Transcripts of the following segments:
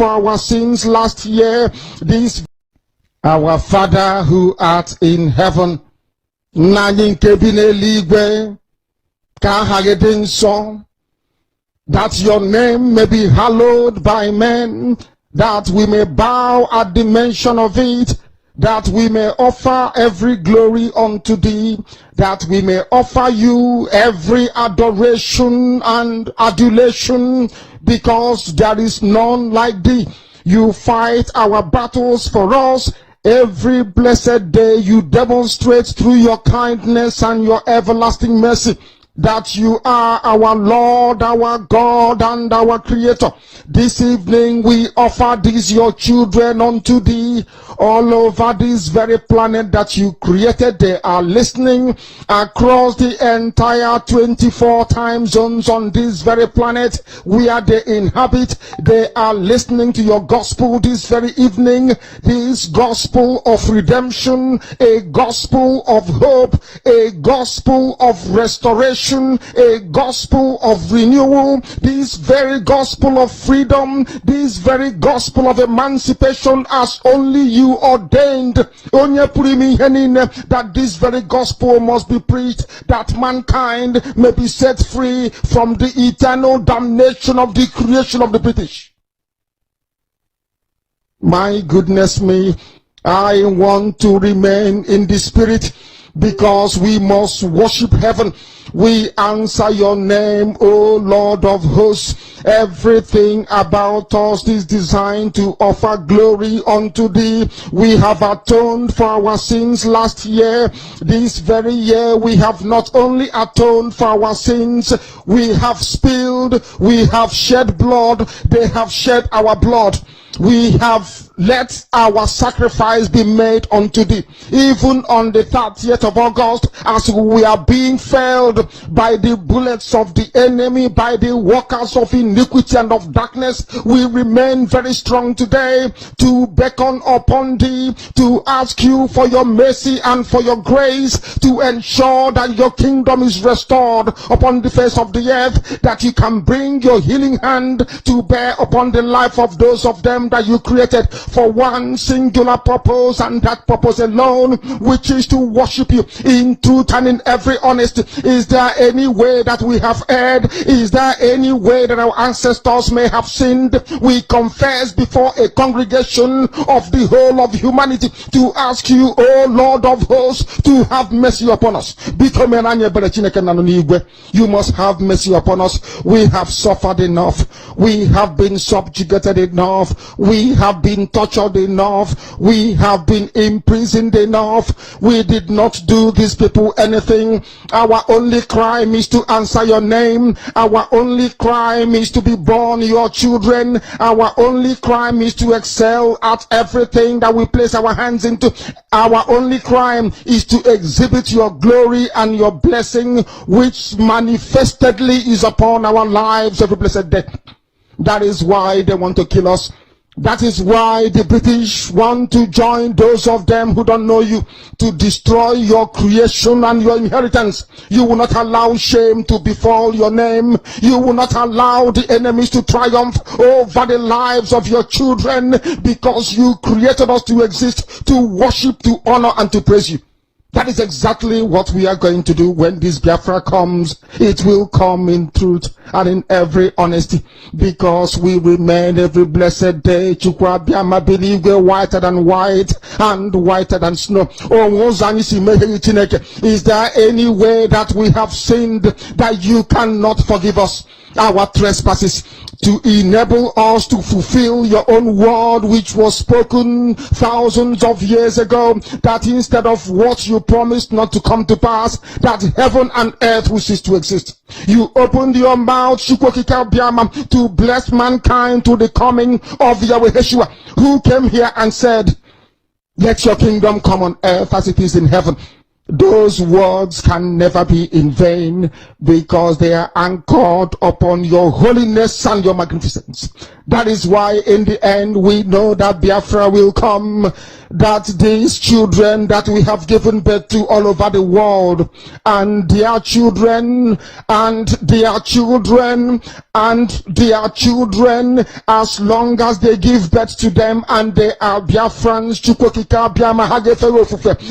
for our sins last year. This our Father who art in heaven, that your name may be hallowed by men, that we may bow at the mention of it, that we may offer every glory unto thee, that we may offer you every adoration and adulation, because there is none like thee. You fight our battles for us. Every blessed day you demonstrate through your kindness and your everlasting mercy that you are our Lord, our God, and our Creator. This evening we offer these your children unto thee all over this very planet that you created. They are listening across the entire 24 time zones on this very planet where they inhabit. They are listening to your gospel this very evening, this gospel of redemption, a gospel of hope, a gospel of restoration, a gospel of renewal, this very gospel of freedom, this very gospel of emancipation as only you ordained. That this very gospel must be preached, that mankind may be set free from the eternal damnation of the creation of the British. My goodness me, I want to remain in the spirit, because we must worship heaven. We answer your name, O Lord of hosts. Everything about us is designed to offer glory unto thee. We have atoned for our sins last year. This very year we have not only atoned for our sins, we have spilled, we have shed blood, they have shed our blood. We have let our sacrifice be made unto thee. Even on the 30th of August, as we are being felled by the bullets of the enemy, by the workers of iniquity and of darkness, we remain very strong today to beckon upon thee, to ask you for your mercy and for your grace, to ensure that your kingdom is restored upon the face of the earth, that you can bring your healing hand to bear upon the life of those of them that you created for one singular purpose, and that purpose alone, which is to worship you in truth and in every honesty. Is there any way that we have erred? Is there any way that our ancestors may have sinned? We confess before a congregation of the whole of humanity to ask you, O Lord of hosts, to have mercy upon us. You must have mercy upon us. We have suffered enough. We have been subjugated enough. We have been tortured enough. We have been imprisoned enough. We did not do these people anything. Our only crime is to answer your name. Our only crime is to be born your children. Our only crime is to excel at everything that we place our hands into. Our only crime is to exhibit your glory and your blessing, which manifestedly is upon our lives every blessed day. That is why they want to kill us. That is why the British want to join those of them who don't know you to destroy your creation and your inheritance. You will not allow shame to befall your name. You will not allow the enemies to triumph over the lives of your children, because you created us to exist, to worship, to honor, and to praise you. That is exactly what we are going to do when this Biafra comes. It will come in truth and in every honesty, because we remain every blessed day whiter than white and whiter than snow. Is there any way that we have sinned that you cannot forgive us our trespasses, to enable us to fulfill your own word, which was spoken thousands of years ago, that instead of what you promised not to come to pass, that heaven and earth will cease to exist, you opened your mouth to bless mankind to the coming of Yahweh Yeshua, who came here and said, let your kingdom come on earth as it is in heaven. Those words can never be in vain, because they are anchored upon your holiness and your magnificence. That is why in the end we know that Biafra will come, that these children that we have given birth to all over the world, and their children, and their children, and their children, as long as they give birth to them and they are Biafrans,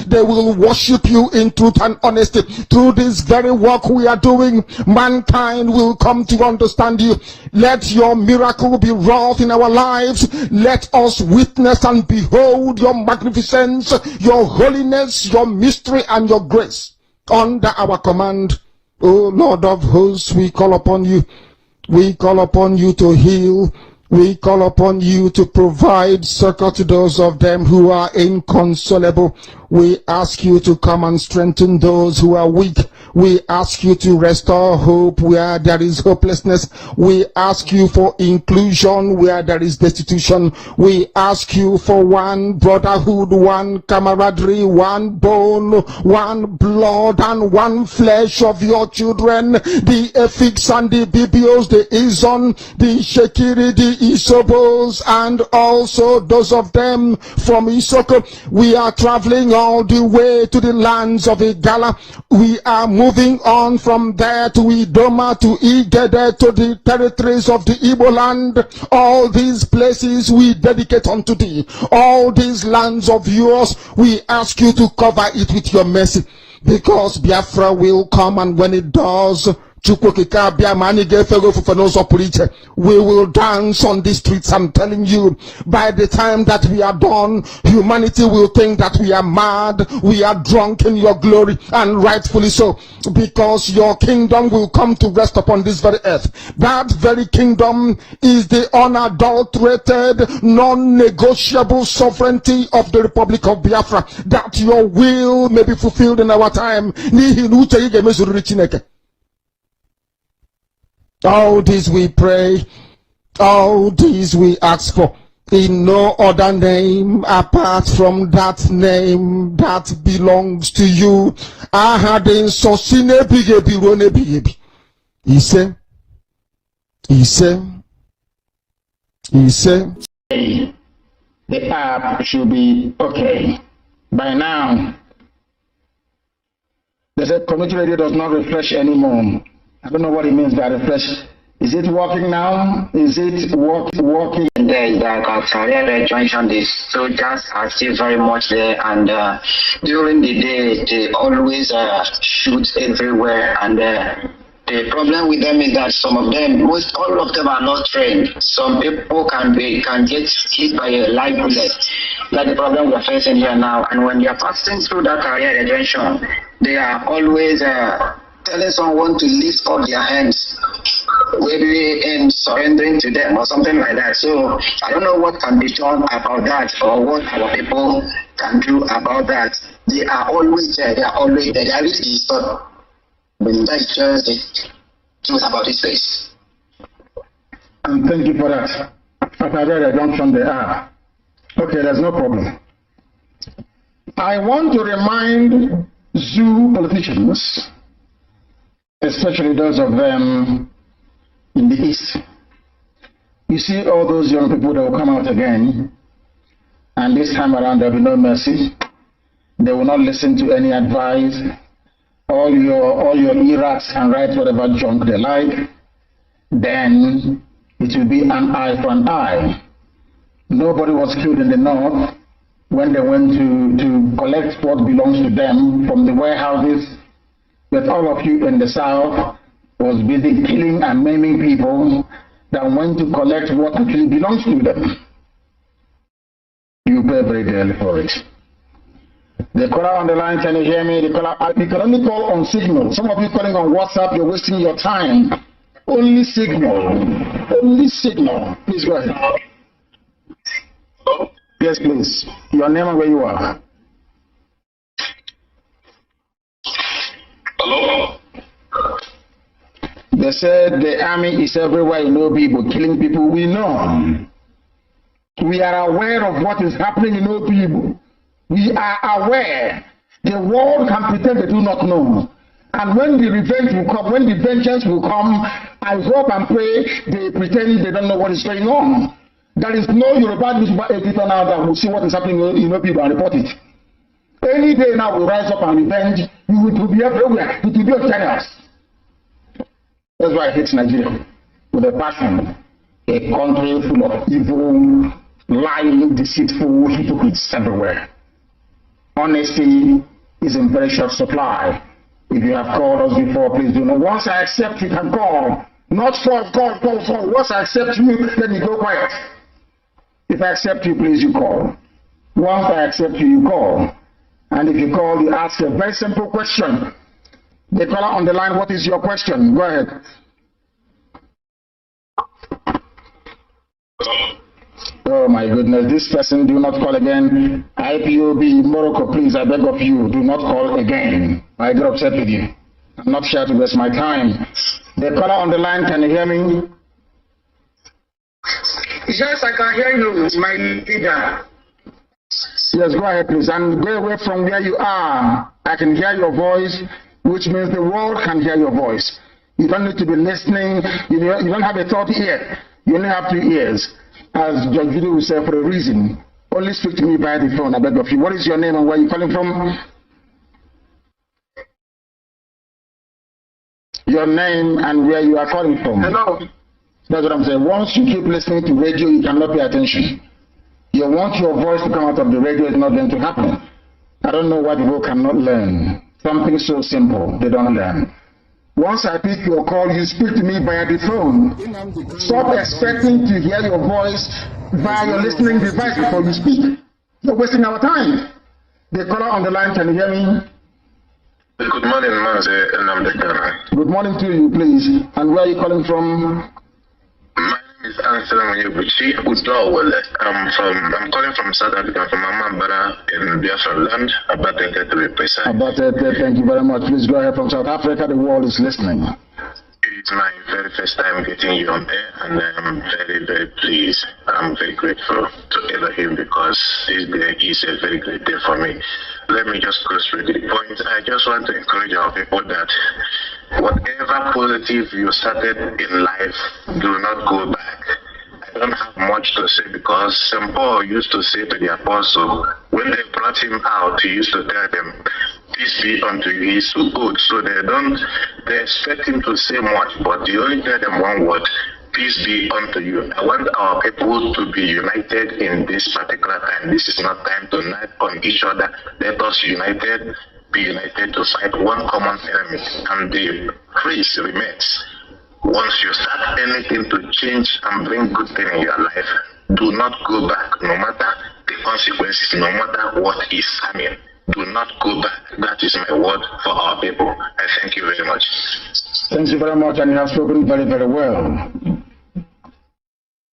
they will worship you in truth and honesty. Through this very work we are doing, mankind will come to understand you. Let your miracle be wrought in our lives. Let us witness and behold your magnificence, your holiness, your mystery, and your grace under our command. O Lord of hosts, we call upon you. We call upon you to heal. We call upon you to provide succor to those of them who are inconsolable. We ask you to come and strengthen those who are weak. We ask you to restore hope where there is hopelessness. We ask you for inclusion where there is destitution. We ask you for one brotherhood, one camaraderie, one bone, one blood, and one flesh of your children. The Efiks and the Bibios, the Izon, the Shekiri, the Isobos, and also those of them from Isoko. We are traveling all the way to the lands of Igala. We are moving on from there to Idoma, to Igede, to the territories of the Igbo land. All these places we dedicate unto thee. All these lands of yours, we ask you to cover it with your mercy, because Biafra will come, and when it does, we will dance on the streets. I'm telling you, by the time that we are done, humanity will think that we are mad, we are drunk in your glory, and rightfully so, because your kingdom will come to rest upon this very earth. That very kingdom is the unadulterated, non-negotiable sovereignty of the Republic of Biafra, that your will may be fulfilled in our time. All this we pray, all this we ask for, in no other name apart from that name that belongs to you. Ahadin sosine bigebi rone bigebi. He said, the app should be okay. By now, they said community radio does not refresh anymore. I don't know what it means by refresh. Is it working now? Is it working? There is that career junction. The soldiers are still very much there, and during the day they always shoot everywhere. And the problem with them is that some of them, all of them are not trained. Some people can get hit by a live bullet. That's the problem we're facing here now. And when you're passing through that career junction, they are always telling someone to lift up their hands, maybe in surrendering to them or something like that. So I don't know what can be done about that, or what our people can do about that. They are always there. They are always there. They are really disturbed. But that's just the truth about this place. And thank you for that. I don't from the app. Okay, there's no problem. I want to remind zoo politicians, especially those of them in the East. You see all those young people that will come out again, and this time around there will be no mercy. They will not listen to any advice. All your ERATs can write whatever junk they like. Then it will be an eye for an eye. Nobody was killed in the north when they went to collect what belongs to them from the warehouses. But all of you in the south was busy killing and maiming people that went to collect what actually belongs to them. You pay very dearly for it. The caller on the line, can you hear me? The caller, you can only call on signal. Some of you calling on WhatsApp, you're wasting your time. Only signal. Only signal. Please go ahead. Yes, please. Your name and where you are. Hello? They said the army is everywhere, you know, people killing people. We know. We are aware of what is happening in our people. We are aware. The world can pretend they do not know. And when the revenge will come, when the vengeance will come, I hope and pray they pretend they don't know what is going on. There is no Yoruba newspaper editor now that will see what is happening in people and report it. Any day now we rise up and revenge. You will be everywhere. It will be on channels. That's why I hate Nigeria with a passion. A country full of evil, lying, deceitful hypocrites everywhere. Honesty is in very short supply. If you have called us before, please do not. Once I accept, you can call. Not call. Once I accept you, then you go quiet. If I accept you, please, you call. Once I accept you, you call. And if you call, you ask a very simple question. The caller on the line, what is your question? Go ahead. Oh my goodness, this person, do not call again. IPOB, Morocco, please, I beg of you, do not call again. I get upset with you. I'm not here to waste my time. The caller on the line, can you hear me? Yes, I can hear you, my leader. Yes, go ahead, please, and go away from where you are. I can hear your voice, which means the world can hear your voice. You don't need to be listening. You don't have a third ear. You only have 2 ears. As Judge Judy will say, for a reason. Only speak to me by the phone, I beg of you. What is your name and where are you calling from? Your name and where you are calling from. Hello. That's what I'm saying. Once you keep listening to radio, you cannot pay attention. You want your voice to come out of the radio, it's not going to happen. I don't know why people cannot learn. Something so simple, they don't learn. Once I pick your call, you speak to me via the phone. Stop expecting to hear your voice via your listening device before you speak. You're wasting our time. The caller on the line, can you hear me? Good morning, Mazi, Nnamdi. Good morning to you, please. And where are you calling from? My name is Excelency. I'm calling from South Africa, from Amambara in Biafra land, Abatete to be precise. Abatete, thank you very much. Please go ahead from South Africa. The world is listening. It's my very first time getting you on air, and I'm very, very pleased. I'm very grateful to Elohim because this day is a very great day for me. Let me just go straight to the point. I just want to encourage our people that whatever positive you started in life, do not go back. I don't have much to say because St. Paul used to say to the apostle, when they brought him out, he used to tell them, peace be unto you. He's so good. So they expect him to say much, but he only tell them one word, peace be unto you. I want our people to be united in this particular time. This is not time to knife on each other. Let us be united to fight one common enemy, and the praise remains. Once you start anything to change and bring good thing in your life, do not go back, no matter the consequences, no matter what is happening. Do not go back. That is my word for our people. I thank you very much. Thank you very much, and you have spoken very, very well.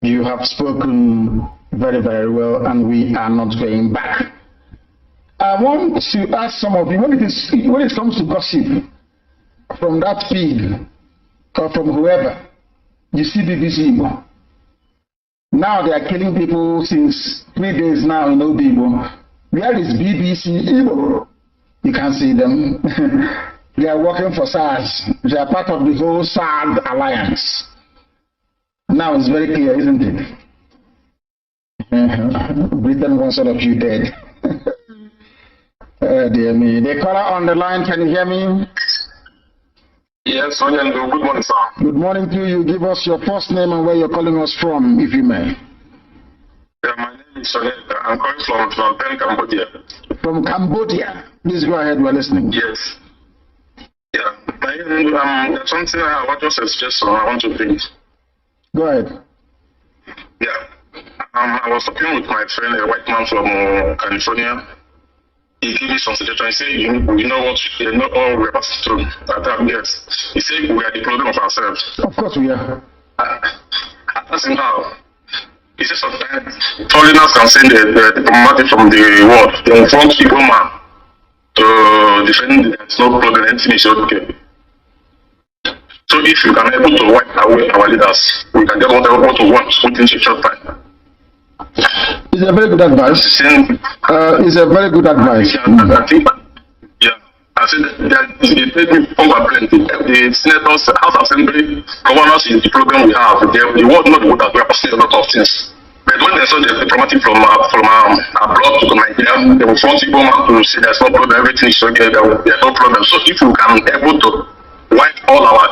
You have spoken very, very well, and we are not going back. I want to ask some of you, when it comes to gossip, from that feed, or from whoever, you see BBC. Now they are killing people since 3 days now in Obibo. Where is BBC Igbo? You can't see them. They are working for SARS. They are part of the whole SARS alliance. Now it's very clear, isn't it? Britain wants all of you dead. Dear me. The caller on the line, can you hear me? Yes, good morning, sir. Good morning to you. Give us your first name and where you're calling us from, if you may. Yeah, my name is Sonia. I'm calling from Phnom Penh, Cambodia. From Cambodia. Please go ahead, we're listening. Yes. Yeah, there's something I want to suggest, so I want to bring. Go ahead. Yeah. I was talking with my friend, a white man from California. He gave me some suggestions. He said, you know what, not all we're passing through. Yes. He said, we are the problem of ourselves. Of course we are. I asked him how. He said sometimes foreigners can send the diplomatic from the world. They inform people man to defend there's no problem, anything is okay. So if you can able to wipe away our leaders, we can get what we want within a short time. It's a very good advice. It's a very good advice. I said that the senators, House Assembly, governors is the problem we have. The world not what we are passing a lot of things. But when they saw the promoting from abroad to Nigeria, they will force people to say there's no problem, everything is okay, there's no problem. So if we can be able to wipe all our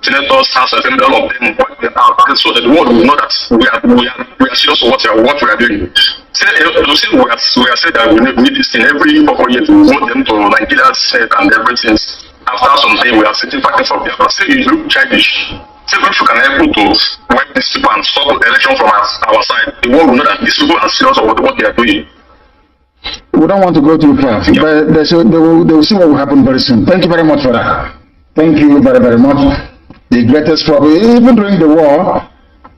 senators, House Assembly, all of them, wipe them out, so that the world will know that we are serious what we are doing. We are saying that we need this thing every 4 years to vote them to Nigeria's Senate and everything. After some time, we are sitting fighting for Biafra. Say you look childish. Say if you can help to wipe these people and stop the election from our side, the world will know that these people are serious about what they are doing. We don't want to go too far, but they will see what will happen very soon. Thank you very much for that. Thank you very, very much. The greatest problem, even during the war,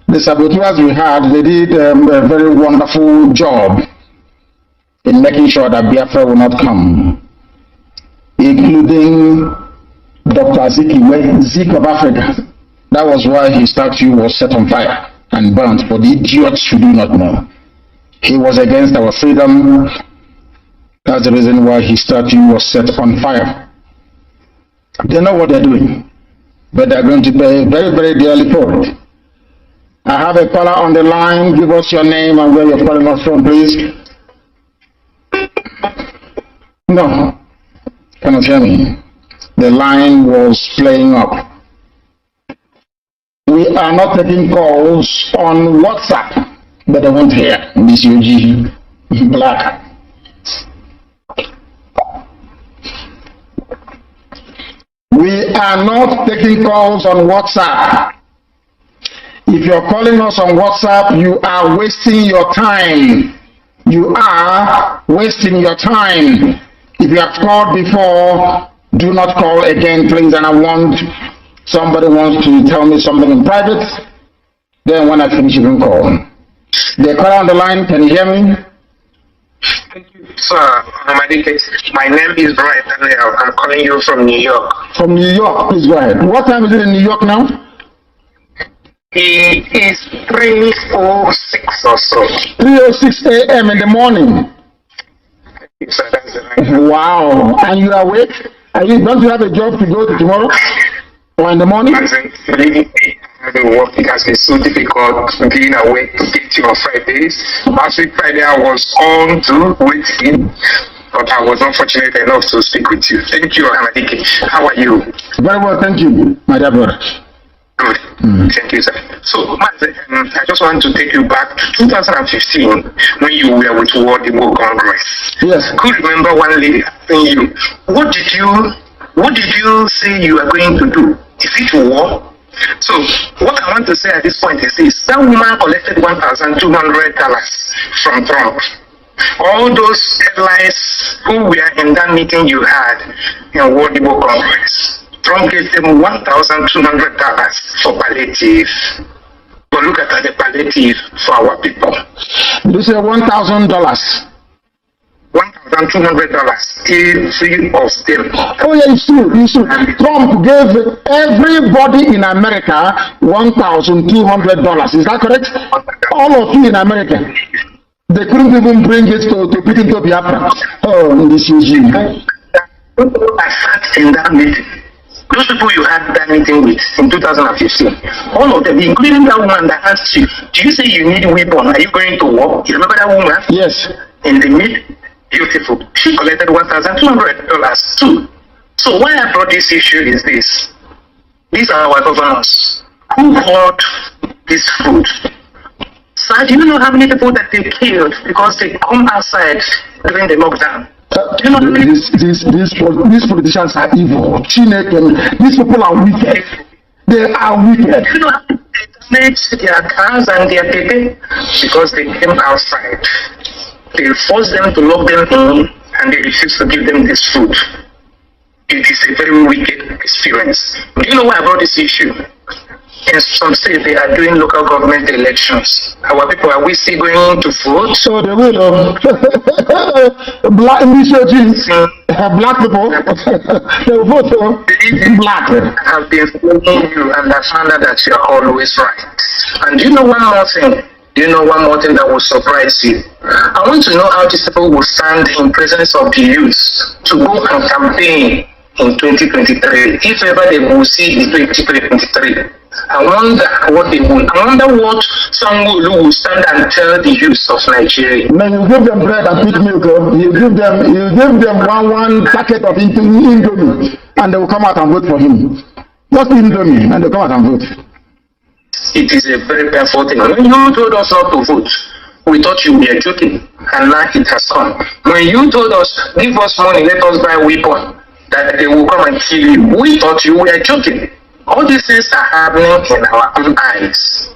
the saboteurs we had, they did a very wonderful job in making sure that Biafra will not come, including Dr. Zik of Africa. That was why his statue was set on fire and burnt, for the idiots who do not know. He was against our freedom. That's the reason why his statue was set on fire. They know what they're doing, but they're going to pay very, very dearly for it. I have a caller on the line. Give us your name and where you're calling us from, please. No, cannot hear me. The line was playing up. We are not taking calls on WhatsApp, but I won't hear this UG Black. We are not taking calls on WhatsApp. If you're calling us on WhatsApp, you are wasting your time. You are wasting your time. If you have called before, do not call again, please. And somebody wants to tell me something in private, then when I finish, you can call. The caller on the line, can you hear me? Thank you, sir. My name is Brian Daniel. I'm calling you from New York. From New York, please go ahead. What time is it in New York now? It is 3:06 or so. 3:06 a.m. in the morning. Thank you, sir. That's the right. Wow. And you are awake? Don't you have a job to go to tomorrow? Or in the morning? It has been so difficult being awake to get you on Fridays. Last week Friday I was on to waiting, but I was unfortunate enough to speak with you. Thank you, Nnamdi. How are you? Very well, thank you, my dear brother. Good. Thank you, sir. So, Mazi, I just want to take you back to 2015 when you were with World Demo Congress. Yes. I could remember one lady asking you, what did you say you are going to do? Is it war? So, what I want to say at this point is this: that woman collected $1,200 from Trump. All those headlines who were in that meeting you had in World Demo Congress, Trump gave them $1,200 for palliative. But look at the palliative for our people. You say $1,000. $1,200 every of them. Oh yeah, it's true. It's true. Trump gave everybody in America $1,200. Is that correct? All of you in America. They couldn't even bring it to put into Biafra. Oh, in this regime. I sat in that meeting. Those people you had that meeting with in 2015, all of them, including that woman that asked you, do you say you need a weapon? Are you going to war? You remember that woman? Yes. In the mid, beautiful. She collected $1,200 too. So why I brought this issue is this. These are our governors who bought this food. Sir, do you know how many people that they killed because they come outside during the lockdown? Do you know these politicians are evil. These people are wicked. They are wicked. Do you know how they damaged their cars and their baby? Because they came outside. They forced them to lock them in and they refused to give them this food. It is a very wicked experience. Do you know why I brought this issue? In some states, they are doing local government elections. Our people, are we still going to vote? So they will. Black black people, they will vote. Black. I have been following you and I found out that you are always right. And do you know one more thing? Do you know one more thing that will surprise you? I want to know how these people will stand in presence of the youth to go and campaign in 2023. If ever they will see in 2023, I wonder what they will. I wonder what someone will stand and tell the youth of Nigeria. Man, you give them bread and pig milk. You give them one packet of Indomie, and they will come out and vote for him. Just Indomie, and they come out and vote. It is a very painful thing. When you told us not to vote, we thought you were joking, and now it has come. When you told us, give us money, let us buy a weapon, that they will come and kill you, we thought you were joking. All these things are happening in our own eyes.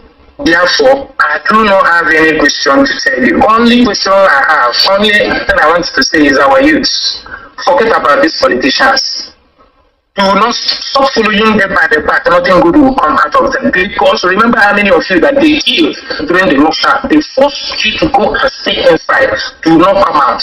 Therefore, I do not have any question to tell you. Only question I have, only thing I want to say is our youth. Forget about these politicians. You will not stop following them by the back. Nothing good will come out of them. Because remember how many of you that they killed during the lockdown. They forced you to go and stay inside. Do not come out.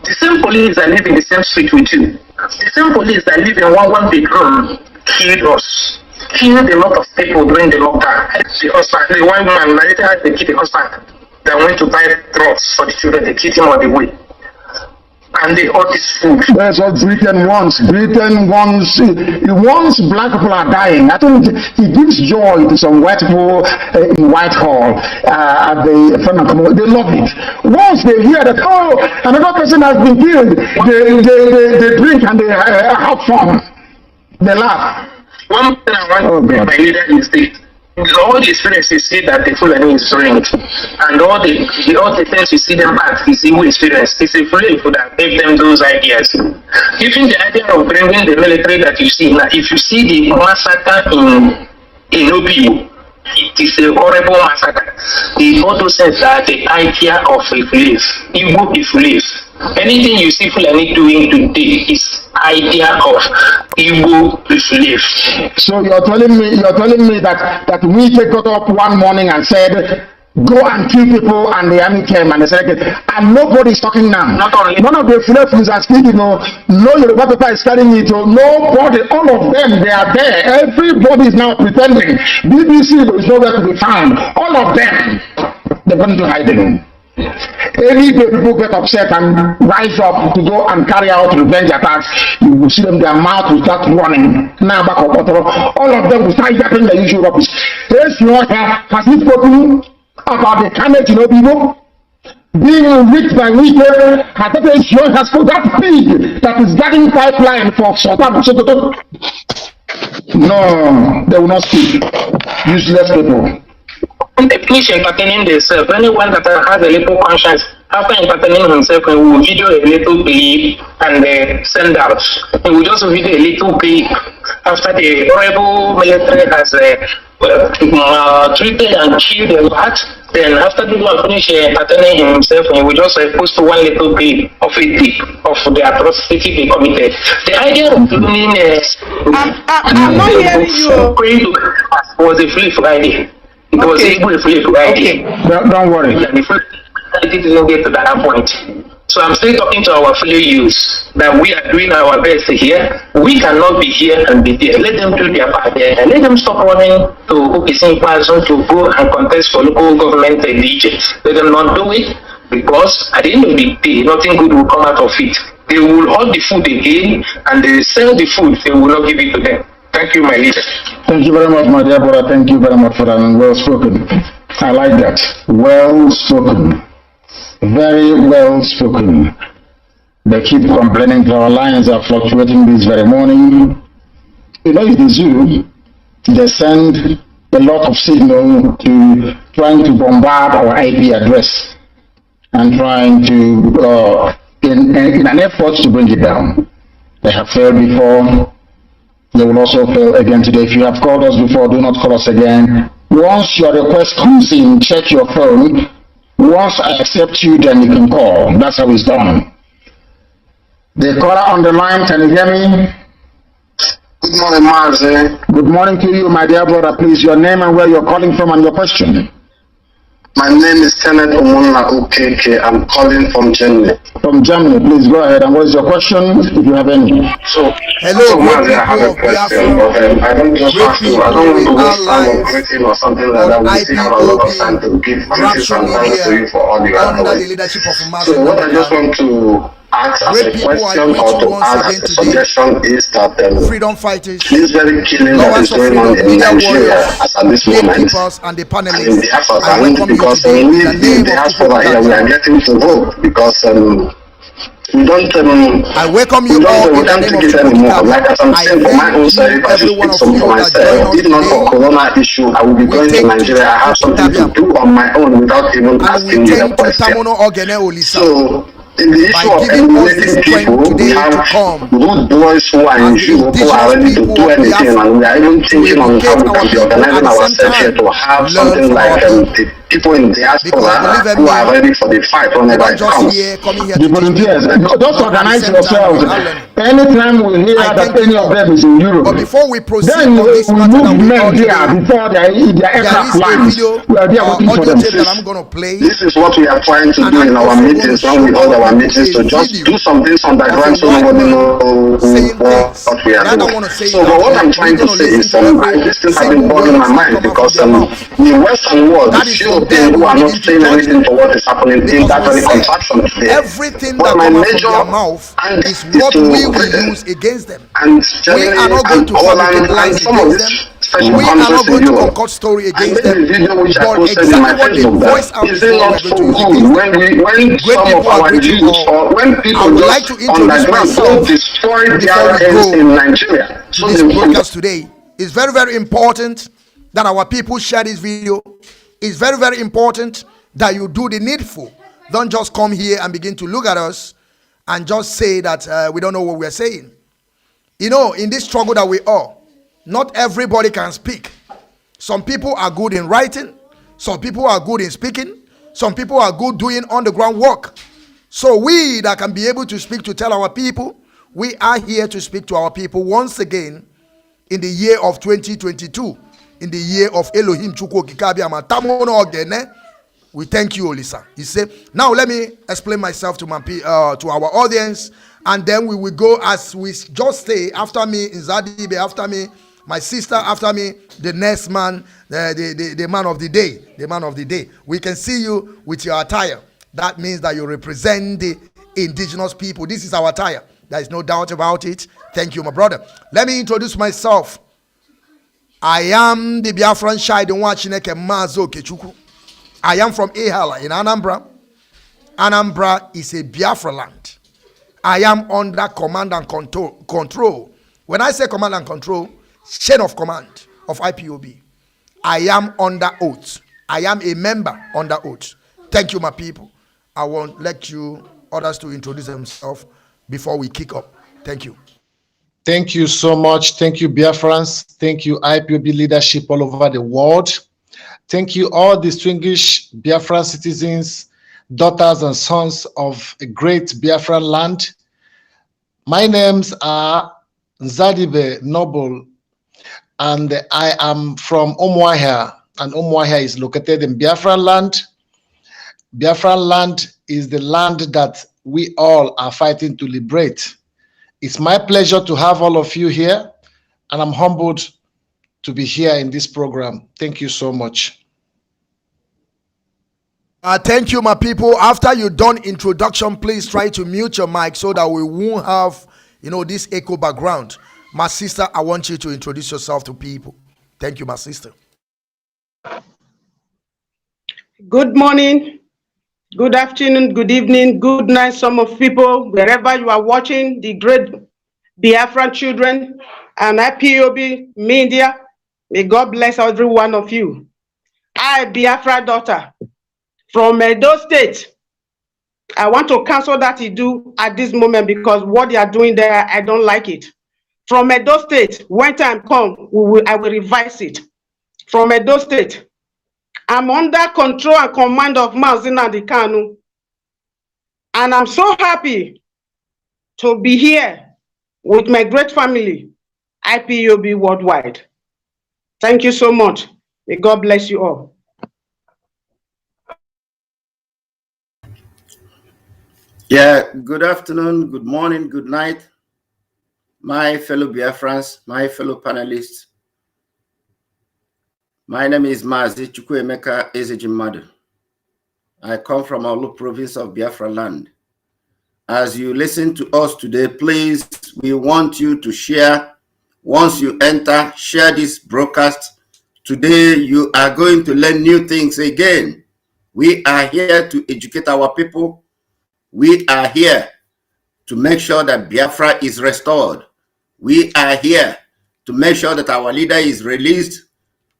The same police that live in the same street with you. The same police that live in one bedroom killed us. Killed a lot of people during the lockdown. The husband, the one woman, later they killed the husband that went to buy drugs for the children. They killed him on the way. And they all this food. That's what Britain wants. Britain wants black people are dying. I think it gives joy to some white people in Whitehall at the they love it. Once they hear that, oh, another person has been killed, they drink and they have fun. They laugh. One thing I want to my leader is all the experiences say that the Fulani is strange, and all the things you see them back is evil experience. It's a free people that gave them those ideas. Even the idea of bringing the military that you see now, if you see the massacre in Obi, it is a horrible massacre. The photo says that the idea of a belief, evil belief. Anything you see Fulani doing today is idea of evil belief. So you're telling me that we got up one morning and said, go and kill people, and the army came and they said, and nobody is talking now. Not only none of the Fulani are speaking, no Yoruba paper is carrying it, nobody, all of them, they are there. Everybody is now pretending. BBC is nowhere to be found. All of them, they're going to hide them. Any day people get upset and rise up to go and carry out revenge attacks, you will see them, their mouth will start running. Now back up, all of them will start yapping the usual rubbish. Has he spoken about the carnage in Obibo? Being rich by wicked, has put that pig that is guarding pipeline for Sultan. No, they will not speak. Useless people. They finish entertaining themselves. Anyone that has a little conscience, after entertaining himself, he will video a little clip and send out. He will just video a little clip after the horrible military has treated and killed a lot. Then after people have finished entertaining himself, he will just post one little clip of a tip of the atrocity they committed. The idea of doing I'm not hearing you. Was a flip idea. It was able to okay. Don't worry. And if it didn't get to that point. So I'm still talking to our fellow youth that we are doing our best here. We cannot be here and be there. Let them do their part there. And let them stop running to OPC person to go and contest for local government allegiance. Let them not do it, because at the end of the day, nothing good will come out of it. They will hold the food again, and they sell the food. They will not give it to them. Thank you, my leader. Thank you very much, my dear brother. Thank you very much for that, and well spoken. I like that. Well spoken. Very well spoken. They keep complaining that our lines are fluctuating this very morning. You know, in the zoo, they send a lot of signal to trying to bombard our IP address and trying to, in an effort to bring it down. They have failed before. They will also fail again today. If you have called us before, do not call us again. Once your request comes in, check your phone. Once I accept you, then you can call. That's how it's done. The caller on the line, can you hear me? Good morning, Mazi. Good morning to you, my dear brother. Please, your name and where you're calling from and your question. My name is Kenneth Omunla Okeke. I'm calling from Germany. From Germany, please go ahead. And what is your question, if you have any? So, Mazi, I have a question, but I don't just want to. I don't want to waste time on creating or something like that. We still have a lot of time to give criticism and thanks to you for all you have done. So, what I just want to ask as a question or to ask as a suggestion is that freedom fighters, this very killing that is going on in Nigeria as at this moment, and the panelists, and the efforts, and because we in diaspora here, we are getting to vote because we don't. I welcome you all in the name of anymore. Like as I'm saying for my own self, I should speak some for myself. If not for Corona issue, I will be going to Nigeria. I have something to do on my own without even asking you a question. So, in the issue of eliminating people, we have good boys who are in you who are ready to do anything, and we are even thinking on how we can be organizing ourselves here to have something like the people in diaspora who are ready for the fight whenever it comes. The volunteers, just organize yourselves. Anytime we hear that any of them is in Europe, but before we proceed then on this we matter, move men here before their aircraft lands. We are there waiting for them. That I'm going to play. This is what we are trying to do in our meetings when we hold our meetings, to just do some things on the ground so nobody knows what we are doing. So, but what I'm trying to say is, these things have been bothering my mind because in the Western world, the few people who are not saying anything to what is happening in that very contraction today. Everything that comes from their mouth is what we will use against them. And we are not going to fabricate lies against them. We are not going to concoct story against them. But exactly what they voice out is what we're going to use against them. Great people are great people. I would like to introduce myself before we go to this broadcast today. It's very, very important that our people share this video. It's very, very important that you do the needful. Don't just come here and begin to look at us and just say that we don't know what we're saying. You know, in this struggle that we are, not everybody can speak. Some people are good in writing. Some people are good in speaking. Some people are good doing on-the-ground work. So we that can be able to speak to tell our people, we are here to speak to our people once again in the year of 2022, in the year of Elohim Chukwu Kikabi Amatamono Ogene. We thank you, Olisa. He said, now let me explain myself to our audience, and then we will go as we just say, after me, Nzadibe, after me, my sister, after me, the next man, the man of the day, the man of the day. We can see you with your attire. That means that you represent the indigenous people. This is our attire. There is no doubt about it. Thank you, my brother. Let me introduce myself. I am the Biafran Shai, the one Chineke Mazo Kechukwu. I am from Ehala in Anambra. Anambra is a Biafra land. I am under command and control. When I say command and control, chain of command of IPOB. I am under oath. I am a member under oath. Thank you, my people. I won't let you others to introduce themselves before we kick up. Thank you. Thank you so much. Thank you, Biafrans. Thank you, IPOB leadership all over the world. Thank you, all distinguished Biafran citizens, daughters and sons of a great Biafran land. My names are Nzadibe Noble, and I am from Umuahia, and Umuahia is located in Biafran land. Biafran land is the land that we all are fighting to liberate. It's my pleasure to have all of you here, and I'm humbled to be here in this program. Thank you so much. Thank you, my people. After you're done introduction, please try to mute your mic so that we won't have, this echo background. My sister, I want you to introduce yourself to people. Thank you, my sister. Good morning, good afternoon, good evening, good night, some of people, wherever you are watching, the great Biafran children and IPOB media. May God bless every one of you. I, Biafra daughter, from Edo State. I want to cancel that you do at this moment because what they are doing there, I don't like it. From Edo State, when time comes, I will revise it. From Edo State, I'm under control and command of Mazi Nnamdi Kanu. And I'm so happy to be here with my great family, IPOB worldwide. Thank you so much. May God bless you all. Yeah, good afternoon, good morning, good night, my fellow Biafrans, my fellow panelists. My name is Mazi Chukwuemeka Ezejimadu. I come from Olu province of Biafra land. as you listen to us today, please, we want you to share. Once you enter, share this broadcast. Today, you are going to learn new things again. We are here to educate our people. We are here to make sure that Biafra is restored. We are here to make sure that our leader is released.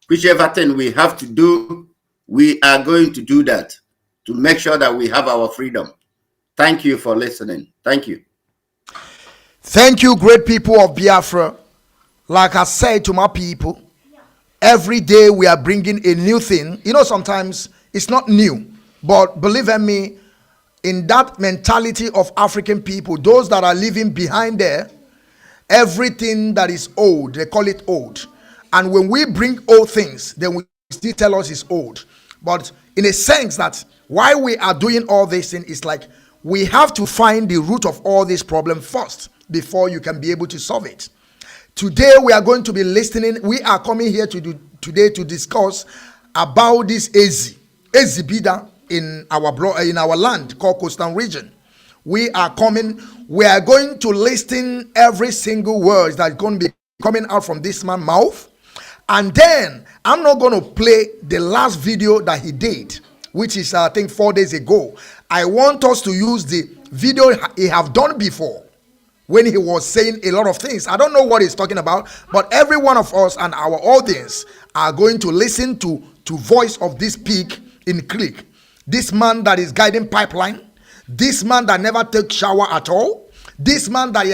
Whichever thing we have to do, we are going to do that to make sure that we have our freedom. Thank you for listening. Thank you. Thank you, great people of Biafra. Like I said to my people, every day we are bringing a new thing. You know, sometimes it's not new, but believe in me, in that mentality of African people, those that are living behind there, everything that is old, they call it old. And when we bring old things, then we still tell us it's old. But in a sense that why we are doing all this thing is like we have to find the root of all this problem first before you can be able to solve it. Today we are going to be listening. We are coming here today to discuss about this Ezibida in our land called Coastal Region. We are going to listen every single word that's going to be coming out from this man's mouth. And then I'm not going to play the last video that he did, which is I think 4 days ago. I want us to use the video he have done before when he was saying a lot of things. I don't know what he's talking about, but every one of us and our audience are going to listen to voice of this pig in click. This man that is guiding pipeline, this man that never takes shower at all, this man that he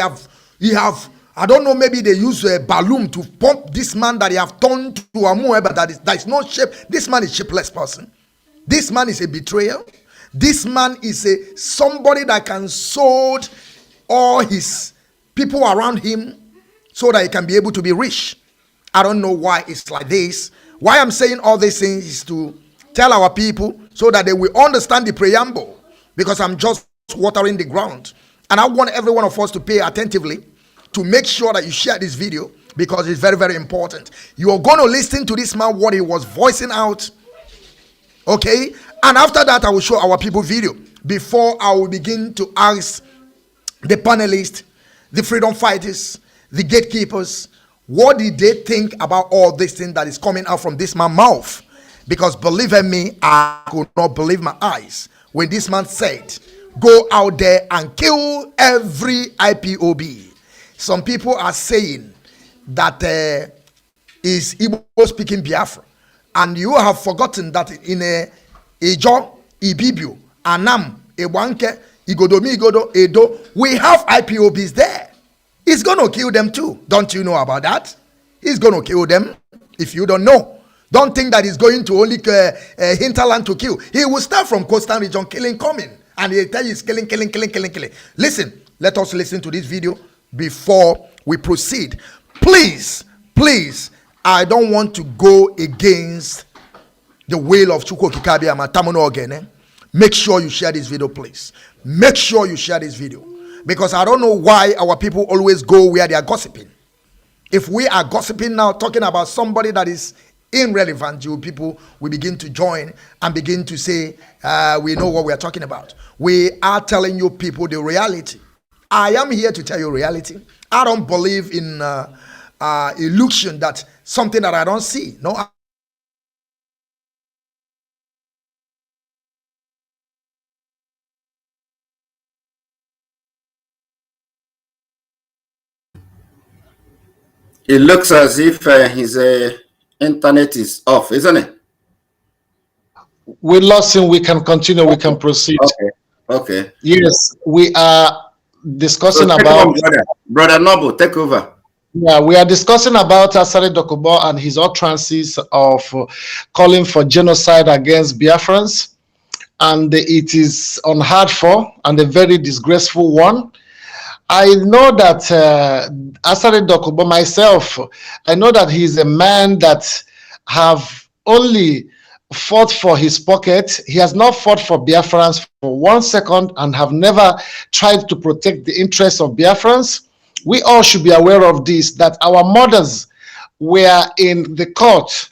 have I don't know, maybe they use a balloon to pump this man that they have turned to a moe, but that is not shape. This man is shapeless person. This man is a betrayer. This man is somebody that can sold all his people around him so that he can be able to be rich. I don't know why it's like this. Why I'm saying all these things is to tell our people so that they will understand the preamble, because I'm just watering the ground. And I want every one of us to pay attentively to make sure that you share this video, because it's very, very important. You are going to listen to this man, what he was voicing out. Okay? And after that, I will show our people video before I will begin to ask the panelists, the freedom fighters, the gatekeepers, what did they think about all this thing that is coming out from this man's mouth? Because believe in me, I could not believe my eyes when this man said, go out there and kill every IPOB. Some people are saying that is Igbo speaking Biafra, and you have forgotten that in Ijo, Ibibio, Anam, Ewanke, Igodomi, Igodo, Edo, we have IPOBs there. He's going to kill them too. Don't you know about that? He's going to kill them. If you don't know, don't think that he's going to only hinterland to kill. He will start from coastal region, killing, coming, and he'll tell you he's killing. Listen, let us listen to this video before we proceed. Please, I don't want to go against the will of Chukwu Kikabi and Matamono again. Make sure you share this video, please. Make sure you share this video, because I don't know why our people always go where they are gossiping. If we are gossiping now, talking about somebody that is irrelevant, you people will begin to join and begin to say, we know what we are talking about. We are telling you people the reality. I am here to tell you reality. I don't believe in illusion, that something that I don't see. No. It looks as if his internet is off, isn't it? We lost him. We can continue. We can proceed. Okay. Yes, we are discussing about brother Noble, take over. Yeah, we are discussing about Asare Dokubo and his utterances of calling for genocide against Biafrans, and it is unheard for and a very disgraceful one. I know that Asare Dokubo, myself, I know that he is a man that have only fought for his pocket. He has not fought for Biafrans for 1 second and have never tried to protect the interests of Biafrans. We all should be aware of this, that our mothers were in the court.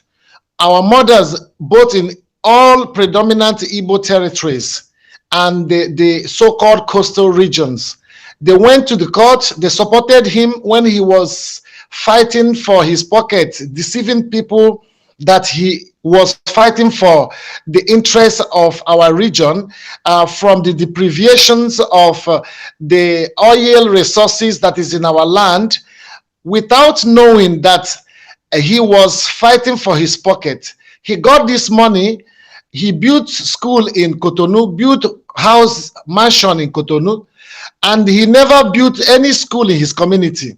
Our mothers, both in all predominant Igbo territories and the so-called coastal regions. They went to the court. They supported him when he was fighting for his pocket, deceiving people that he was fighting for the interests of our region, from the deprivations of the oil resources that is in our land, without knowing that he was fighting for his pocket. He got this money. He built school in Cotonou, built house, mansion in Cotonou, and he never built any school in his community.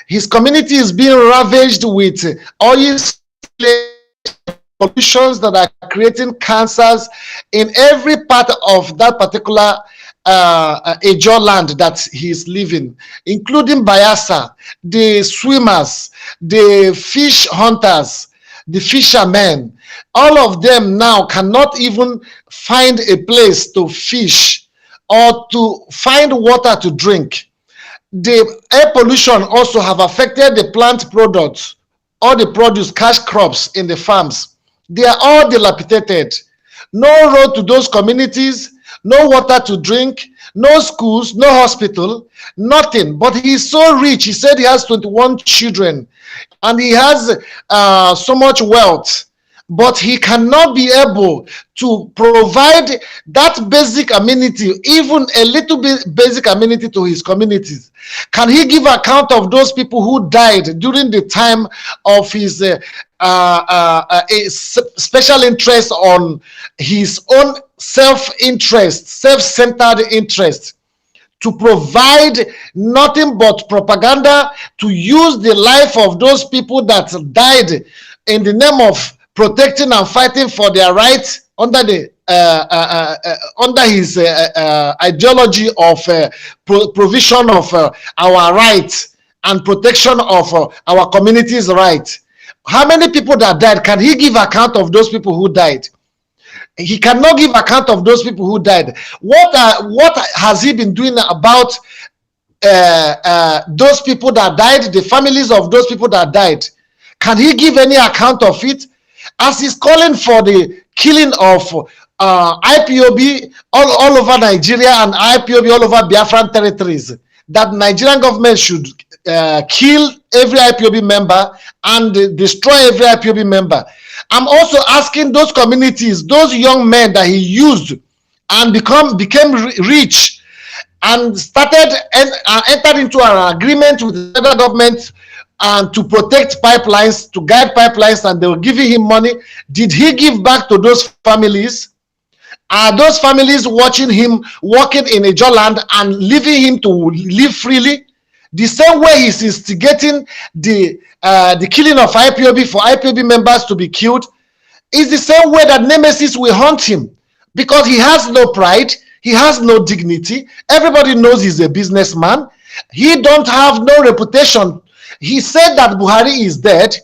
His community is being ravaged with oil pollutions that are creating cancers in every part of that particular Ejo land that he's living, including Bayelsa, the swimmers, the fish hunters, the fishermen. All of them now cannot even find a place to fish or to find water to drink. The air pollution also have affected the plant products, all the produce, cash crops in the farms. They are all dilapidated. No road to those communities, no water to drink, no schools, no hospital, nothing. But he is so rich. He said he has 21 children and he has so much wealth, but he cannot be able to provide that basic amenity, even a little bit basic amenity to his communities. Can he give account of those people who died during the time of his special interest on his own self-interest, self-centered interest, to provide nothing but propaganda, to use the life of those people that died in the name of protecting and fighting for their rights under the under his ideology of provision of our rights and protection of our community's rights. How many people that died? Can he give account of those people who died? He cannot give account of those people who died. What has he been doing about those people that died, the families of those people that died? Can he give any account of it? As he's calling for the killing of IPOB all over Nigeria and IPOB all over Biafran territories, that Nigerian government should kill every IPOB member and destroy every IPOB member. I'm also asking those communities, those young men that he used and became rich and started and entered into an agreement with the federal government and to protect pipelines, to guide pipelines, and they were giving him money. Did he give back to those families? Are those families watching him working in a land and leaving him to live freely? The same way he's instigating the killing of IPOB for IPOB members to be killed is the same way that Nemesis will hunt him, because he has no pride, he has no dignity. Everybody knows he's a businessman. He don't have no reputation. He said that Buhari is dead.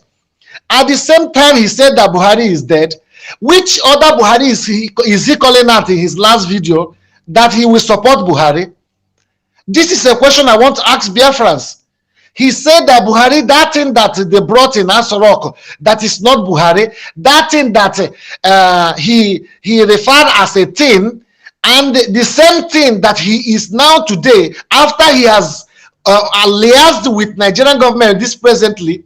At the same time, he said that Buhari is dead. Which other Buhari is he calling out in his last video that he will support Buhari? This is a question I want to ask Biafrans. He said that Buhari, that thing that they brought in Asorok, that is not Buhari, that thing that he referred as a thing, and the same thing that he is now today, after he has liaised with Nigerian government this presently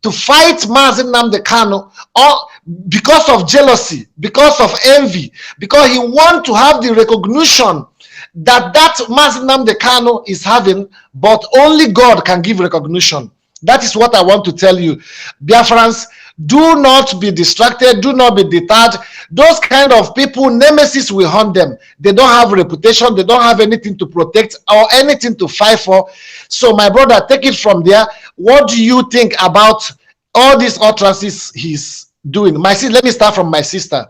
to fight Mazi Nnamdi Kanu, or because of jealousy, because of envy, because he wants to have the recognition that Mazi Nnamdi Kanu is having, but only God can give recognition. That is what I want to tell you. Biafrans, do not be distracted, do not be deterred. Those kind of people, Nemesis will hunt them. They don't have reputation, they don't have anything to protect or anything to fight for. So my brother, take it from there. What do you think about all these utterances he's doing? Let me start from my sister.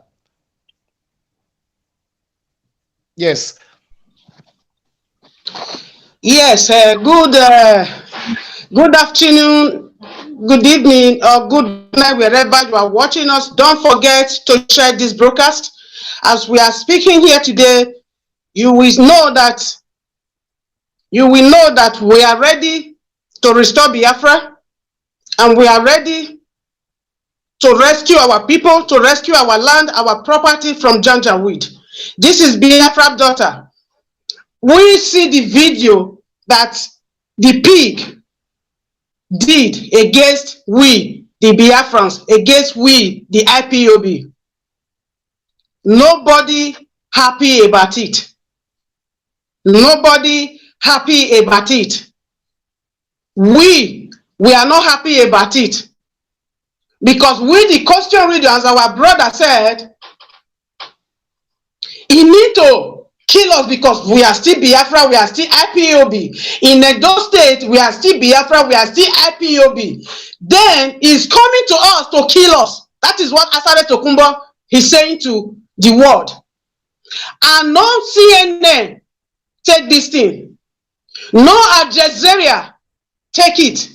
Yes. Yes, good afternoon, good evening, or good night, wherever you are watching us. Don't forget to share this broadcast. As we are speaking here today, you will know that we are ready to restore Biafra, and we are ready to rescue our people, to rescue our land, our property from Janjaweed. This is Biafra daughter. We see the video that the pig did against we, the Biafrans, against we, the IPOB. Nobody happy about it. Nobody happy about it. We are not happy about it. Because we, the Christian readers, as our brother said, he need to kill us because we are still Biafra, we are still IPOB. In Edo State, we are still Biafra, we are still IPOB. Then he's coming to us to kill us. That is what Asare Tokunbo is saying to the world. And no CNN take this thing. No Al Jazeera take it.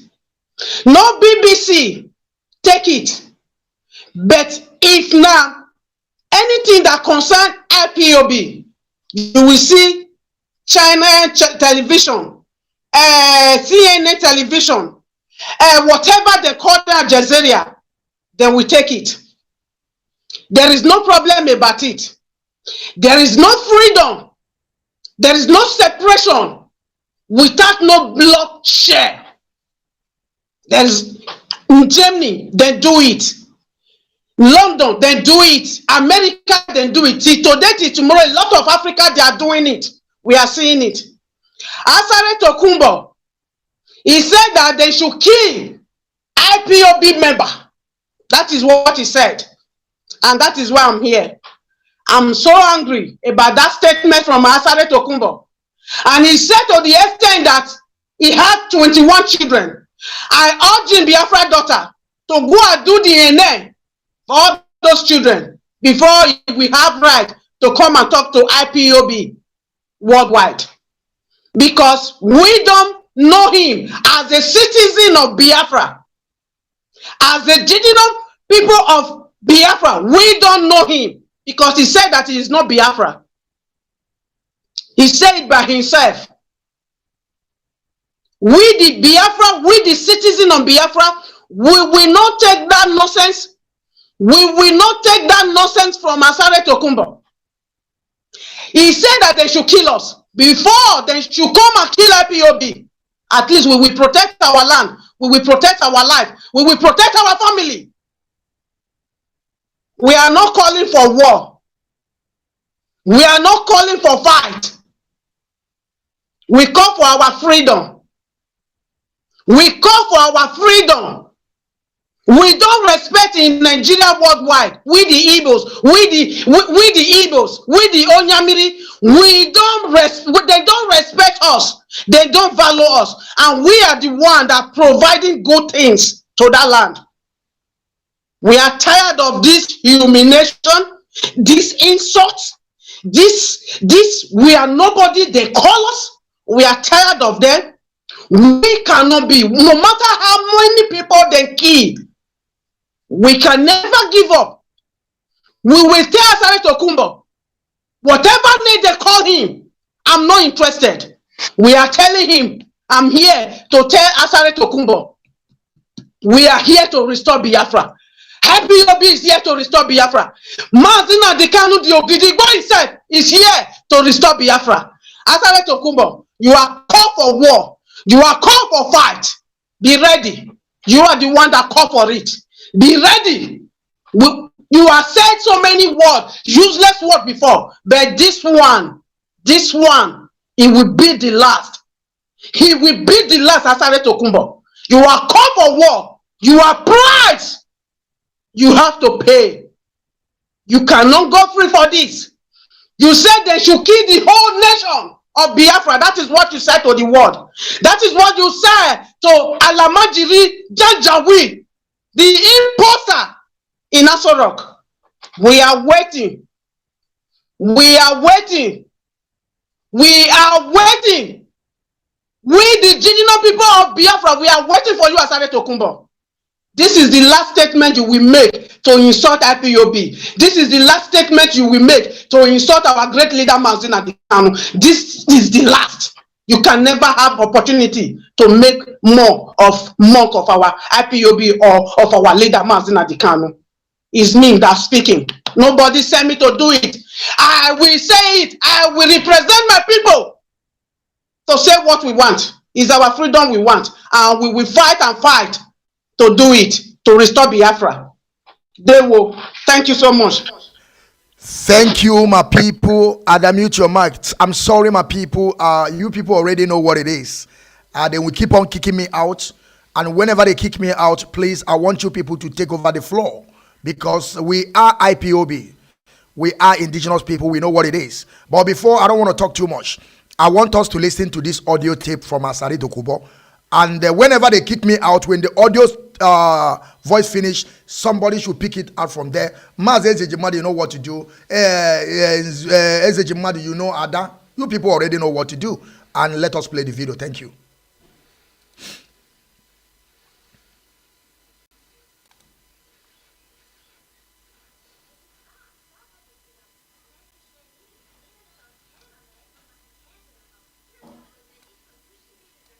No BBC take it. But if now anything that concerns IPOB, you will see China television, CNN television, whatever they call Al Jazeera, then we take it. There is no problem about it. There is no freedom. There is no separation without no bloodshed. There is in Germany, they do it. London, they do it. America, they do it. Today, till tomorrow, a lot of Africa, they are doing it. We are seeing it. Asare Tokunbo, he said that they should kill IPOB member. That is what he said. And that is why I'm here. I'm so angry about that statement from Asare Tokunbo. And he said to the extent that he had 21 children. I urge him, Biafra daughter, to go and do DNA for all those children before we have right to come and talk to IPOB worldwide. Because we don't know him as a citizen of Biafra. As the indigenous people of Biafra, we don't know him because he said that he is not Biafra. He said it by himself. We the Biafra, we the citizen of Biafra, we will not take that nonsense. We will not take that nonsense from Asare Tokunbo. He said that they should kill us. Before they should come and kill IPOB, at least we will protect our land. We will protect our life. We will protect our family. We are not calling for war. We are not calling for fight. We call for our freedom. We call for our freedom. We don't respect in Nigeria worldwide. We the Igbos, we the Igbos, we the Onyamiri, they don't respect us. They don't value us. And we are the one that providing good things to that land. We are tired of this humiliation, this insults, this we are nobody, they call us. We are tired of them. We cannot be, no matter how many people they kill, we can never give up. We will tell Asare Tokunbo, whatever name they call him, I'm not interested. We are telling him, I'm here to tell Asare Tokunbo, we are here to restore Biafra. IPOB is here to restore Biafra. Mazi Nnamdi Kanu, the Ogidigbo himself, is here to restore Biafra. Asare Tokunbo, you are called for war. You are called for fight. Be ready. You are the one that called for it. Be ready. You have said so many words, useless words before, but this one, it will be the last. He will be the last, Asare Tokunbo. You are called for war. You are price. You have to pay. You cannot go free for this. You said they should kill the whole nation of Biafra. That is what you said to the world. That is what you said to Alamajiri Janjawi, the imposter in Asorok. We are waiting. We are waiting. We are waiting. We, the indigenous people of Biafra, we are waiting for you, Asare Tokunbo. This is the last statement you will make to insult IPOB. This is the last statement you will make to insult our great leader, Mazi Nnamdi Kanu. This is the last. You can never have opportunity to make more of our IPOB or of our leader, Mazi Nnamdi Kanu. It's me that's speaking. Nobody sent me to do it. I will say it. I will represent my people to say what we want. It's our freedom we want. And we will fight and fight to do it, to restore Biafra. They will. Thank you so much. Thank you, my people. Mute your mic. I'm sorry, my people. You people already know what it is. They will keep on kicking me out. And whenever they kick me out, please, I want you people to take over the floor. Because we are IPOB. We are indigenous people. We know what it is. But before, I don't want to talk too much. I want us to listen to this audio tape from Asari Dokubo. And whenever they kick me out, when the audio voice finish, somebody should pick it out from there. Mazi, you know what to do. You know Ada. You people already know what to do. And let us play the video. Thank you.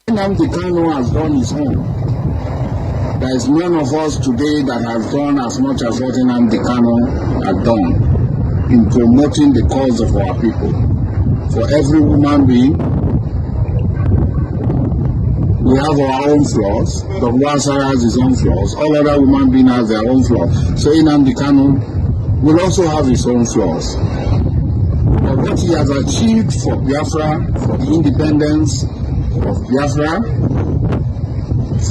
Nnamdi Kanu has done his own. There is none of us today that has done as much as what Nnamdi Kanu has done in promoting the cause of our people. For every human being, we have our own flaws. Dr. Wasara has his own flaws. All other human beings have their own flaws. So Nnamdi Kanu will also have his own flaws. But what he has achieved for Biafra, for the independence of Biafra,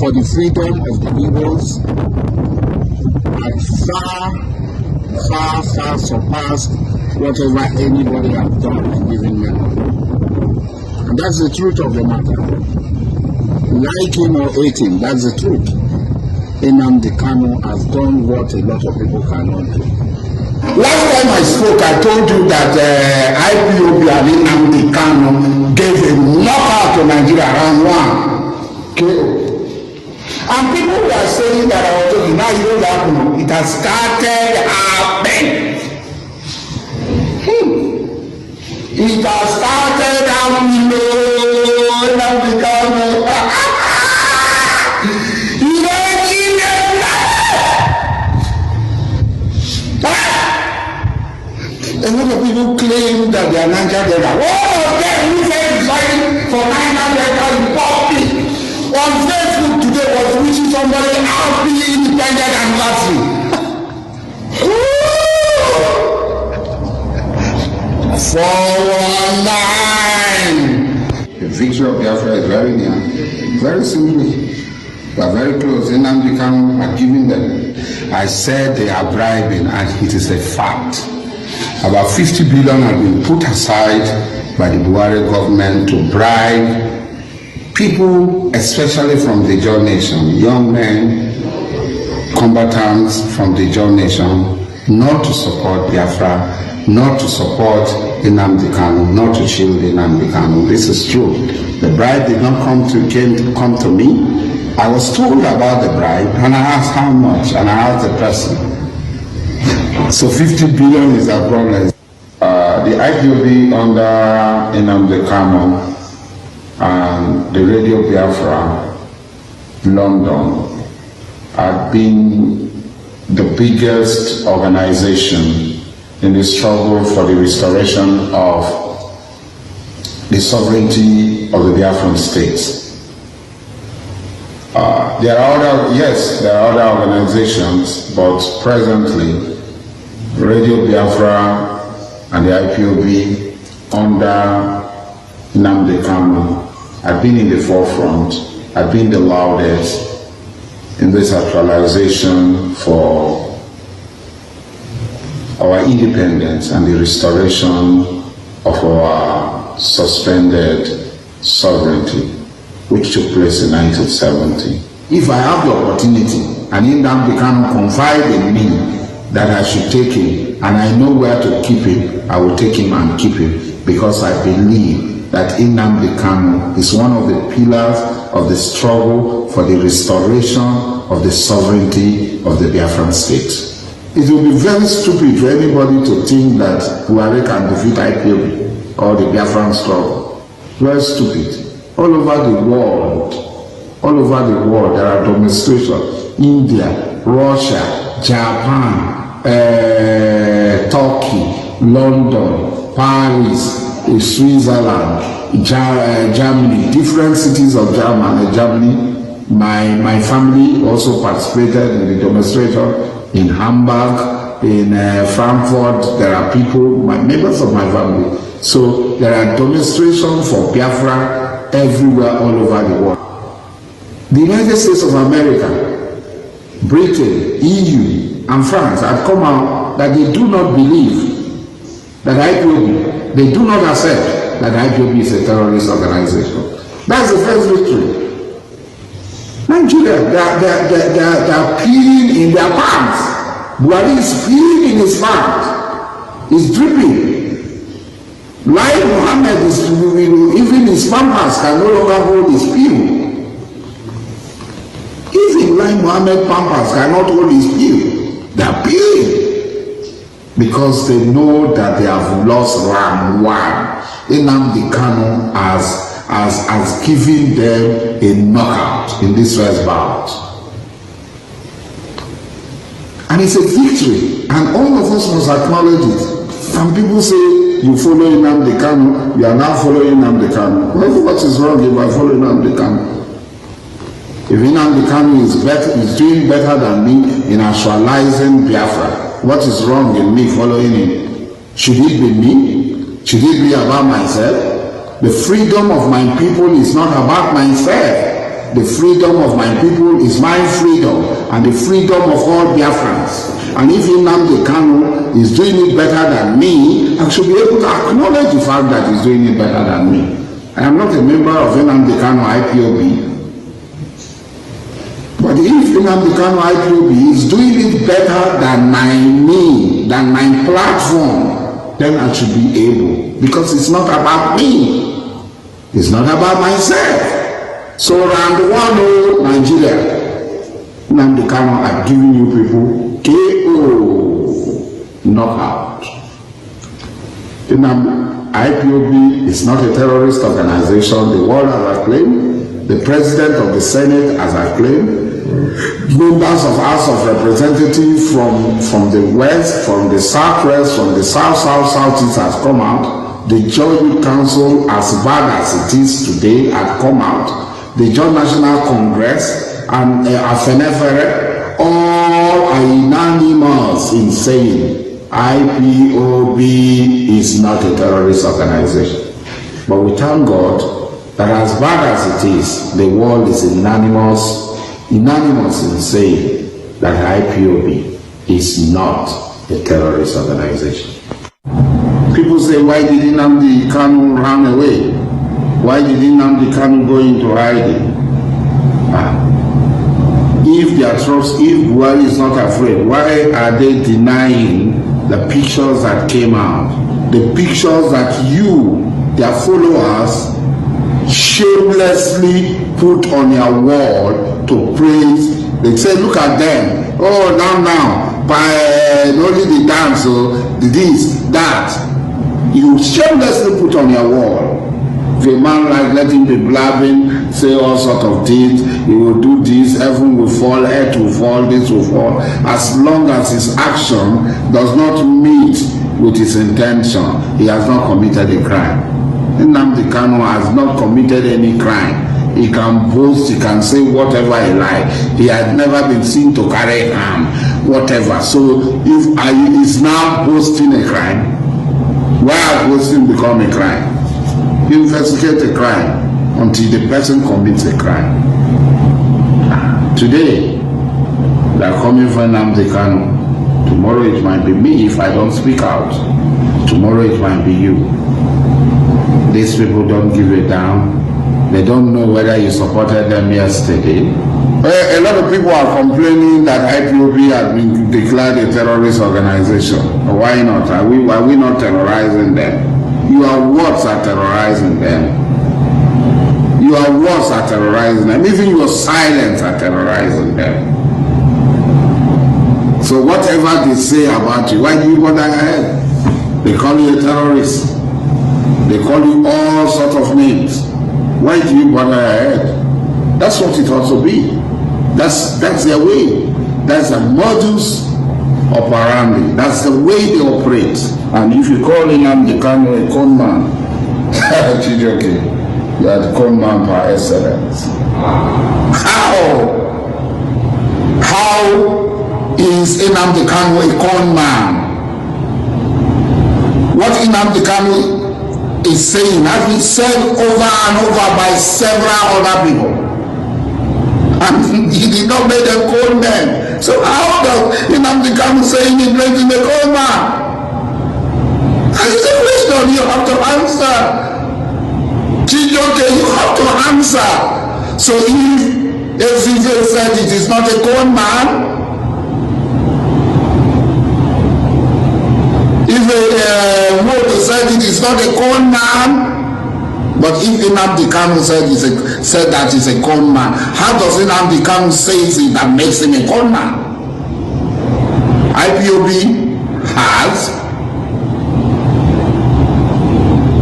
for the freedom of the Igbos, has far surpassed whatever anybody has done in living memory. And that's the truth of the matter. Like him or hate him, that's the truth. Nnamdi Kanu has done what a lot of people cannot do. Last time I spoke, I told you that IPOB and Nnamdi Kanu gave a knockout to Nigeria round one. Okay. And people were saying that I was talking, now you know that it has started happening. It has started happening. Nnamdi Kanu. A lot of people claim that they are Niger Delta. One of them who said he's fighting for Niger Delta in public on Facebook today was wishing somebody happy independent anniversary. 419. The victory of Biafra is very near. Very simply. We are very close. Nnamdi Kanu are giving them. I said they are bribing, and it is a fact. About 50 billion have been put aside by the Buhari government to bribe people, especially from the Jaw Nation, young men, combatants from the Jaw Nation, not to support Biafra, not to support Nnamdi Kanu, not to shield Nnamdi Kanu. This is true. The bribe did not come to me. I was told about the bribe, and I asked how much, and I asked the person. So 50 billion is our problem. The IPOB under Nnamdi Kanu and the Radio Biafra London have been the biggest organization in the struggle for the restoration of the sovereignty of the Biafran states. There are other organizations, but presently Radio Biafra and the IPOB under Nnamdi Kanu have been in the forefront, have been the loudest in this actualization for our independence and the restoration of our suspended sovereignty, which took place in 1970. If I have the opportunity and Nnamdi Kanu confide in me that I should take him and I know where to keep him, I will take him and keep him, because I believe that Nnamdi Kanu is one of the pillars of the struggle for the restoration of the sovereignty of the Biafran state. It will be very stupid for anybody to think that Buhari can defeat IPOB or the Biafran struggle. Very stupid. All over the world, there are demonstrations. India, Russia, Japan, Turkey, London, Paris, Switzerland, Germany, different cities of Germany. My family also participated in the demonstration in Hamburg, in Frankfurt. There are people, members of my family. So there are demonstrations for Biafra everywhere, all over the world. The United States of America, Britain, EU, and France have come out that they do not believe that IPOB, they do not accept that IPOB is a terrorist organization. That's the first victory. Nigeria, they are peeing in their pants. Buhari is peeing in his pants. He's dripping. Lai Mohammed is, even his pampers can no longer hold his peel. Even Lai Mohammed pampers cannot hold his peel. They are peeing. Because they know that they have lost round one. Nnamdi Kanu has given them a knockout in this first bout. And it's a victory, and all of us must acknowledge it. Some people say, you follow Nnamdi Kanu, you are now following Nnamdi Kanu. Well, what is wrong if I follow Nnamdi Kanu? If Nnamdi Kanu is doing better than me in actualizing Biafra, what is wrong in me following him? Should it be me? Should it be about myself? The freedom of my people is not about myself. The freedom of my people is my freedom and the freedom of all Biafrans. And if Nnamdi Kanu is doing it better than me, I should be able to acknowledge the fact that he's doing it better than me. I am not a member of Nnamdi Kanu IPOB. But if Nnamdi Kanu IPOB is doing it better than my platform, then I should be able, because it's not about me. It's not about myself. So round one, Nigeria, Nnamdi Kanu are giving you people KO, knockout. IPOB is not a terrorist organization. The world has acclaimed. The president of the Senate has acclaimed. Members of House of Representatives from the West, from the Southwest, from the Southeast has come out. The Joint Council, as bad as it is today, had come out. The Joint National Congress and Afenefere, all are unanimous in saying IPOB is not a terrorist organization. But we thank God that as bad as it is, the world is unanimous in saying that IPOB is not a terrorist organization. People say, why did Nnamdi Kanu run away? Why did Nnamdi Kanu go into hiding? If Buhari is not afraid, why are they denying the pictures that came out? The pictures that you, their followers, shamelessly put on your wall to praise. They say, look at them. Oh, now, by only the dance, so this, that. You shamelessly put on your wall. If a man like, let him be blabbing, say all sorts of things, he will do this, heaven will fall, earth will fall, this will fall. As long as his action does not meet with his intention, he has not committed a crime. Nnamdi Kanu has not committed any crime. He can boast, he can say whatever he likes. He had never been seen to carry arm, whatever. So if he is now boasting a crime, why has boasting become a crime? Investigate a crime until the person commits a crime. Today, they are coming for Nnamdi Kanu. Tomorrow it might be me if I don't speak out. Tomorrow it might be you. These people don't give a damn. They don't know whether you supported them yesterday. A lot of people are complaining that IPOB has been declared a terrorist organization. Why not? Are we not terrorizing them? Your words are terrorizing them. Your words are terrorizing them. Even your silence are terrorizing them. So whatever they say about you, why do you bother your head? They call you a terrorist. They call you all sorts of names. Why do you bother your head? That's what it ought to be. That's their way. That's a modus operandi. That's the way they operate. And if you call Nnamdi Kanu a con man, okay, you are the con man par excellence. How is Nnamdi Kanu a con man? What Nnamdi Kanu is saying has been said over and over by several other people. And he did not make them con men. So how does Nnamdi Kanu saying he blames him a con man? And it's a question you have to answer. Chijoke, you have to answer. So if Zizel said it is not a con man, if Woto said it is not a con man, but if Nnamdi Kanu said that is a con man, how does Nnamdi Kanu say it that makes him a con man? IPOB has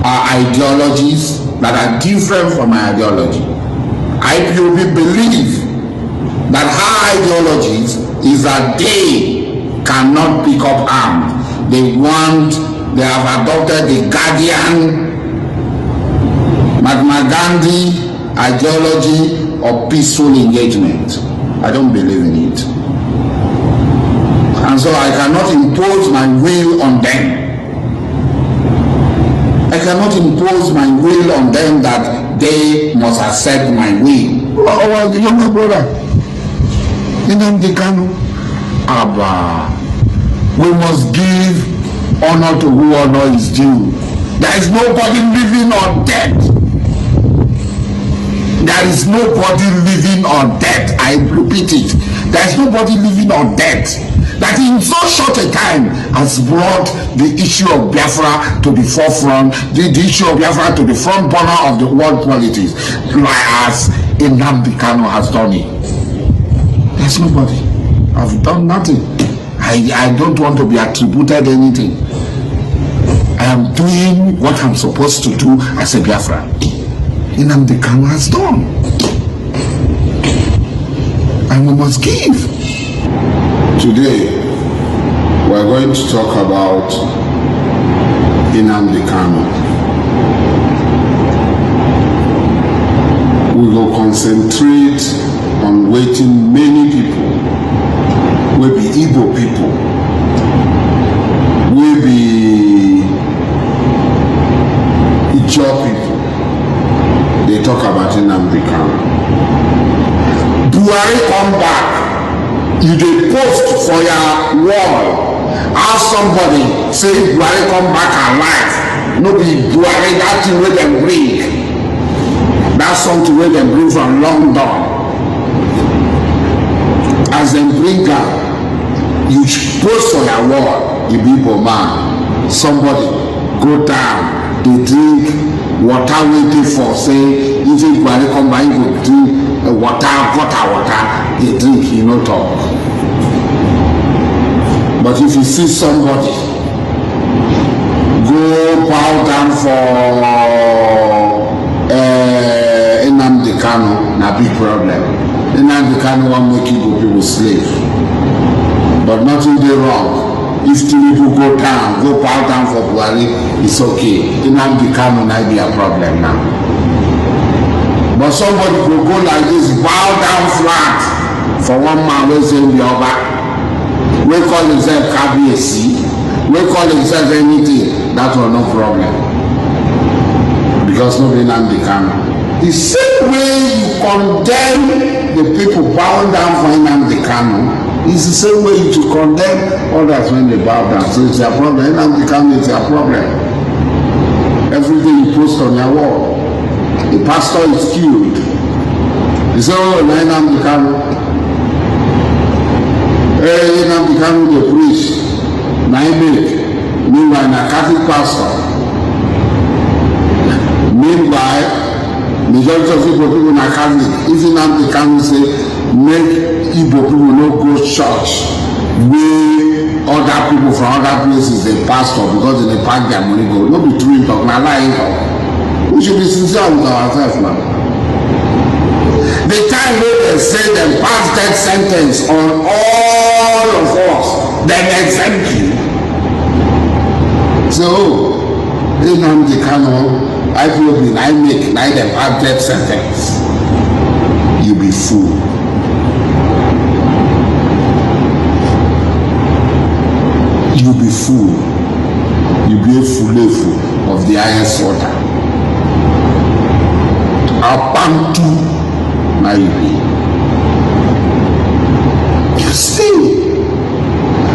ideologies that are different from my ideology. IPOB believe that her ideologies is that they cannot pick up arms. They have adopted the Guardian Mahatma Gandhi ideology of peaceful engagement. I don't believe in it. And so I cannot impose my will on them. I cannot impose my will on them that they must accept my will. Oh, the younger brother, Nnamdi Kanu, Abba, we must give honor to who honor is due. There is nobody living or dead. There is nobody living or dead. I repeat it. There is nobody living or dead that in so short a time has brought the issue of Biafra to the forefront, the issue of Biafra to the front burner of the world politics, as Nnamdi Kanu has done it. There's nobody. I've done nothing. I don't want to be attributed anything. I am doing what I'm supposed to do as a Biafran. Nnamdi Kanu has done. And we must give. Today, we're going to talk about Nnamdi Kanu. We will concentrate on waiting many people, will be Igbo people, will be Ipob people. They talk about Nnamdi Kanu. Buhari come back. You dey post for your wall. Ask somebody say Buhari come back alive. No be Buhari, that thing wey dem bring. That's something wey dem bring from London. As dem bring am, you post for your wall. You be Igbo man. Somebody go down, dey drink water wey dey for say if Buhari come back, you go drink water, dey drink, you no talk. But if you see somebody go bow down for Nnamdi Kanu, na big problem. Nnamdi Kanu wan make Igbo people slave. But nothing dey wrong. If two people go down, go bow down for Buhari, it's okay. Nnamdi Kanu na be a problem now. But somebody will go like this, bow down flat for one man wey say be Oba, wey call himself Kabiyesi, wey call himself anything, that was no problem. Because no be Nnamdi Kanu. The same way you condemn the people bowing down for Nnamdi Kanu, is the same way you condemn others when they bow down. So it's a problem. Nnamdi Kanu is a problem. Everything you post on your wall. The pastor is killed. He said, oh, Nnamdi Kanu. Hey, Nnamdi Kanu, the priest. Meanwhile, a Catholic pastor. Meanwhile, majority of people are Catholic. If Nnamdi Kanu say, make Igbo people no go church, where other people from other places, they pastor, because they pack their money go. No be true talk, na lie talk. We should be sincere with ourselves now. The time when they say them pass death sentence on all of us, then exempt you. So, Nnamdi Kanu, Ipob, I make them have death sentence. You be fool. You be fool. You be a fool of the highest order. Abantu na you be. You see.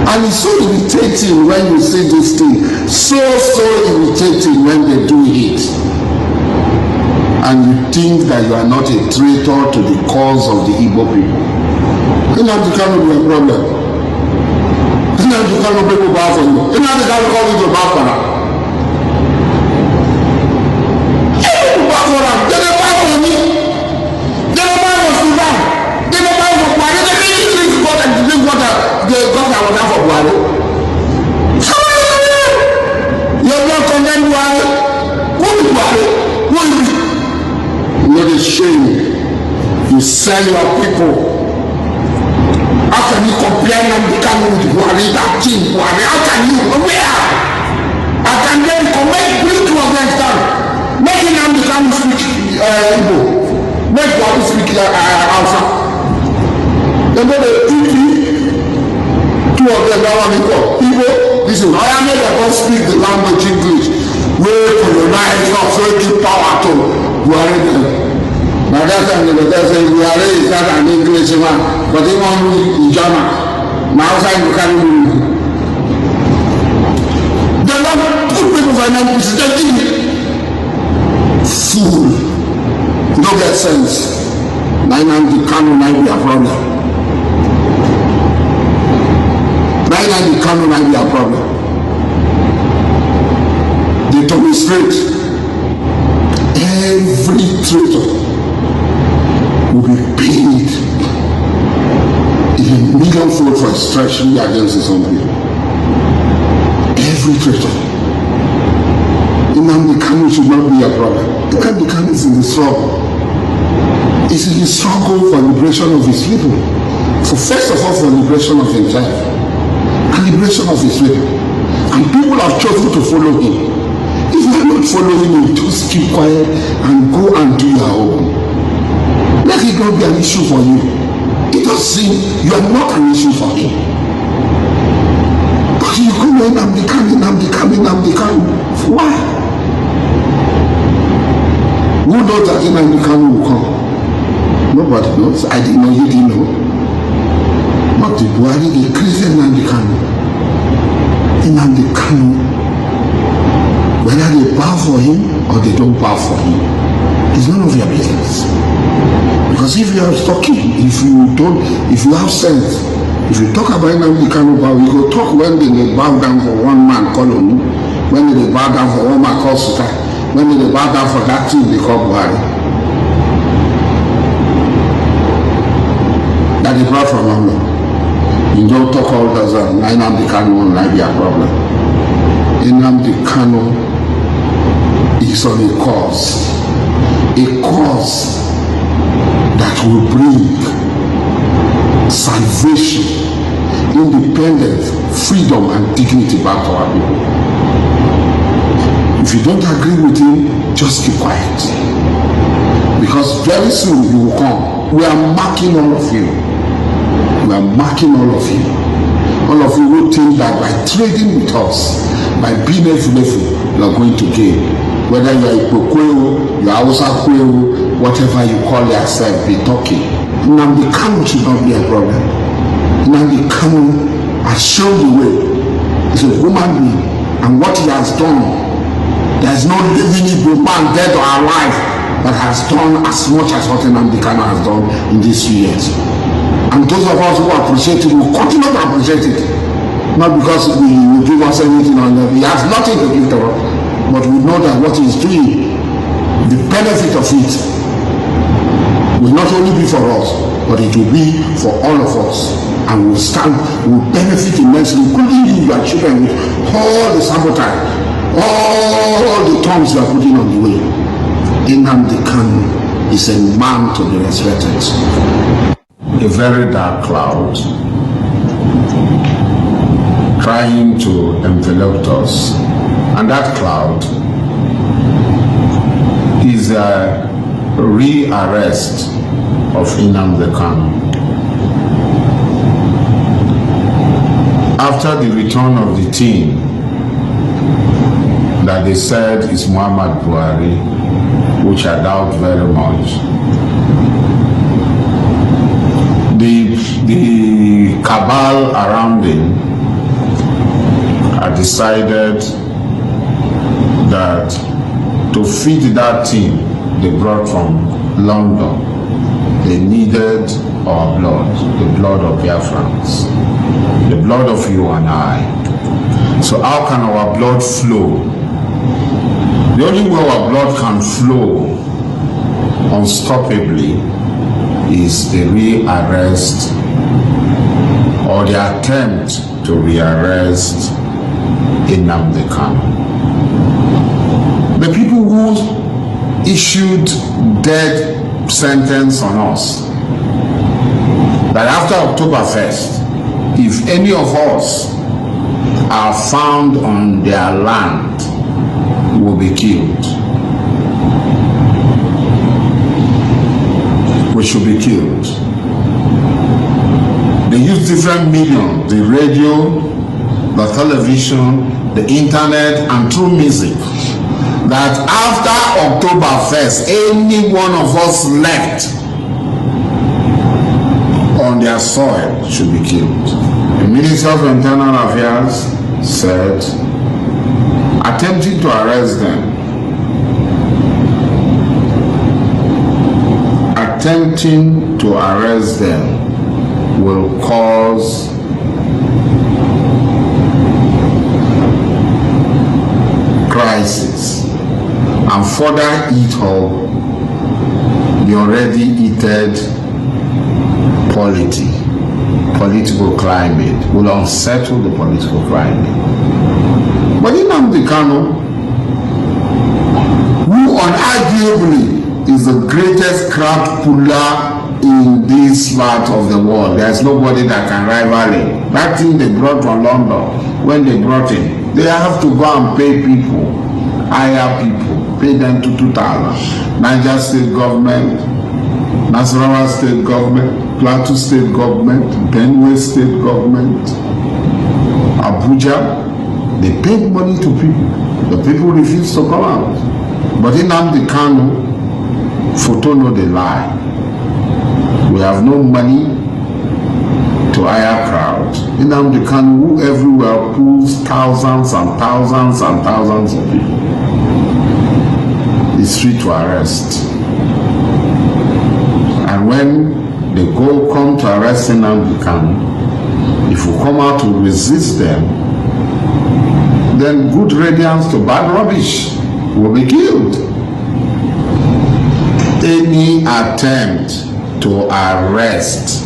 And it's so irritating when you see this thing. So irritating when they do it. And you think that you are not a traitor to the cause of the Igbo people. Nnamdi Kanu be a problem. Nnamdi Kanu people bow for you. Nnamdi Kanu call you to bow for her. People bow for her. They don't bow for me. They don't bow for Sudan. They don't bow for Buhari. They make you drink water. They got that water for Buhari. You're not condemned Buhari. Who is Buhari? Who is it? Not a shame. You sell your people. How can you compare Nnamdi Kanu with Buhari? That thing, Buhari. How can you? Where? How can they bring two of them down? Make Nnamdi Kanu speak Igbo. Make Buhari speak Hausa. They know the two of them that one equal. Igbo, listen, I am able to speak the language English. We colonize us, so give power to Buhari. Now that time they say Buhari is not an English man, but he won't read German. Now outside you can't read. They don't put people for an English. They think fool. You don't get sense. Nnamdi Kanu might be a problem. Nnamdi Kanu might be a problem. They told me straight. Every traitor will be paid in a million-fold for extraction against his own people. Every traitor. Nnamdi Kanu should not be a problem. Nnamdi Kanu is in the struggle. He's in the struggle for liberation of his people. So first of all, for liberation of himself and liberation of his people. And people have chosen to follow him. If you are not following him, just keep quiet and go and do your own. Let it not be an issue for you. It does seem you are not an issue for him. But you go Nnamdi Kanu. Why? Who knows that Nnamdi Kanu will come? Nobody knows. I didn't know, you didn't know. But the Buhari, they created Nnamdi Kanu. Nnamdi Kanu, whether they bow for him or they don't bow for him, it's none of your business. Because if you are talking, if you have sense, if you talk about Nnamdi Kanu, we go talk when they bow down for one man called Kanu, when they bow down for one man called Suta, when they bow down for that thing they call Buhari. That they brought from Amlo. You don't talk all that Nnamdi Kanu will not be a problem. Nnamdi Kanu is on a cause that will bring salvation, independence, freedom, and dignity back to our people. If you don't agree with him, just keep quiet. Because very soon you will come. We are marking all of you. We are marking all of you. All of you will think that by trading with us, by being you are going to gain. Whether you are Ipob, you are Hausa, whatever you call yourself, be talking. Nnamdi Kanu should not be a problem. Nnamdi Kanu has shown the way. He's a human being, and what he has done, there is no living Igbo man, dead or alive, that has done as much as what Nnamdi Kanu has done in these few years. And those of us who appreciate it will continue to appreciate it. Not because he will give us anything on that. He has nothing to give to us. But we know that what he is doing, the benefit of it, will not only be for us, but it will be for all of us. And we'll benefit immensely, including you, your children, with all the sabotage, all the tongues you are putting on the way. Nnamdi Kanu is a man to be respected. A very dark cloud crying to envelop us. And that cloud is a re-arrest of Nnamdi Kanu. After the return of the team that they said is Muhammad Buhari, which I doubt very much, the cabal around him had decided that to feed that team they brought from London, they needed our blood, the blood of Biafrans, the blood of you and I. So how can our blood flow? The only way our blood can flow unstoppably is the re-arrest or the attempt to re-arrest Nnamdi Kanu. The people who issued death sentence on us, that after October 1st, if any of us are found on their land, will be killed. We should be killed. They use different mediums, the radio, the television, the internet, and through music, that after October 1st, any one of us left on their soil should be killed. The Minister of Internal Affairs said, attempting to arrest them, will cause crisis and further eat up the already heated political climate, will unsettle the political climate. But Nnamdi Kanu, who unarguably is the greatest crowd puller in this part of the world, there's nobody that can rival him. That thing they brought from London, when they brought him, they have to go and pay people, hire people, pay them to 2,000. Niger State government, Nasarawa State government, Plateau State government, Benue State government, Abuja, they paid money to people. The people refused to come out. But Nnamdi Kanu, photo no they lie. We have no money to hire crowds. Nnamdi Kanu, who everywhere pulls thousands and thousands and thousands of people, is free to arrest. And when they come to arrest Nnamdi Kanu, if we come out to resist them, then good radiance to bad rubbish will be killed. Any attempt to arrest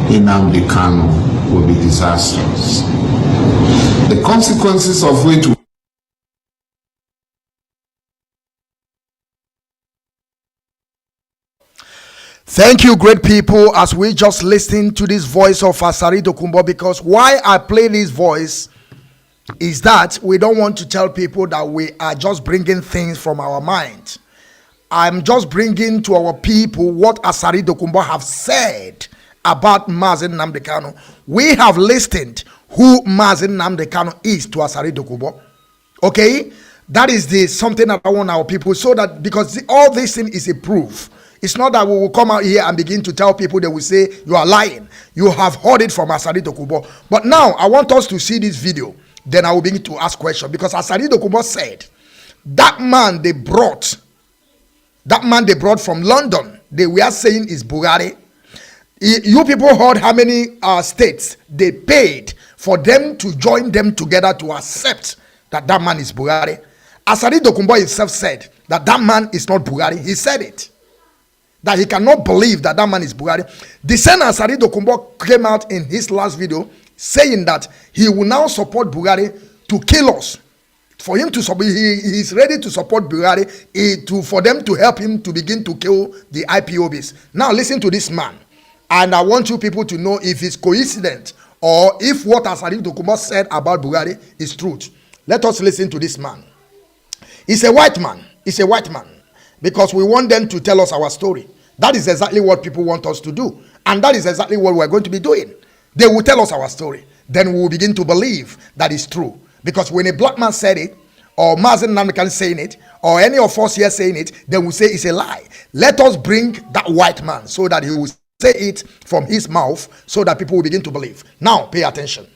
Nnamdi Kanu will be disastrous. The consequences of which Thank you, great people, as we just listen to this voice of Asari Dokubo, because why I play this voice is that we don't want to tell people that we are just bringing things from our mind. I'm just bringing to our people what Asari Dokubo have said about Mazi Nnamdi Kanu. We have listened who Mazi Nnamdi Kanu is to Asari Dokubo. Okay? That is something that I want our people, so that, because all this thing is a proof. It's not that we will come out here and begin to tell people, they will say you are lying. You have heard it from Asari Dokubo. But now I want us to see this video. Then I will begin to ask questions, because Asari Dokubo said that man they brought from London, they were saying is Buhari. You people heard how many states they paid for them to join them together to accept that man is Buhari. Asari Dokubo himself said that man is not Buhari. He said it, that he cannot believe that man is Buhari. The same Asari Dokubo came out in his last video saying that he will now support Buhari to kill us. For him to support, he is ready to support Buhari for them to help him to begin to kill the IPOBs. Now listen to this man, and I want you people to know if it's coincident or if what Asari Dokubo said about Buhari is truth. Let us listen to this man. He's a white man. He's a white man. Because we want them to tell us our story. That is exactly what people want us to do. And that is exactly what we're going to be doing. They will tell us our story. Then we will begin to believe that is true. Because when a black man said it, or Mazi Nnamdi saying it, or any of us here saying it, then we say it's a lie. Let us bring that white man so that he will say it from his mouth so that people will begin to believe. Now, pay attention.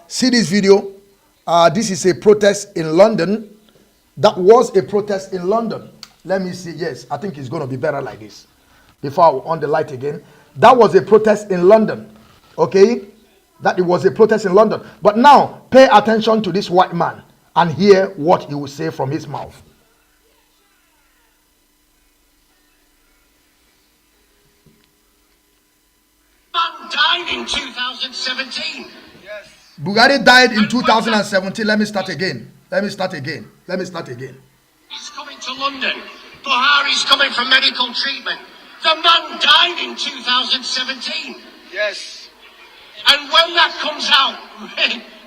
See this video. This is a protest in London. That was a protest in London. Let me see. Yes, I think it's going to be better like this. Before I on the light again. That was a protest in London. Okay? That it was a protest in London. But now, pay attention to this white man and hear what he will say from his mouth. Man died in 2017. Yes. Buhari died in 2017. Let me start again. He's coming to London. Buhari's coming for medical treatment. The man died in 2017. Yes. And when that comes out,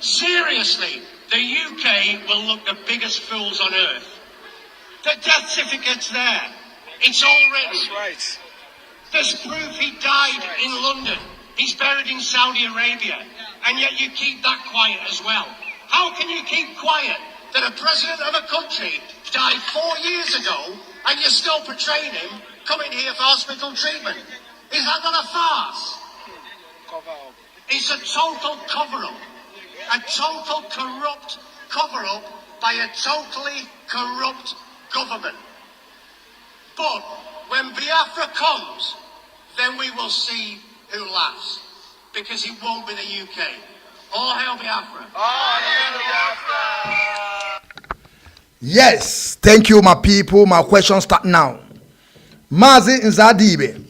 seriously, the UK will look the biggest fools on earth. The death certificate's there. It's all written. That's right. There's proof he died in London. He's buried in Saudi Arabia. And yet you keep that quiet as well. How can you keep quiet that a president of a country died 4 years ago and you're still portraying him coming here for hospital treatment? Is that not a farce? It's a total cover-up. A total corrupt cover-up by a totally corrupt government. But when Biafra comes, then we will see who laughs. Because it won't be the UK. All hail Biafra. All hail Biafra. Yes, thank you, my people. My question start now. Mazi Nzadibe,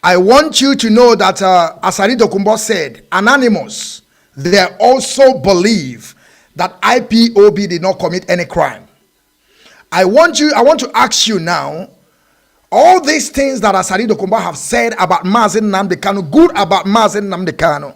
I want you to know that Asari Dokubo said, anonymous, they also believe that IPOB did not commit any crime. I want to ask you now, all these things that Asari Dokubo have said about Mazi Nnamdi Kanu, good about Mazi Nnamdi Kanu,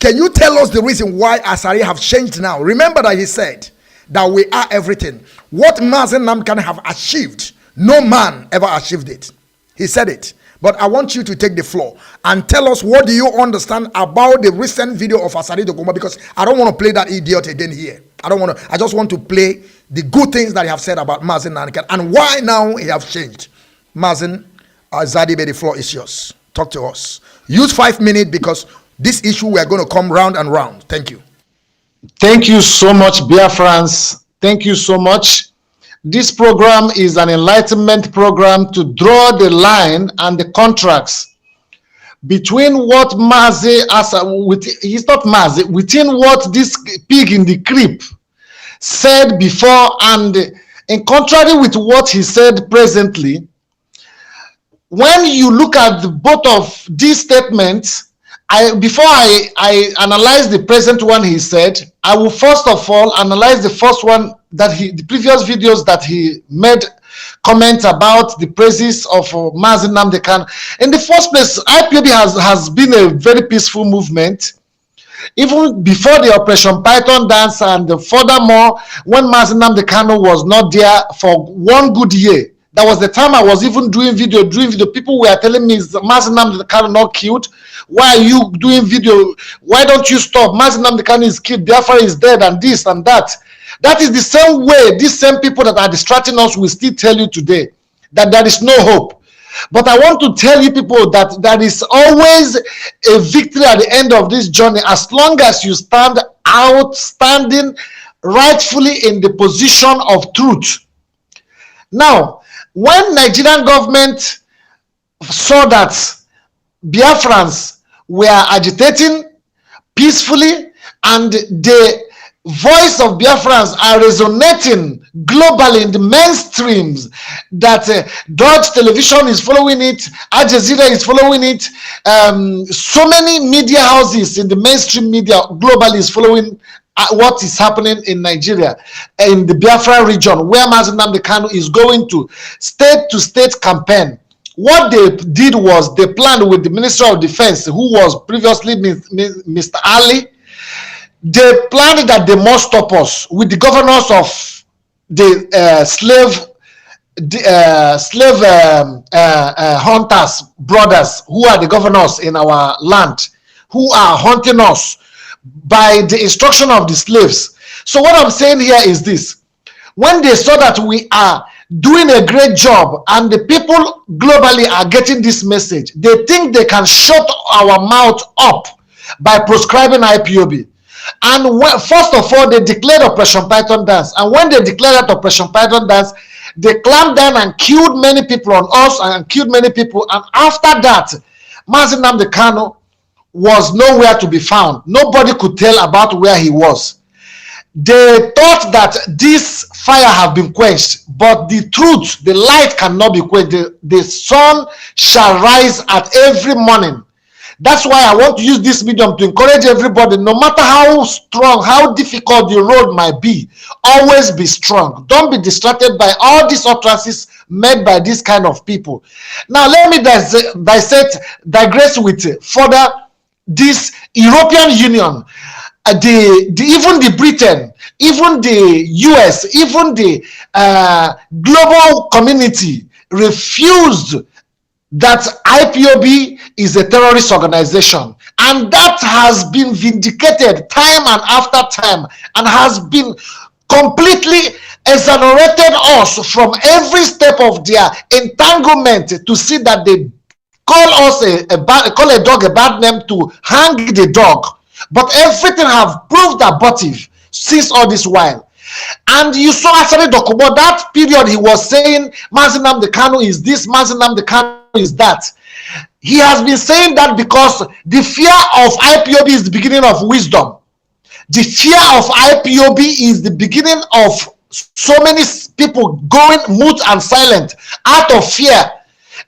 can you tell us the reason why Asari have changed now? Remember that he said that we are everything. What Mazi Nnamdi Kanu have achieved, no man ever achieved it. He said it. But I want you to take the floor and tell us what do you understand about the recent video of Asari Dokubo, because I don't want to play that idiot again here. I just want to play the good things that he have said about Mazi Nnamdi Kanu and why now he have changed. Mazi Nzadibe, the floor is yours. Talk to us. Use 5 minutes because this issue we are going to come round and round. Thank you. Thank you so much, Biafrans. Thank you so much. This program is an enlightenment program to draw the line and the contracts between what Mazi, he's not Mazi, within what this pig in the crib said before, and in contrary with what he said presently. When you look at both of these statements, before I analyze the present one he said, I will first of all analyze the first one that the previous videos that he made comments about the praises of Mazi Nnamdi Kanu. In the first place, IPOB has been a very peaceful movement. Even before the Operation Python dance, and furthermore, when Mazi Nnamdi Kanu was not there for 1 good year, that was the time I was even doing video. People were telling me, Mazi Nnamdi Kanu not killed. Why are you doing video? Why don't you stop? Mazi Nnamdi Kanu is killed. Biafra is dead, and this and that. That is the same way these same people that are distracting us will still tell you today that there is no hope. But I want to tell you people that there is always a victory at the end of this journey, as long as you stand outstanding rightfully in the position of truth. Now, when Nigerian government saw that Biafrans were agitating peacefully and the voice of Biafrans are resonating globally in the mainstreams, that Dutch television is following it, Al Jazeera is following it, so many media houses in the mainstream media globally is following what is happening in Nigeria, in the Biafra region, where Mazi Nnamdi Kanu is going to state campaign. what they did was they planned with the Minister of Defense, who was previously Mr. Ali. They planned that they must stop us with the governors of the slave hunters brothers, who are the governors in our land, who are hunting us by the instruction of the slaves. So what I'm saying here is this: when they saw that we are doing a great job and the people globally are getting this message, they think they can shut our mouth up by proscribing IPOB. And first of all, they declared Operation Python Dance. And when they declared that Operation Python Dance, they clamped down and killed many people on us and killed many people. And after that, Mazi Nnamdi Kanu was nowhere to be found. Nobody could tell about where he was. They thought that this fire have been quenched, but the truth, the light cannot be quenched. The sun shall rise at every morning. That's why I want to use this medium to encourage everybody, no matter how strong, how difficult the road might be, always be strong. Don't be distracted by all these utterances made by this kind of people. Now, let me digress with further this European Union, even the Britain, even the US, even the global community refused that IPOB is a terrorist organization, and that has been vindicated time and after time, and has been completely exonerated us from every step of their entanglement to see that they call us call a dog a bad name to hang the dog. But everything have proved abortive since all this while. And you saw Asari Dokubo, that period he was saying Mazi Nnamdi Kanu is this, Mazi Nnamdi Kanu is that. He has been saying that because the fear of IPOB is the beginning of wisdom. The fear of IPOB is the beginning of so many people going mute and silent out of fear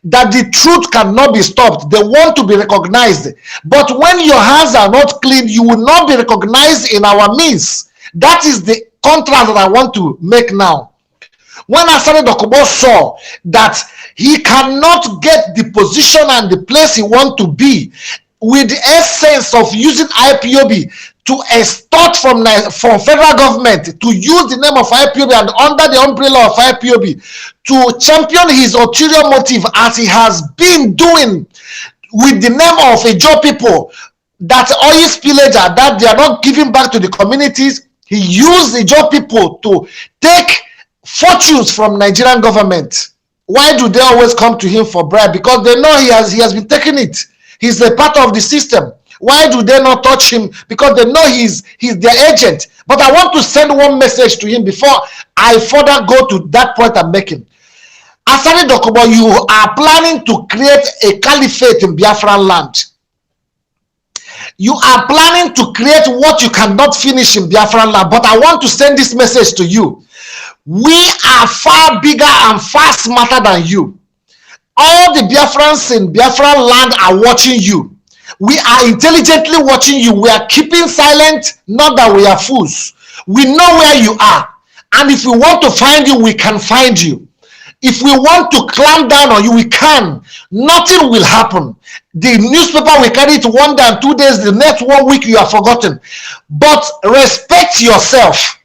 that the truth cannot be stopped. They want to be recognized. But when your hands are not clean, you will not be recognized in our midst. That is the contrast that I want to make now. When Asari Dokubo saw that he cannot get the position and the place he wants to be with the essence of using IPOB to extort from federal government, to use the name of IPOB and under the umbrella of IPOB to champion his ulterior motive, as he has been doing with the name of a job people, that oil spillage that they are not giving back to the communities. He used the job people to take fortunes from Nigerian government. Why do they always come to him for bribe? Because they know he has been taking it. He's a part of the system. Why do they not touch him? Because they know he's their agent. But I want to send one message to him before I further go to that point I'm making. Asari Dokubo, you are planning to create a caliphate in Biafran land. You are planning to create what you cannot finish in Biafran land. But I want to send this message to you. We are far bigger and far smarter than you. All the Biafrans in Biafran land are watching you. We are intelligently watching you. We are keeping silent, not that we are fools. We know where you are. And if we want to find you, we can find you. If we want to clamp down on you, we can. Nothing will happen. The newspaper will carry it 1 day and 2 days. The next 1 week, you are forgotten. But respect yourself.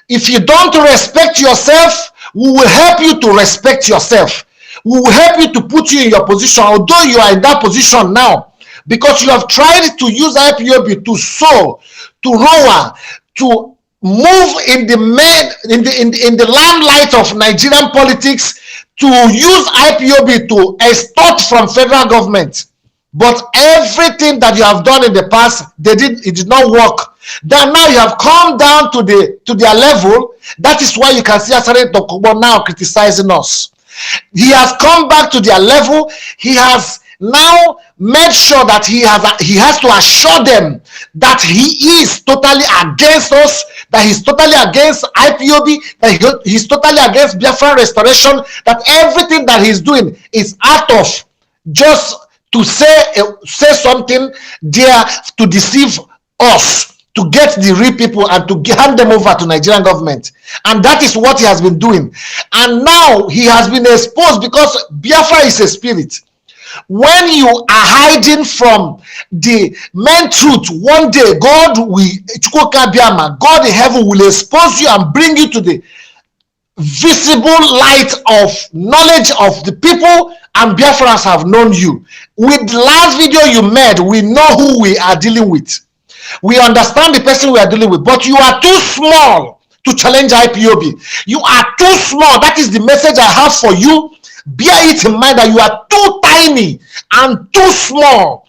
If you don't respect yourself, we will help you to respect yourself. We will help you to put you in your position, although you are in that position now. Because you have tried to use IPOB to sow, to lower, to move in the limelight of Nigerian politics, to use IPOB to extort from federal government. But everything that you have done in the past, it did not work. Then now you have come down to their level. That is why you can see Asari Dokubo now criticizing us. He has come back to their level. He has now made sure that he has to assure them that he is totally against us, that he's totally against IPOB, that he's totally against Biafran restoration, that everything that he's doing is out of just to say something there to deceive us, to get the real people and to hand them over to Nigerian government. And that is what he has been doing. And now he has been exposed because Biafra is a spirit. When you are hiding from the main truth, one day God in heaven will expose you and bring you to the visible light of knowledge of the people, and Biafrans have known you. With the last video you made, we know who we are dealing with. We understand the person we are dealing with, but you are too small to challenge IPOB. You are too small. That is the message I have for you. Bear it in mind that you are too tiny and too small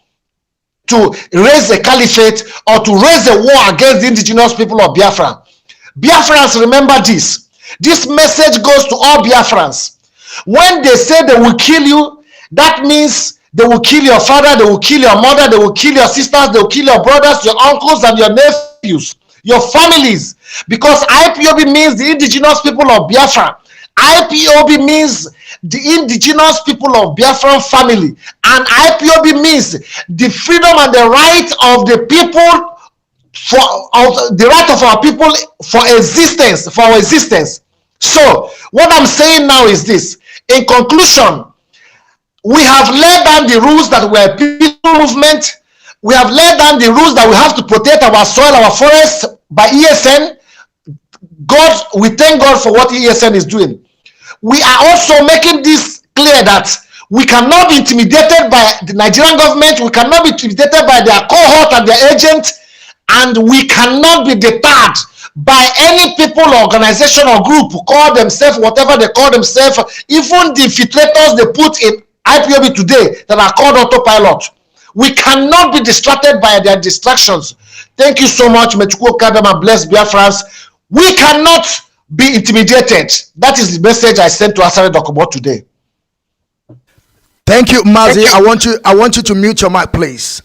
to raise a caliphate or to raise a war against the indigenous people of Biafra. Biafrans, remember this. This message goes to all Biafrans. When they say they will kill you, that means they will kill your father, they will kill your mother, they will kill your sisters, they will kill your brothers, your uncles, and your nephews, your families. Because IPOB means the indigenous people of Biafra. IPOB means the indigenous people of Biafran family. And IPOB means the freedom and the right of the people, the right of our people for our existence. So, what I'm saying now is this. In conclusion, we have laid down the rules that we're a people movement. We have laid down the rules that we have to protect our soil, our forests by ESN. We thank God for what ESN is doing. We are also making this clear that we cannot be intimidated by the Nigerian government. We cannot be intimidated by their cohort and their agent. And we cannot be deterred by any people, organization, or group who call themselves whatever they call themselves, even the infiltrators they put in IPOB today that are called autopilot. We cannot be distracted by their distractions. Thank you so much. Mechuko Kadama, bless Biafrans. We cannot be intimidated. That is the message I sent to Asare Dokubo today. Thank you, Mazi. I want you to mute your mic, please.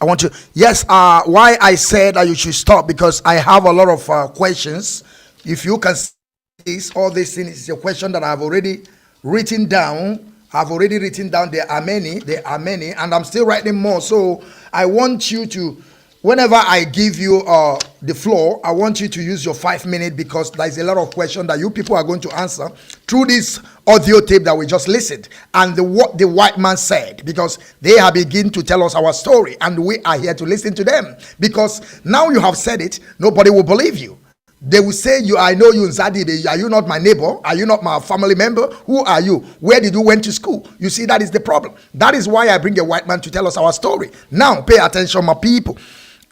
Yes, why I said that you should stop, because I have a lot of questions. If you can see all these things, is a question that I've already written down. There are many, and I'm still writing more. So I want you to, whenever I give you the floor, I want you to use your 5 minutes, because there's a lot of questions that you people are going to answer through this audio tape that we just listened, and what the white man said, because they have begun to tell us our story, and we are here to listen to them. Because now you have said it, nobody will believe you. They will say, I know you, Nzadi. Are you not my neighbor? Are you not my family member? Who are you? Where did you went to school? You see, that is the problem. That is why I bring a white man to tell us our story. Now, pay attention, my people.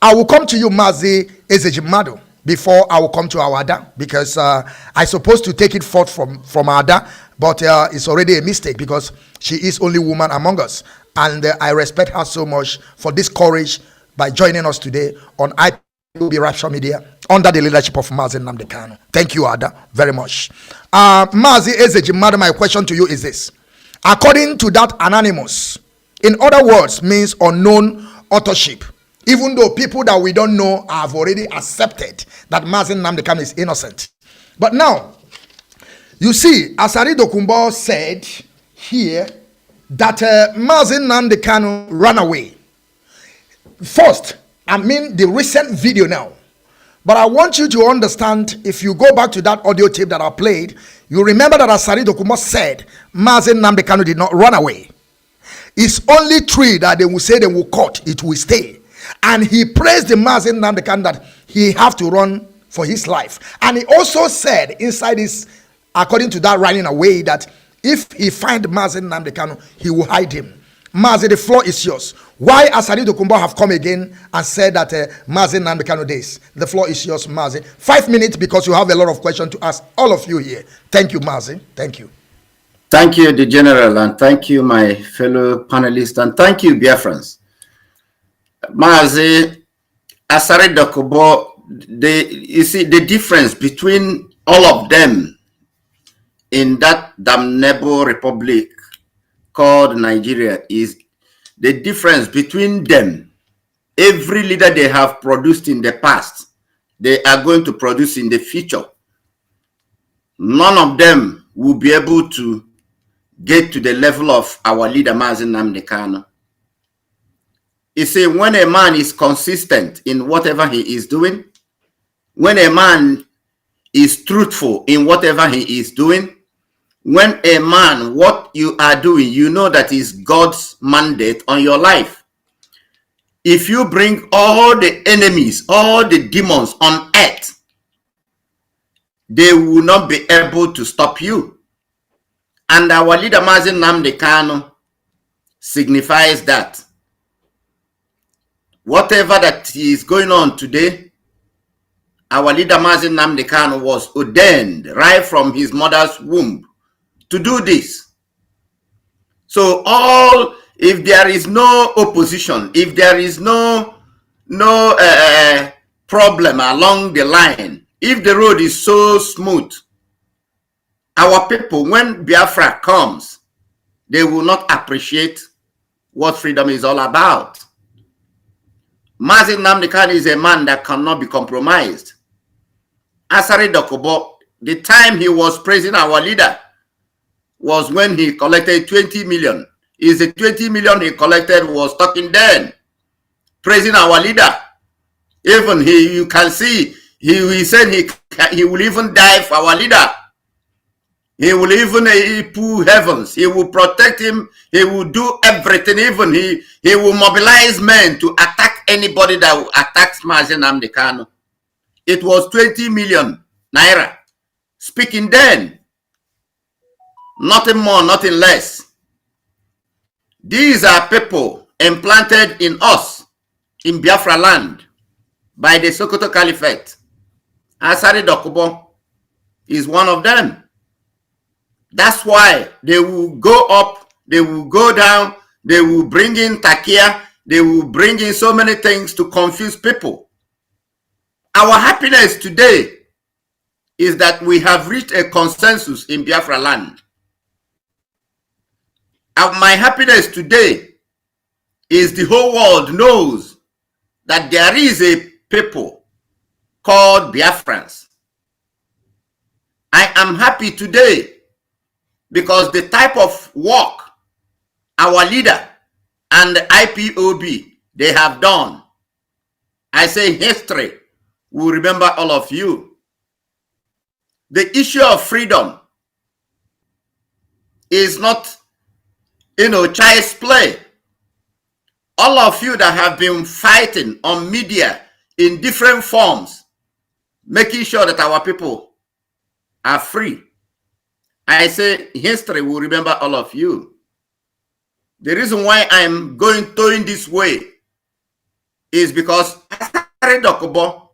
I will come to you, Mazi Ezejimado, before I will come to Awada, because I'm supposed to take it forth from Ada, but it's already a mistake, because she is only woman among us. And I respect her so much for this courage by joining us today on IPOB Rapture Media under the leadership of Mazi Nnamdi Kanu. Thank you, Ada, very much. Mazi Ezejimado, my question to you is this. According to that anonymous, in other words, means unknown authorship, even though people that we don't know have already accepted that Mazi Nnamdi Kanu is innocent. But now, you see, Asari Dokubo said here that Mazi Nnamdi Kanu ran away. First, I mean the recent video now. But I want you to understand, if you go back to that audio tape that I played, you remember that Asari Dokubo said Mazi Nnamdi Kanu did not run away. It's only three that they will say they will cut, it will stay. And he praised the Mazi Nnamdi Kanu that he have to run for his life. And he also said inside this, according to that running away, that if he find Mazi Nnamdi Kanu, he will hide him. Mazi, the floor is yours. Why Asari Dokubo have come again and said that Mazi Nnamdi Kanu days? The floor is yours, Mazi. 5 minutes, because you have a lot of questions to ask all of you here. Thank you, Mazi. Thank you. Thank you, the General, and thank you, my fellow panelists, and thank you, Biafrans. Mazi, Asari Dokubo, you see the difference between all of them in that damnable republic called Nigeria is the difference between them. Every leader they have produced in the past, they are going to produce in the future. None of them will be able to get to the level of our leader, Mazi Nnamdi Kanu. You see, when a man is consistent in whatever he is doing, when a man is truthful in whatever he is doing, when a man, what you are doing, you know that is God's mandate on your life. If you bring all the enemies, all the demons on earth, they will not be able to stop you. And our leader Mazi Nnamdi Kanu signifies that. Whatever that is going on today, our leader Mazi Nnamdi Kanu was ordained right from his mother's womb to do this. So if there is no opposition, if there is no problem along the line, if the road is so smooth, our people, when Biafra comes, they will not appreciate what freedom is all about. Mazi Nnamdi Kanu is a man that cannot be compromised. Asari Dokubo, the time he was praising our leader was when he collected 20 million. Is the 20 million he collected was talking then, praising our leader. Even you can see, he said he will even die for our leader. He will even pull heavens. He will protect him. He will do everything. Even he will mobilize men to attack anybody that attacks Mazi Nnamdi Kanu. It was 20 million naira. Speaking then, nothing more, nothing less. These are people implanted in us, in Biafra land, by the Sokoto Caliphate. Asari Dokubo is one of them. That's why they will go up, they will go down, they will bring in Takia, they will bring in so many things to confuse people. Our happiness today is that we have reached a consensus in Biafra land. My happiness today is the whole world knows that there is a people called Biafrans. I am happy today because the type of work our leader and the IPOB they have done, I say history will remember all of you. The issue of freedom is not, child's play. All of you that have been fighting on media in different forms, making sure that our people are free, I say history will remember all of you. The reason why I'm going this way is because Asari Dokubo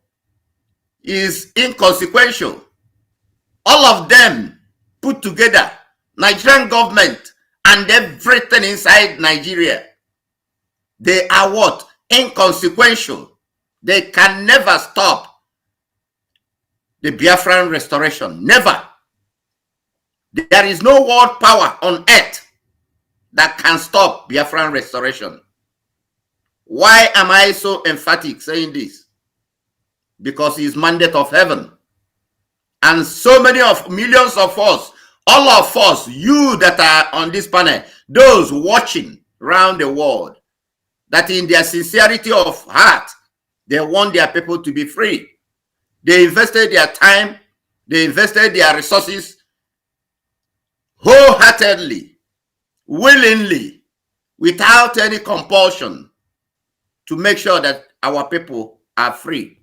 is inconsequential. All of them put together, Nigerian government and everything inside Nigeria, they are what? Inconsequential. They can never stop the Biafran restoration. Never. There is no world power on earth that can stop Biafran restoration. Why am I so emphatic saying this? Because it's mandate of heaven. And so many of millions of us, all of us, you that are on this panel, those watching around the world, that in their sincerity of heart, they want their people to be free. They invested their time, they invested their resources wholeheartedly, willingly, without any compulsion, to make sure that our people are free.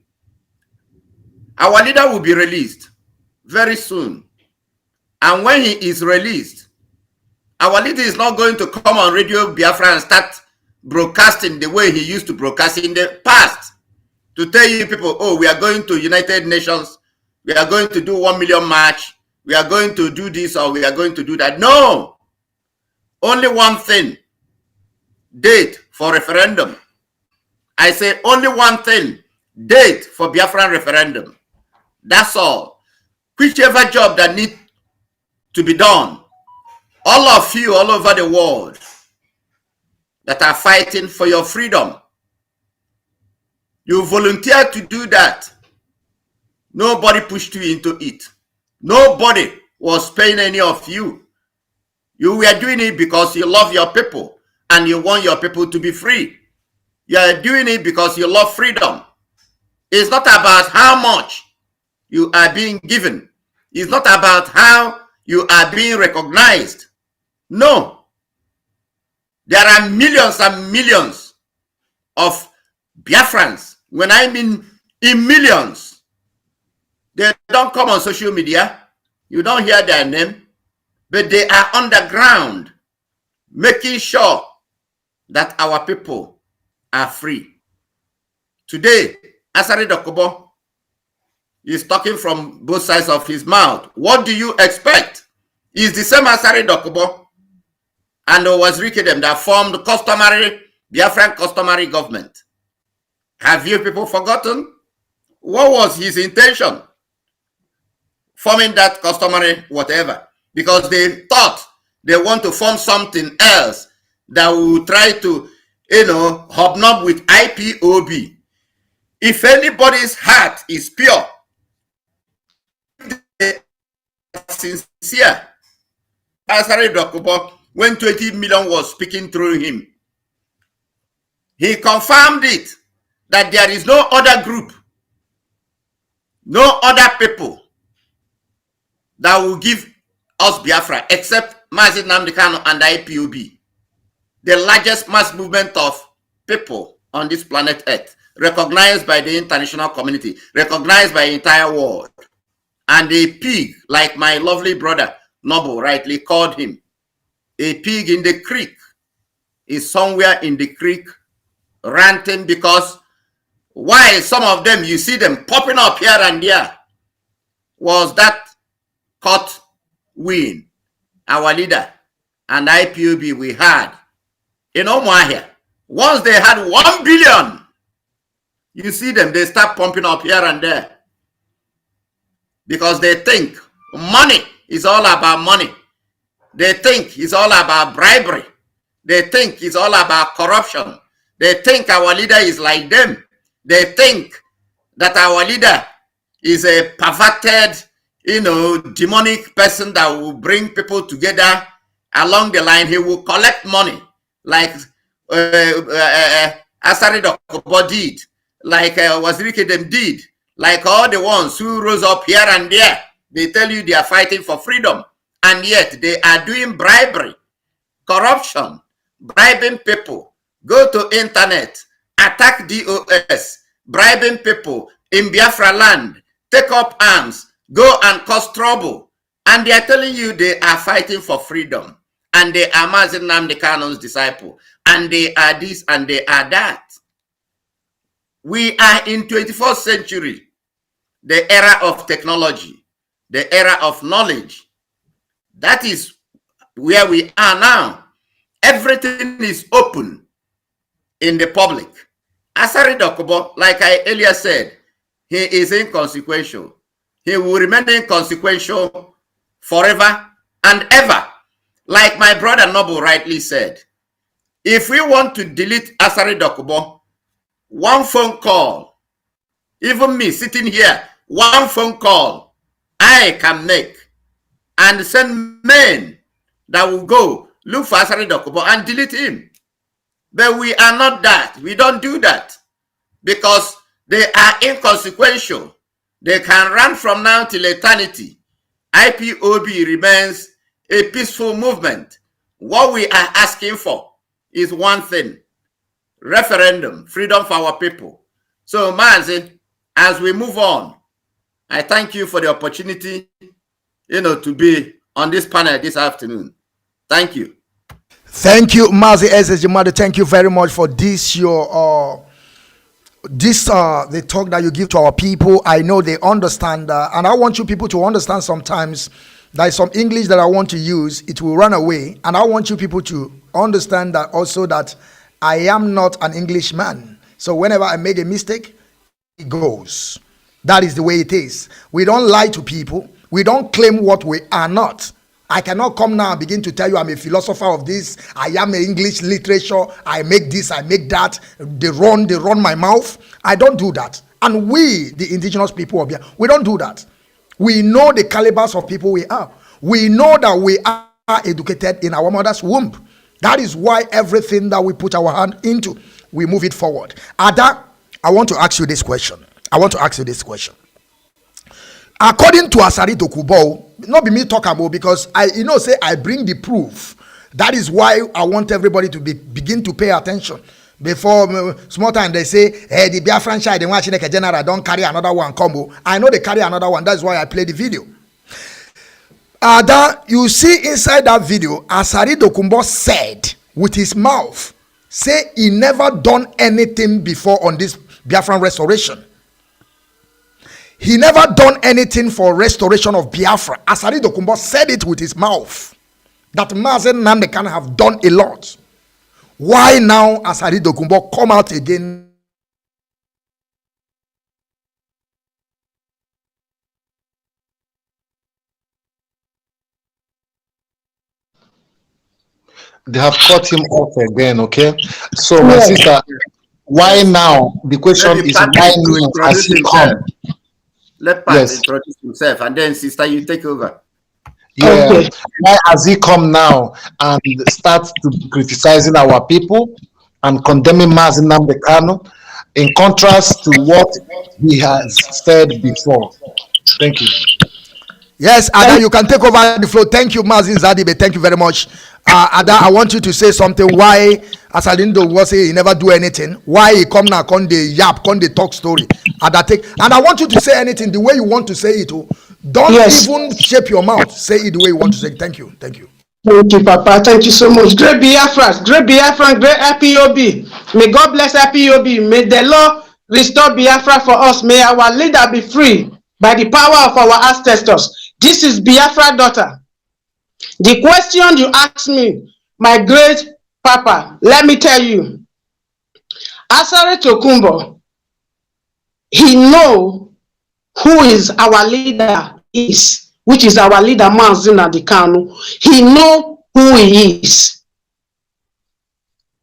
Our leader will be released very soon. And when he is released, our leader is not going to come on Radio Biafra and start broadcasting the way he used to broadcast in the past, to tell you people, oh, we are going to United Nations, we are going to do 1 million march, we are going to do this or we are going to do that. No! Only one thing, date for referendum. I say only one thing, date for Biafran referendum. That's all. Whichever job that needs to be done, all of you all over the world that are fighting for your freedom, you volunteer to do that. Nobody pushed you into it. Nobody was paying any of you. You were doing it because you love your people and you want your people to be free. You are doing it because you love freedom. It's not about how much you are being given. It's not about how you are being recognized. No. There are millions and millions of Biafrans. When I mean in millions, they don't come on social media. You don't hear their name, but they are underground, making sure that our people are free. Today, Asari Dokubo is talking from both sides of his mouth. What do you expect? Is the same Asari Dokubo and was Rikedem that formed customary Biafran customary government. Have you people forgotten? What was his intention? Forming that customary whatever. Because they thought they want to form something else that will try to, hobnob with IPOB. If anybody's heart is pure, sincere, Asari Dokubo, when 20 million was speaking through him, he confirmed it, that there is no other group, no other people that will give us Biafra except Mazi, Nnamdi, Kanu and IPOB, the largest mass movement of people on this planet Earth, recognized by the international community, recognized by the entire world. And a pig, like my lovely brother Noble rightly called him, a pig in the creek is somewhere in the creek ranting, because why some of them, you see them popping up here and there, was that caught win, our leader, and IPOB we had in Omahia. Once they had 1 billion, you see them, they start pumping up here and there, because they think money is all about money. They think it's all about bribery. They think it's all about corruption. They think our leader is like them. They think that our leader is a perverted, demonic person that will bring people together along the line. He will collect money like Asari Dokubo did, like Wazirikedem did, like all the ones who rose up here and there. They tell you they are fighting for freedom, and yet they are doing bribery, corruption, bribing people. Go to internet, attack DOS, bribing people in Biafra land, take up arms, go and cause trouble. And they are telling you they are fighting for freedom. And they are Mazi Nnamdi Kanu's disciple. And they are this and they are that. We are in 21st century, the era of technology, the era of knowledge. That is where we are now. Everything is open in the public. Asari Dokubo, like I earlier said, he is inconsequential. He will remain inconsequential forever and ever. Like my brother Noble rightly said, if we want to delete Asari Dokubo, one phone call, even me sitting here, one phone call I can make and send men that will go look for Asari Dokubo and delete him. But we are not that. We don't do that because they are inconsequential. They can run from now till eternity. IPOB remains a peaceful movement. What we are asking for is one thing: referendum, freedom for our people. So, Mazi, as we move on, I thank you for the opportunity, to be on this panel this afternoon. Thank you. Thank you, Mazi SSG. Thank you very much for this, the talk that you give to our people. I know they understand, and I want you people to understand sometimes there is some English that I want to use, it will run away, and I want you people to understand that also that I am not an Englishman. So whenever I make a mistake, it goes. That is the way it is. We don't lie to people. We don't claim what we are not. I cannot come now and begin to tell you I'm a philosopher of this. I am an English literature. I make this, I make that. They run my mouth. I don't do that. And we, the indigenous people of here, we don't do that. We know the calibers of people we are. We know that we are educated in our mother's womb. That is why everything that we put our hand into, we move it forward. Ada, I want to ask you this question. according to Asari Dokubo, not be me talk about, because I say I bring the proof. That is why I want everybody to begin to pay attention. Before small time they say, hey, the Biafran child, they want to a general, don't carry another one combo. I know they carry another one. That's why I play the video. That you see inside that video, Asari Dokumbo said with his mouth, say he never done anything before on this Biafran restoration. He never done anything for restoration of Biafra. Asari Dokumbo said it with his mouth. That Mazi Nnamdi can have done a lot. Why now Asari Dokumbo come out again? They have cut him off again, okay? So, my sister, why now? The question is why now has he come? Let Pat introduce himself, and then, sister, you take over. Yeah, okay. Why has he come now and start to criticizing our people and condemning Mazi Nnamdi Kanu in contrast to what he has said before? Thank you. Yes, Ada, you can take over the floor. Thank you, Mazi Zadibe. Thank you very much. Ada, I want you to say something. Why Asalindo was say he never do anything? Why he come now, come the yap, come the talk story? Ada, take. And I want you to say anything the way you want to say it. Don't even shape your mouth. Say it the way you want to say it. Thank you. Thank you. Thank you, Papa. Thank you so much. Great Biafrans, great Biafran, great IPOB. May God bless IPOB. May the Lord restore Biafra for us. May our leader be free by the power of our ancestors. This is Biafra daughter. The question you asked me, my great Papa, let me tell you. Asari Tokumbo, he know who is our leader is, which is our leader Mazi Nnamdi Kanu. He know who he is.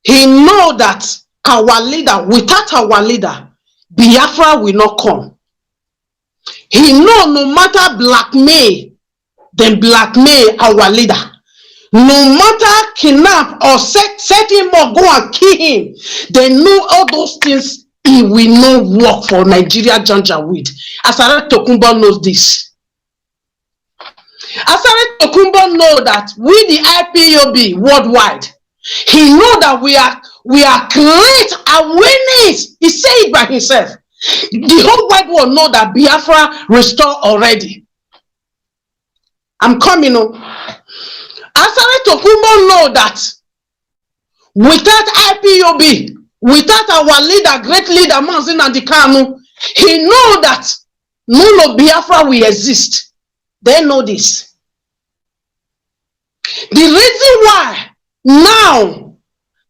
He know that our leader, without our leader, Biafra will not come. He know no matter blackmail, then blackmail our leader. No matter kidnap or set him or go and kill him, they know all those things. He will not work for Nigeria Janjaweed. Asari Tokumbo knows this. Asari Tokumbo know that we the IPOB worldwide. He know that we are create awareness. He say it by himself. The whole wide world know that Biafra restored already. I'm coming on. Asari Tokumbo know that without IPOB, without our leader, great leader Mazi Nnamdi Kanu, he know that none of Biafra will exist. They know this. The reason why now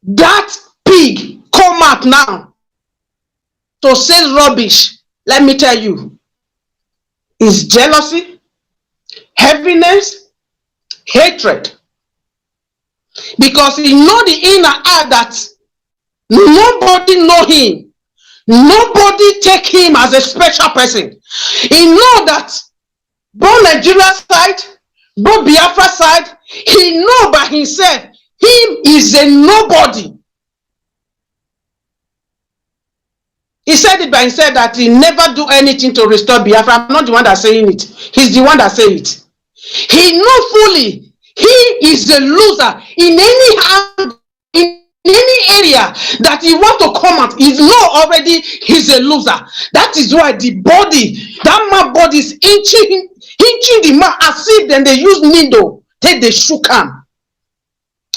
that pig come out now to say rubbish, let me tell you, is jealousy, heaviness, hatred. Because he know the inner eye that nobody know him. Nobody take him as a special person. He know that both Nigeria side, both Biafra side, he know by himself, him is a nobody. He said it by himself that he never do anything to restore Biafra. I'm not the one that's saying it. He's the one that say it. He know fully he is a loser in any area that he want to come out. He know already he's a loser. That is why the body, that man body is inching the man as if then they use needle, take the shook him.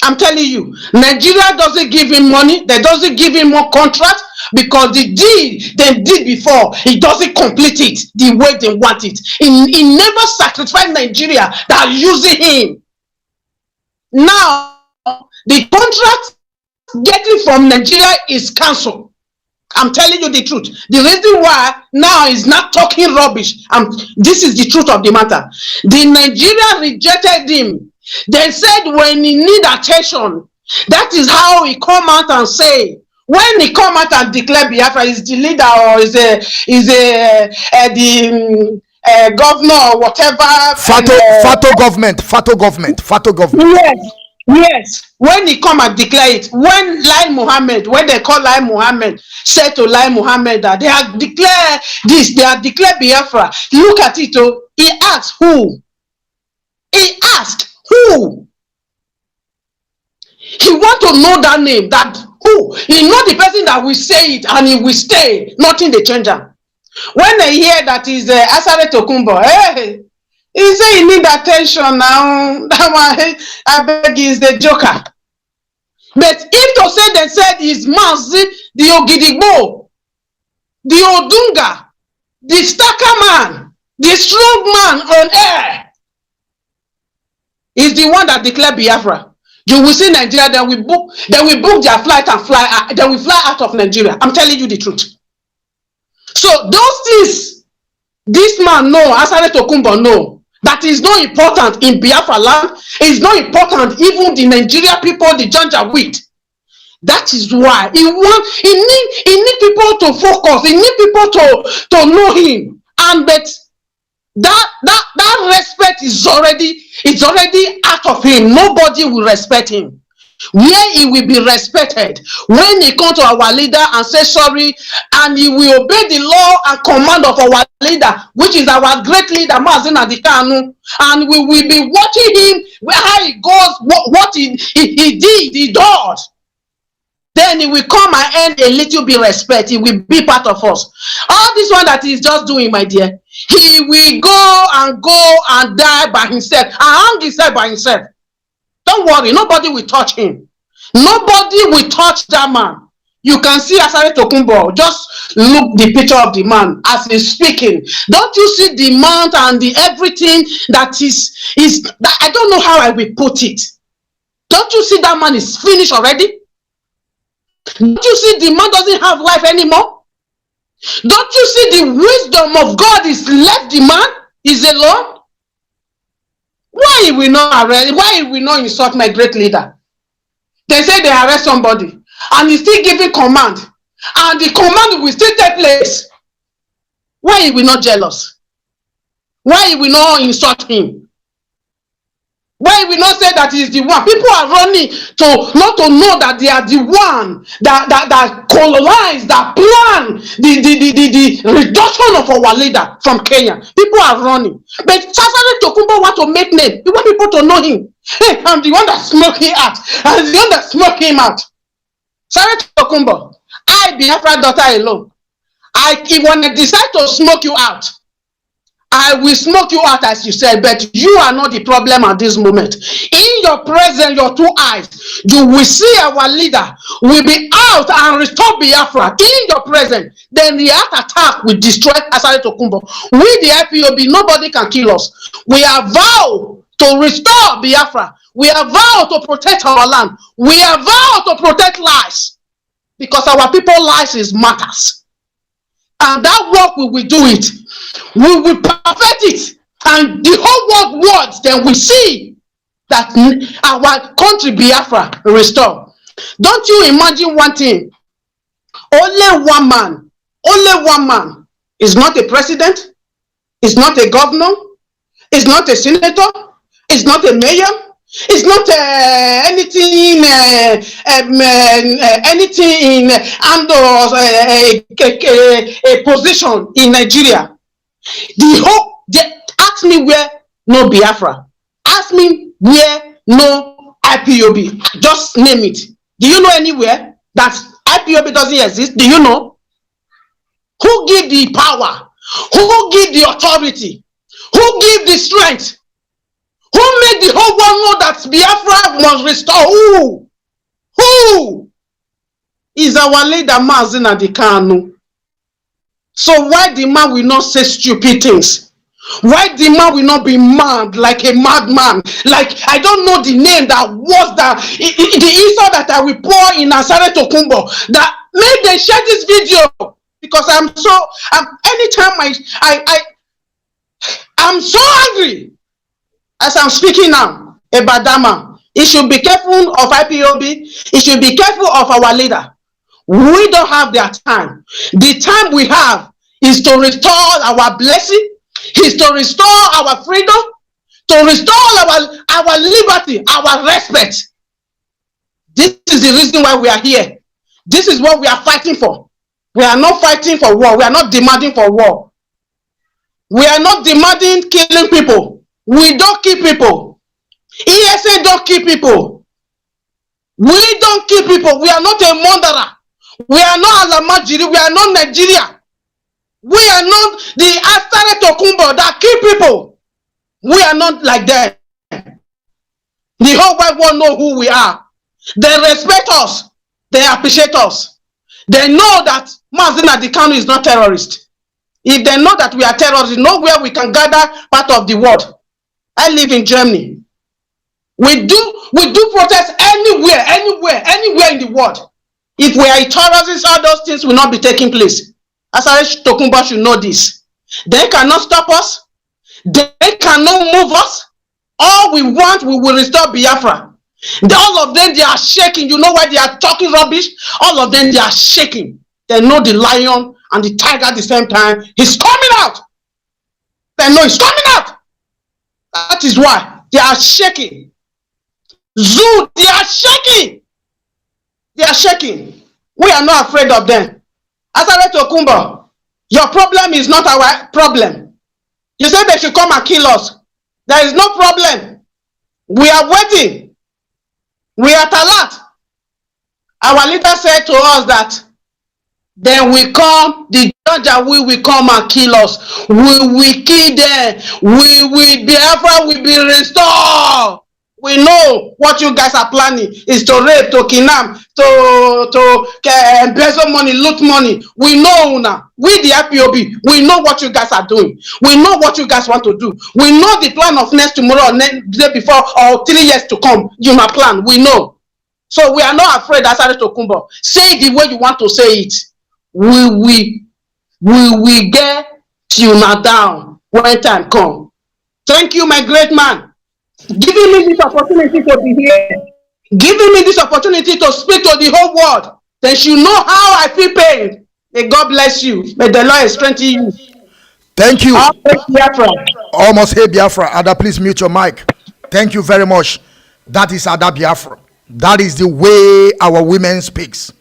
I'm telling you, Nigeria doesn't give him money. They doesn't give him more contract because the deal they did before, he doesn't complete it the way they want it. He never sacrificed Nigeria that using him. Now, the contract getting from Nigeria is cancelled. I'm telling you the truth. The reason why now is not talking rubbish. This is the truth of the matter. The Nigeria rejected him. They said when he need attention, that is how he come out and say. When he come out and declare Biafra is the leader or is the governor or whatever. Fato government. Yes. Yes, when he come and declare it, when Lai Mohammed, when they call Lai Mohammed, said to Lai Mohammed that they have declared this, they have declared Biafra. Look at it, oh, he asked who? He asked who? He want to know that name, that who? He know the person that will say it and he will stay, nothing they change him. When they hear that is Asare Tokumbo, hey, he say he need attention now. That one, I beg, is the joker. But if to say they said is Mazi, the Ogidigbo, the Odunga, the stacker man, the strong man on air, is the one that declared Biafra. You will see Nigeria, they will book their flight and fly. They will fly out of Nigeria. I'm telling you the truth. So those things, this man know, Asare Tokumbo know. That is not important in Biafra land. It's not important even the Nigeria people, the Janjaweed. That is why he need people to focus. He need people to know him. And but that respect is already out of him. Nobody will respect him. Where he will be respected when he come to our leader and say sorry, and he will obey the law and command of our leader, which is our great leader, Mazi Kanu, and we will be watching him how he goes, what he did, he does. Then he will come and earn a little bit respect. He will be part of us. All this one that he's just doing, my dear, he will go and die by himself and hang himself by himself. Don't worry, nobody will touch him. Nobody will touch that man. You can see Asare Tokumbo. Just look the picture of the man as he's speaking. Don't you see the mount and the everything that is that I don't know how I will put it. Don't you see that man is finished already? Don't you see the man doesn't have life anymore? Don't you see the wisdom of God is left the man? Is alone? Why will not arrest? Why will not insult my great leader? They say they arrest somebody and he's still giving command, and the command will still take place. Why will not jealous? Why will not insult him? Why will not say that he's the one? People are running not to know that they are the one that colonize, that plan the reduction of our leader from Kenya. People are running. But Asare Tokumbo want to make name. He want people to know him. Hey, I'm the one that smoke him out. I'm the one that smoke him out. Asare Tokumbo, I, Biafra daughter alone, when I decide to smoke you out, I will smoke you out as you said, but you are not the problem at this moment. In your presence, your two eyes, you will see our leader will be out and restore Biafra in your presence. Then the attack will destroy Asare Tokumbo. We, the IPOB, nobody can kill us. We are vowed to restore Biafra. We are vowed to protect our land. We are vowed to protect lives, because our people's lives is matters. And that work we will do it. We will perfect it. And the whole world words, then we see that our country Biafra restore. Don't you imagine one thing? Only one man is not a president, is not a governor, is not a senator, is not a mayor, it's not anything in a position in Nigeria. Ask me where no Biafra. Ask me where no IPOB. Just name it. Do you know anywhere that IPOB doesn't exist? Do you know? Who give the power? Who give the authority? Who give the strength? Who made the whole world know that Biafra must restore? Who? Is our leader Mazi Kanu. So why the man will not say stupid things? Why the man will not be mad like a madman? Like, I don't know the name that was the insult that I will pour in Asare Tokumbo. That made them share this video. Because anytime I'm so angry. As I'm speaking now, Ebadama, he should be careful of IPOB. He should be careful of our leader. We don't have their time. The time we have is to restore our blessing, is to restore our freedom, to restore our liberty, our respect. is the reason why we are here. This is what we are fighting for. We are not fighting for war. We are not demanding for war. We are not demanding killing people. We don't kill people. ESA don't kill people. We don't kill people. We are not a murderer. We are not Alamajiri. We are not Nigeria. We are not the Astare Tokumbo that kill people. We are not like that. The whole world won't know who we are. They respect us. They appreciate us. They know that Mazi Nnamdi Kanu is not terrorist. If they know that we are terrorists, nowhere we can gather part of the world. I live in Germany. We do protest anywhere in the world. If we are terrorists, all those things will not be taking place. Asare Tokumba should know this. They cannot stop us. They cannot move us. All we want, we will restore Biafra. All of them, they are shaking. You know why they are talking rubbish? All of them, they are shaking. They know the lion and the tiger at the same time. He's coming out. They know he's coming out. That is why they are shaking. Zoo, they are shaking. They are shaking. We are not afraid of them. Asare Tokumba, your problem is not our problem. You said they should come and kill us. There is no problem. We are waiting. We are at alert. Our leader said to us that then we come, the judge will come and kill us. We will kill them. Biafra will be restored. We know what you guys are planning is to rape, to kidnap, to embezzle money, loot money. We know now. We the IPOB, we know what you guys are doing. We know what you guys want to do. We know the plan of next tomorrow, next day before, or 3 years to come. You my plan. We know. So we are not afraid. Asare Tokumba. Say it the way you want to say it. We will get you now down when time come. Thank you, my great man. Giving me this opportunity to be here, giving me this opportunity to speak to the whole world, then you know how I feel pain. May God bless you. May the Lord strengthen you. Thank you. Biafra. Almost hey Biafra. Ada, please mute your mic. Thank you very much. That is Ada Biafra. That is the way our women speaks.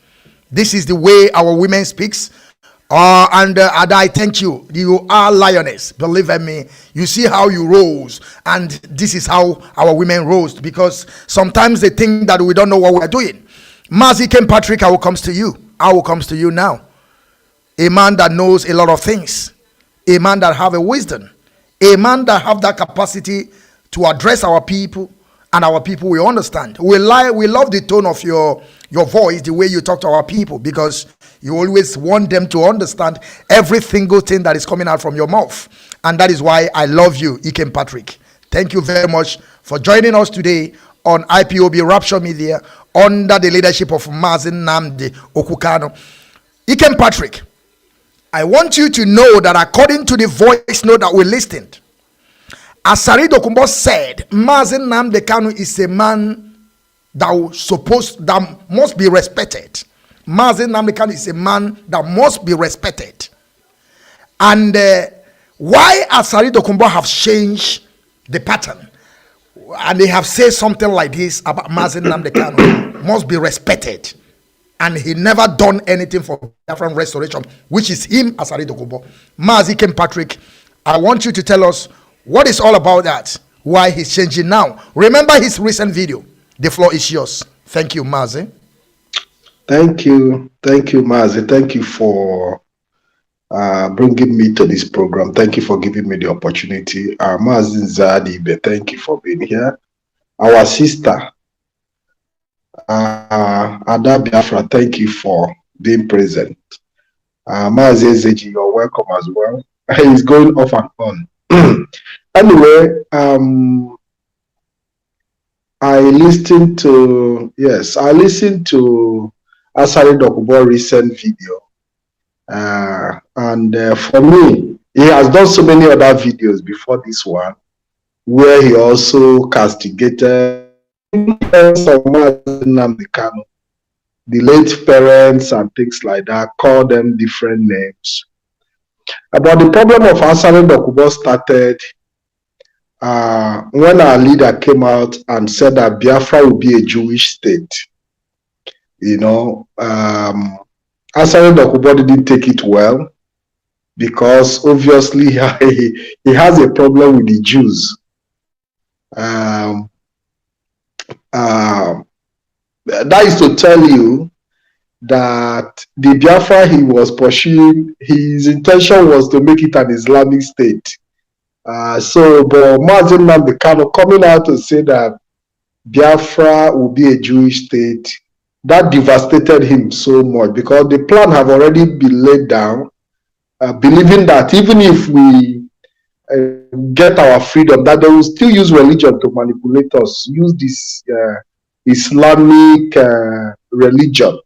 This is the way our women speaks. And Ada, I thank you. You are lioness. Believe in me. You see how you rose, and this is how our women rose. Because sometimes they think that we don't know what we are doing. Mazi Patrick, I will come to you. I will come to you now. A man that knows a lot of things. A man that have a wisdom. A man that have that capacity to address our people, and our people will understand. We love the tone of your voice, the way you talk to our people, because you always want them to understand every single thing that is coming out from your mouth. And that is why I love you, Ikem Patrick. Thank you very much for joining us today on IPOB Rapture Media under the leadership of Mazi Nnamdi Kanu. Ikem Patrick, I want you to know that according to the voice note that we listened, Asare Tokumba said Mazi Nnamdi Kanu is a man that must be respected. Mazi Nnamdi Kanu is a man that must be respected. And why Asare Tokumba have changed the pattern, and they have said something like this about Mazi Nnamdi Kanu must be respected, and he never done anything for Biafran restoration, which is him, Asare Tokumba. Mazi Patrick, I want you to tell us what is all about that, why he's changing now. Remember his recent video. The floor is yours. Thank you, Mazi. Thank you, Mazi. Thank you for bringing me to this program. Thank you for giving me the opportunity. Mazi Zadibe, thank you for being here. Our sister, Ada Biafra, thank you for being present. Mazi Zeji, you're welcome as well. He's going off and on. Anyway, I listened to Asare Tokumba recent video, and for me, he has done so many other videos before this one, where he also castigated Nnamdi Kanu, the late parents and things like that, called them different names. But the problem of Asare Tokumba started when our leader came out and said that Biafra will be a Jewish state. You know, Asare Dokubo didn't take it well because obviously he has a problem with the Jews. That is to tell you that the Biafra he was pursuing, his intention was to make it an Islamic state. But Mazi Nnamdi Kanu coming out to say that Biafra will be a Jewish state, that devastated him so much because the plan have already been laid down, believing that even if we get our freedom, that they will still use religion to manipulate us, use this Islamic religion,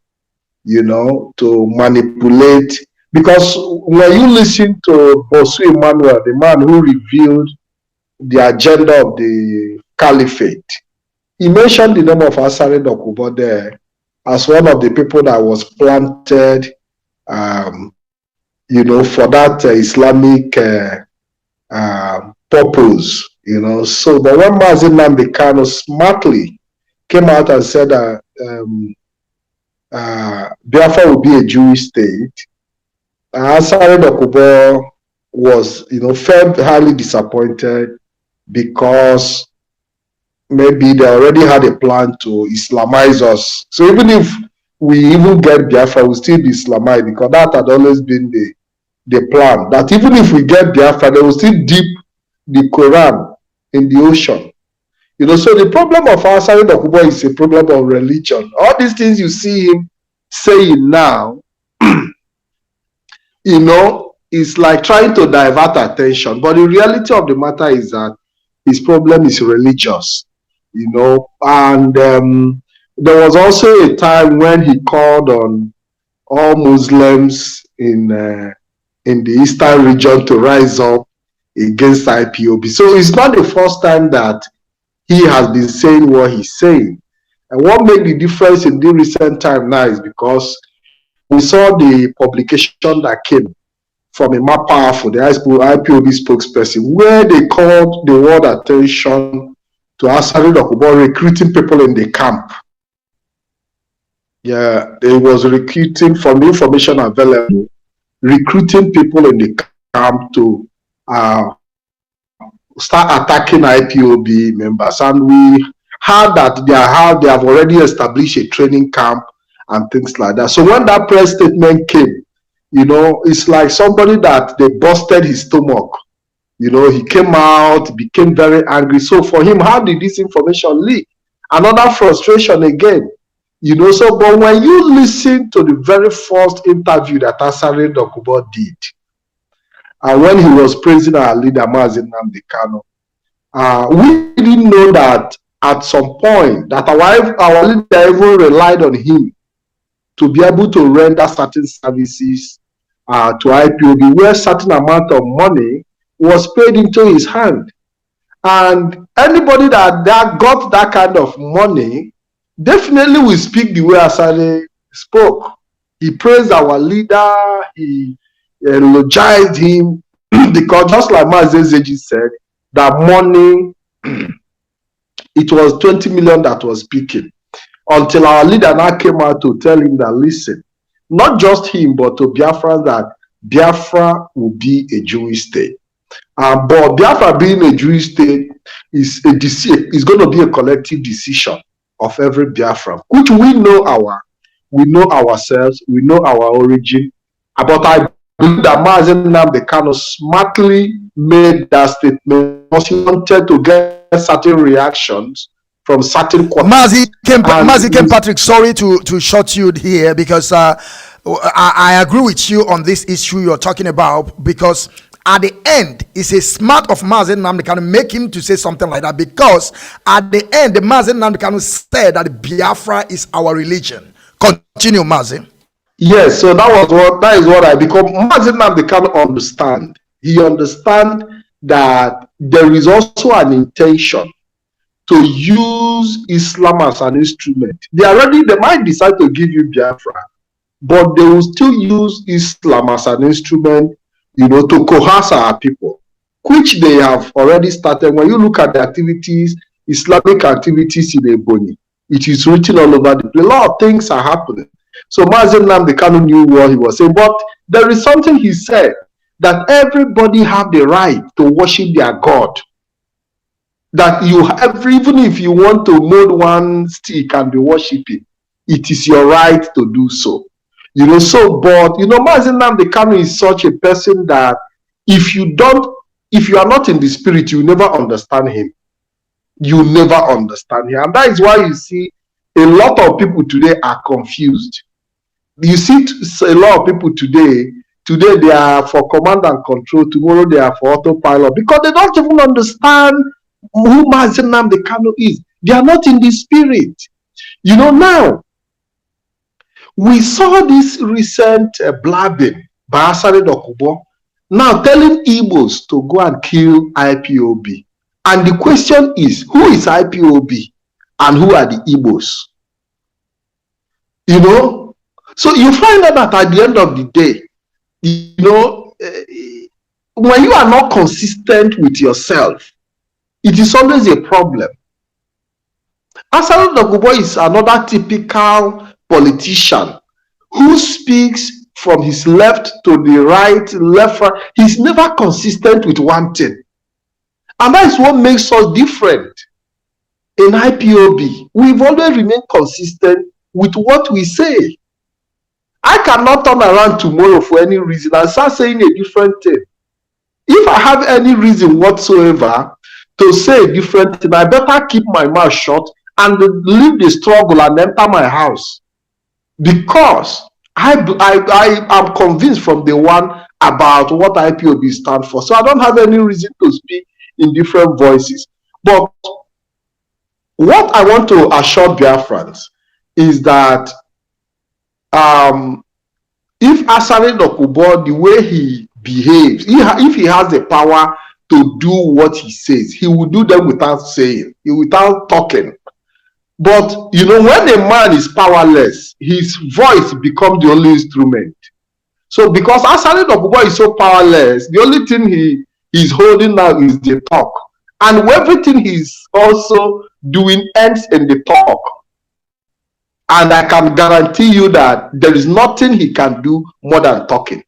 you know, to manipulate. Because when you listen to Bosu Emmanuel, the man who revealed the agenda of the caliphate, he mentioned the name of Asare Dokubo there as one of the people that was planted, you know, for that Islamic purpose, you know. So, but when Mazi Nnamdi Kanu smartly came out and said that Biafra will be a Jewish state, Asare Dokubo was, you know, felt highly disappointed because maybe they already had a plan to Islamize us. So even if we even get Biafra, we'll still be Islamized because that had always been the plan. That even if we get Biafra, they will still dip the Quran in the ocean. You know, so the problem of Asare Dokubo is a problem of religion. All these things you see him saying now, you know, it's like trying to divert attention. But the reality of the matter is that his problem is religious, you know. And there was also a time when he called on all Muslims in the Eastern region to rise up against IPOB. So it's not the first time that he has been saying what he's saying. And what made the difference in the recent time now is because we saw the publication that came from a more powerful, the IPOB spokesperson, where they called the world attention to Asare Dokubo recruiting people in the camp. Yeah, they was recruiting, from the information available, recruiting people in the camp to start attacking IPOB members. And we heard that they have already established a training camp and things like that. So when that press statement came, you know, it's like somebody that they busted his stomach. You know, he came out, became very angry. So for him, how did this information leak? Another frustration again. You know, so but when you listen to the very first interview that Asare Dokubo did, and when he was praising our leader, Mazi Nnamdi Kanu, we didn't know that at some point that our leader even relied on him to be able to render certain services to IPOB, where certain amount of money was paid into his hand. And anybody that got that kind of money definitely will speak the way Asare spoke. He praised our leader, he eulogized him, because just like Mazi Zeji said, that money, it was 20 million that was speaking. Until our leader now came out to tell him that, listen, not just him, but to Biafra, that Biafra will be a Jewish state. But Biafra being a Jewish state is going to be a collective decision of every Biafra, which we know ourselves, we know our origin. But I believe that Mazi Nnamdi Kanu smartly made that statement because he wanted to get certain reactions from certain quarters. Mazi Patrick, sorry to short you here, because I agree with you on this issue you're talking about, because at the end, it's a smart of Mazi Nnamdi Kanu make him to say something like that, because at the end, the Mazi Nnamdi Kanu said that Biafra is our religion. Continue, Mazi. Yes, so that is what I become. Mazi Nnamdi Kanu understand. He understand that there is also an intention to use Islam as an instrument. They might decide to give you Biafra, but they will still use Islam as an instrument, you know, to coerce our people, which they have already started. When you look at the activities, Islamic activities in Ebonyi, It is written all over the place. A lot of things are happening. So Mazi Nnamdi Kanu knew what he was saying, but there is something he said, that everybody have the right to worship their God. That you have, even if you want to mold one stick and be worshiping, it is your right to do so. You know, so, but, you know, Mazi Nnamdi Kanu is such a person that if you are not in the spirit, you never understand him. You never understand him. And that is why you see a lot of people today are confused. You see a lot of people today they are for command and control, tomorrow they are for autopilot, because they don't even understand who Mazi Nnamdi Kanu is. They are not in the spirit. You know, now, we saw this recent blabbing by Asari Dokubo, now telling Igbos to go and kill IPOB. And the question is, who is IPOB and who are the Igbos? You know, so you find out that at the end of the day, you know, when you are not consistent with yourself, it is always a problem. Asari Dokubo is another typical politician who speaks from his left to the right, right. He's never consistent with one thing. And that is what makes us different in IPOB. We've always remained consistent with what we say. I cannot turn around tomorrow for any reason and start saying a different thing. If I have any reason whatsoever to say a different thing, I better keep my mouth shut and leave the struggle and enter my house. Because I am convinced from the one about what IPOB stands for. So I don't have any reason to speak in different voices. But what I want to assure Biafrans is that if Asari Dokubo, the way he behaves, if he has the power to do what he says, he will do them without saying, without talking. But, you know, when a man is powerless, his voice becomes the only instrument. So because Asari Dokubo is so powerless, the only thing he's holding now is the talk. And everything he's also doing ends in the talk. And I can guarantee you that there is nothing he can do more than talking.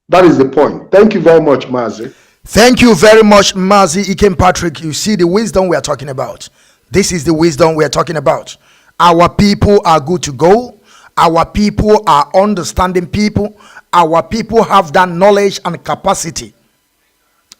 That is the point. Thank you very much, Mazi. Thank you very much, Mazi Ikem Patrick. You see the wisdom we are talking about. This is the wisdom we are talking about. Our people are good to go. Our people are understanding people. Our people have that knowledge and capacity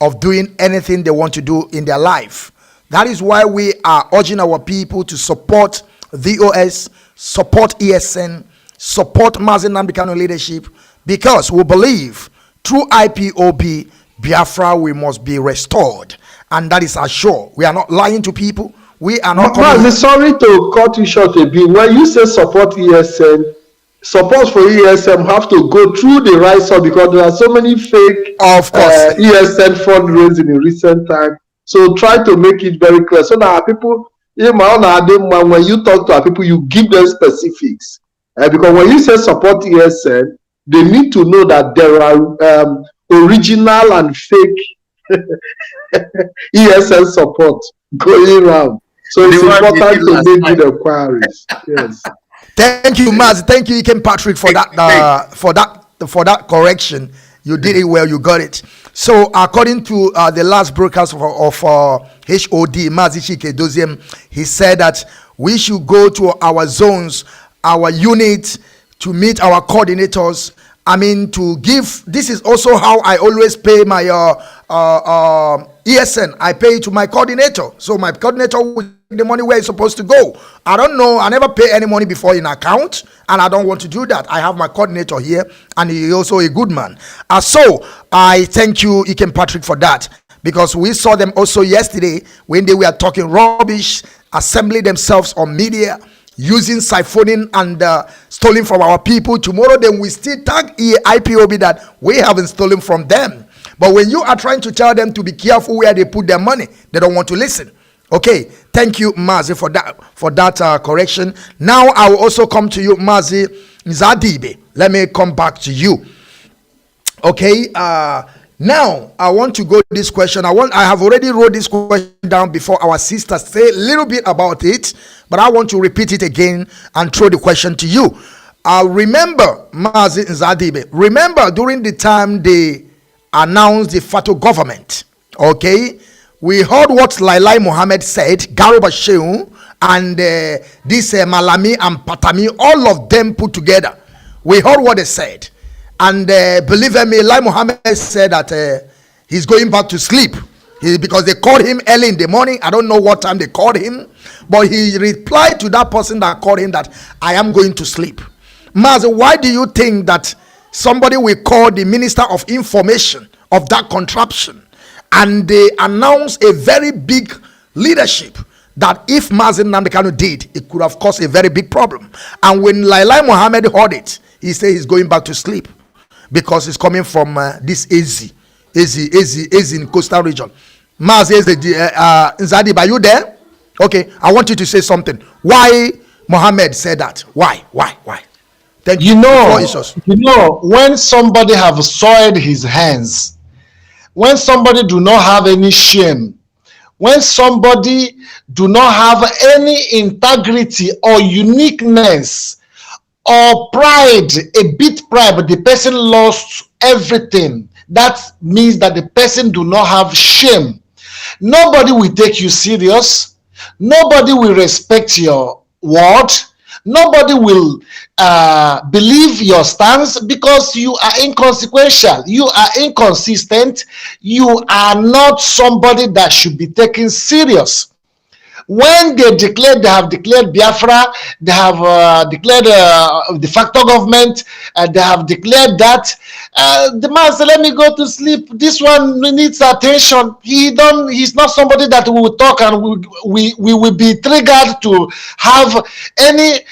of doing anything they want to do in their life. That is why we are urging our people to support VOS, support ESN, support Mazi Nnamdi Kanu leadership, because we believe through IPOB, Biafra, we must be restored. And that is assured. We are not lying to people. We are not. Mazi, sorry to cut you short a bit. When you say support ESN, support for ESM have to go through the right source, because there are so many fake ESN fundraising in recent time. So try to make it very clear so that people, when you talk to our people, you give them specifics. Because when you say support ESN, they need to know that there are original and fake ESN support going around. So it's important to make good inquiries. Yes. Thank you, Mazi. Thank you, Ikem Patrick, for that correction. You did it well. You got it. So, according to the last broadcast of HOD, Mazi Chike Doziem, he said that we should go to our zones, our units, to meet our coordinators. I mean, to give. This is also how I always pay my ESN. I pay to my coordinator. So my coordinator will take the money where it's supposed to go. I don't know. I never pay any money before in account, and I don't want to do that. I have my coordinator here, and he is also a good man. So I thank you, Ikem Patrick, for that, because we saw them also yesterday when they were talking rubbish, assembling themselves on media, using siphoning and stealing from our people. Tomorrow, then we still tag IPOB that we haven't stolen from them. But when you are trying to tell them to be careful where they put their money, they don't want to listen. Okay, thank you, Mazi, for that correction. Now I will also come to you, Mazi Nzadibe. Let me come back to you. Okay, Now, I want to go to this question. I have already wrote this question down before our sisters say a little bit about it, but I want to repeat it again and throw the question to you. Remember, Mazi Nzadibe, remember during the time they announced the Fato government, okay? We heard what Lailai Mohammed said, Garuba Shehu, and this Malami and Patami, all of them put together. We heard what they said. And believe me, Lai Mohammed said that he's going back to sleep. Because they called him early in the morning. I don't know what time they called him. But he replied to that person that called him that I am going to sleep. Mazi, why do you think that somebody will call the Minister of Information of that contraption and they announce a very big leadership that if Mazi Nnamdi Kanu did, it could have caused a very big problem? And when Lai Mohammed heard it, he said he's going back to sleep because it's coming from this AZ in coastal region. Mazi Nzadi, are you there? Okay, I want you to say something. Why Mohammed said that? Why? Thank you. You know, when somebody have soiled his hands, when somebody do not have any shame, when somebody do not have any integrity or uniqueness or pride, a bit pride, but the person lost everything, that means that the person do not have shame. Nobody will take you serious. Nobody will respect your word. Nobody will believe your stance because you are inconsequential. You are inconsistent. You are not somebody that should be taken serious. When they have declared Biafra, they have declared de facto government, they have declared that the man said, let me go to sleep. This one needs attention. He's not somebody that will talk, and we will be triggered to have any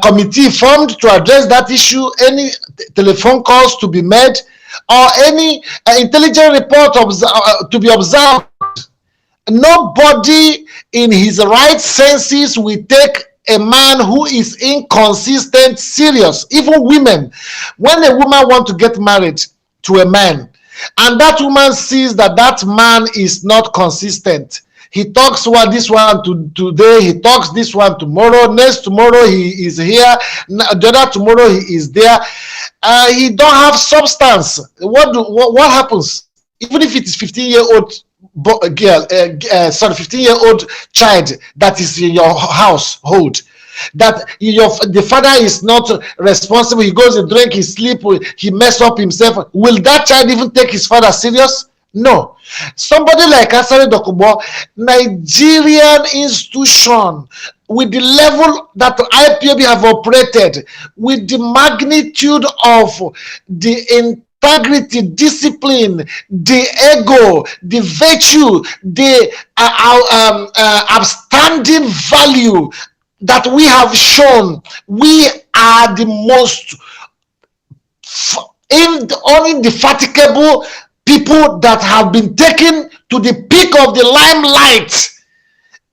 committee formed to address that issue, any telephone calls to be made, or any intelligent report to be observed. Nobody in his right senses will take a man who is inconsistent serious. Even women, when a woman wants to get married to a man and that woman sees that that man is not consistent, he talks this one today, he talks this one tomorrow, next tomorrow he is here, the other tomorrow he is there, he don't have substance. What happens? Even if it is 15-year-old girl, 15-year-old child that is in your household, that the father is not responsible, he goes and drink, he sleep, he mess up himself, will that child even take his father serious? No. Somebody like Asari Dokubo, Nigerian institution, with the level that IPOB have operated, with the magnitude of the integrity, discipline, the ego, the virtue, the outstanding value that we have shown, we are the most indefatigable people that have been taken to the peak of the limelight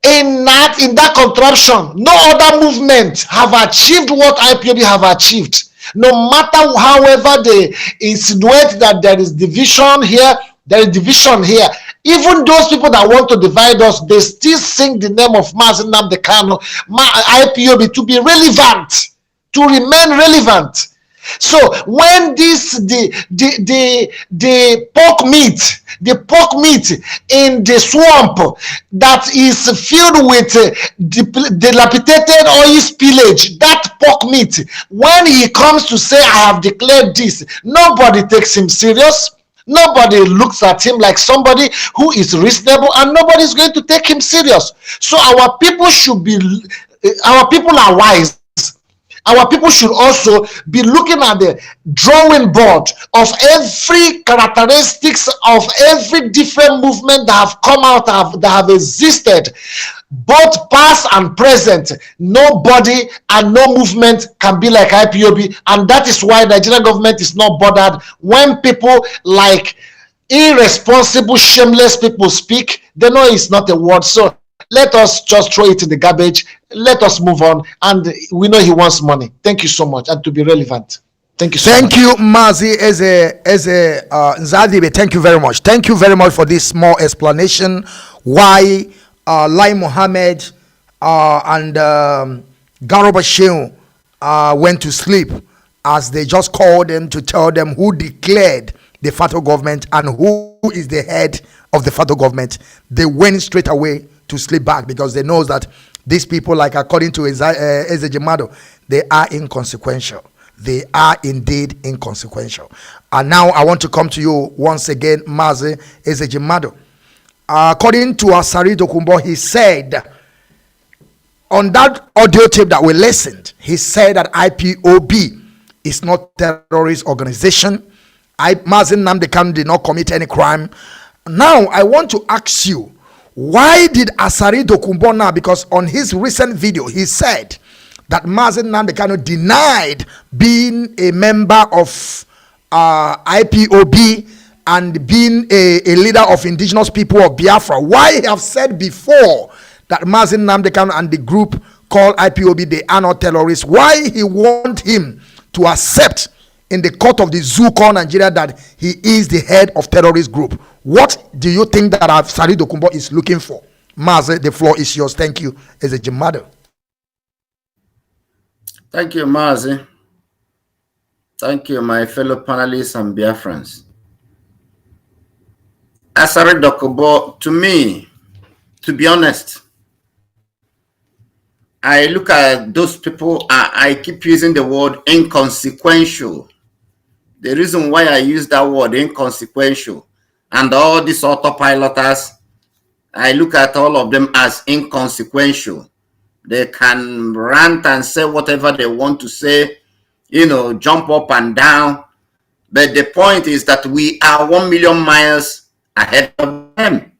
in that contraption. No other movement have achieved what IPOB have achieved. No matter however they insinuate that there is division here, there is division here. Even those people that want to divide us, they still sing the name of Mazi Nnamdi Kanu, IPOB, to be relevant, to remain relevant. So when the pork meat in the swamp that is filled with dilapidated oil spillage, that pork meat, when he comes to say I have declared this, nobody takes him serious. Nobody looks at him like somebody who is reasonable, and nobody is going to take him serious. So our people are wise. Our people should also be looking at the drawing board of every characteristics of every different movement that have come out, that have existed, both past and present. Nobody and no movement can be like IPOB, and that is why the Nigerian government is not bothered when people like irresponsible, shameless people speak. They know it's not a word. So let us just throw it in the garbage. Let us move on. And we know he wants money. Thank you so much. And to be relevant. Thank you so much. Thank you, Mazi, as a Nzadibe. Thank you very much. Thank you very much for this small explanation why Lai Mohammed and Garoba Shehu went to sleep, as they just called them to tell them who declared the Fato government and who is the head of the Fato government. They went straight away to sleep back because they know that these people, like according to Eze Jemado, they are inconsequential. They are indeed inconsequential. And now I want to come to you once again, Mazi Eze Jemado. According to Asari Dokumbo, he said on that audio tape that we listened, he said that IPOB is not a terrorist organization. Mazi Nnamdi Kanu did not commit any crime. Now I want to ask you, why did Asari Dokumbo now, because on his recent video he said that Mazi Nnamdi Kanu denied being a member of IPOB and being a leader of indigenous people of Biafra. Why he have said before that Mazi Nnamdi Kanu and the group called IPOB, they are not terrorists? Why he want him to accept in the court of the zoo called Nigeria that he is the head of terrorist group? What do you think that Asari Dokumbo is looking for? Mazi, the floor is yours. Thank you. As a Jemado. Thank you, Mazi. Thank you, my fellow panelists and Biafrans. Asari Dokumbo, to me, to be honest, I look at those people, I keep using the word inconsequential. The reason why I use that word inconsequential and all these autopiloters, I look at all of them as inconsequential. They can rant and say whatever they want to say, you know, jump up and down. But the point is that we are 1 million miles ahead of them.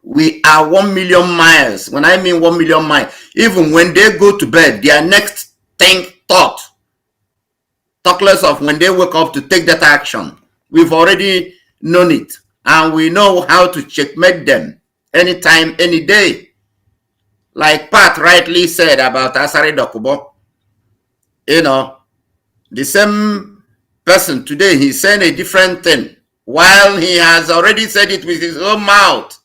We are 1 million miles. When I mean 1 million miles, even when they go to bed, their next thought, talk less of when they wake up to take that action. We've already known it. And we know how to checkmate them anytime, any day. Like Pat rightly said about Asari Dokumbo, you know, the same person today, he's saying a different thing, while he has already said it with his own mouth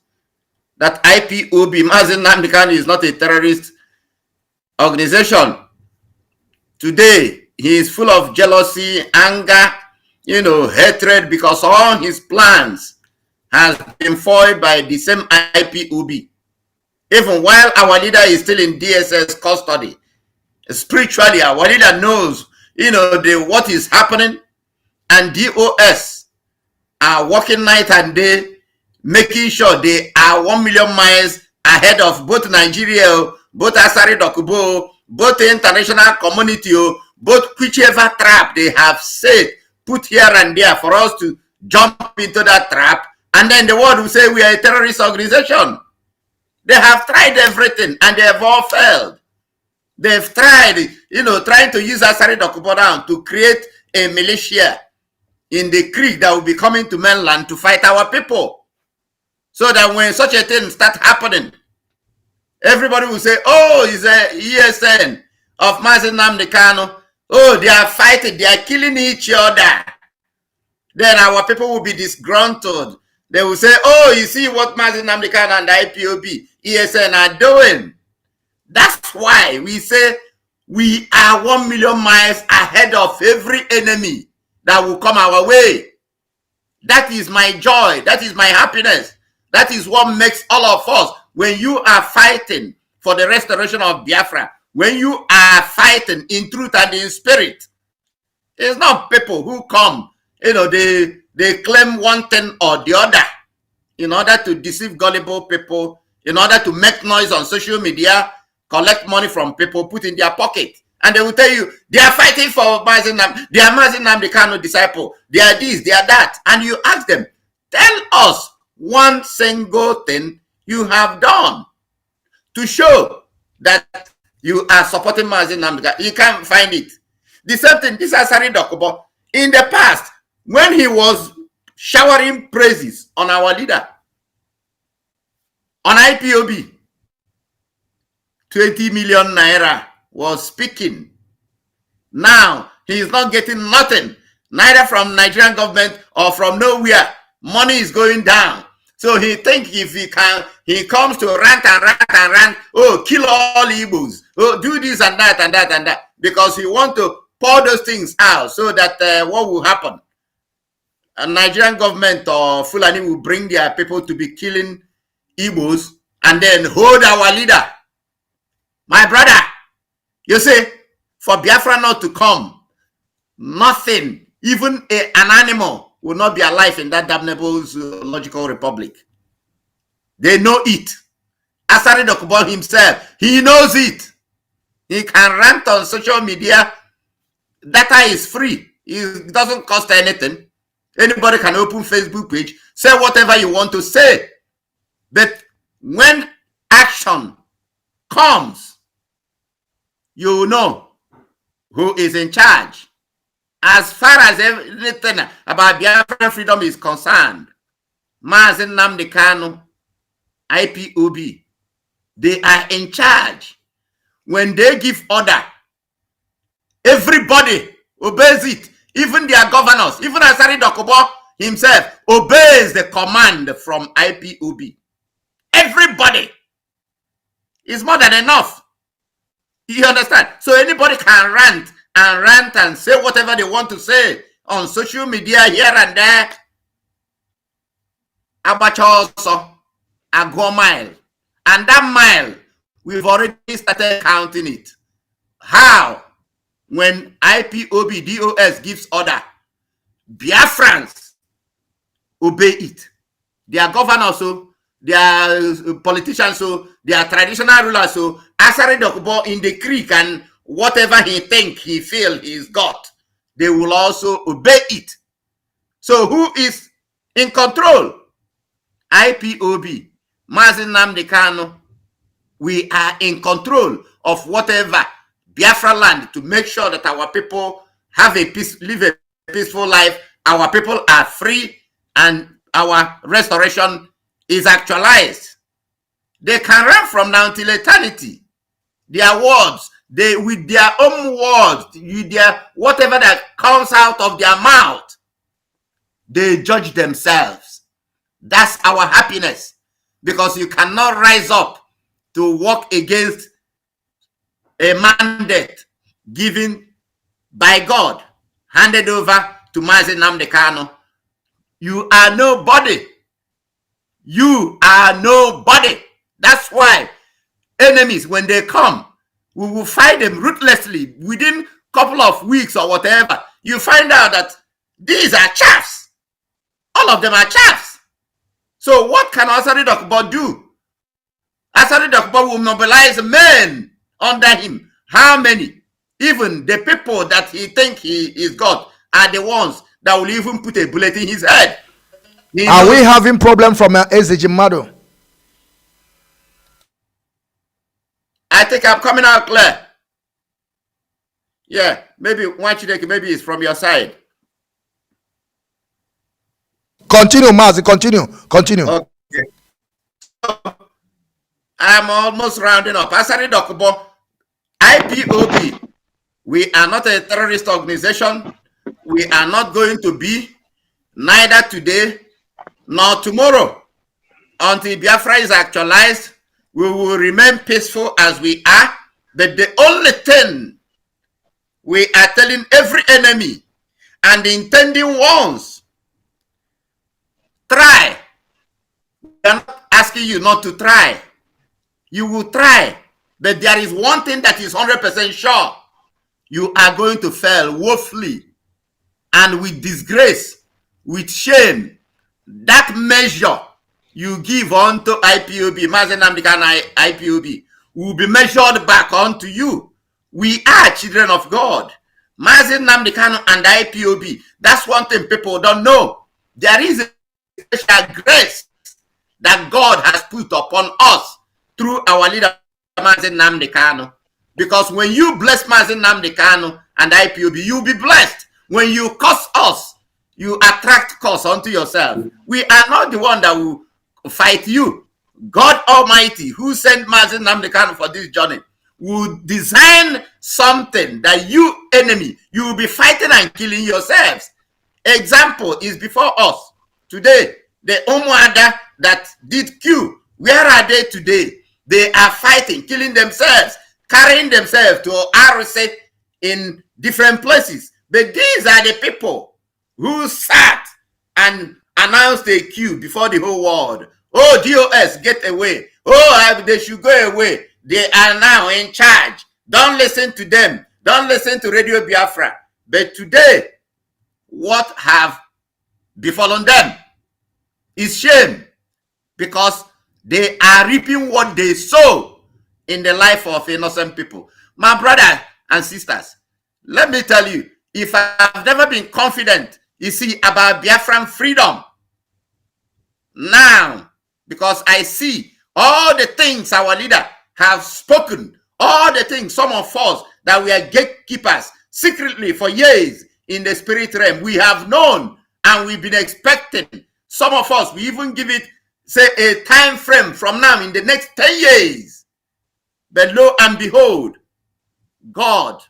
that IPOB, Mazi Nnamdi Kanu, is not a terrorist organization. Today, he is full of jealousy, anger, you know, hatred, because all his plans has been foiled by the same IPOB. Even while our leader is still in DSS custody, spiritually, our leader knows, you know, what is happening, and DOS are working night and day, making sure they are 1 million miles ahead of both Nigeria, both Asari Dokumbo, both the international community, both whichever trap they have said, put here and there for us to jump into that trap, and then the world will say we are a terrorist organization. They have tried everything and they have all failed. They've tried, you know, trying to use Asari Dokumbo down to create a militia in the creek that will be coming to mainland to fight our people. So that when such a thing starts happening, everybody will say, oh, it's a ESN of Mazi Nnamdi Kanu. Oh, they are fighting, they are killing each other. Then our people will be disgruntled. They will say, oh, you see what Mazi Nnamdi Kanu and the IPOB, ESN are doing. That's why we say we are 1 million miles ahead of every enemy that will come our way. That is my joy. That is my happiness. That is what makes all of us, when you are fighting for the restoration of Biafra, when you are fighting in truth and in spirit, it's not people who come, you know, they claim one thing or the other in order to deceive gullible people, in order to make noise on social media, collect money from people, put in their pocket. And they will tell you, they are fighting for Mazi Nnamdi, they are Mazi Nnamdi Kanu disciple, they are this, they are that. And you ask them, tell us one single thing you have done to show that you are supporting Mazi Nnamdi Kanu. You can't find it. The same thing, this Asari Dokumbo, in the past, when he was showering praises on our leader, on IPOB, 20 million naira was speaking. Now, He is not getting nothing, neither from Nigerian government or from nowhere. Money is going down. So he thinks if he comes to rant and rant and rant, oh, kill all Igbos, oh, do this and that and that and that, because he wants to pour those things out so that what will happen? A Nigerian government or Fulani will bring their people to be killing Igbos and then hold our leader. My brother, you see, for Biafra not to come, nothing, even an animal will not be alive in that damnable zoological republic. They know it. Asari Dokubo himself, he knows it. He can rant on social media. Data is free. It doesn't cost anything. Anybody can open Facebook page, say whatever you want to say. But when action comes, you know who is in charge. As far as everything about Biafran freedom is concerned, Mazi Nnamdi Kanu, IPOB, they are in charge. When they give order, everybody obeys it. Even their governors, even Asari Dokubo himself obeys the command from IPOB. Everybody is more than enough. You understand? So anybody can rant and say whatever they want to say on social media here and there. Abacha also, a go mile. And that mile, we've already started counting it. How? When IPOB DOS gives order, Biafrans obey it. Their governors, so their politicians, so their traditional rulers, so Asari Dokubo in the creek and whatever he think he feel he's got, they will also obey it. So who is in control? IPOB, Mazi Nnamdi Kanu. We are in control of whatever Biafra land to make sure that our people have live a peaceful life. Our people are free and our restoration is actualized. They can run from now till eternity. Their words, with their own words, with their whatever that comes out of their mouth, they judge themselves. That's our happiness, because you cannot rise up to work against a mandate given by God, handed over to Mazi Nnamdi Kanu. You are nobody. You are nobody. That's why enemies, when they come, we will fight them ruthlessly. Within a couple of weeks or whatever, you find out that these are chaffs. All of them are chaffs. So what can Asari Dokubo do? Asari Dokubo will mobilize men under him. How many? Even the people that he think he is God are the ones that will even put a bullet in his head. Are we having problem from SG Mado? I think I'm coming out clear. Yeah, maybe maybe it's from your side. Continue, Mazi. Continue. Okay. So, I'm almost rounding up. Asari Dokubo, IPOB, we are not a terrorist organization. We are not going to be, neither today nor tomorrow. Until Biafra is actualized, we will remain peaceful as we are. But the only thing we are telling every enemy and the intending ones, try. We are not asking you not to try. You will try. But there is one thing that is 100% sure. You are going to fail woefully and with disgrace, with shame. That measure you give unto IPOB, Mazi Nnamdi Kanu IPOB, will be measured back unto you. We are children of God. Mazi Nnamdi Kanu and IPOB, that's one thing people don't know. There is a special grace that God has put upon us through our leader, Mazi Nnamdi Kanu. Because when you bless Mazi Nnamdi Kanu and IPOB, you'll be blessed. When you curse us, you attract curse unto yourself. We are not the one that will fight you. God Almighty, who sent Mazi Nnamdi Kanu for this journey, will design something that you, enemy, you will be fighting and killing yourselves. Example is before us today. The Umuada that did Q, where are they today? They are fighting, killing themselves, carrying themselves to RC in different places. But these are the people who sat and announced a Q before the whole world. Oh, DOS, get away. Oh, they should go away. They are now in charge. Don't listen to them. Don't listen to Radio Biafra. But today, what have befallen them is shame, because they are reaping what they sow in the life of innocent people. My brothers and sisters, let me tell you, if I've never been confident, you see, about Biafran freedom, now, because I see all the things our leader have spoken, all the things, some of us that we are gatekeepers secretly for years in the spirit realm, we have known and we've been expecting. Some of us, we even give it, say, a time frame from now in the next 10 years. But lo and behold, God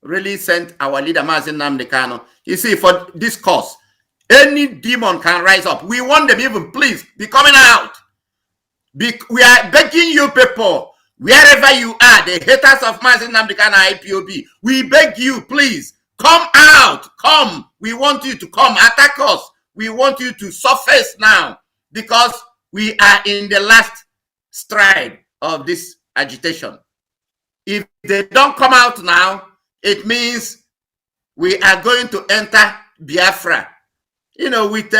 really sent our leader, Mazi Nnamdi Kanu. You see, for this cause, any demon can rise up. We want them even, please, be coming out. We are begging you people, wherever you are, the haters of Mazi Nnamdi Kanu IPOB, we beg you, please, come out. Come. We want you to come attack us. We want you to surface now, because we are in the last stride of this agitation. If they don't come out now, it means we are going to enter Biafra, you know, with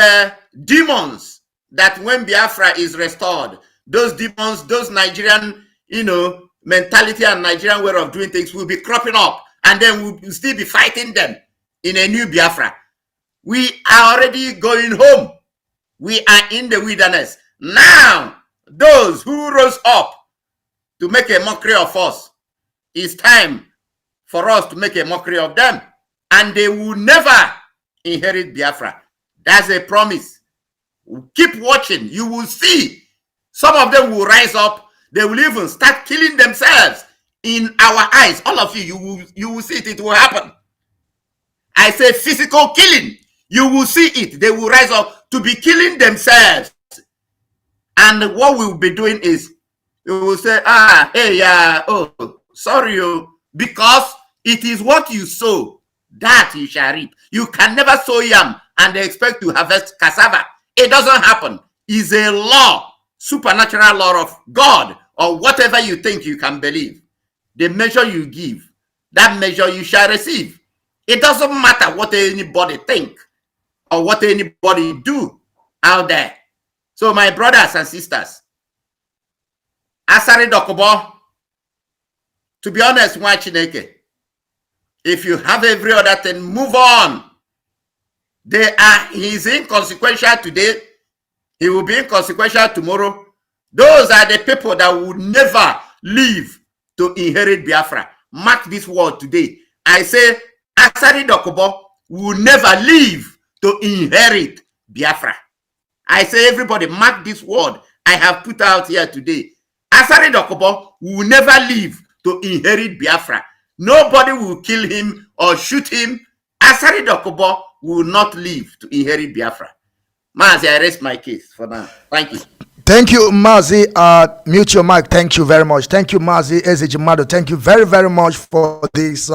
demons, that when Biafra is restored, those demons, those Nigerian, you know, mentality and Nigerian way of doing things will be cropping up, and then we'll still be fighting them in a new Biafra. We are already going home. We are in the wilderness. Now, those who rose up to make a mockery of us, it's time for us to make a mockery of them. And they will never inherit Biafra. That's a promise. Keep watching. You will see. Some of them will rise up. They will even start killing themselves in our eyes. All of you will see it. It will happen. I say physical killing. You will see it. They will rise up to be killing themselves. And what we will be doing is, we will say, hey, oh, sorry, because it is what you sow, that you shall reap. You can never sow yam and expect to harvest cassava. It doesn't happen. It's a law, supernatural law of God, or whatever you think you can believe. The measure you give, that measure you shall receive. It doesn't matter what anybody think or what anybody do out there. So my brothers and sisters, Asari Dokubo, to be honest, Chineke, if you have every other thing, move on. He's inconsequential today. He will be inconsequential tomorrow. Those are the people that will never live to inherit Biafra. Mark this word today. I say, Asari Dokubo will never live to inherit Biafra. I say, everybody, mark this word I have put out here today. Asari Dokubo will never live to inherit Biafra. Nobody will kill him or shoot him. Asari Dokubo will not live to inherit Biafra. Mazi, I rest my case for now. Thank you. Thank you, Mazi. Mute your mic. Thank you very much. Thank you, Mazi Ezejimado. Thank you very, very much for this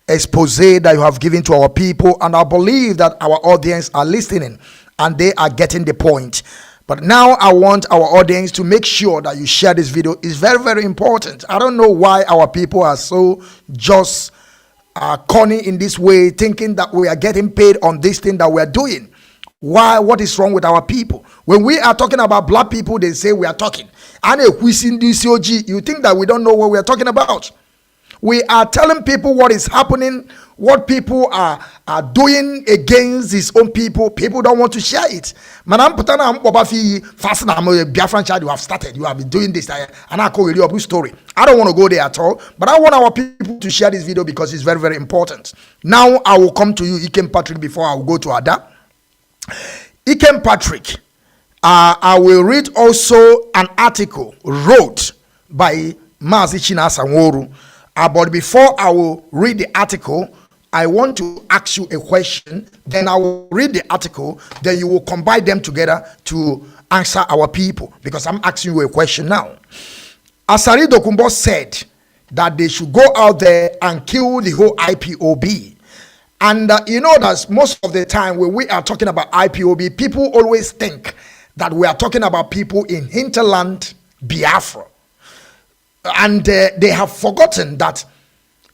expose that you have given to our people. And I believe that our audience are listening and they are getting the point. But now I want our audience to make sure that you share this video. It's very, very important. I don't know why our people are so just corny in this way, thinking that we are getting paid on this thing that we are doing. Why? What is wrong with our people? When we are talking about black people, they say we are talking. And if we see this COG, you think that we don't know what we are talking about. We are telling people what is happening, what people are doing against his own people. People don't want to share it. Madam Putana fasten a Biafran child, you have started. You have been doing this. And I call you a story. I don't want to go there at all. But I want our people to share this video because it's very, very important. Now I will come to you, Ikem Patrick, before I will go to Ada. Ikem Patrick, I will read also an article wrote by Mazi Chinasanworu. But before I will read the article, I want to ask you a question. Then I will read the article. Then you will combine them together to answer our people, because I'm asking you a question now. Asari Dokubo said that they should go out there and kill the whole IPOB. And you know that most of the time when we are talking about IPOB, people always think that we are talking about people in hinterland Biafra. And they have forgotten that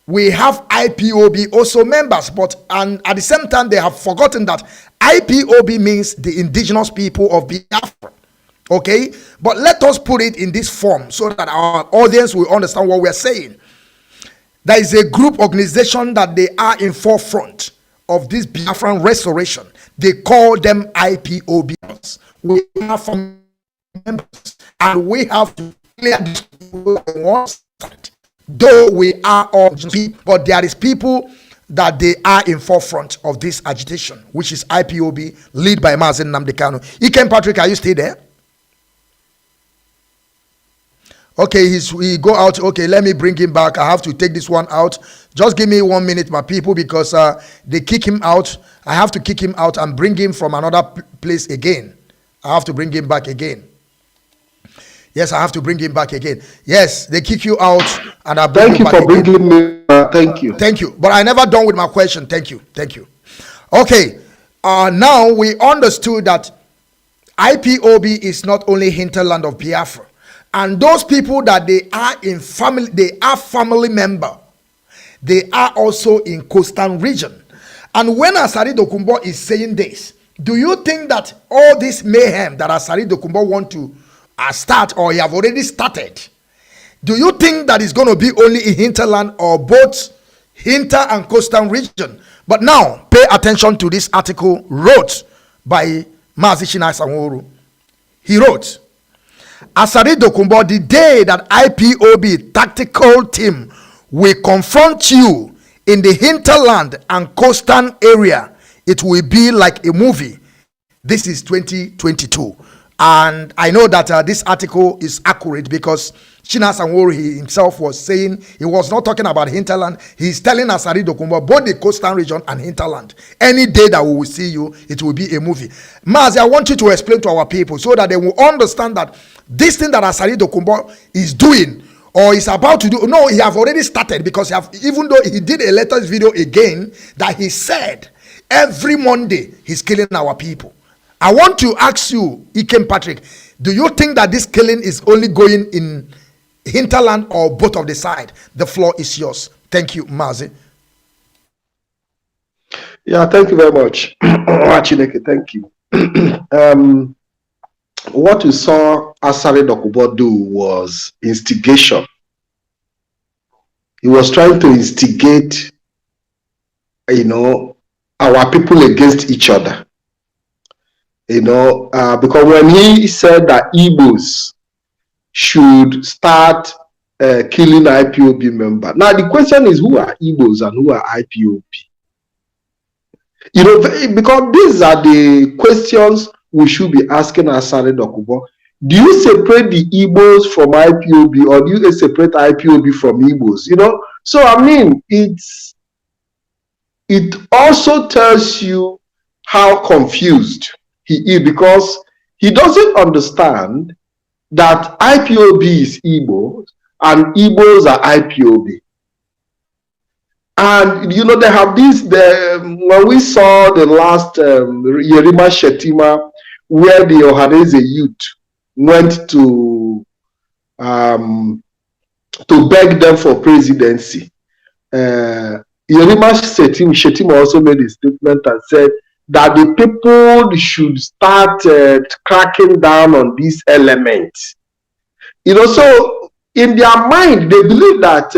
we have IPOB also members, and at the same time they have forgotten that IPOB means the indigenous people of Biafra. Okay, but let us put it in this form so that our audience will understand what we are saying. There is a group organization that they are in forefront of this Biafran restoration. They call them IPOBs. We have some members, and we have to clear this on one side. Though we are all people, but there is people that they are in forefront of this agitation, which is IPOB, led by Mazi Nnamdi Kanu. Ikem Patrick, are you still there? Okay, he go out. Okay, let me bring him back. I have to take this one out. Just give me 1 minute, my people, because they kick him out. I have to kick him out and bring him from another place again. I have to bring him back again. Yes, I have to bring him back again. Yes, they kick you out, and I bring you back again. Thank you for bringing me. Thank you. Thank you. But I never done with my question. Thank you. Thank you. Okay. Now we understood that IPOB is not only hinterland of Biafra. And those people that they are in family, they are family member. They are also in coastal region. And when Asari Dokubo is saying this, do you think that all this mayhem that Asari Dokubo want to start, or he have already started, do you think that it's going to be only in hinterland or both hinter and coastal region? But now pay attention to this article wrote by Mazi Chinasanworu. He wrote, Asari Dokubo, the day that IPOB tactical team will confront you in the hinterland and coastal area, it will be like a movie. This is 2022. And I know that this article is accurate because Chinasanworu himself was saying he was not talking about hinterland. He's telling Asari Dokubo both the coastal region and hinterland. Any day that we will see you, it will be a movie. Mazi, I want you to explain to our people so that they will understand that this thing that Asari Dokubo is doing or is about to do, no, he have already started, because even though he did a latest video again that he said every Monday he's killing our people. I want to ask you, Ikem Patrick, do you think that this killing is only going in hinterland or both of the side? The floor is yours. Thank you, Mazi. Yeah, thank you very much. Thank you. What we saw Asari Dokubo do was instigation. He was trying to instigate, our people against each other. Because when he said that Igbos should start killing IPOB members. Now the question is, who are Igbos and who are IPOB? Because these are the questions we should be asking Asari Dokubo. Do you separate the Igbos from IPOB, or do you separate IPOB from Igbos? So I mean, it also tells you how confused he is, because he doesn't understand that IPOB is Igbos and Igbos are IPOB. And they have this. When we saw the last Yerima Shetima, where the Ohanese youth went to beg them for presidency, Yerima Shetima also made a statement and said that the people should start cracking down on these elements. So in their mind, they believe that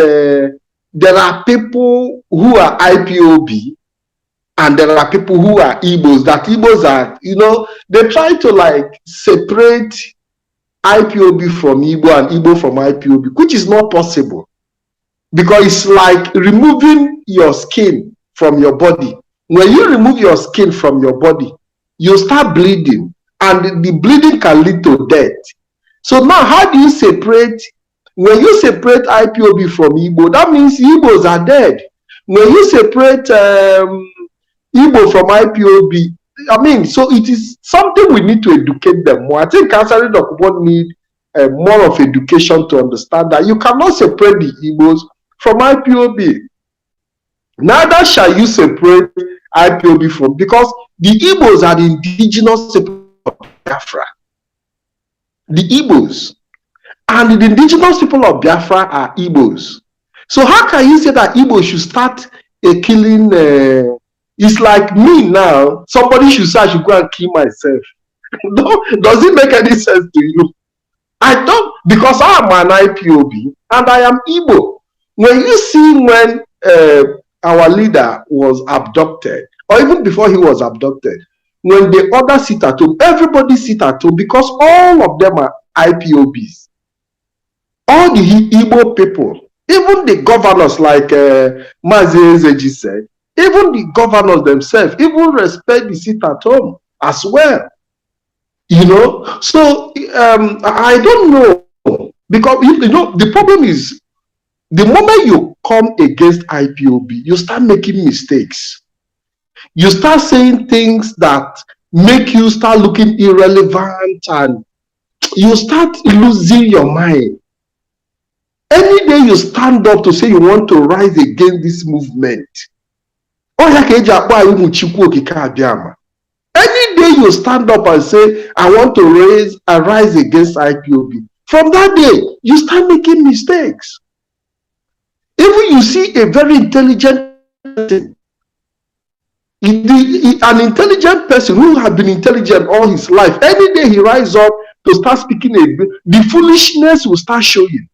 there are people who are IPOB and there are people who are Igbos. That Igbos are, they try to separate IPOB from Igbo and Igbo from IPOB, which is not possible, because it's like removing your skin from your body. When you remove your skin from your body, you start bleeding, and the bleeding can lead to death. So now, how do you separate When you separate IPOB from Igbo, that means Igbos are dead. When you separate Igbo from IPOB, I mean, so it is something we need to educate them more. I think Councillor Dokubo need more of education to understand that you cannot separate the Igbos from IPOB. Neither shall you separate IPOB from, because the Igbos are the indigenous people of Biafra. The Igbos and the indigenous people of Biafra are Igbos. So how can you say that Igbos should start killing? It's like me now. Somebody should say I should go and kill myself. Does it make any sense to you? I don't, because I am an IPOB and I am Igbo. When you see when our leader was abducted, or even before he was abducted, when the others sit at home, everybody sit at home because all of them are IPOBs. All the Igbo people, even the governors like Mazi said, even the governors themselves, even respect the sit at home as well. You know, so I don't know, because you know the problem is the moment you come against IPOB, you start making mistakes. You start saying things that make you start looking irrelevant, and you start losing your mind. Any day you stand up to say you want to rise against this movement, any day you stand up and say, I want to rise against IPOB, from that day, you start making mistakes. Even you see a very intelligent person, an intelligent person who has been intelligent all his life, any day he rises up to start speaking, the foolishness will start showing.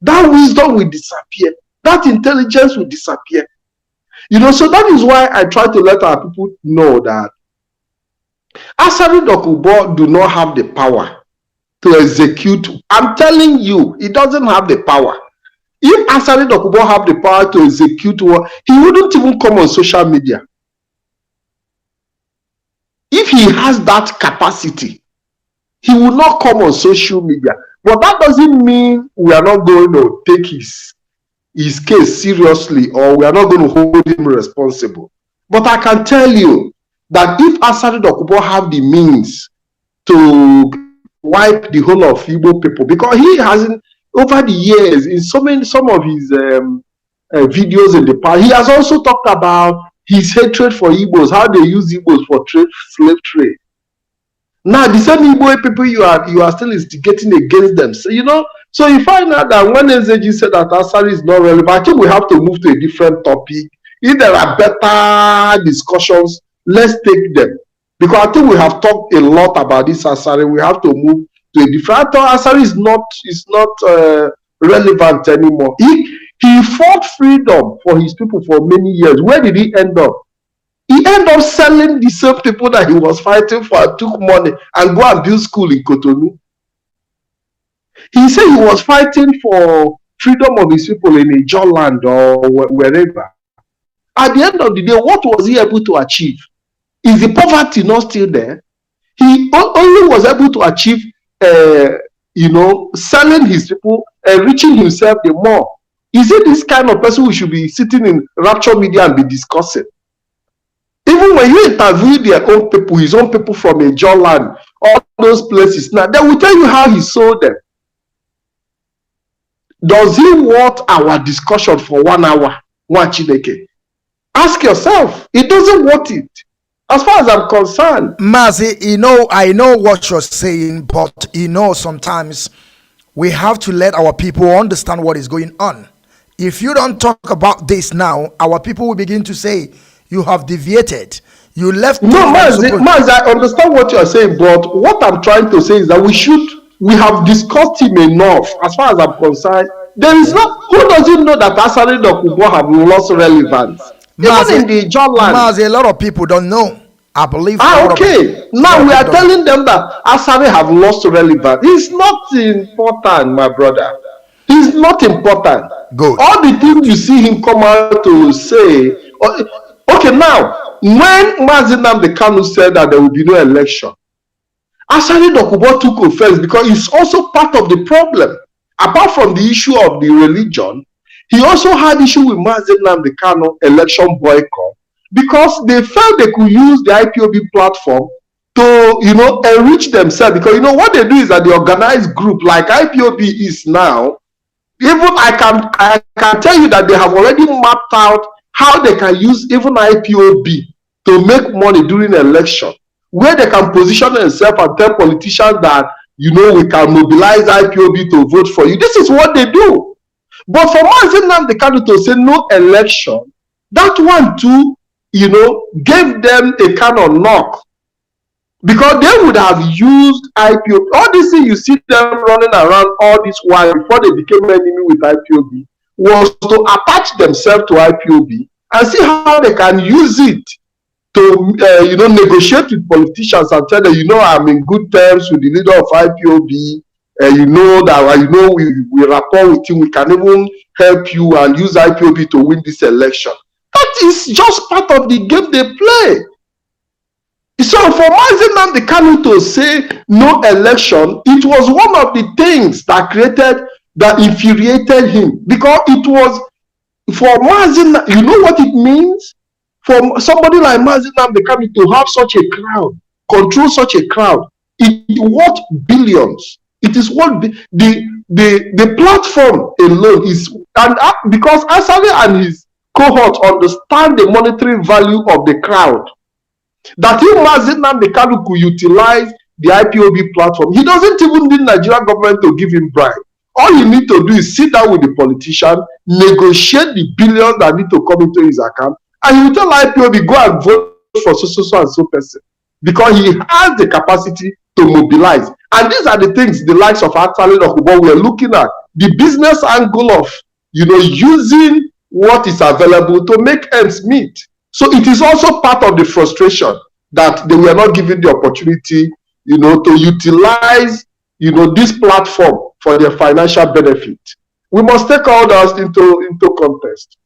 That wisdom will disappear. That intelligence will disappear. You know, so that is why I try to let our people know that Asari Dokubo do not have the power to execute. I'm telling you, he doesn't have the power. If Asari Dokubo have the power to execute war, he wouldn't even come on social media. If he has that capacity, he will not come on social media. But that doesn't mean we are not going to take his case seriously, or we are not going to hold him responsible. But I can tell you that if Asari Dokubo have the means to wipe the whole of Igbo people, because he hasn't, over the years, in some of his videos in the past, he has also talked about his hatred for Igbos, how they use Igbos for slave trade. Now, the same Igbo people you are still instigating against them. So, you know, so you find out that when SAG said that Asari is not relevant, I think we have to move to a different topic. If there are better discussions, let's take them. Because I think we have talked a lot about this Asari. We have to move to a different. I thought Asari is not relevant anymore. He fought freedom for his people for many years. Where did he end up? He ended up selling the same people that he was fighting for and took money and go and build school in Cotonou. He said he was fighting for freedom of his people in a John land or wherever. At the end of the day, what was he able to achieve? Is the poverty not still there? He only was able to achieve, you know, selling his people, enriching himself the more. Is it this kind of person who should be sitting in Rapture media and be discussing? Even when you interview their own people, his own people from a John land, all those places, now they will tell you how he sold them. Does he want our discussion for 1 hour? Ask yourself. It doesn't want it. As far as I'm concerned. Mazi, you know, I know what you're saying, but you know, sometimes we have to let our people understand what is going on. If you don't talk about this now, our people will begin to say, you have deviated. You left. No, Mazi, I understand what you are saying, but what I'm trying to say is that we have discussed him enough. As far as I'm concerned, there is not. Who doesn't know that Asari Dokubo have lost relevance? Mazi, even in the John land. Mazi, a lot of people don't know. I believe. Okay. Now we are telling them that Asari have lost relevance. It's not important, my brother. It's not important. Good. All the things you see him come out to say. Okay, now, when Mazi Nnamdi Kanu said that there will be no election, Asari Dokubo took offense because it's also part of the problem. apart from the issue of the religion, he also had issue with Mazi Nnamdi Kanu election boycott, because they felt they could use the IPOB platform to, you know, enrich themselves. Because, you know, what they do is that the organized group like IPOB is now, even I can tell you that they have already mapped out how they can use even IPOB to make money during the election, where they can position themselves and tell politicians that, you know, we can mobilize IPOB to vote for you. This is what they do. But for Mazi Nnamdi Kanu to say no election, that one too, you know, gave them a kind of knock, because they would have used IPOB. All this thing you see them running around all this while before they became enemy with IPOB was to attach themselves to IPOB and see how they can use it to, you know, negotiate with politicians and tell them, you know, I'm in good terms with the leader of IPOB. You know that, you know, we rapport with you. We can even help you and use IPOB to win this election. That is just part of the game they play. So for Mazi Nnamdi Kanu to say no election, it was one of the things that infuriated him, because it was for Mazi. You know what it means for somebody like Mazi Nnamdi Kanu to have such a crowd, control such a crowd. It worth billions. It is what the platform alone is, and because Asali and his cohort understand the monetary value of the crowd, that if Mazi Nnamdi Kanu could utilize the IPOB platform, he doesn't even need Nigerian government to give him bribe. All you need to do is sit down with the politician, negotiate the billions that need to come into his account, and he will tell IPOB, go and vote for so and so person, because he has the capacity to mobilize. And these are the things the likes of Atali Dokubo we are looking at, the business angle of, you know, using what is available to make ends meet. So it is also part of the frustration that they were not given the opportunity, you know, to utilize, you know, this platform for their financial benefit. We must take all that into context.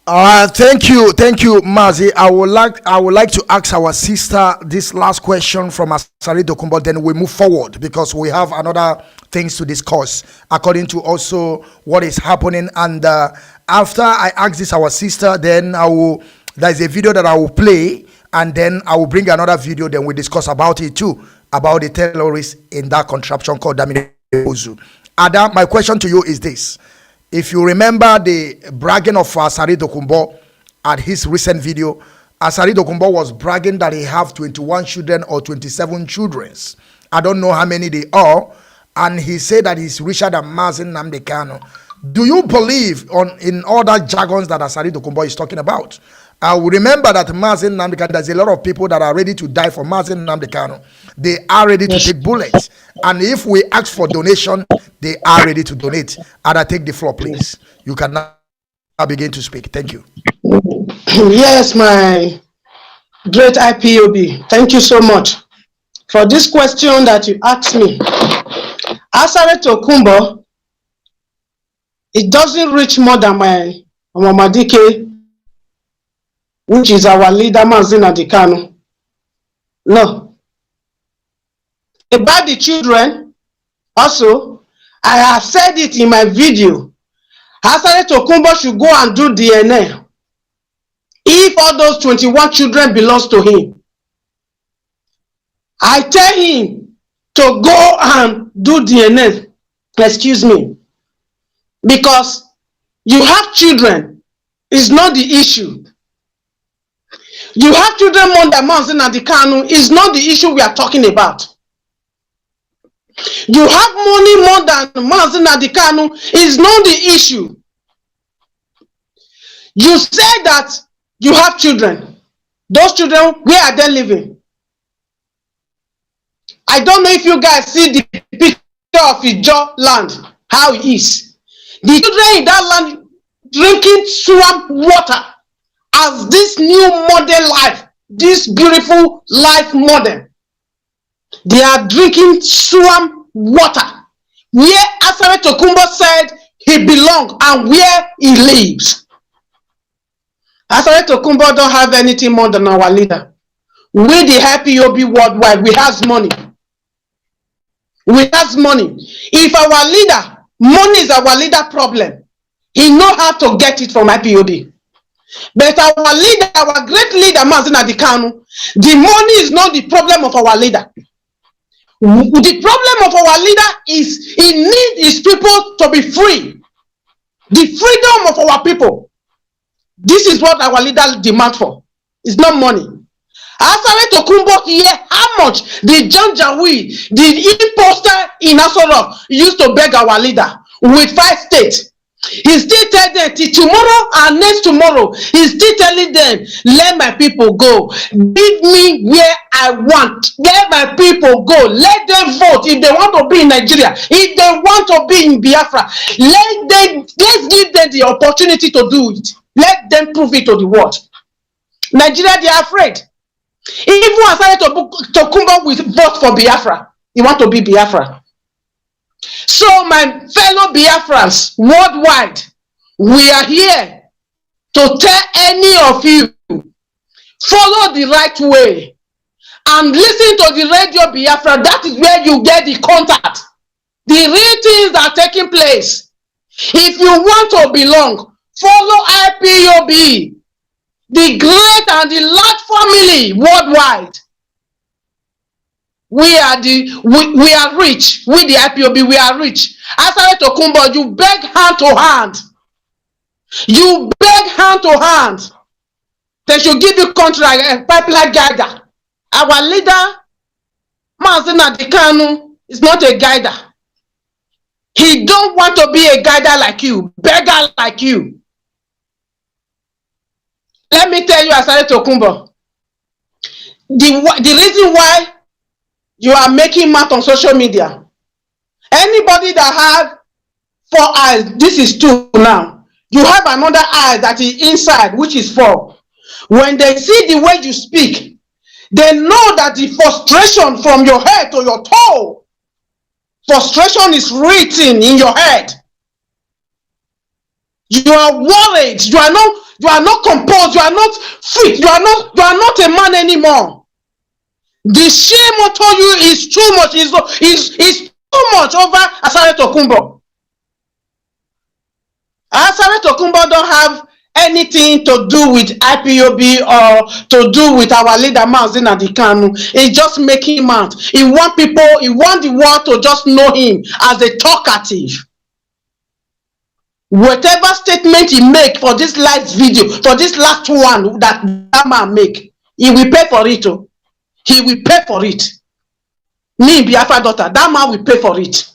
Thank you, Mazi. I would like to ask our sister this last question from Asari Dokumbo. Then we move forward, because we have another things to discuss according to also what is happening. And after I ask this our sister, then there's a video that I will play, and then I will bring another video. Then we discuss about it too, about the terrorists in that contraption called Damine Ozu. Adam, my question to you is this. If you remember the bragging of Asari Dokumbo at his recent video, Asari Dokumbo was bragging that he have 21 children or 27 children. I don't know how many they are. And he said that he's richer than Mazi Nnamdi Kanu. Do you believe in all that jargons that Asari Dokumbo is talking about? I will remember that Mazi Nnamdi Kanu, there's a lot of people that are ready to die for Mazi Nnamdi Kanu. They are ready to take bullets. And if we ask for donation, they are ready to donate. And I take the floor, please. You can now begin to speak. Thank you. Yes, my great IPOB. Thank you so much for this question that you asked me. Asare Tokumbo, it doesn't reach more than my Mamadike, which is our leader, Mazi Nnamdi Kanu. No. About the children, also, I have said it in my video. Asare Tokumbo should go and do DNA. If all those 21 children belongs to him, I tell him to go and do DNA. Excuse me. Because you have children is not the issue. You have children more than Mazi Nnamdi Kanu is not the issue we are talking about. You have money more than Mazi Nnamdi Kanu is not the issue. You say that you have children. Those children, where are they living? I don't know if you guys see the picture of Ijo land, how it is. The children in that land drinking swamp water as this new modern life, this beautiful life model. They are drinking swamp water where Asare Tokumbo said he belongs and where he lives. Asare Tokumbo don't have anything more than our leader. We the IPOB worldwide, we have money. We have money. If our leader, money is our leader problem, he know how to get it from IPOB. But our leader, our great leader, Mazi Kanu, the money is not the problem of our leader. The problem of our leader is he needs his people to be free. The freedom of our people. This is what our leader demand for. It's not money. Asare Tokumbo here, how much the Janjaweed, the imposter in Asorok used to beg our leader with 5 states. He still tell them till tomorrow and next tomorrow. He's still telling them, let my people go. Give me where I want. Let my people go. Let them vote if they want to be in Nigeria. If they want to be in Biafra, let's give them the opportunity to do it. Let them prove it to the world. Nigeria, they are afraid. Even as to come up with vote for Biafra, you want to be Biafra. So my fellow Biafrans worldwide, we are here to tell any of you, follow the right way and listen to the radio Biafra. That is where you get the contact. The real things are taking place. If you want to belong, follow IPOB, the great and the large family worldwide. We are rich. We the IPOB, we are rich. Asare Tokumbo, you beg hand to hand. You beg hand to hand. They should give you contract, a pipeline guider. Our leader, Mazi Kanu, is not a guider. He don't want to be a guider like you, beggar like you. Let me tell you, Asare Tokumbo, the reason why you are making math on social media. Anybody that have 4 eyes, this is 2 now. You have another eye that is inside, which is 4. When they see the way you speak, they know that the frustration from your head to your toe, frustration is written in your head. You are worried. You are not composed. You are not free. You are not a man anymore. The shame upon you is too much. Is too much over Asare Tokumbo. Asare Tokumbo don't have anything to do with IPOB or to do with our leader Mazi Kanu. He's just making mad. He want the world to just know him as a talkative. Whatever statement he make for this last video, for this last one that man make, he will pay for it. He will pay for it. Me, Biafra daughter, that man will pay for it.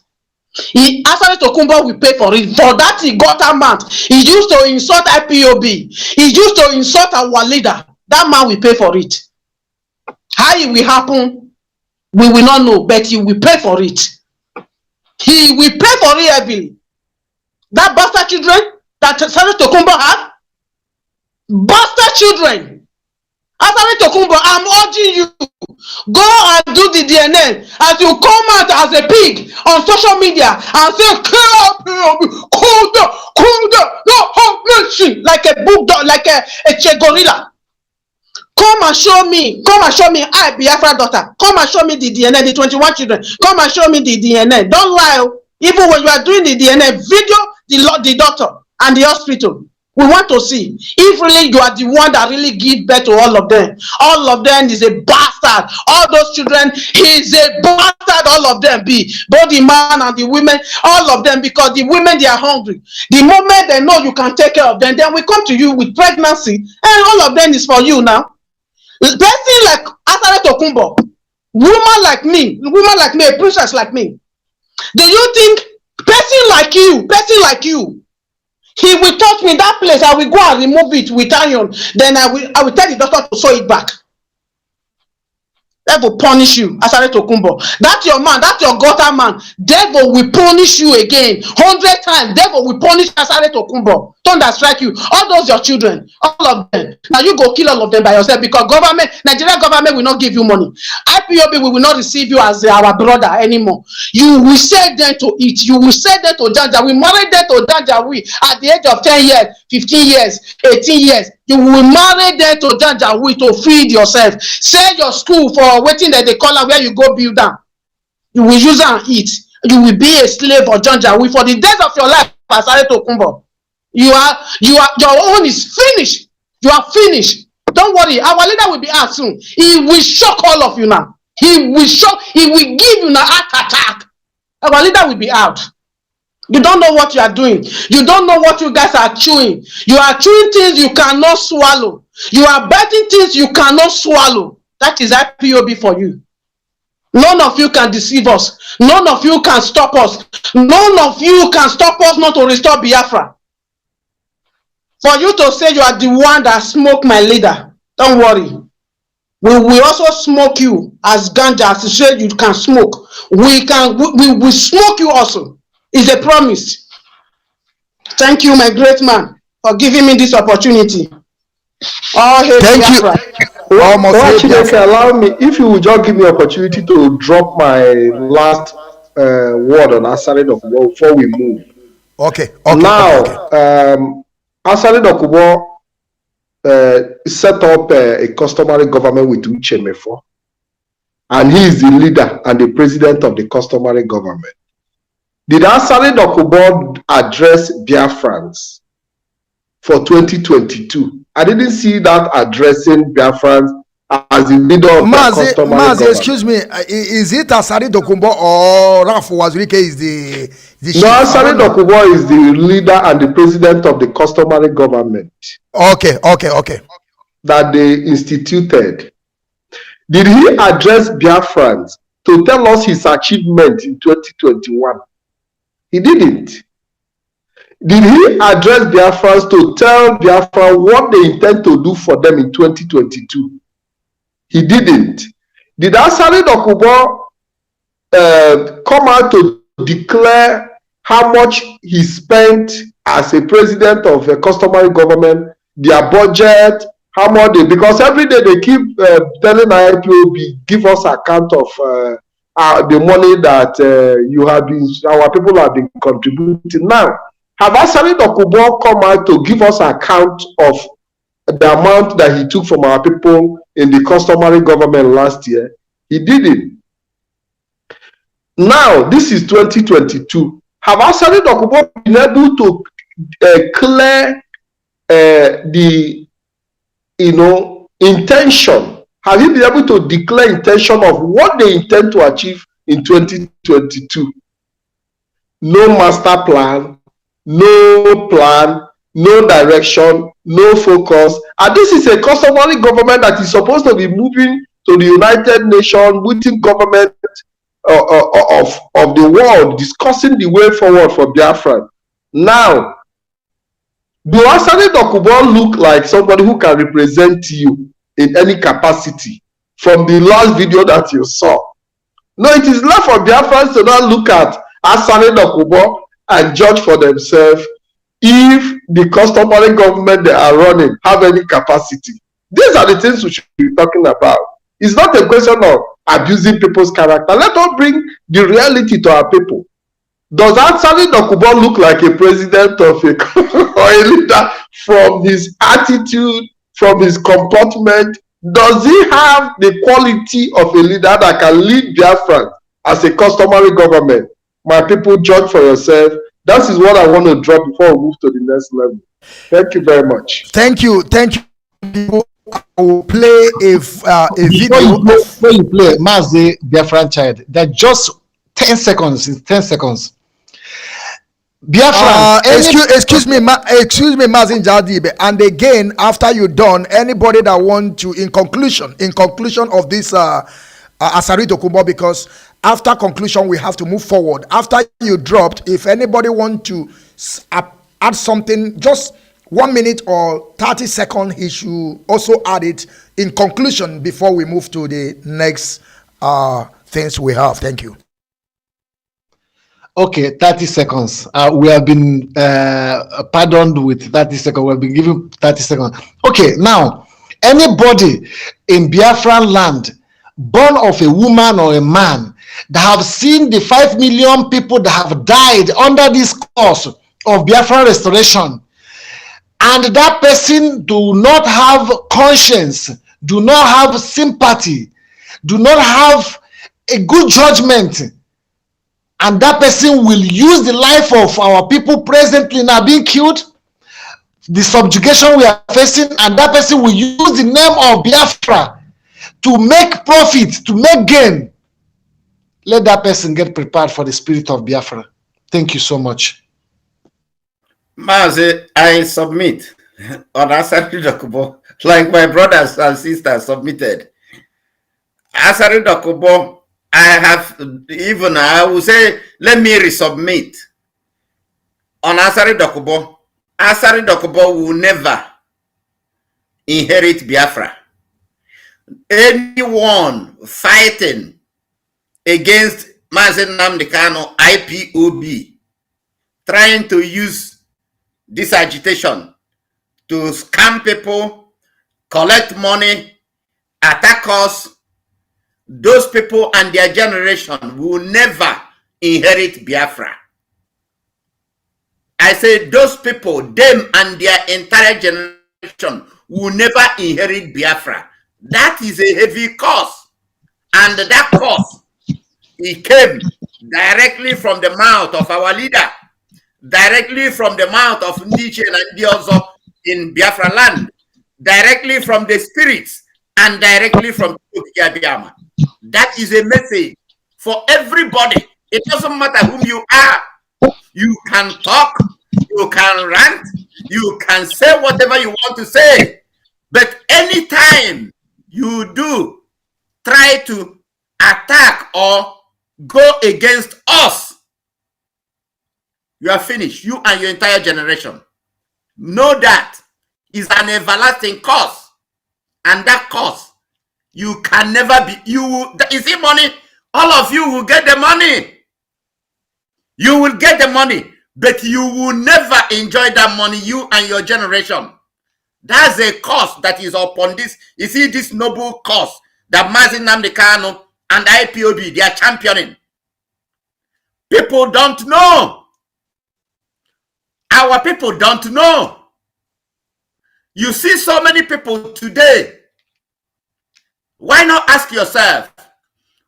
Asare Tokumbo will pay for it. For that he got a man. He used to insult IPOB. He used to insult our leader. That man will pay for it. How it will happen, we will not know, but he will pay for it. He will pay for it heavily. That bastard children that Asare Tokumbo have, bastard children. Asare Tokumbo, I'm urging you, go and do the DNA. As you come out as a pig on social media and say, cool down, no nation, like a bulldog, like a gorilla. Come and show me, I, Biafra daughter, come and show me the DNA, the 21 children. Come and show me the DNA. Don't lie. Even when you are doing the DNA, video the doctor and the hospital. We want to see if really you are the one that really give birth to all of them. All of them is a bastard. All those children is a bastard. All of them be both the man and the women. All of them, because the women, they are hungry. The moment they know you can take care of them, then we come to you with pregnancy, and all of them is for you now. Person like Asare Tokumbo, woman like me, a princess like me. Do you think person like you? He will touch me that place. I will go and remove it with iron. Then I will tell the doctor to sew it back. Devil punish you, Asare Tokumbo. That's your man, that's your gutter man. Devil will punish you again 100 times. Devil will punish Asare Tokumbo. Thunder strike you. All those your children, all of them. Now you go kill all of them by yourself, because Nigeria government will not give you money. IPOB we will not receive you as our brother anymore. You will sell them to eat. You will sell them to Janja. We married them to Janja. We at the age of 10 years, 15 years, 18 years. You will marry them to Janjaweed to feed yourself. Sell your school for waiting that they call out where you go build down. You will use and eat. You will be a slave or Janjaweed for the days of your life. Pastor Tokunbo. Your own is finished. You are finished. Don't worry. Our leader will be out soon. He will shock all of you now. He will shock. He will give you an attack. Our leader will be out. You don't know what you are doing. You don't know what you guys are chewing. You are chewing things you cannot swallow. You are biting things you cannot swallow. That is IPOB for you. None of you can deceive us. None of you can stop us. None of you can stop us not to restore Biafra. For you to say you are the one that smoked my leader, don't worry. We will also smoke you as ganja, as you say you can smoke. We will smoke you also. It's a promise. Thank you, my great man, for giving me this opportunity. All hail Biafra. Allow me, if you would just give me opportunity to drop my last word on Asari Dokubo before we move. Okay. Now, Asari Dokubo set up a customary government with Uchemefo, and he is the leader and the president of the customary government. Did Asari Dokubo address Biafrans for 2022? I didn't see that addressing Biafrans as the leader of the customary government. Excuse me, is it Asari Dokubo or Rafu Wazirike is the No, Asari Dokubo is the leader and the president of the customary government. Okay. That they instituted. Did he address Biafrans to tell us his achievement in 2021? He didn't. Did he address Biafrans to tell Biafra what they intend to do for them in 2022? He didn't. Did Asari Dokubo come out to declare how much he spent as a president of a customary government, their budget, how much they, because every day they keep telling IPOB, give us account of the money that our people have been contributing. Now, have Asari Dokubo come out to give us account of the amount that he took from our people in the customary government last year? He didn't. Now, this is 2022. Have Asari Dokubo been able to clear the intention? Have you been able to declare intention of what they intend to achieve in 2022? No master plan, no direction, no focus. And this is a customary government that is supposed to be moving to the United Nations, meeting government of the world, discussing the way forward for Biafra. Now, do Asari Dokubo look like somebody who can represent you in any capacity from the last video that you saw? No, it is left for Biafrans to not look at Asari Dokubo and judge for themselves if the customary government they are running have any capacity. These are the things we should be talking about. It's not a question of abusing people's character. Let us bring the reality to our people. Does Asari Dokubo look like a president of a or a leader from his attitude, from his comportment? Does he have the quality of a leader that can lead Biafra as a customary government? My people, judge for yourself. That is what I want to drop before we move to the next level. Thank you very much. Thank you. I will play a video. Before you play, Mazi, Biafran child, that just 10 seconds. It's 10 seconds. Biafran, excuse me, Mazi Jadibe. And again, after you're done, anybody that want to, in conclusion of this Asari Dokubo, because after conclusion we have to move forward. After you dropped, if anybody want to add something, just 1 minute or 30 seconds, he should also add it in conclusion before we move to the next things we have. Thank you. Okay, 30 seconds. We have been pardoned with 30 seconds. We have been given 30 seconds. Okay, now, anybody in Biafran land, born of a woman or a man, that have seen the 5 million people that have died under this cause of Biafran restoration, and that person do not have conscience, do not have sympathy, do not have a good judgment and that person will use the life of our people presently now being killed, the subjugation we are facing, and that person will use the name of Biafra to make profit, to make gain. Let that person get prepared for the spirit of Biafra. Thank you so much. Mazi, I submit on Asari Dokubo, like my brothers and sisters submitted. Asari Dokubo, I will say, let me resubmit. On Asari Dokubo will never inherit Biafra. Anyone fighting against Mazi Nnamdi Kanu, IPOB, trying to use this agitation to scam people, collect money, attack us, those people and their generation will never inherit Biafra. I say those people, them and their entire generation will never inherit Biafra. That is a heavy cost. And that cost, it came directly from the mouth of our leader, directly from the mouth of Nnamdi and Diozo in Biafra land, directly from the spirits, and directly from Biama. That is a message for everybody. It doesn't matter whom you are. You can talk, you can rant, you can say whatever you want to say. But anytime you do try to attack or go against us, you are finished. You and your entire generation. Know that is an everlasting cause. And that cause, you can never be, you see money, all of you will get the money. You will get the money, but you will never enjoy that money, you and your generation. That's a cause that is upon this. You see this noble cause that Mazi Nnamdi Kanu and IPOB, they are championing. People don't know. Our people don't know. You see so many people today. Why not ask yourself,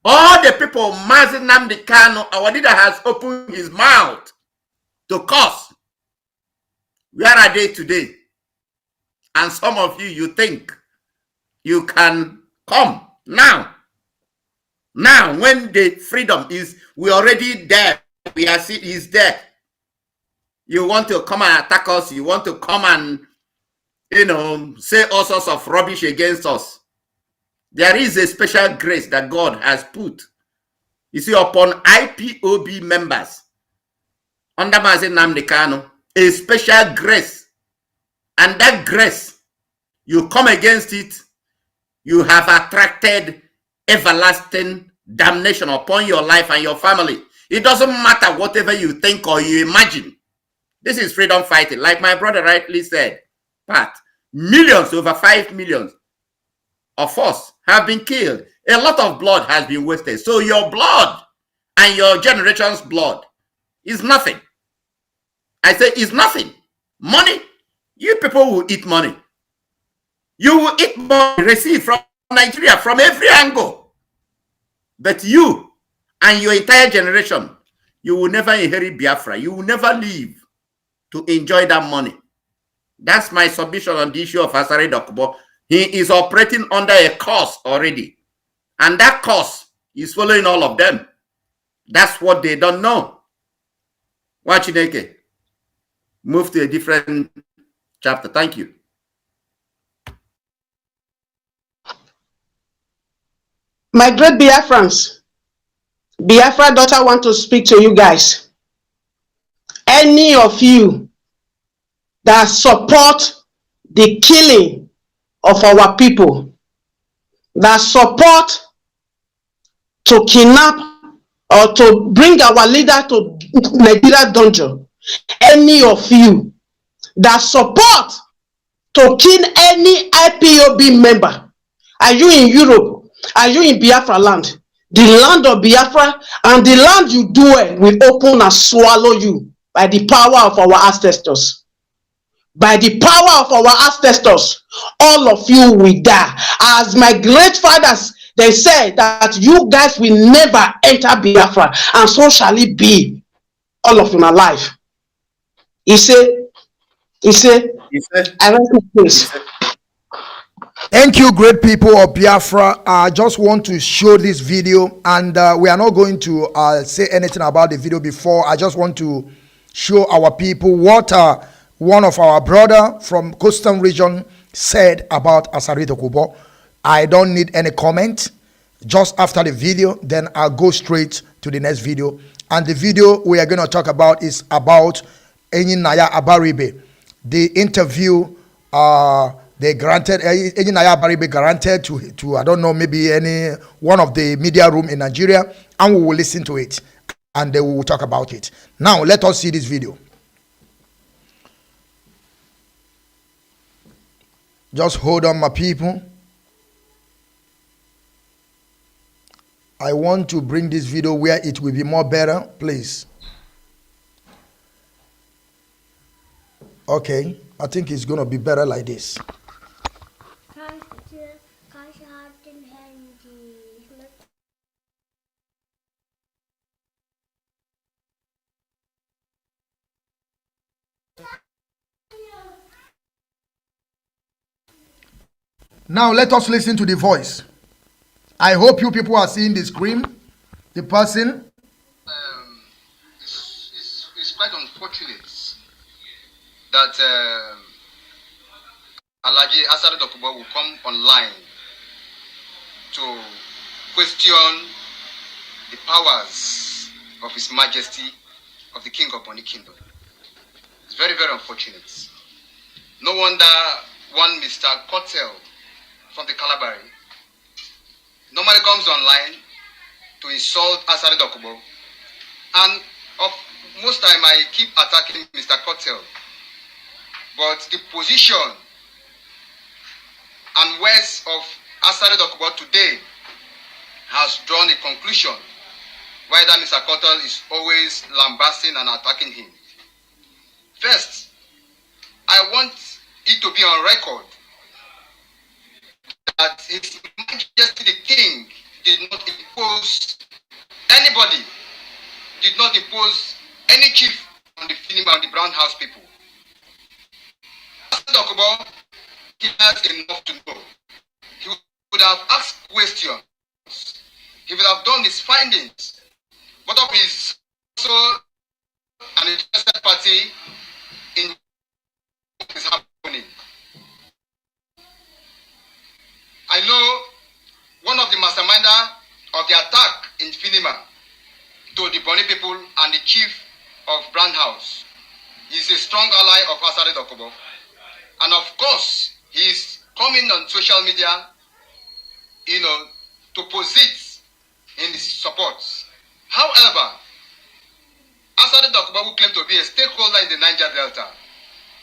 all the people Mazi Nnamdi Kanu, our leader, has opened his mouth to curse, where are they today? And some of you, you think you can come now. Now, when the freedom is, we're already there. We are see is there. You want to come and attack us. You want to come and, say all sorts of rubbish against us. There is a special grace that God has put, you see, upon IPOB members under Mazi Nnamdi Kanu, a special grace. And that grace, you come against it, you have attracted everlasting damnation upon your life and your family. It doesn't matter whatever you think or you imagine. This is freedom fighting. Like my brother rightly said, Pat, millions, over 5 million of us have been killed. A lot of blood has been wasted. So your blood and your generation's blood is nothing. I say it's nothing. Money, you people will eat money. You will eat money received from Nigeria from every angle. But you and your entire generation, you will never inherit Biafra. You will never live to enjoy that money. That's my submission on the issue of Asari Dokubo. He is operating under a curse already. And that curse is following all of them. That's what they don't know. Watch it. Move to a different chapter. Thank you. My great Biafrans, Biafra daughter want to speak to you guys. Any of you that support the killing of our people, that support to kidnap or to bring our leader to Nigeria dungeon, any of you that support to kill any IPOB member, are you in Europe? Are you in Biafra land? The land of Biafra and the land you dwell will open and swallow you by the power of our ancestors. By the power of our ancestors, all of you will die. As my great fathers They said that you guys will never enter Biafra, and so shall it be all of your life. He said, I rest my case. Thank you, great people of Biafra. I just want to show this video, and we are not going to say anything about the video before. I just want to show our people what one of our brother from Coastal region said about Asari Dokubo. I don't need any comment. Just after the video, then I'll go straight to the next video. And the video we are going to talk about is about Enyinaya Abaribe. The interview they granted, Enyinaya Abaribe granted to I don't know, maybe any one of the media room in Nigeria, and we will listen to it and they will talk about it. Now let us see this video. Just hold on, my people. I want to bring this video where it will be more better, please. Okay, I think it's going to be better like this. Now let us listen to the voice. I hope you people are seeing the screen. The person. It's quite unfortunate that Alhaji Asari Dokubo will come online to question the powers of His Majesty of the King of Bonny Kingdom. It's very, very unfortunate. No wonder one Mr. Kotel from the Calabari normally comes online to insult Asari Dokubo, and most time I keep attacking Mr. Kotel, but the position and words of Asari Dokubo today has drawn a conclusion why that Mr. Kotel is always lambasting and attacking him. First, I want it to be on record that His Majesty the King did not impose anybody, did not impose any chief on the Finima and the Brown House people. Asari Dokubo, he has enough to know. He would have asked questions. He would have done his findings. What of his also an interested party in what is happening? I know one of the masterminder of the attack in Finima to the Bonny people and the chief of Brown House is a strong ally of Asari Dokubo. And of course, he is coming on social media, to posit in his support. However, Asari Dokubo, who claimed to be a stakeholder in the Niger Delta,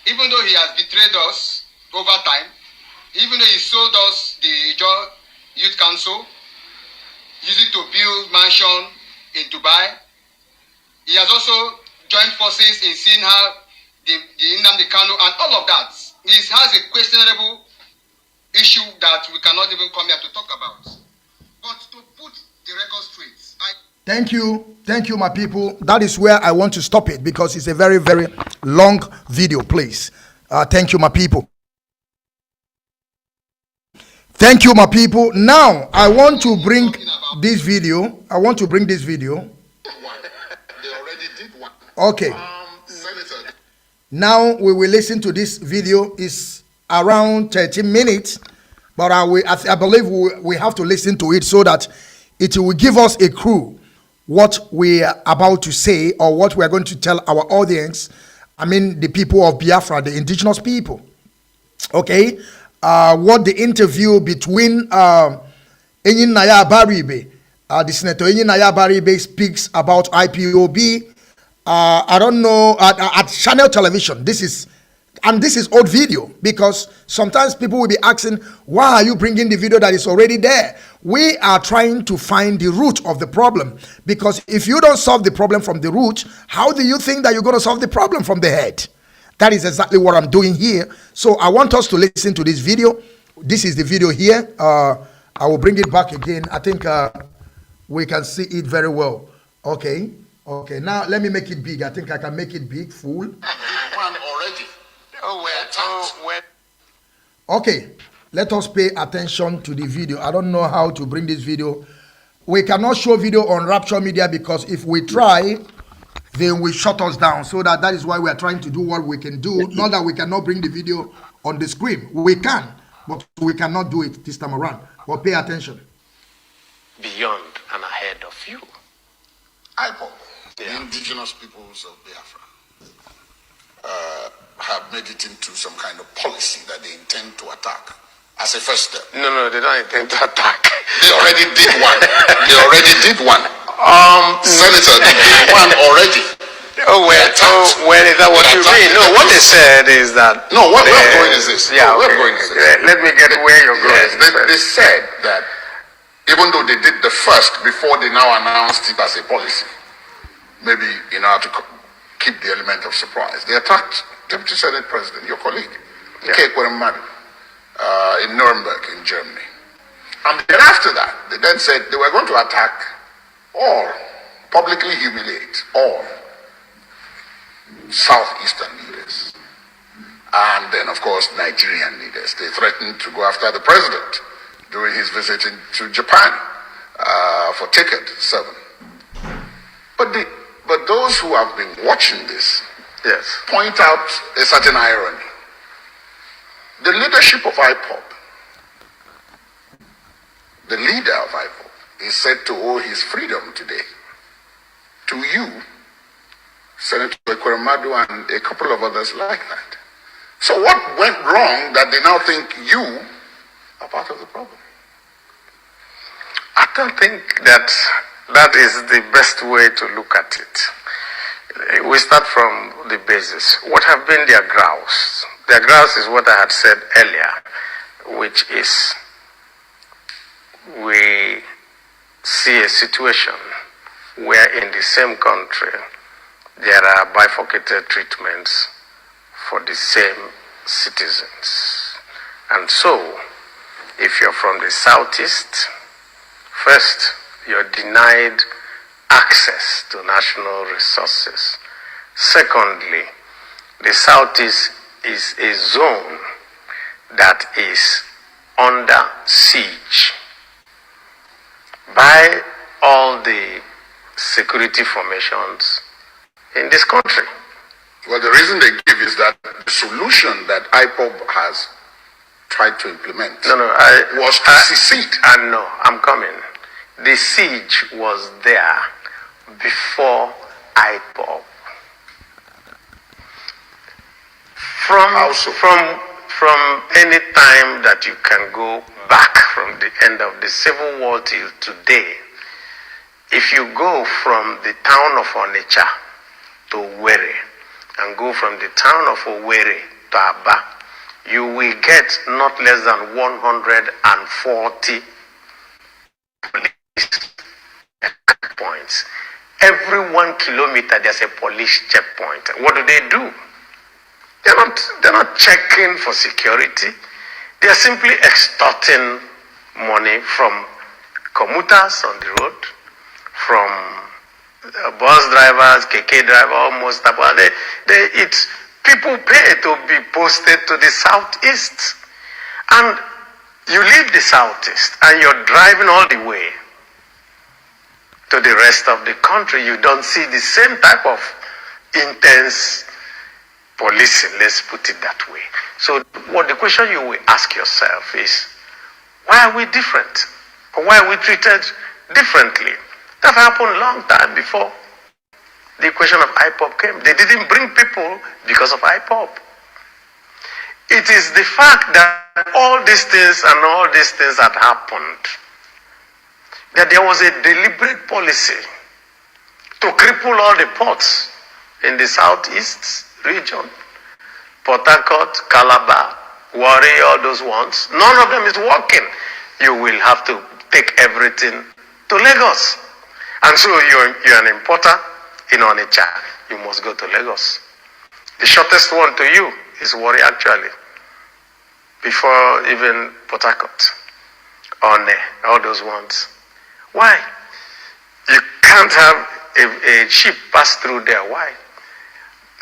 even though he has betrayed us over time, even though he sold us the Ijaw Youth Council, used it to build mansion in Dubai. He has also joined forces in seeing how the Nnamdi Kanu and all of that. He has a questionable issue that we cannot even come here to talk about. But to put the record straight, Thank you, my people. That is where I want to stop it because it's a very, very long video, please. Thank you, my people. Thank you, my people. Now, I want to bring this video. They already did one. Okay. Now, we will listen to this video. It's around 30 minutes. But I believe we have to listen to it so that it will give us a clue what we are about to say or what we are going to tell our audience. I mean, the people of Biafra, the indigenous people. Okay. What the interview between Enyinaya Abaribe, the Senator Enyinaya Abaribe speaks about IPOB. I don't know, at Channel Television. This is old video because sometimes people will be asking, why are you bringing the video that is already there? We are trying to find the root of the problem, because if you don't solve the problem from the root, how do you think that you're going to solve the problem from the head? That is exactly what I'm doing here. So I want us to listen to this video. This is the video here. I will bring it back again. I think we can see it very well. Okay. Okay. Now let me make it big. I think I can make it big, full. Okay. Let us pay attention to the video. I don't know how to bring this video. We cannot show video on Rapture Media because if we try, they will shut us down. So that is why we are trying to do what we can do. Not that we cannot bring the video on the screen. We can, but we cannot do it this time around. But pay attention. Beyond and ahead of you. Ipob, the indigenous peoples of Biafra, have made it into some kind of policy that they intend to attack as a first step. No, they don't intend to attack. They already did one. Senator, they did one already. Well, is that what you mean? No, what they said is that... No, what we're going is this. Yeah, okay. Let me get where you're going. Yes, they said that even though they did the first before they now announced it as a policy, maybe in order to keep the element of surprise, they attacked Deputy Senate President, your colleague, in Nuremberg in Germany. And then after that, they then said they were going to attack all, publicly humiliate all Southeastern leaders. And then, of course, Nigerian leaders. They threatened to go after the president during his visit to Japan for ticket 7. But those who have been watching this point out a certain irony. The leadership of Ipob, the leader of Ipob, is said to owe his freedom today to you, Senator Ekweremadu, and a couple of others like that. So what went wrong that they now think you are part of the problem? I don't think that is the best way to look at it. We start from the basis. What have been their grouse? Their grouse is what I had said earlier, which is we see a situation where in the same country there are bifurcated treatments for the same citizens. And so, if you're from the southeast, first, you're denied access to national resources. Secondly, the southeast is a zone that is under siege by all the security formations in this country. Well, the reason they give is that the solution that Ipob has tried to implement was to secede. And no, I'm coming. The siege was there before Ipob. From any time that you can go back from the end of the Civil War till today, if you go from the town of Onitsha to Owerri and go from the town of Owerri to Aba, you will get not less than 140 police checkpoints. Every 1 kilometer there's a police checkpoint. What do? They're not checking for security. They're simply extorting money from commuters on the road, from bus drivers, KK drivers, almost. People pay to be posted to the southeast. And you leave the southeast and you're driving all the way to the rest of the country. You don't see the same type of intense policing, let's put it that way. So what the question you will ask yourself is, why are we different? Or why are we treated differently? That happened a long time before the question of Ipob came. They didn't bring people because of Ipob. It is the fact that all these things had happened, that there was a deliberate policy to cripple all the ports in the southeast region, Port Harcourt, Calabar, Warri, all those ones. None of them is working. You will have to take everything to Lagos. And so you're an importer in Onitsha. You must go to Lagos. The shortest one to you is Warri, actually, before even Port Harcourt. One, all those ones. Why? You can't have a ship pass through there. Why?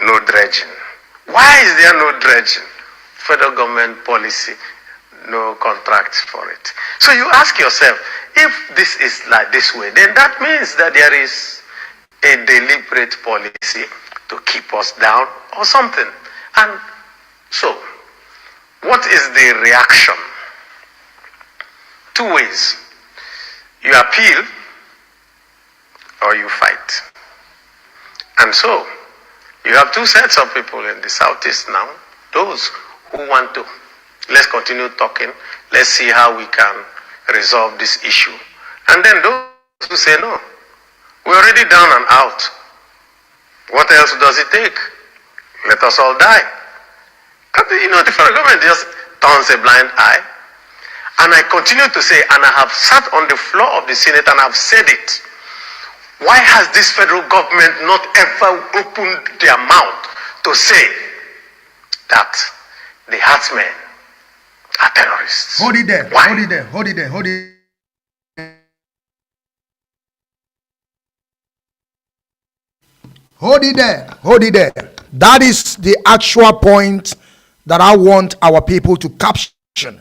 No dredging. Why is there no dredging? Federal government policy, no contracts for it. So you ask yourself, if this is like this way, then that means that there is a deliberate policy to keep us down or something. And so, what is the reaction? Two ways. You appeal or you fight. And so, you have two sets of people in the Southeast now. Those who want to, let's continue talking, let's see how we can resolve this issue. And then those who say, no, we're already down and out. What else does it take? Let us all die. You know, the federal government just turns a blind eye. And I continue to say, and I have sat on the floor of the Senate and I've said it, why has this federal government not ever opened their mouth to say that the herdsmen are terrorists? Hold it there. Why? Hold it there. Hold it there. Hold it. Hold it there. Hold it there. That is the actual point that I want our people to caption.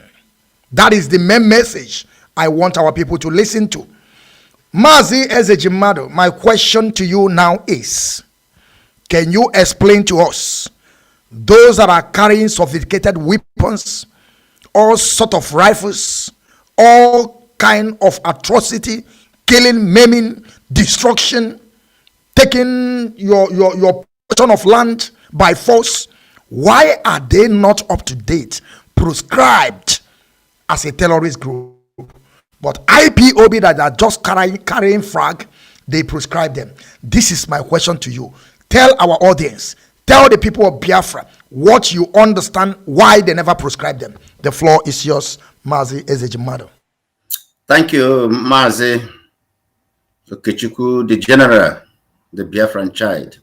That is the main message I want our people to listen to. Mazi Ezejimado, my question to you now is, can you explain to us those that are carrying sophisticated weapons, all sort of rifles, all kind of atrocity, killing, maiming, destruction, taking your portion of land by force? Why are they not up to date, prescribed as a terrorist group? But IPOB that are just carrying flag, they prescribe them. This is my question to you. Tell our audience, tell the people of Biafra what you understand, why they never prescribe them. The floor is yours, Mazi Ezejimado. Thank you, Mazi Okechukwu, the general, the Biafran child.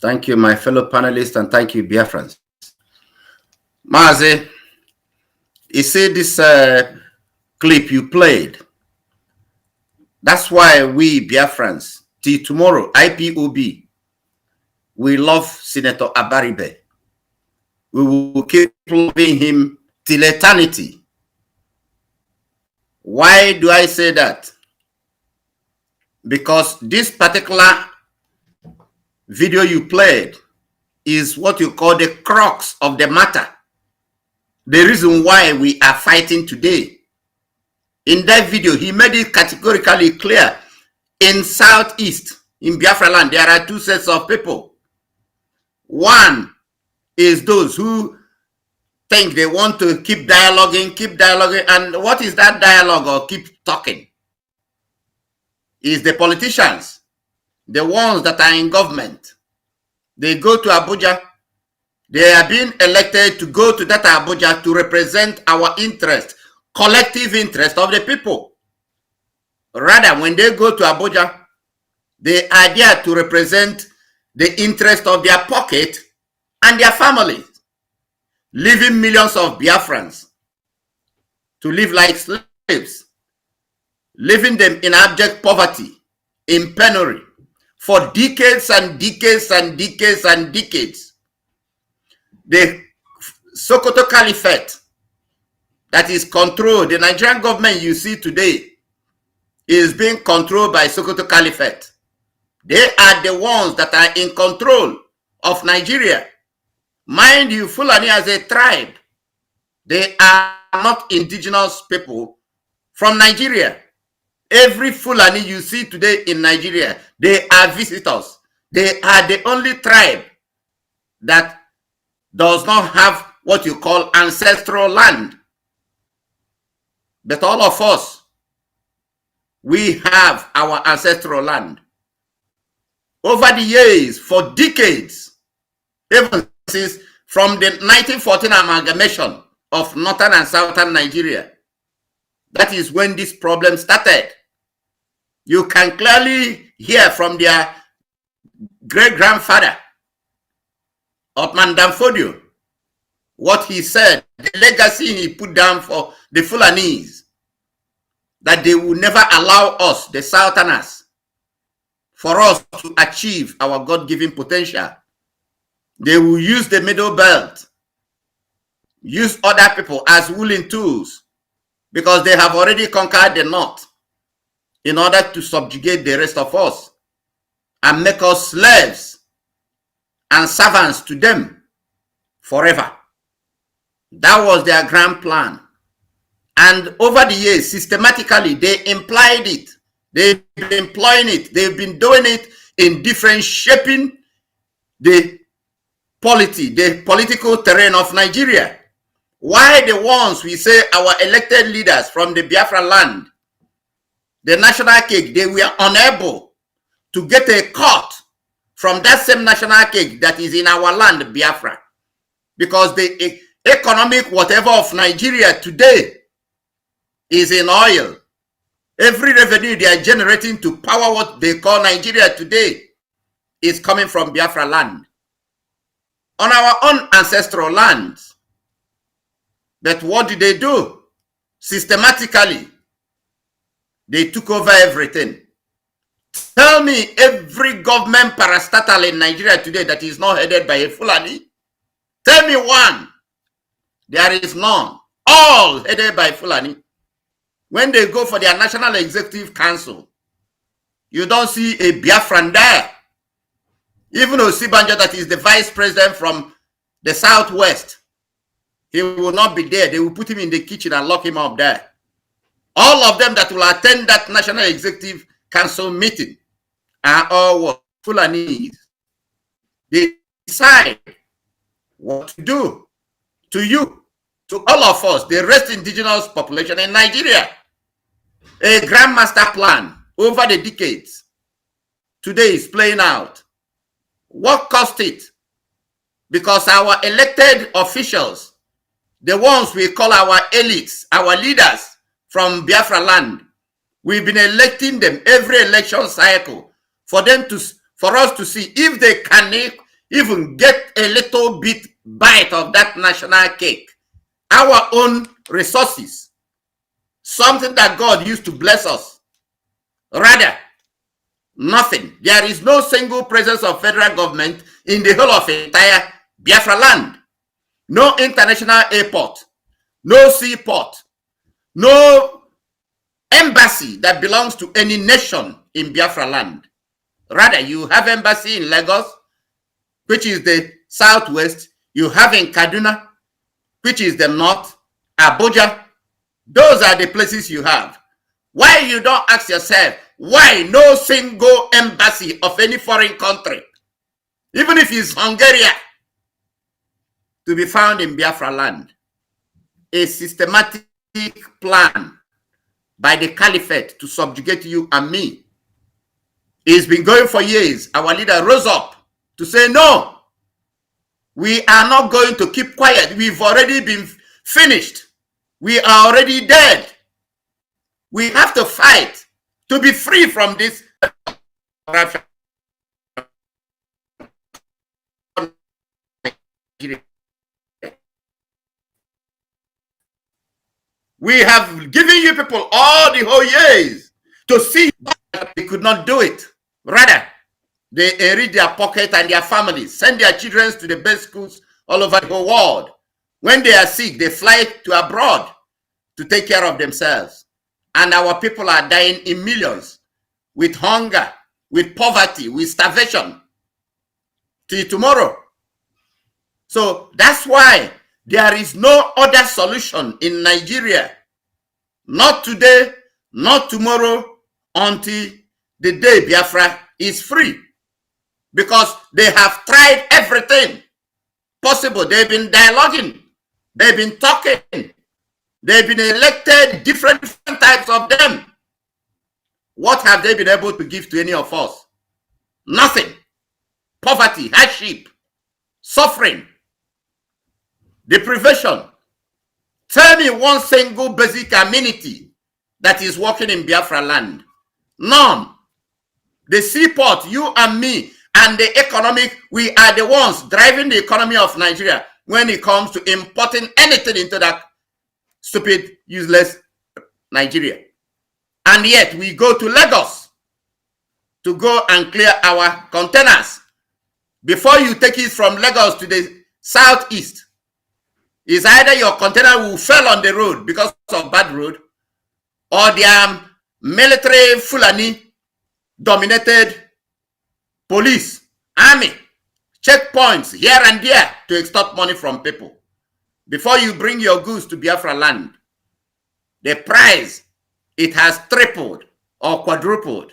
Thank you, my fellow panelists, and thank you, Biafrans. Mazi, you see this clip you played? That's why we Biafrans, till tomorrow, IPOB, we love Senator Abaribe. We will keep loving him till eternity. Why do I say that? Because this particular video you played is what you call the crux of the matter. The reason why we are fighting today. In that video, he made it categorically clear. In Southeast, in Biafra land, there are two sets of people. One is those who think they want to keep dialoguing, and what is that dialogue or keep talking? Is the politicians, the ones that are in government. They go to Abuja. They are being elected to go to that Abuja to represent our interest, collective interest of the people. Rather, when they go to Abuja, they are there to represent the interest of their pocket and their families, leaving millions of Biafrans to live like slaves, leaving them in abject poverty, in penury, for decades and decades and decades and decades. The Sokoto Caliphate that is controlled, the Nigerian government you see today is being controlled by Sokoto Caliphate. They are the ones that are in control of Nigeria. Mind you, Fulani as a tribe, they are not indigenous people from Nigeria. Every Fulani you see today in Nigeria, they are visitors. They are the only tribe that does not have what you call ancestral land. But all of us, we have our ancestral land. Over the years, for decades, even since from the 1914 amalgamation of northern and southern Nigeria, that is when this problem started. You can clearly hear from their great-grandfather, Otman Danfodio, what he said, the legacy he put down for the Fulanese, that they will never allow us, the Southerners, for us to achieve our God-given potential. They will use the middle belt, use other people as willing tools, because they have already conquered the North, in order to subjugate the rest of us and make us slaves and servants to them forever. That was their grand plan. And over the years, systematically, they implied it. They've been employing it. They've been doing it in different shaping the political terrain of Nigeria. Why the ones we say our elected leaders from the Biafra land, the national cake, they were unable to get a cut from that same national cake that is in our land, Biafra. Because the economic whatever of Nigeria today is in oil. Every revenue they are generating to power what they call Nigeria today is coming from Biafra land. On our own ancestral lands. But what did they do? Systematically, they took over everything. Tell me every government parastatal in Nigeria today that is not headed by a Fulani. Tell me one. There is none. All headed by Fulani. When they go for their National Executive Council, you don't see a Biafran there. Even Osibanjo, that is the vice president from the Southwest, he will not be there. They will put him in the kitchen and lock him up there. All of them that will attend that National Executive Council meeting are all Fulanese. They decide what to do to you, to all of us, the rest indigenous population in Nigeria. A grand master plan over the decades today is playing out. What cost it? Because our elected officials, the ones we call our elites, our leaders from Biafra land, we've been electing them every election cycle for us to see if they can even get a little bit bite of that national cake, our own resources, something that God used to bless us. Rather, nothing. There is no single presence of federal government in the whole of entire Biafra land. No international airport, no seaport, no embassy that belongs to any nation in Biafra land. Rather, you have embassy in Lagos, which is the southwest. You have in Kaduna, which is the north, Abuja. Those are the places you have. Why you don't ask yourself, why no single embassy of any foreign country, even if it's Hungary, to be found in Biafra land? A systematic plan by the caliphate to subjugate you and me. It's been going for years. Our leader rose up to say, no, we are not going to keep quiet. We've already been finished. We are already dead. We have to fight to be free from this. We have given you people all the whole years to see that they could not do it. Rather, they enrich their pocket and their families, send their children to the best schools all over the whole world. When they are sick, they fly to abroad to take care of themselves. And our people are dying in millions with hunger, with poverty, with starvation till tomorrow. So that's why there is no other solution in Nigeria. Not today, not tomorrow, until the day Biafra is free. Because they have tried everything possible. They've been dialoguing. They've been talking. They've been elected, different types of them. What have they been able to give to any of us? Nothing. Poverty, hardship, suffering, deprivation. Tell me one single basic amenity that is working in Biafra land. None. The seaport, you and me, and the economic, we are the ones driving the economy of Nigeria. when it comes to importing anything into that stupid, useless Nigeria. And yet we go to Lagos to go and clear our containers. Before you take it from Lagos to the southeast, is either your container will fail on the road because of bad road, or their military Fulani dominated police, army, checkpoints here and there to extort money from people. Before you bring your goods to Biafra land, the price, it has tripled or quadrupled.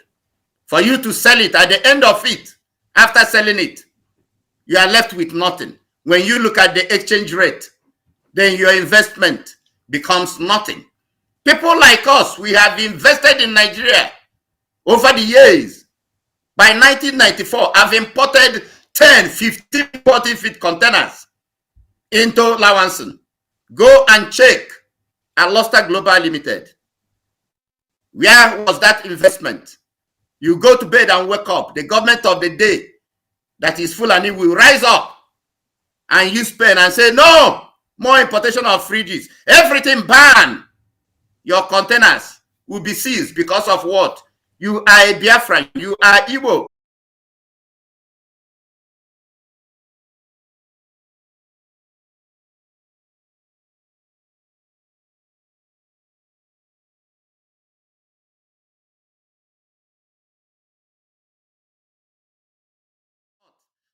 For you to sell it, at the end of it, after selling it, you are left with nothing. When you look at the exchange rate, then your investment becomes nothing. People like us, we have invested in Nigeria over the years. By 1994, I've imported 10, 15, 40 feet containers into Lawanson. Go and check at Luster Global Limited. Where was that investment? You go to bed and wake up. The government of the day that is Fulani will rise up and use pen and say, no, more importation of fridges. Everything banned. Your containers will be seized because of what? You are a Biafran. You are Igbo.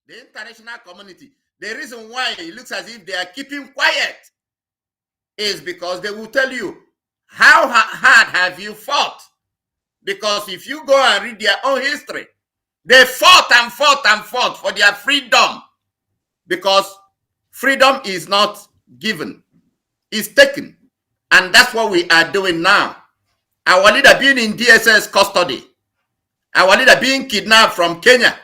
The international community, the reason why it looks as if they are keeping quiet is because they will tell you, how hard have you fought? Because if you go and read their own history, they fought and fought and fought for their freedom. Because freedom is not given, it's taken. And that's what we are doing now. Our leader being in DSS custody, our leader being kidnapped from Kenya,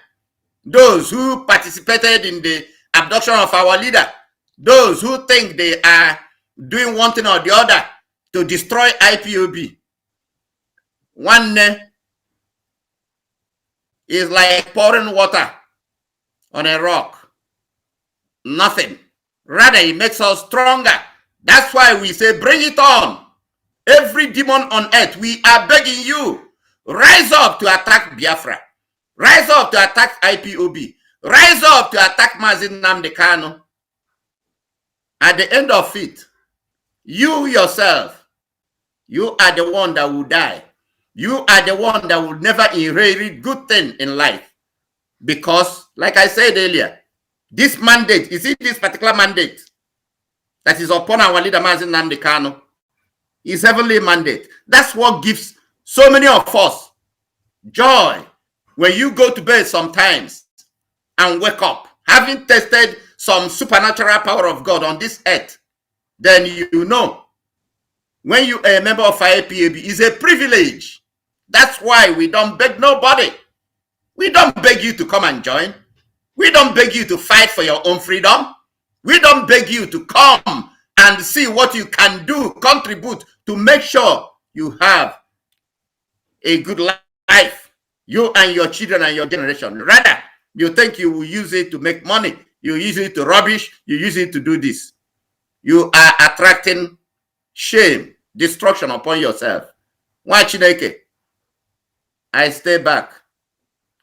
those who participated in the abduction of our leader, those who think they are doing one thing or the other to destroy IPOB. One is like pouring water on a rock. Nothing. Rather, it makes us stronger. That's why we say, bring it on. Every demon on earth, we are begging you, rise up to attack Biafra. Rise up to attack IPOB. Rise up to attack Mazi Nnamdi Kanu. At the end of it, you yourself, you are the one that will die. You are the one that will never inherit good thing in life. Because, like I said earlier, this mandate, you see this particular mandate that is upon our leader Mazi Nnamdi Kanu, is heavenly mandate. That's what gives so many of us joy. When you go to bed sometimes and wake up, having tested some supernatural power of God on this earth, then you know when you are a member of IPOB, it's a privilege. That's why we don't beg nobody. We don't beg you to come and join. We don't beg you to fight for your own freedom. We don't beg you to come and see what you can do, contribute to make sure you have a good life. You and your children and your generation. Rather, you think you will use it to make money. You use it to rubbish. You use it to do this. You are attracting shame, destruction upon yourself. Watch Chineke. I stay back.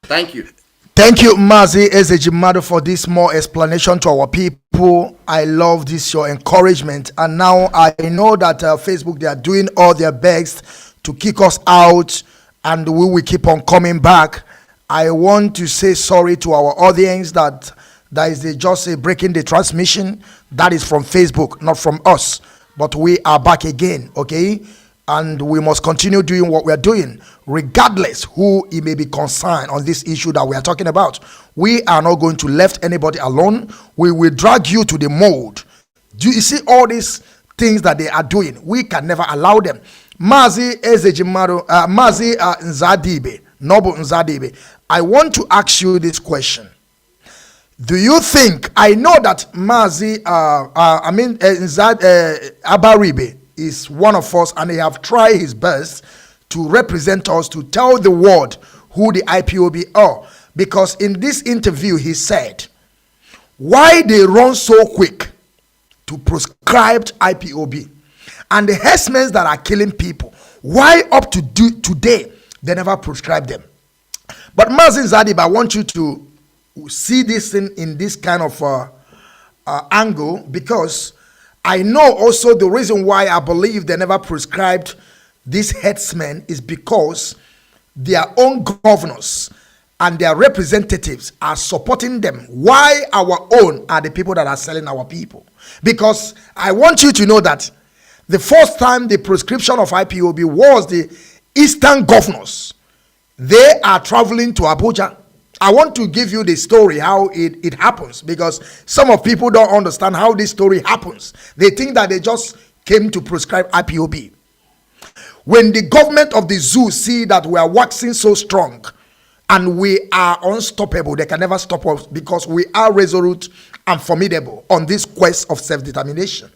Thank you. Thank you, Mazi Ezejimado, for this more explanation to our people. I love this, your encouragement. And now I know that Facebook, they are doing all their best to kick us out, and we will keep on coming back. I want to say sorry to our audience that is just a breaking the transmission. That is from Facebook, not from us. But we are back again, okay? And we must continue doing what we are doing, regardless who it may be concerned on this issue that we are talking about. We are not going to let anybody alone. We will drag you to the mold. Do you see all these things that they are doing? We can never allow them. Mazi Ezejimado, Mazi Nzadibe, Noble Nzadibe, I want to ask you this question. Do you think, I know that Mazi, Abaribe is one of us, and he have tried his best to represent us, to tell the world who the IPOB are. Because in this interview, he said, why they run so quick to proscribed IPOB. And the herdsmen that are killing people, why up to today they never proscribed them? But Mazi Zadib, I want you to see this thing in this kind of angle, because I know also the reason why I believe they never prescribed these headsmen is because their own governors and their representatives are supporting them. Why our own are the people that are selling our people? Because I want you to know that the first time the prescription of IPOB was the Eastern governors. They are traveling to Abuja. I want to give you the story how it happens, because some of people don't understand how this story happens. They think that they just came to prescribe IPOB. When the government of the zoo see that we are waxing so strong and we are unstoppable, they can never stop us because we are resolute and formidable on this quest of self-determination.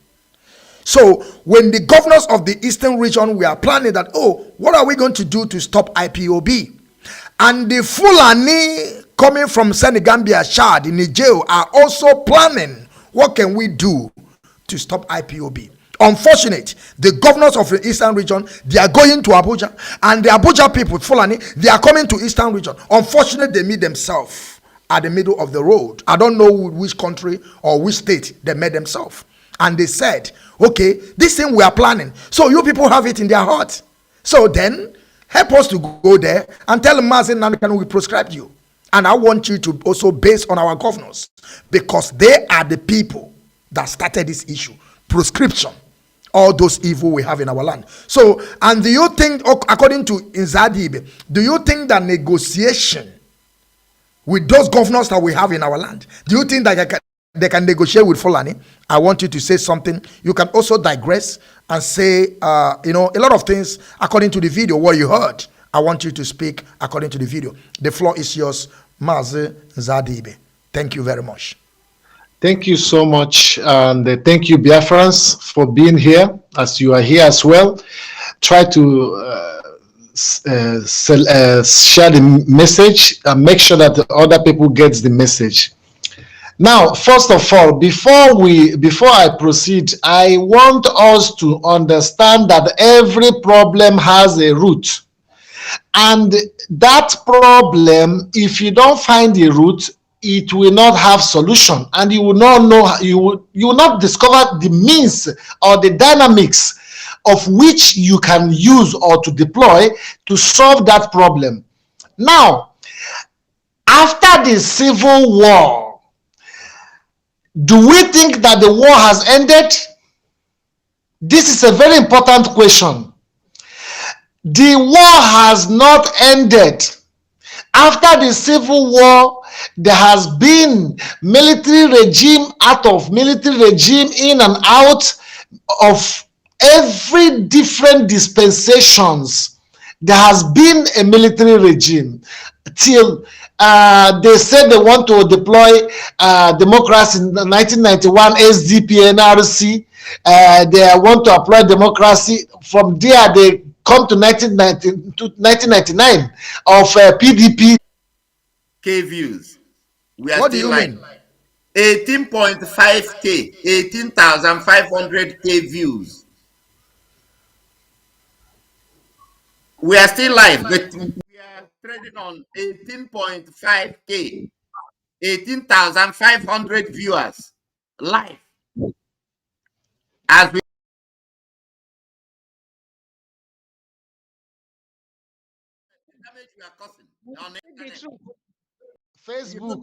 So when the governors of the eastern region were planning that, oh, what are we going to do to stop IPOB? And the Fulani coming from Senegambia, Chad, in Niger are also planning, what can we do to stop IPOB? Unfortunate, the governors of the eastern region, they are going to Abuja, and the Abuja people, Fulani, they are coming to eastern region. Unfortunately, they meet themselves at the middle of the road. I don't know which country or which state they met themselves. And they said, okay, this thing we are planning, so you people have it in their heart. So then, help us to go there and tell Mazi Nnamdi we prescribed you. And I want you to also base on our governors, because they are the people that started this issue. Prescription. All those evil we have in our land. So, and do you think, according to Nzadibe, do you think that negotiation with those governors that we have in our land, do you think that they can negotiate with Fulani? I want you to say something. You can also digress and say, a lot of things according to the video, what you heard. I want you to speak according to the video. The floor is yours, Mazi Nzadibe. Thank you very much. Thank you so much, and thank you, Biafrans, for being here, as you are here as well. Try to share the message and make sure that the other people get the message. Now, first of all, before I proceed, I want us to understand that every problem has a root. And that problem, if you don't find the root, it will not have solution, and you will not know, you will not discover the means or the dynamics of which you can use or to deploy to solve that problem. Now, after the Civil War, do we think that the war has ended? This is a very important question. The war has not ended. After the Civil War, there has been military regime out of military regime, in and out of every different dispensations. There has been a military regime till they said they want to deploy democracy in 1991, SDP, NRC. They want to apply democracy. From there, they come to 1999 of PDP. K views. We are What do still you like mean? 18.5K, 18,500 K views. We are still live, but we are trading on 18.5K, 18,500 viewers live. As we damage we are causing on the internet. Facebook.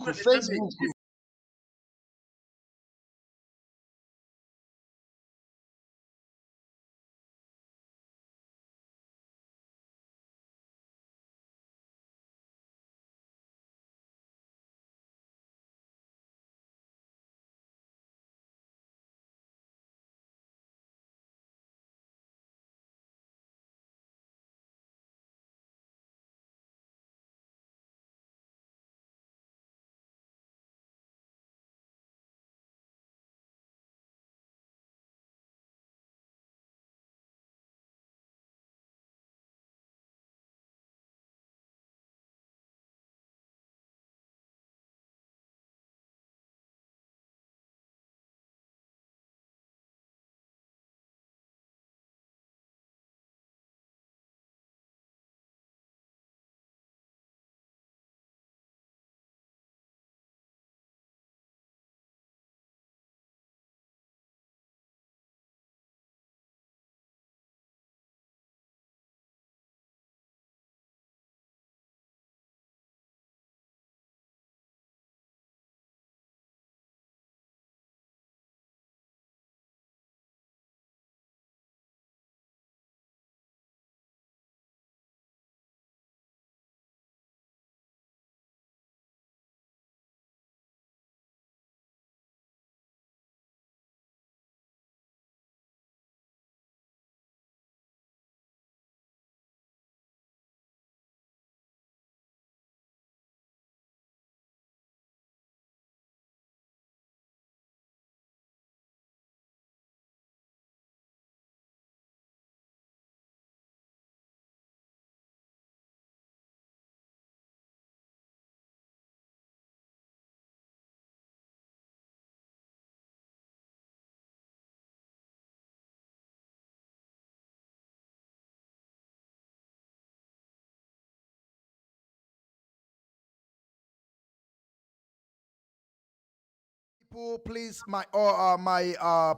people, please, my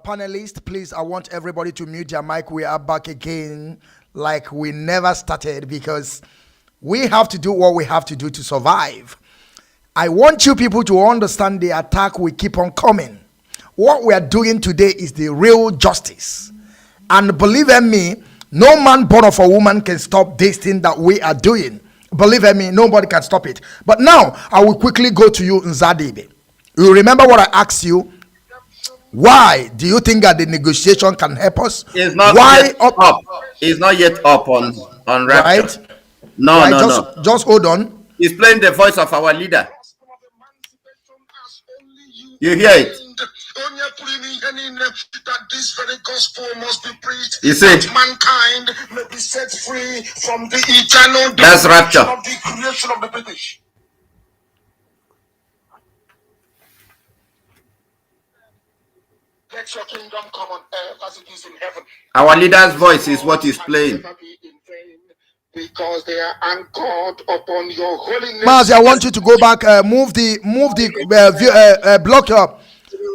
panelists, please, I want everybody to mute their mic. We are back again like we never started because we have to do what we have to do to survive. I want you people to understand the attack will keep on coming. What we are doing today is the real justice. And believe in me, no man born of a woman can stop this thing that we are doing. Believe in me, nobody can stop it. But now, I will quickly go to you, Nzadibe. You remember what I asked you? Why do you think that the negotiation can help us? It's not Why yet up. It's not yet up on Rapture. Right? No, right? no. Just hold on. He's playing the voice of our leader. You hear it? That this very gospel must be preached. You see? That mankind may be set free from the eternal That's Rapture. of the creation of the British. Let your kingdom come on earth as it is in heaven. Our leader's voice is what he's playing. Because they are anchored upon your holiness. Mazi, I want you to go back, move the block up.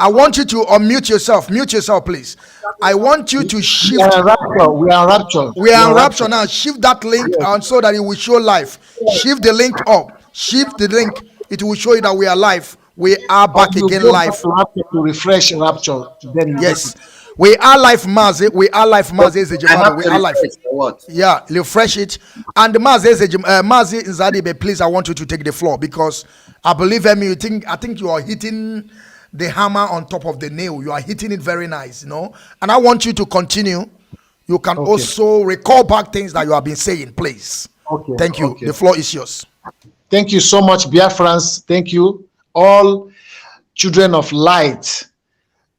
I want you to unmute yourself. Mute yourself, please. I want you to shift. We are in Rapture. We are in Rapture. We are in Rapture now. Shift that link so that it will show live. Shift the link up. Shift the link. It will show you that we are live. We are back again live. To refresh Rapture. Then yes. We are live, Mazi. We are live, Mazi. We are live. Yeah, refresh it. And Mazi Nzadibe, please, I want you to take the floor because I believe in me. I think you are hitting the hammer on top of the nail. You are hitting it very nice, you know. And I want you to continue. You can also recall back things that you have been saying, please. Okay. Thank you. The floor is yours. Thank you so much, Biafrans. Thank you, all children of light.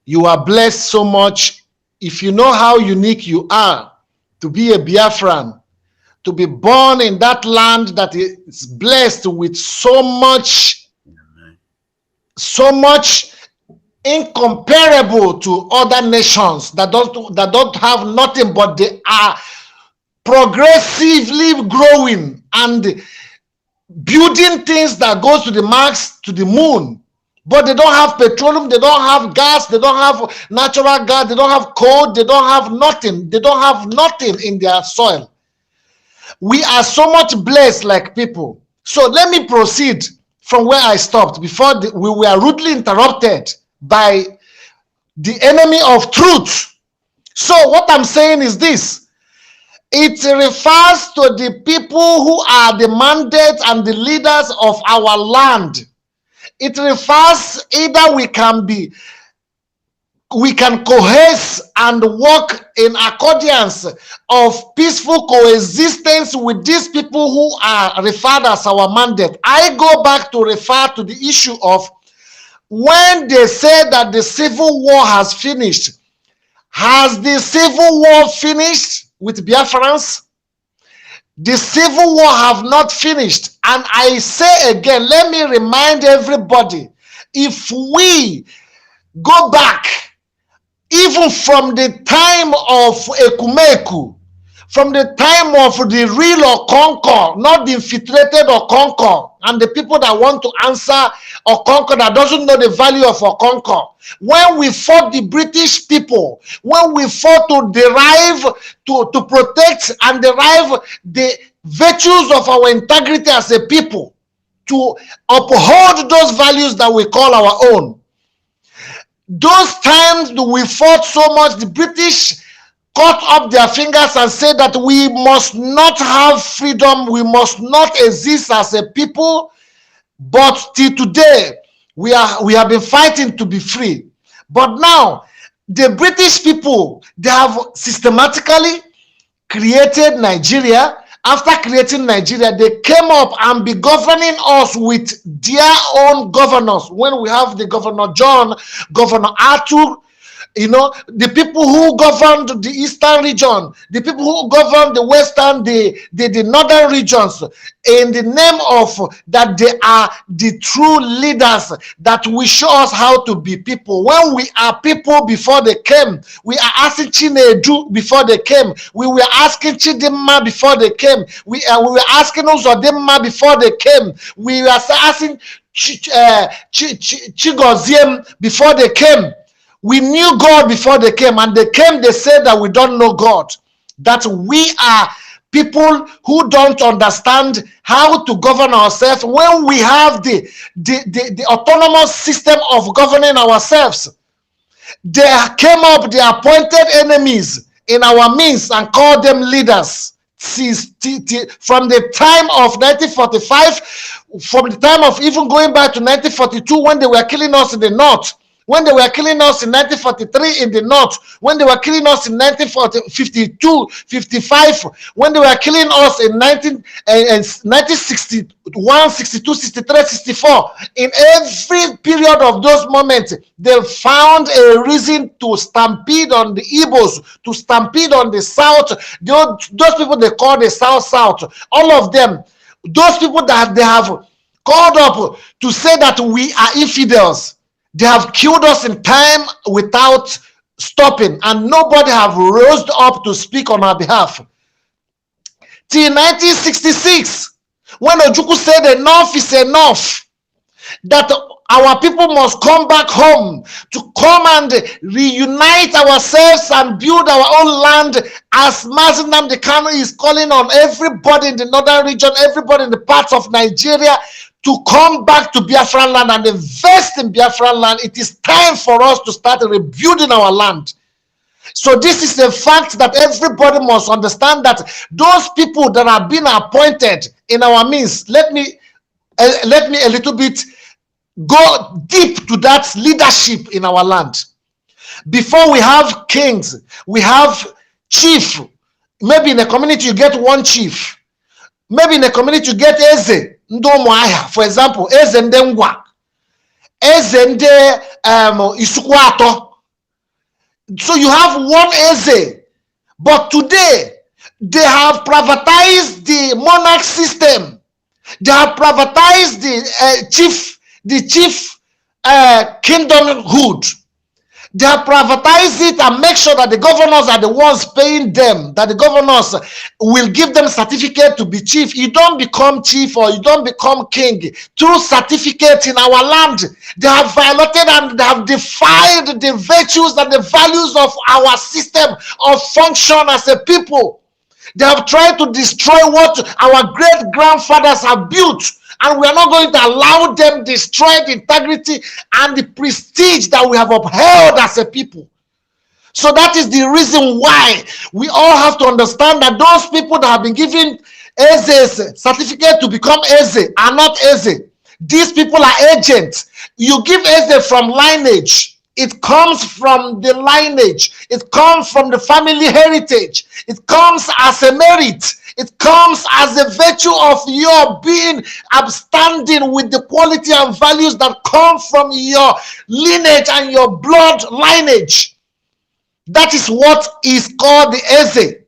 You are blessed so much. If you know how unique you are to be a Biafran, to be born in that land that is blessed with so much incomparable to other nations that don't have nothing, but they are progressively growing and building things that goes to the Mars, to the moon. But they don't have petroleum, they don't have gas, they don't have natural gas, they don't have coal, they don't have nothing. They don't have nothing in their soil. We are so much blessed like people. So let me proceed from where I stopped before we were rudely interrupted by the enemy of truth. So what I'm saying is this. It refers to the people who are the mandate and the leaders of our land. It refers either we can coalesce and work in accordance of peaceful coexistence with these people who are referred as our mandate. I go back to refer to the issue of when they say that the civil war has finished. Has the civil war finished with Biafrans? The civil war have not finished. And I say again, let me remind everybody, if we go back, even from the time of Ekumeku, from the time of the real or conquer, not the infiltrated or conquer, and the people that want to answer or conquer that doesn't know the value of or conquer. When we fought the British people, when we fought to derive, to protect and derive the virtues of our integrity as a people, to uphold those values that we call our own. Those times we fought so much, the British cut up their fingers and said that we must not have freedom, we must not exist as a people, but till today, we have been fighting to be free. But now, the British people, they have systematically created Nigeria. After creating Nigeria, they came up and be governing us with their own governors. When we have the Governor John, Governor Arthur, you know, the people who governed the eastern region, the people who governed the western, the northern regions, in the name of that they are the true leaders that will show us how to be people. When we are people before they came, we are asking Chinedu before they came, we were asking Chidimma before they came, we were asking Uzodimma before they came, we were asking Chigoziem before they came. We knew God before they came, and they came, they said that we don't know God, that we are people who don't understand how to govern ourselves when we have the autonomous system of governing ourselves. They came up, they appointed enemies in our midst and called them leaders. From the time of 1945, from the time of even going back to 1942, when they were killing us in the north, when they were killing us in 1943 in the north, when they were killing us in 1952, 55, when they were killing us in 1961, 62, 63, 64, in every period of those moments, they found a reason to stampede on the Igbos, to stampede on the South. Those people they call the South, all of them, those people that they have called up to say that we are infidels. They have killed us in time without stopping, and nobody have rose up to speak on our behalf. Till 1966, when Ojukwu said enough is enough, that our people must come back home to come and reunite ourselves and build our own land, as Mazi Nnamdi Kanu is calling on everybody in the northern region, everybody in the parts of Nigeria, to come back to Biafran land and invest in Biafran land. It is time for us to start rebuilding our land. So this is the fact that everybody must understand, that those people that have been appointed in our midst, let me a little bit go deep to that leadership in our land. Before we have kings, we have chief. Maybe in a community you get one chief. Maybe in a community you get Eze. For example, Eze Ndengwa, Eze Nde Isukwato. So you have one Eze, but today they have privatized the monarch system. They have privatized the chief kingdomhood. They have privatized it and make sure that the governors are the ones paying them, that the governors will give them certificate to be chief. You don't become chief or you don't become king through certificate in our land. They have violated and they have defied the virtues and the values of our system of function as a people. They have tried to destroy what our great grandfathers have built. And we are not going to allow them destroy the integrity and the prestige that we have upheld as a people. So that is the reason why we all have to understand that those people that have been given Eze's certificate to become Eze are not Eze. These people are agents. You give Eze from lineage. It comes from the lineage. It comes from the family heritage. It comes as a merit. It comes as a virtue of your being upstanding with the quality and values that come from your lineage and your blood lineage. That is what is called the Eze.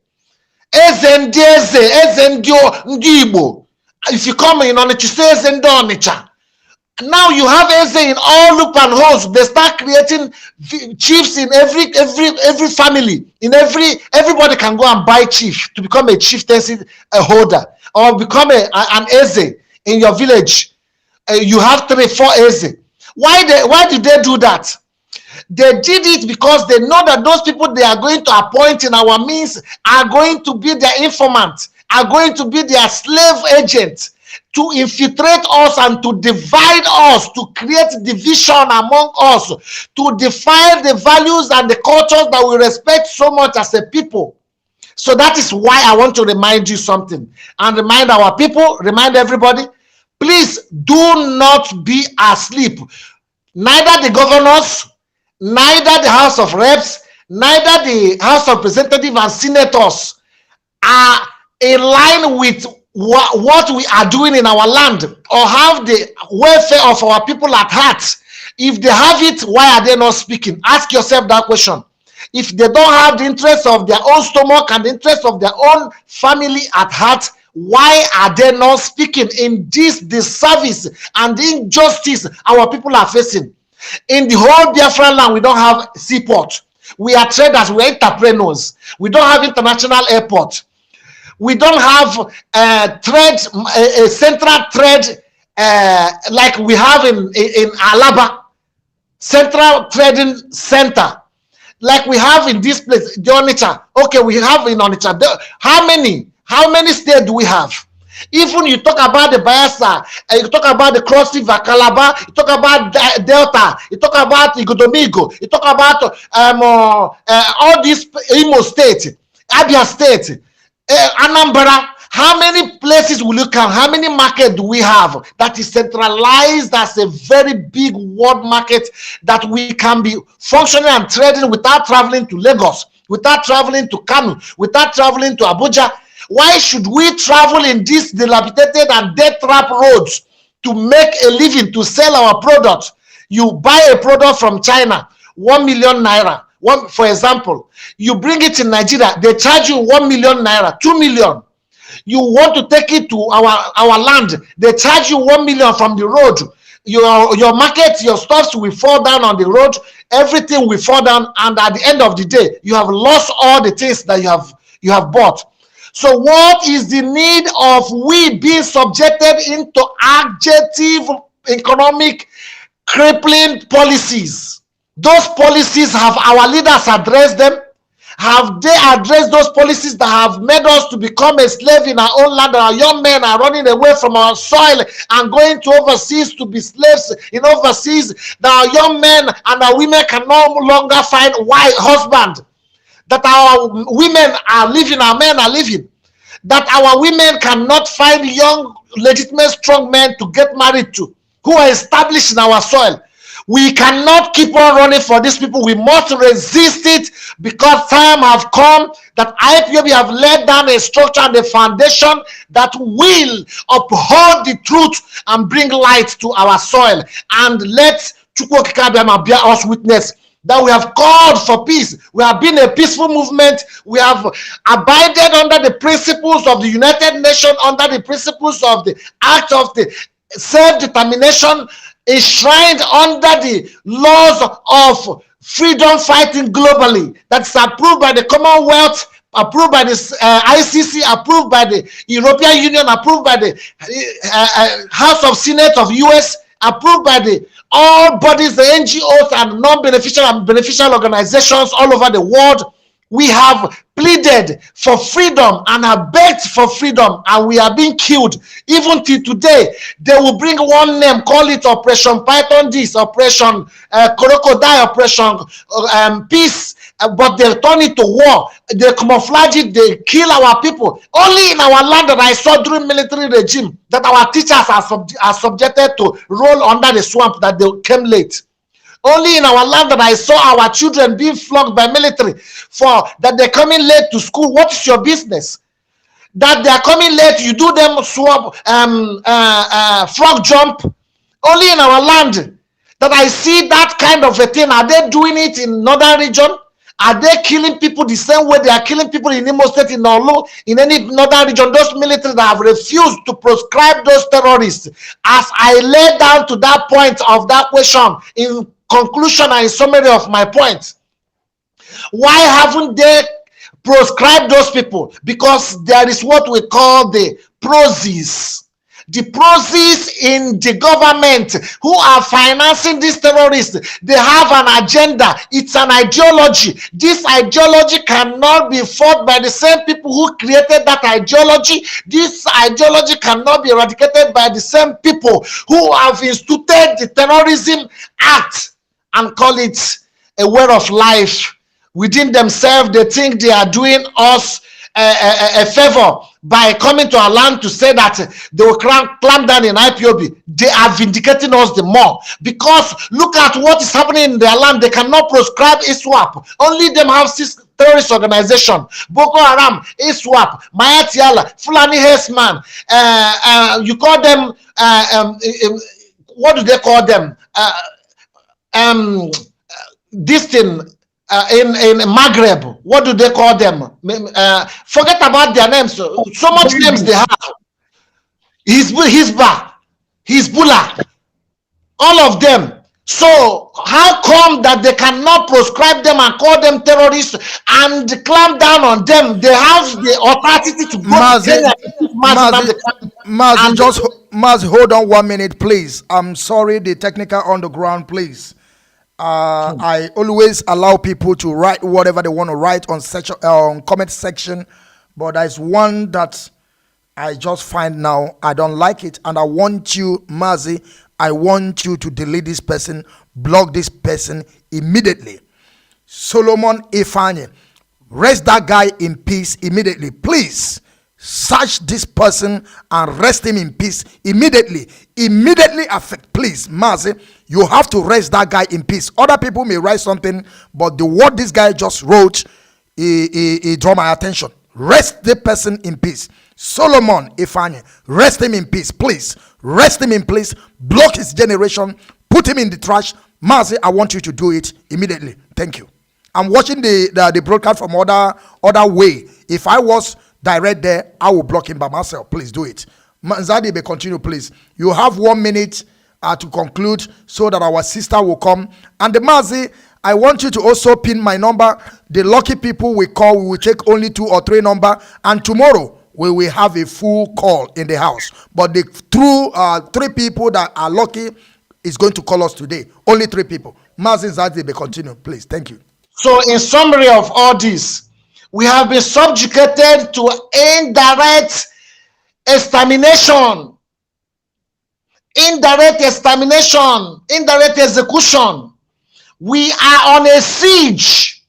Eze ndi Eze, Eze ndi Igbo. If you come in on it, you say Eze ndi Onitsha. Now you have Eze in all loop and holes. They start creating chiefs in every family. In everybody can go and buy chief to become a chieftaincy holder, or become an Eze in your village. You have 3, 4 Eze. Why did they do that? They did it because they know that those people they are going to appoint in our midst are going to be their informant, are going to be their slave agents, to infiltrate us and to divide us, to create division among us, to define the values and the cultures that we respect so much as a people. So that is why I want to remind you something, and remind our people, remind everybody, please do not be asleep. Neither the governors, neither the House of Reps, neither the House of Representatives and Senators are in line with what we are doing in our land, or have the welfare of our people at heart. If they have it, why are they not speaking? Ask yourself that question. If they don't have the interest of their own stomach and the interest of their own family at heart, why are they not speaking in this disservice and the injustice our people are facing? In the whole Biafra land, we don't have seaport. We are traders, we are entrepreneurs. We don't have international airport. We don't have a central trade like we have in Alaba, Central Trading Center, like we have in this place, the Onitsha. Okay, we have in Onitsha. How many states do we have? Even you talk about the Bayelsa, you talk about the Cross River, Calabar, you talk about Delta, you talk about Igodomigo, you talk about all these Imo State, Abia State, Anambra. How many places will you count? How many markets do we have that is centralized as a very big world market that we can be functioning and trading without traveling to Lagos, without traveling to Kanu, without traveling to Abuja? Why should we travel in these dilapidated and death trap roads to make a living, to sell our products? You buy a product from China, 1 million naira. For example, you bring it in Nigeria, they charge you 1 million naira, 2 million. You want to take it to our land, they charge you 1 million from the road. Your market, your stuffs will fall down on the road, everything will fall down, and at the end of the day, you have lost all the things that you have bought. So what is the need of we being subjected into adjective economic crippling policies? Those policies, have our leaders addressed them? Have they addressed those policies that have made us to become a slave in our own land? Our young men are running away from our soil and going to overseas to be slaves in overseas. That our young men and our women can no longer find husband. That our women are living, our men are living. That our women cannot find young, legitimate, strong men to get married to, who are established in our soil. We cannot keep on running for these people. We must resist it, because time have come that IPOB have laid down a structure and a foundation that will uphold the truth and bring light to our soil. And let Chukwu Okike Abiama bear us witness that we have called for peace. We have been a peaceful movement. We have abided under the principles of the United Nations, under the principles of the Act of the Self-Determination, enshrined under the laws of freedom fighting globally, that's approved by the Commonwealth, approved by the ICC, approved by the European Union, approved by the House of Senate of US, approved by the all bodies, the NGOs and non-beneficial and beneficial organizations all over the world. We have pleaded for freedom and have begged for freedom, and we are being killed. Even till today, they will bring one name, call it Operation Python this, Operation Crocodile, Operation Peace, but they turn it to war. They camouflage it, they kill our people. Only in our land that I saw during military regime that our teachers are subjected to roll under the swamp, that they came late. Only in our land that I saw our children being flogged by military for that they're coming late to school. What is your business? That they are coming late, you do them frog jump. Only in our land that I see that kind of a thing. Are they doing it in northern region? Are they killing people the same way they are killing people in Imo State, in Olu, in any northern region? Those militaries that have refused to proscribe those terrorists. As I lay down to that point of that question, in conclusion and in summary of my point, why haven't they proscribed those people? Because there is what we call the proxies. The proxies in the government who are financing these terrorists, they have an agenda. It's an ideology. This ideology cannot be fought by the same people who created that ideology. This ideology cannot be eradicated by the same people who have instituted the Terrorism Act and call it a way of life. Within themselves, they think they are doing us a favor by coming to our land to say that they will clamp down in IPOB. They are vindicating us the more, because look at what is happening in their land. They cannot proscribe ISWAP. Only them have 6 terrorist organization: Boko Haram, ISWAP, Mayatiala, Fulani Hesman. You call them what do they call them? This thing in Maghreb, what do they call them? Forget about their names. So much names they have. Hizbah, Hezbollah, all of them. So how come that they cannot proscribe them and call them terrorists and clamp down on them? They have the authority to go to Kenya. Mazi, hold on 1 minute, please. I'm sorry, the technical on the ground, please. I always allow people to write whatever they want to write on comment section, but there's one that I just find now I don't like it, and I want you, Mazi, I want you to delete this person, block this person immediately. Solomon Ifanye, rest that guy in peace immediately, please. Search this person and rest him in peace immediately. Immediately affect, please, Mazi. You have to rest that guy in peace. Other people may write something, but the word this guy just wrote, he draw my attention. Rest the person in peace. Solomon Ifanye, rest him in peace, please. Rest him in peace. Block his generation. Put him in the trash. Mazi, I want you to do it immediately. Thank you. I'm watching the broadcast from other way. If I was direct there, I will block him by myself. Please do it. Nzadi, continue, please. You have 1 minute to conclude so that our sister will come. And the Mazi, I want you to also pin my number. The lucky people we call, we will take only 2 or 3 number. And tomorrow, we will have a full call in the house. But the true 3 people that are lucky is going to call us today. Only 3 people. Mazi, Nzadi, continue, please. Thank you. So in summary of all this, we have been subjugated to indirect extermination, indirect execution. We are on a siege.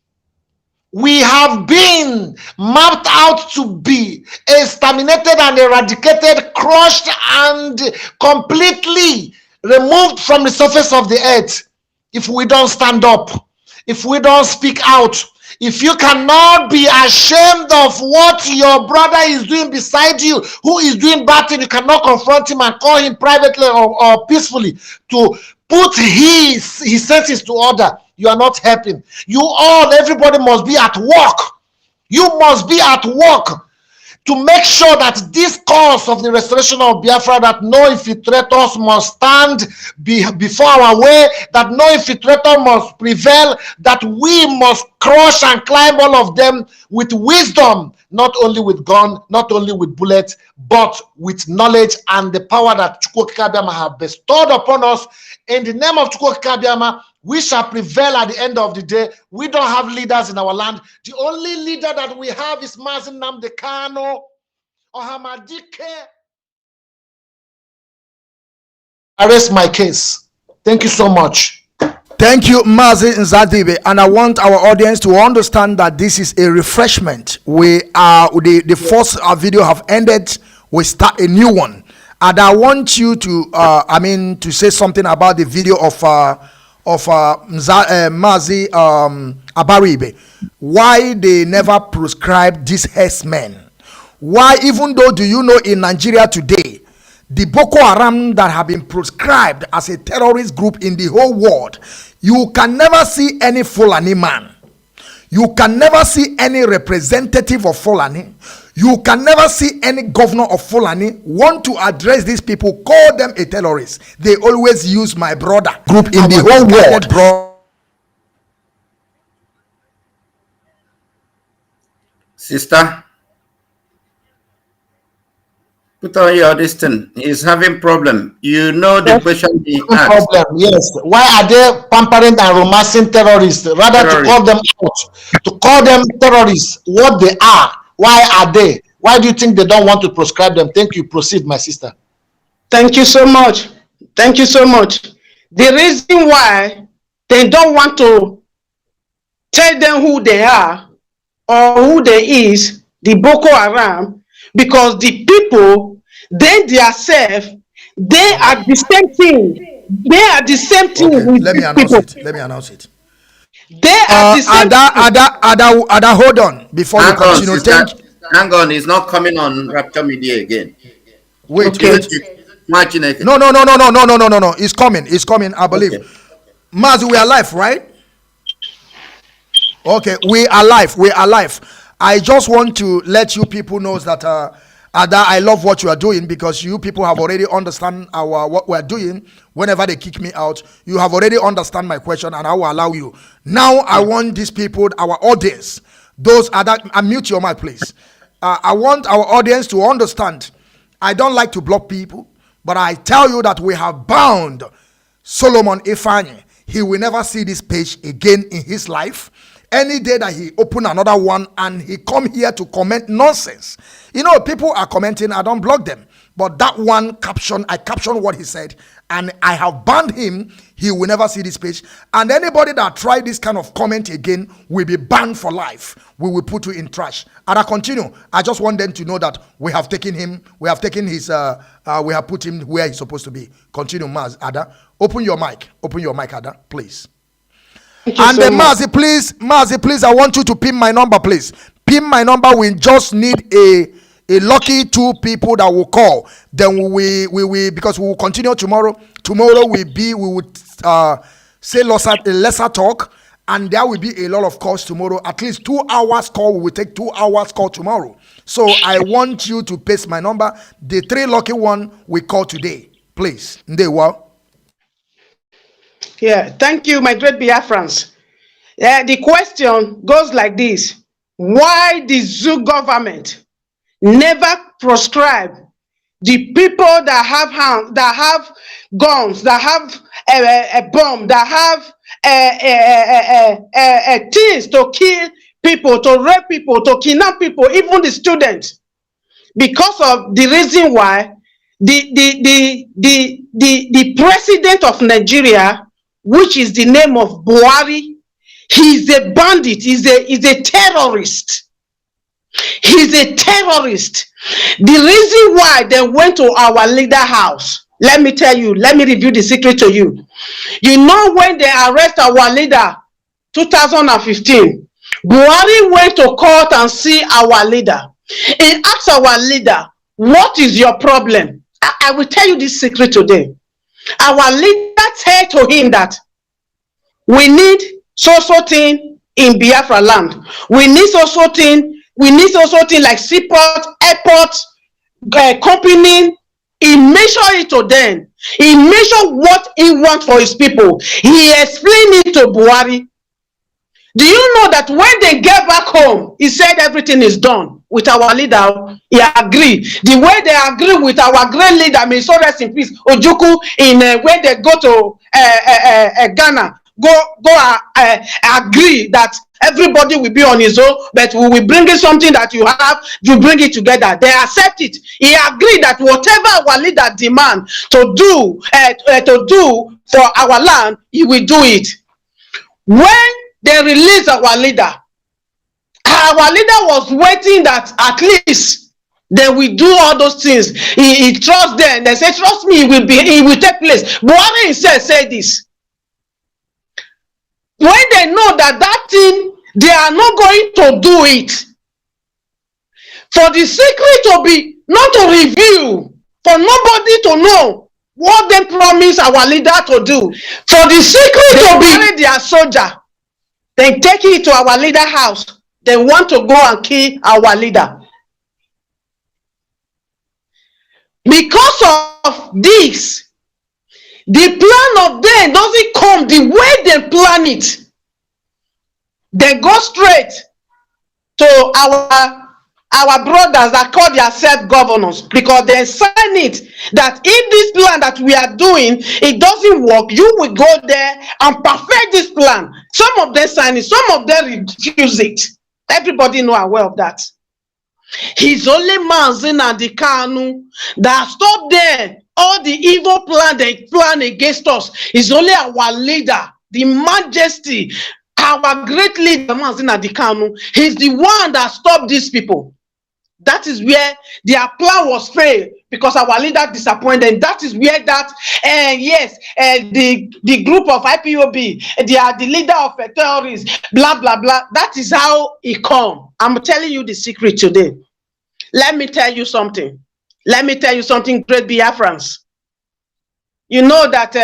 We have been mapped out to be exterminated and eradicated, crushed and completely removed from the surface of the earth if we don't stand up. If we don't speak out, if you cannot be ashamed of what your brother is doing beside you, who is doing bad thing, you cannot confront him and call him privately or peacefully to put his senses to order. You are not helping. You all, everybody must be at work. You must be at work to make sure that this cause of the restoration of Biafra, that no infiltrators must stand before our way, that no infiltrator must prevail, that we must crush and climb all of them with wisdom, not only with gun, not only with bullets, but with knowledge and the power that Chukwu Kabiama have bestowed upon us. In the name of Chukwu Kabiama, we shall prevail at the end of the day. We don't have leaders in our land. The only leader that we have is Mazi Nnamdi Kanu or Hamadike. Arrest my case. Thank you so much. Thank you, Mazi Nzadibe. And I want our audience to understand that this is a refreshment. We are the first video have ended. We start a new one. And I want you to to say something about the video of Mazi Abaribe. Why they never prescribed these herdsmen? Why, even though, do you know, in Nigeria today, the Boko Haram that have been prescribed as a terrorist group in the whole world, you can never see any Fulani man. You can never see any representative of Fulani. You can never see any governor of Fulani want to address these people, call them a terrorist. They always use my brother group in the whole world, bro. Sister, put on your distance. He's having problem. You know the question he asked. Problem, yes. Why are they pampering and romancing terrorists? Rather to call them out, to call them terrorists, what they are. Why are they? Why do you think they don't want to prescribe them? Thank you. Proceed, my sister. Thank you so much. Thank you so much. The reason why they don't want to tell them who they are or who they is, the Boko Haram, because the people, they themselves, they are the same thing. They are the same thing. Okay, with let me announce it. Let me announce it. They are the same Ada, hold on before you continue. Hang on, he's not coming on Rapture Media again. Wait, okay. Wait. No. It's coming. I believe. Okay. Mazi, we are live, right? Okay, we are live. I just want to let you people know that Ada, I love what you are doing, because you people have already understand what we are doing. Whenever they kick me out, you have already understand my question, and I will allow you. Now I want these people, our audience, those Ada, unmute your mic, please. I want our audience to understand. I don't like to block people, But I tell you that we have bound Solomon Ifeanyi. He will never see this page again in his life. Any day that he open another one and he come here to comment nonsense. You know, people are commenting, I don't block them. But that one caption, I captioned what he said, and I have banned him. He will never see this page. And anybody that try this kind of comment again will be banned for life. We will put you in trash. And I continue. I just want them to know that we have taken him, we have taken his, we have put him where he's supposed to be. Continue, Maz, Ada. Open your mic, Ada, please. And then Mazi, please, I want you to pin my number, please. Pin my number. We just need a lucky 2 people that will call. Then we because we will continue tomorrow. Tomorrow we would say lesser talk, and there will be a lot of calls tomorrow. At least 2 hours call. We will take 2 hours call tomorrow. So I want you to paste my number. The 3 lucky one we call today, please. Ndewa. Yeah, thank you, my great Biafrans. The question goes like this: why the zoo government never proscribe the people that have hands, that have guns, that have a bomb, that have things to kill people, to rape people, to kidnap people, even the students? Because of the reason why the president of Nigeria, which is the name of Buhari, he's a bandit, he's a terrorist. He's a terrorist. The reason why they went to our leader house, let me tell you, let me reveal the secret to you. You know, when they arrest our leader, 2015, Buhari went to court and see our leader. He asked our leader, what is your problem? I will tell you this secret today. Our leader said to him that we need so thing in Biafra land. We need so thing. We need also things like seaport, airport, company. He mentioned it to them. He mentioned what he wants for his people. He explained it to Buhari. Do you know that when they get back home, he said everything is done with our leader? He agreed. The way they agree with our great leader, may so rest in peace, Ojukwu, in when they go to Ghana, agree that everybody will be on his own, but we will bring in something that you have, you bring it together. They accept it. He agreed that whatever our leader demand to do for our land, he will do it. When they release our leader was waiting that at least they will do all those things. He trusts them. They say, trust me, it will take place. Buhari himself said this. When they know that thing, they are not going to do it. For the secret to be not to reveal, for nobody to know what they promise our leader to do. For the secret to be their soldier, they take it to our leader house. They want to go and kill our leader. Because of this, the plan of them doesn't come the way they plan it. They go straight to our brothers that call themselves governors, because they sign it that if this plan that we are doing, it doesn't work, you will go there and perfect this plan. Some of them sign it, some of them refuse it. Everybody know aware of that. He's only Mazi and the Kanu that stop there. All the evil plan they plan against us is only our leader, the majesty, our great leader, Mazi and the Kanu. He's the one that stopped these people. That is where their plan was failed, because our leader disappointed them. That is where that, the group of IPOB, they are the leader of terrorists, blah, blah, blah. That is how it come. I'm telling you the secret today. Let me tell you something. Let me tell you something, great Biafrans. You know that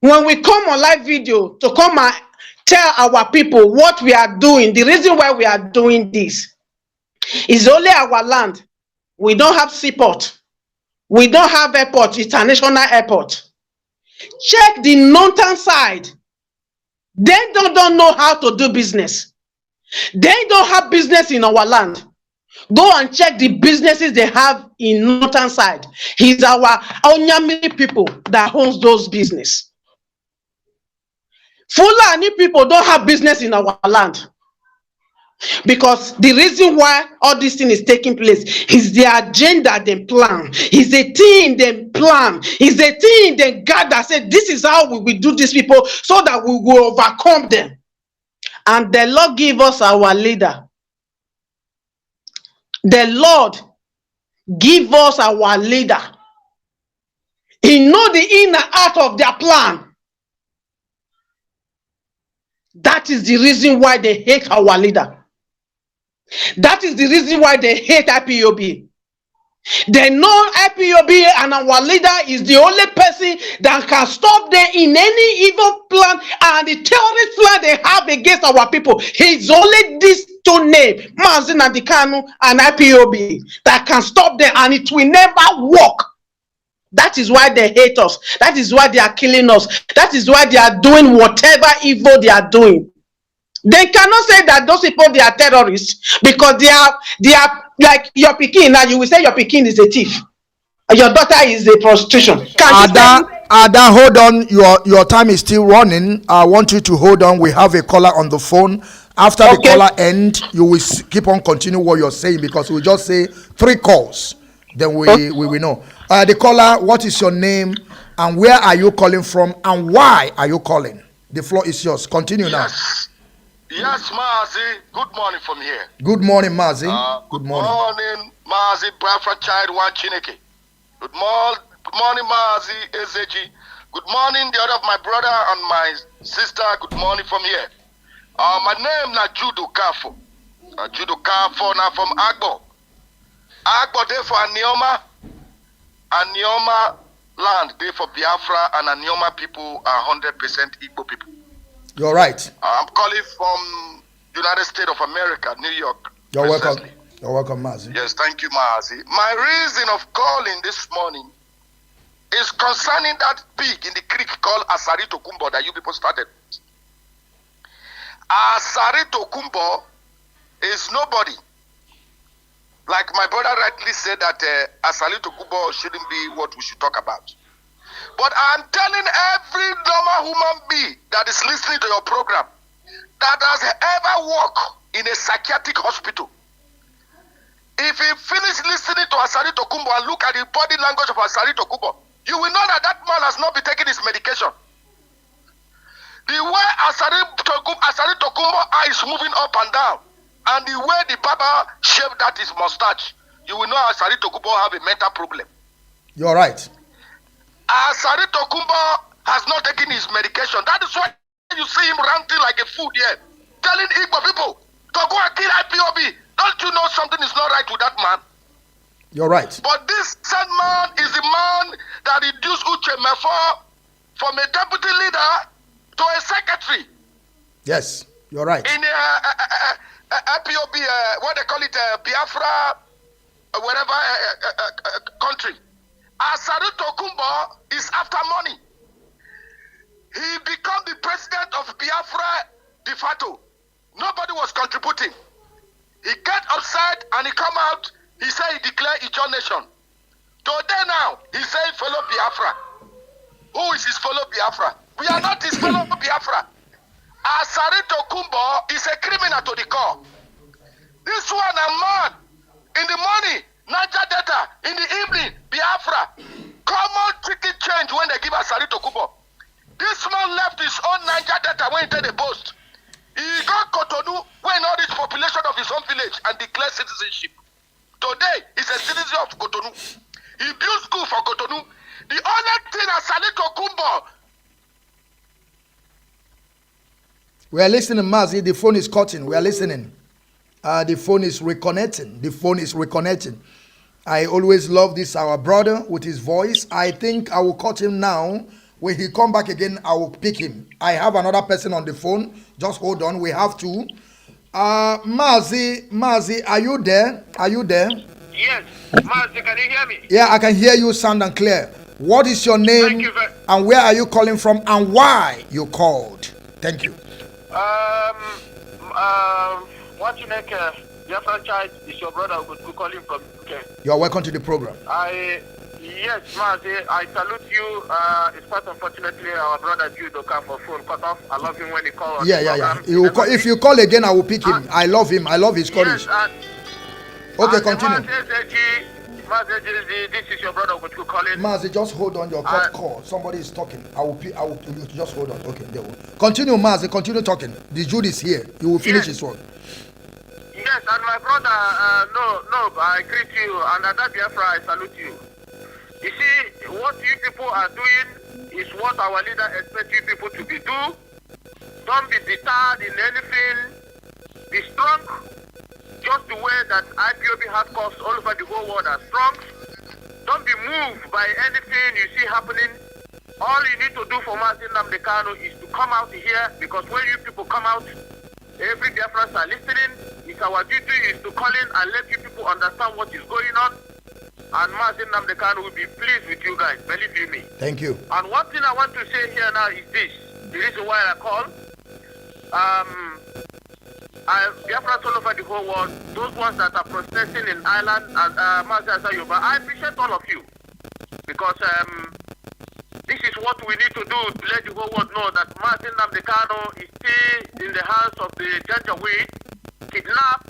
when we come on live video to come and tell our people what we are doing, the reason why we are doing this, is only our land. We don't have seaport. We don't have airport, international airport. Check the northern side. They don't know how to do business. They don't have business in our land. Go and check the businesses they have in northern side. He's our Onyamiri people that owns those business. Fulani people don't have business in our land. Because the reason why all this thing is taking place is the agenda they plan. Is the thing they plan. Is the thing they gather. Say, this is how we will do these people so that we will overcome them. And the Lord give us our leader. The Lord give us our leader. He know the inner heart of their plan. That is the reason why they hate our leader. That is the reason why they hate IPOB. They know IPOB and our leader is the only person that can stop them in any evil plan and the terrorist plan they have against our people. It's only these two names, Mazi, Nnamdi Kanu, and IPOB, that can stop them, and it will never work. That is why they hate us. That is why they are killing us. That is why they are doing whatever evil they are doing. They cannot say that those people, they are terrorists, because they are like your Pekin. Now you will say your Pekin is a thief, your daughter is a prostitution. Ada, hold on. Your time is still running. I want you to hold on. We have a caller on the phone. After the caller end, you will keep on continue what you're saying, because we just say 3 calls. Then we will know. The caller, what is your name and where are you calling from and why are you calling? The floor is yours. Continue now. Yes, Mazi. Good morning from here. Good morning, Mazi. Good morning, Mazi. Biafra child one Chineke. Good morning, Mazi Ezeji. Good morning, the other of my brother and my sister. Good morning from here. My name na Judo Kafo. Judo Kafo na from Agbo. Agbo there for Anioma. Anioma land there for Biafra, and Anioma people are 100% Igbo people. You're right. I'm calling from United States of America, New York. You're welcome. You're welcome, Mazi. Yes, thank you, Mazi. My reason of calling this morning is concerning that pig in the creek called Asari Tokumbo that you people started. Asari Tokumbo is nobody. Like my brother rightly said that Asari Tokumbo shouldn't be what we should talk about. But I'm telling every normal human being that is listening to your program that has ever worked in a psychiatric hospital, if you finish listening to Asari Tokumbo and look at the body language of Asari Tokumbo, you will know that that man has not been taking his medication. The way Asari Tokumbo eyes moving up and down, and the way the barber shaved that his mustache, you will know Asari Tokumbo have a mental problem. You're right. Asari Tokumbo has not taken his medication. That is why you see him ranting like a fool here, telling Igbo people to go and kill IPOB. Don't you know something is not right with that man? You're right. But this said man is the man that reduced Uche Mefo from a deputy leader to a secretary. Yes, you're right. In IPOB, what they call it, Biafra, whatever country. Asari Tokumbo is after money. He became the president of Biafra de facto. Nobody was contributing. He get upset and he come out. He said he declared his own nation. Today now, he said follow Biafra. Who is his fellow Biafra? We are not his fellow Biafra. Asari Tokumbo is a criminal to the core. This one a man in the morning, Niger Delta, in the evening, Biafra. Common tricky change when they give Asari Tokumbo. This man left his own Niger Delta when he did the post. He got Cotonou when all this population of his own village and declared citizenship. Today, he's a citizen of Cotonou. He built school for Cotonou. The only thing Asari Tokumbo. We are listening, Mazi. The phone is cutting. We are listening. The phone is reconnecting. The phone is reconnecting. I always love this, our brother, with his voice. I think I will cut him now. When he come back again, I will pick him. I have another person on the phone. Just hold on. We have to. Mazi, are you there? Are you there? Yes. Mazi, can you hear me? Yeah, I can hear you sound and clear. What is your name? Thank you and where are you calling from and why you called? Thank you. What you make Biafra child is your brother who calling from UK. You are welcome to the program. Yes, Mazi, I salute you. It's quite unfortunately our brother Judo come for phone cut off. I love him when he calls. Yeah. He will call, if you call again, I will pick him. I love him. I love his courage. Yes, okay, continue. Mazi, this is your brother who calling. Mazi, just hold on your call. Somebody is talking. I will just hold on. Okay, there will. Continue, Mazi. Continue talking. The Jude is here. He will finish his work. Yes, and my brother, I greet you, and that Biafra, I salute you. You see, what you people are doing is what our leader expects you people to be do. Don't be deterred in anything. Be strong, just the way that IPOB hardcores all over the whole world are strong. Don't be moved by anything you see happening. All you need to do for Mazi Nnamdi Kanu is to come out here, because when you people come out, every Biafrans are listening. It's our duty is to call in and let you people understand what is going on. And Mazi Nnamdi Kanu will be pleased with you guys, believe you me. Thank you. And one thing I want to say here now is this. The reason why I call, Biafrans all over the whole world, those ones that are protesting in Ireland and Mazi Asayoba, I appreciate all of you. Because this is what we need to do to let the whole world know that Mazi Nnamdi Kanu is still in the hands of the Janjaweed, kidnapped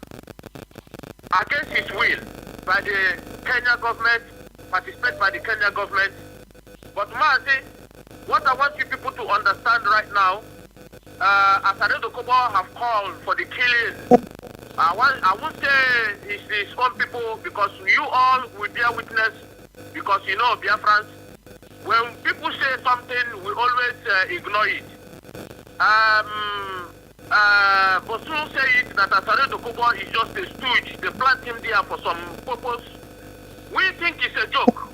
against his will by the Kenya government, participated by the Kenya government. But Mazi, what I want you people to understand right now, Asaredo Kobo have called for the killing. I won't say it's his own people, because you all will bear witness, because you know Biafrans, when people say something, we always ignore it. Bosu say it that Asaredo Kobo is just a stooge. They plant him there for some purpose. We think it's a joke,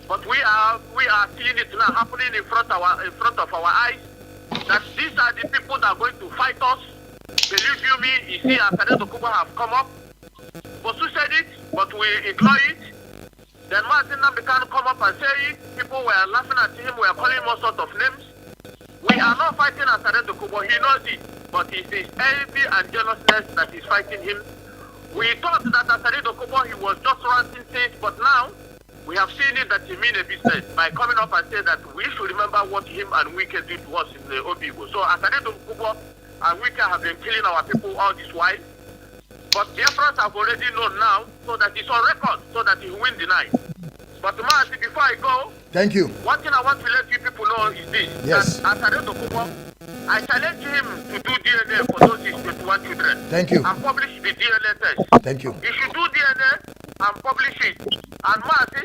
but we are seeing it now happening in front of our eyes. That these are the people that are going to fight us. Believe you me, you see, Asaredo Kobo have come up. Bosu said it, but we ignore it. Then Mazi Nnamdi Kanu come up and say it. People were laughing at him. We are calling him all sorts of names. We are not fighting Asaredo Kobo. He knows it, but it's his envy and jealousness that is fighting him. We thought that Asaredo Kobo, he was just ranting things, but now we have seen it that he mean a business by coming up and saying that we should remember what him and Wike did to us in the Obigo. So Asaredo Kobo and Wike have been killing our people all this while. But the Biafrans have already known now, so that it's on record, so that he will win the night. But Mazi, before I go, thank you. One thing I want to let you people know is this. Yes. That Asaredo Kobo, I challenge him to do DNA for those his 21 children. Thank you. And publish the DNA test. Thank you. He should do DNA and publish it. And Mazi,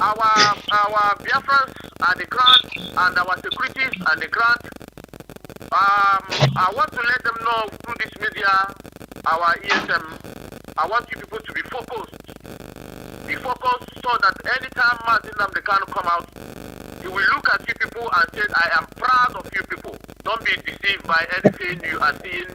our Biafrans are the ground, and our securities are the ground. I want to let them know through this media, our ESM, I want you people to be focused. Be focused so that anytime Mazi Nnamdi Kanu come out, he will look at you people and say, I am proud of you people. Don't be deceived by anything you are seeing.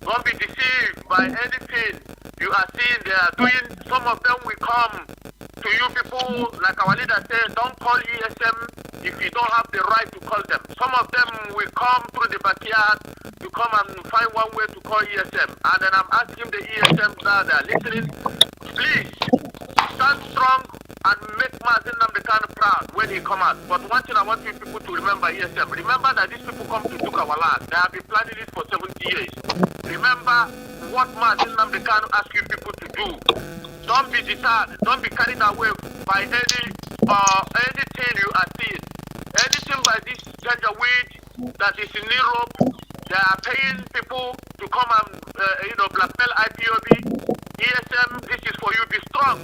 Don't be deceived by anything you are seeing they are doing. Some of them will come to you people, like our leader said, don't call ESM if you don't have the right to call them. Some of them will come through the backyard to come and find one way to call ESM. And then I'm asking the ESM now, they are listening, please stand strong and make Mazi Nnamdi Kanu proud when he come out. But one thing I want you people to remember, ESM, remember that these people come to took our land. They have been planning it for 70 years. Remember what Mazi Nnamdi Kanu asked you people to do. Don't be deterred. Don't be carried away by anything you are seeing. Anything by this Janjaweed that is in Europe, they are paying people to come and blackmail IPOB. ESM, this is for you. Be strong.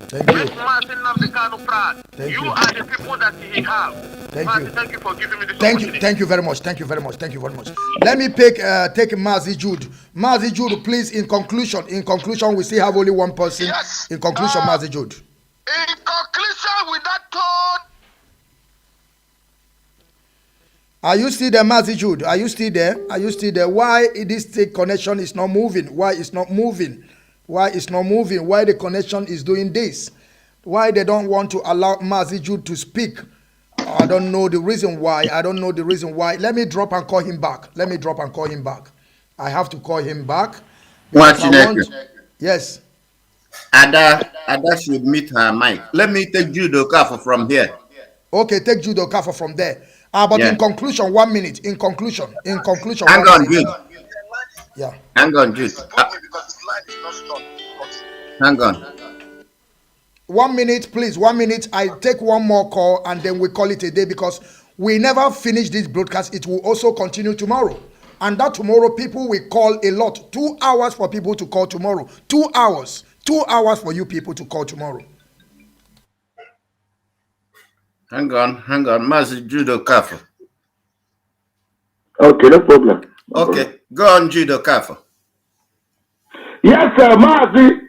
Thank you. Make Mazi Nnamdi Kanu proud. You are the people that he have. Thank you for giving me this opportunity. Thank you very much. Thank you very much. Thank you very much. Let me take Mazi Jude. Mazi Jude, please, in conclusion, we still have only one person. Yes. In conclusion, Mazi Jude. In conclusion, with that tone. Are you still there, Mazi Jude? Are you still there? Are you still there? Why this connection is not moving? Why it's not moving? Why it's not moving? Why the connection is doing this? Why they don't want to allow Mazi Jude to speak? I don't know the reason why. I don't know the reason why. Let me drop and call him back. I have to call him back. Yes. Ada should meet her mic. Let me take Judo Kafo from here. Okay, take Judo Kafo from there. But yeah. in conclusion, 1 minute. In conclusion, Hang 1 on, minute. Jude. Yeah. Hang on, Jude. Hang on. 1 minute, please. 1 minute. I take one more call and then we call it a day because we never finish this broadcast. It will also continue tomorrow. And that tomorrow, people will call a lot. 2 hours for people to call tomorrow. 2 hours. 2 hours for you people to call tomorrow. Hang on. Mazi Judo Kafo. Okay, no problem. Okay, go on, Judo Kafo. Yes, sir, Mazi.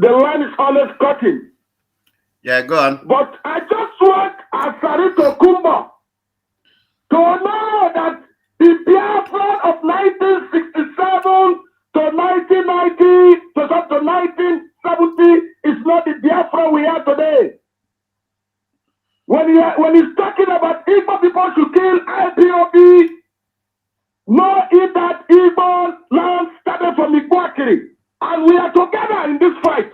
The line is always cutting. Yeah, go on. But I just want Asari Tokumbo to know that the Biafra of 1967 to 1990 to 1970 is not the Biafra we are today. When he's talking about Igbo people should kill IPOB, know it that Igbo land started from Ikwakiri, and we are together in this fight.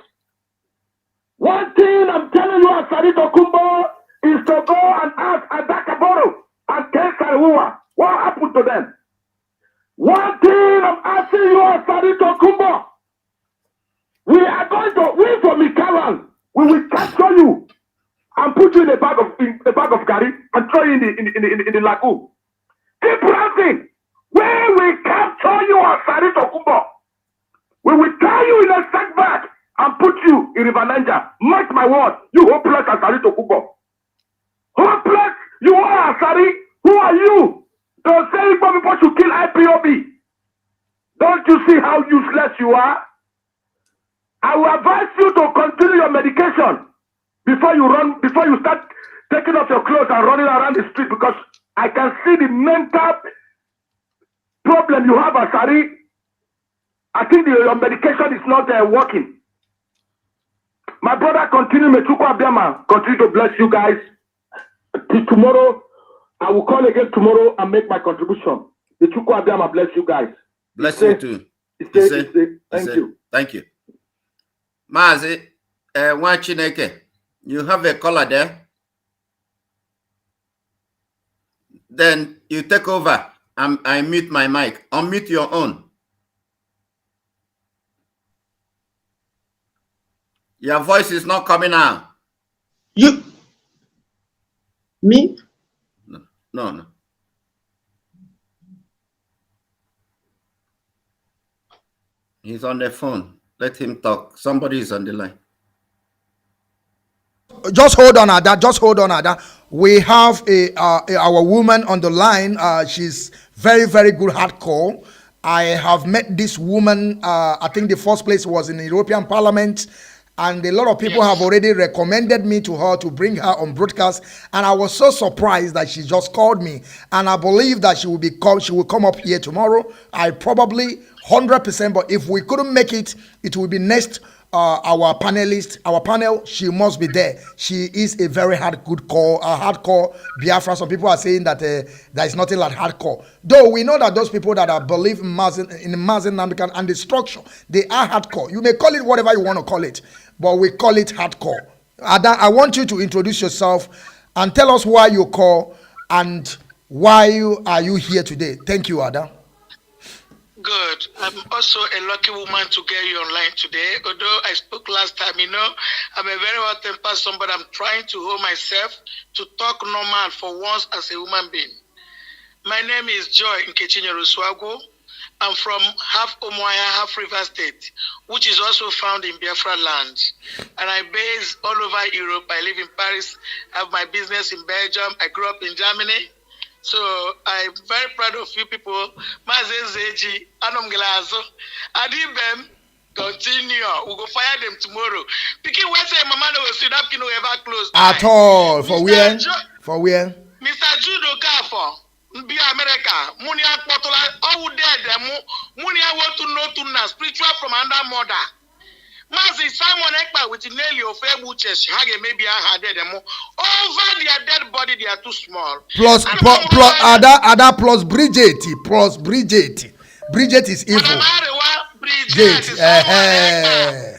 One thing I'm telling you, Asari Tokumbo, is to go and ask Adakaboro and Kesarua what happened to them. One thing I'm asking you, Asari Tokumbo, we are going to win for Mikaran. We will capture you and put you in a bag of curry and throw you in the lagoon. Keep ranting. When we capture you, Asari Tokumbo, we will tie you in a sack bag and put you in River Niger. Mark my word, you hopeless Asari Tokumbo. Hopeless, you are Asari. Who are you to say people should kill IPOB? Don't you see how useless you are? I will advise you to continue your medication before you start taking off your clothes and running around the street, because I can see the mental problem you have, Asari. I think your medication is not working. My brother, continue. Mechuku Abiyama, continue to bless you guys. Till tomorrow, I will call again tomorrow and make my contribution. Mechuku Abiyama, bless you guys. Bless you too. Thank you. Thank you. Mazi, Chineke, you have a caller there. Then you take over. I mute my mic. Unmute your own. Your voice is not coming out. You? Me? No. He's on the phone. Let him talk. Somebody is on the line. Just hold on, Ada. Just hold on, Ada. We have our woman on the line. She's very, very good hardcore. I have met this woman. I think the first place was in the European Parliament. And a lot of people have already recommended me to her to bring her on broadcast. And I was so surprised that she just called me. And I believe that she will come up here tomorrow. I probably 100%. But if we couldn't make it, it will be next. Our panel, she must be there. She is a very hardcore Biafra. Some people are saying that there is nothing like hardcore. Though we know that those people that are believe in Mazi Nnamdi and the structure, they are hardcore. You may call it whatever you want to call it, but we call it hardcore. Ada, I want you to introduce yourself and tell us why you call and why are you here today. Thank you, Ada. Good. I'm also a lucky woman to get you online today. Although I spoke last time, I'm a very hot-tempered person, but I'm trying to hold myself to talk normal for once as a human being. My name is Joy Nkechinye Ruswago. I'm from half Omoaya, half River State, which is also found in Biafra land. And I base all over Europe. I live in Paris, have my business in Belgium. I grew up in Germany. So I'm very proud of you people. Mazi Anom Glazo, Adibem, continue. We'll go fire them tomorrow. Picking what say Mama will sit up, ever close. At all. For where? For where? Mr. Judo Kafo, be America, Munia Potola, all dead, Munia want to know to now, spiritual from under mother. Mazi Simon Ekpa with Nelly of Ebuches, Hage maybe I had them over their dead body, they are too small. Plus Ada plus Bridget. Bridget is evil. Gate.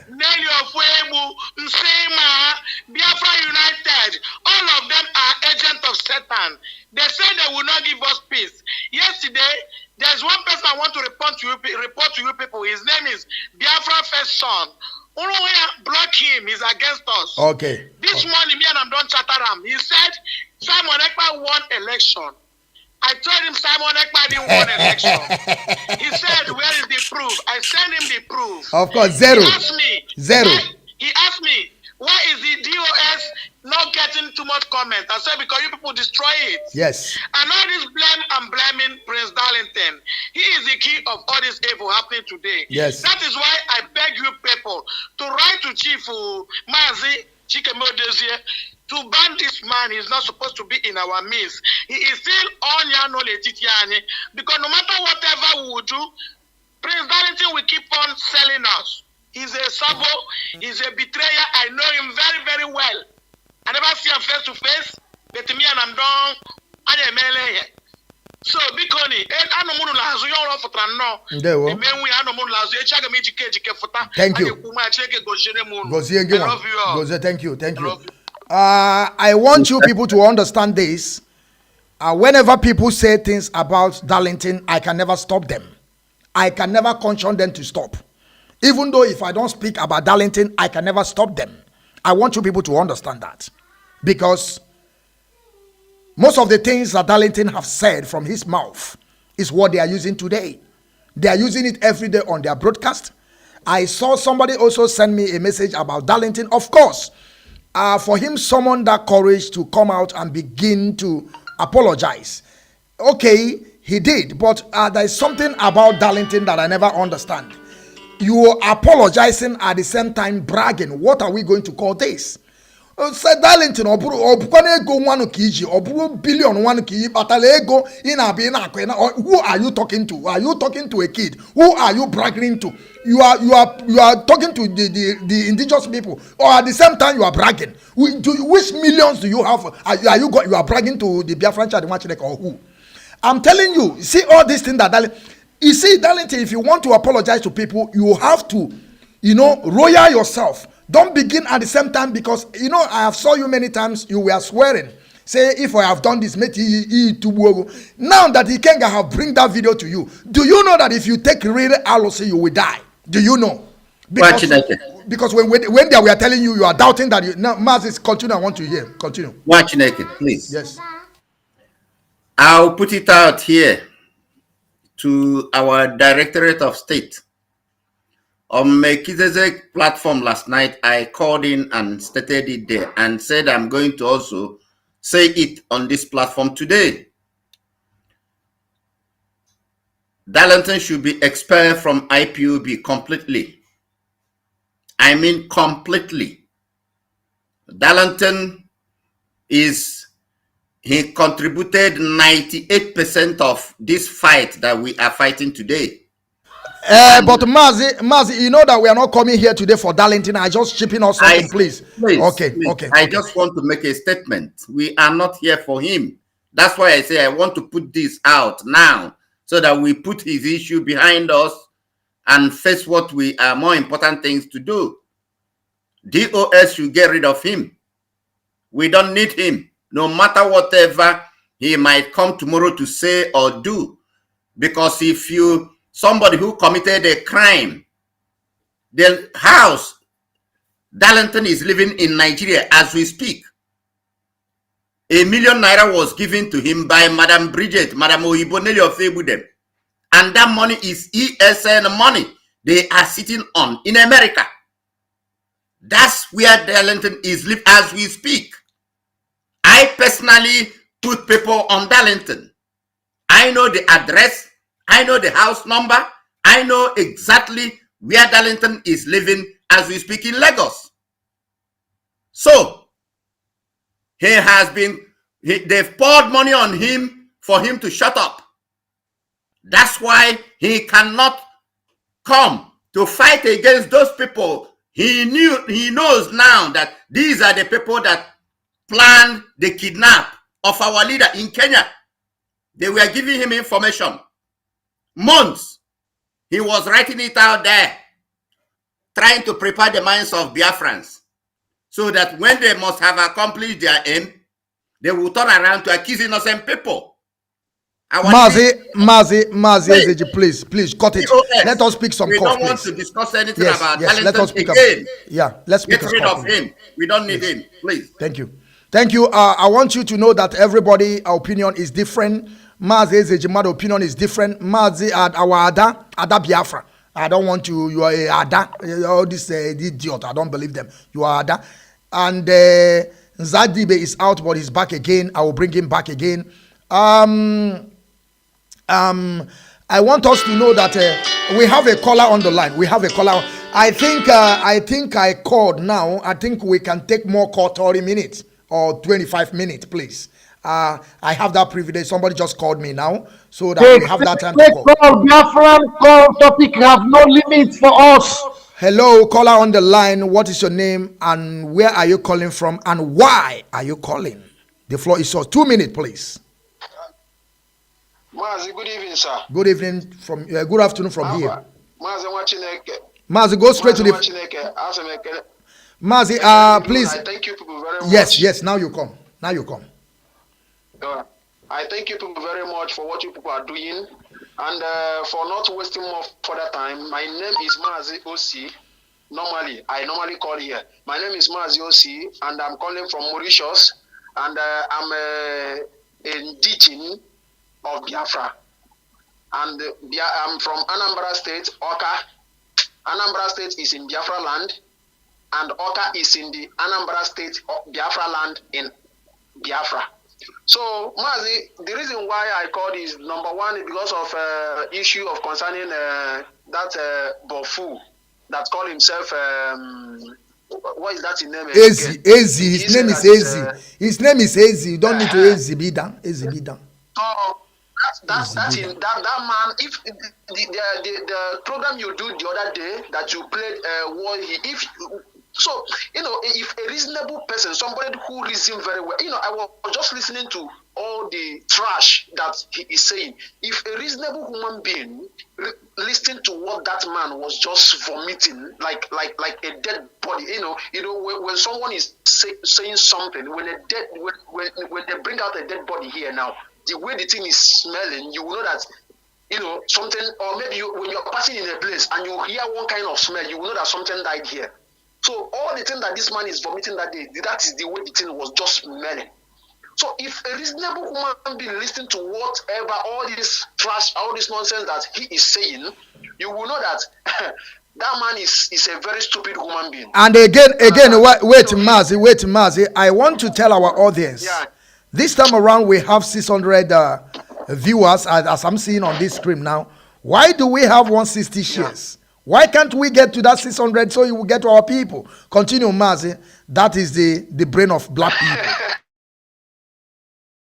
Nelly of Webu, Nsema, Biafra United, all of them are agents of Satan. They say they will not give us peace. Yesterday, there's one person I want to report to you people. His name is Biafra First Son. Block him, he's against us. Okay. This morning, me and I'm done Chataram. He said Simon Ekpa won election. I told him Simon Ekpa didn't win election. He said, where is the proof? I sent him the proof. Of course, zero. He asked me, zero. He asked me, why is the DOS not getting too much comment? I said, because you people destroy it. Yes. And all this blame, I'm blaming Prince Darlington. He is the key of all this evil happening today. Yes. That is why I beg you people to write to Chief Mazi Chikemodezie to ban this man. He's not supposed to be in our midst. He is still on Yano Letitiani, because no matter whatever we will do, Prince Darlington will keep on selling us. He's a sabo, he's a betrayer. I know him very, very well. I never see him face to face, but me and I'm done. So, Bikoni, thank you. Thank you. Thank you. I want you people to understand this. Whenever people say things about Darlington, I can never stop them. I can never condition them to stop. Even though if I don't speak about Darlington, I can never stop them. I want you people to understand that. Because most of the things that Darlington have said from his mouth is what they are using today. They are using it every day on their broadcast. I saw somebody also send me a message about Darlington. Of course, for him summon that courage to come out and begin to apologize. Okay, he did, but there is something about Darlington that I never understand. You are apologizing at the same time bragging. What are we going to call this? Say Darlington, billion one who are you talking to? Are you talking to a kid? Who are you bragging to? You are talking to the indigenous people, or at the same time you are bragging. Which millions do you have? You are bragging to the Biafran or who? I'm telling you, see all these things that Darlington. You see, Darlington, if you want to apologize to people, you have to, royal yourself. Don't begin at the same time, because, I have saw you many times, you were swearing. Say, if I have done this, now that he can't have bring that video to you, do you know that if you take real aloe, you will die? Do you know? Because when they were telling you, you are doubting that you... Now, Mazi, continue, I want to hear. Continue. Watch naked, please. Yes. I'll put it out here to our Directorate of State. On Melchizedek platform last night, I called in and stated it there and said I'm going to also say it on this platform today. Darlington should be expelled from IPOB completely. I mean completely. Darlington he contributed 98% of this fight that we are fighting today. But Mazi, you know that we are not coming here today for Darlington. I just chipping us something, please. Okay. I just want to make a statement. We are not here for him. That's why I say I want to put this out now, so that we put his issue behind us and face what we are more important things to do. DOS should get rid of him. We don't need him, no matter whatever he might come tomorrow to say or do. Because if somebody who committed a crime, the house Darlington is living in Nigeria as we speak, ₦1 million was given to him by Madam Bridget, Madam Ohiboneli of Ebudem. And that money is ESN money they are sitting on in America. That's where Darlington is living as we speak. I personally put people on Darlington. I know the address. I know the house number. I know exactly where Darlington is living as we speak in Lagos. So, they've poured money on him for him to shut up. That's why he cannot come to fight against those people. He knows now that these are the people that planned the kidnap of our leader in Kenya. They were giving him information months. He was writing it out there, trying to prepare the minds of Biafrans, so that when they must have accomplished their aim, they will turn around to accuse innocent people. Mazi, please cut it. POS. Let us pick some We calls, don't want please. to discuss anything Yes, about yes. Let us pick again. let's pick Get rid of him. We don't need him, please. Thank you. I want you to know that everybody's opinion is different. Mazi's opinion is different. Mazi our Ada Biafra. I don't want you are a Ada. All this idiot. I don't believe them. You are Ada. And Zadibe is out, but he's back again. I will bring him back again. I want us to know that we have a caller on the line. I think I called now. I think we can take more call 30 minutes or 25 minutes, please. I have that privilege. Somebody just called me now, so that we have that time to call. Biafran call topic have no limit for us. Hello, caller on the line. What is your name and where are you calling from and why are you calling? The floor is yours. 2 minutes, please. Mazi, good evening, sir. Good evening from good afternoon from here. Mazi, go straight to the. Mazi, please. I thank you people very much. Yes. Now you come. I thank you people very much for what you people are doing and for not wasting more further time. My name is Mazi OC. I normally call here. My name is Mazi OC, and I'm calling from Mauritius, and I'm indigenous of Biafra, and I'm from Anambra State, Oka. Anambra State is in Biafra land, and Oka is in the Anambra State of Biafra land in Biafra. So, Mazi, the reason why I called is number one because of issue of concerning that Bofu that called himself. What is that his name? Ezi. His name is Ezi. His name is Ezi. You don't need to Ezi be down. So that man, if the program you do the other day that you played, if a reasonable person, somebody who reasons very well, I was just listening to all the trash that he is saying. If a reasonable human being listening to what that man was just vomiting, like a dead body, when someone is saying something, when they bring out a dead body here now, the way the thing is smelling, you will know that something, or maybe when you're passing in a place and you hear one kind of smell, you will know that something died here. So all the thing that this man is vomiting that day, that is the way the thing was just smelling. So if a reasonable human being listening to whatever, all this trash, all this nonsense that he is saying, you will know that that man is a very stupid human being. And again, wait, Mazi. I want to tell our audience. Yeah. This time around, we have 600 viewers, as I'm seeing on this screen now. Why do we have 160 shares? Why can't we get to that 600 so you will get to our people? Continue, Mazi. That is the brain of black people.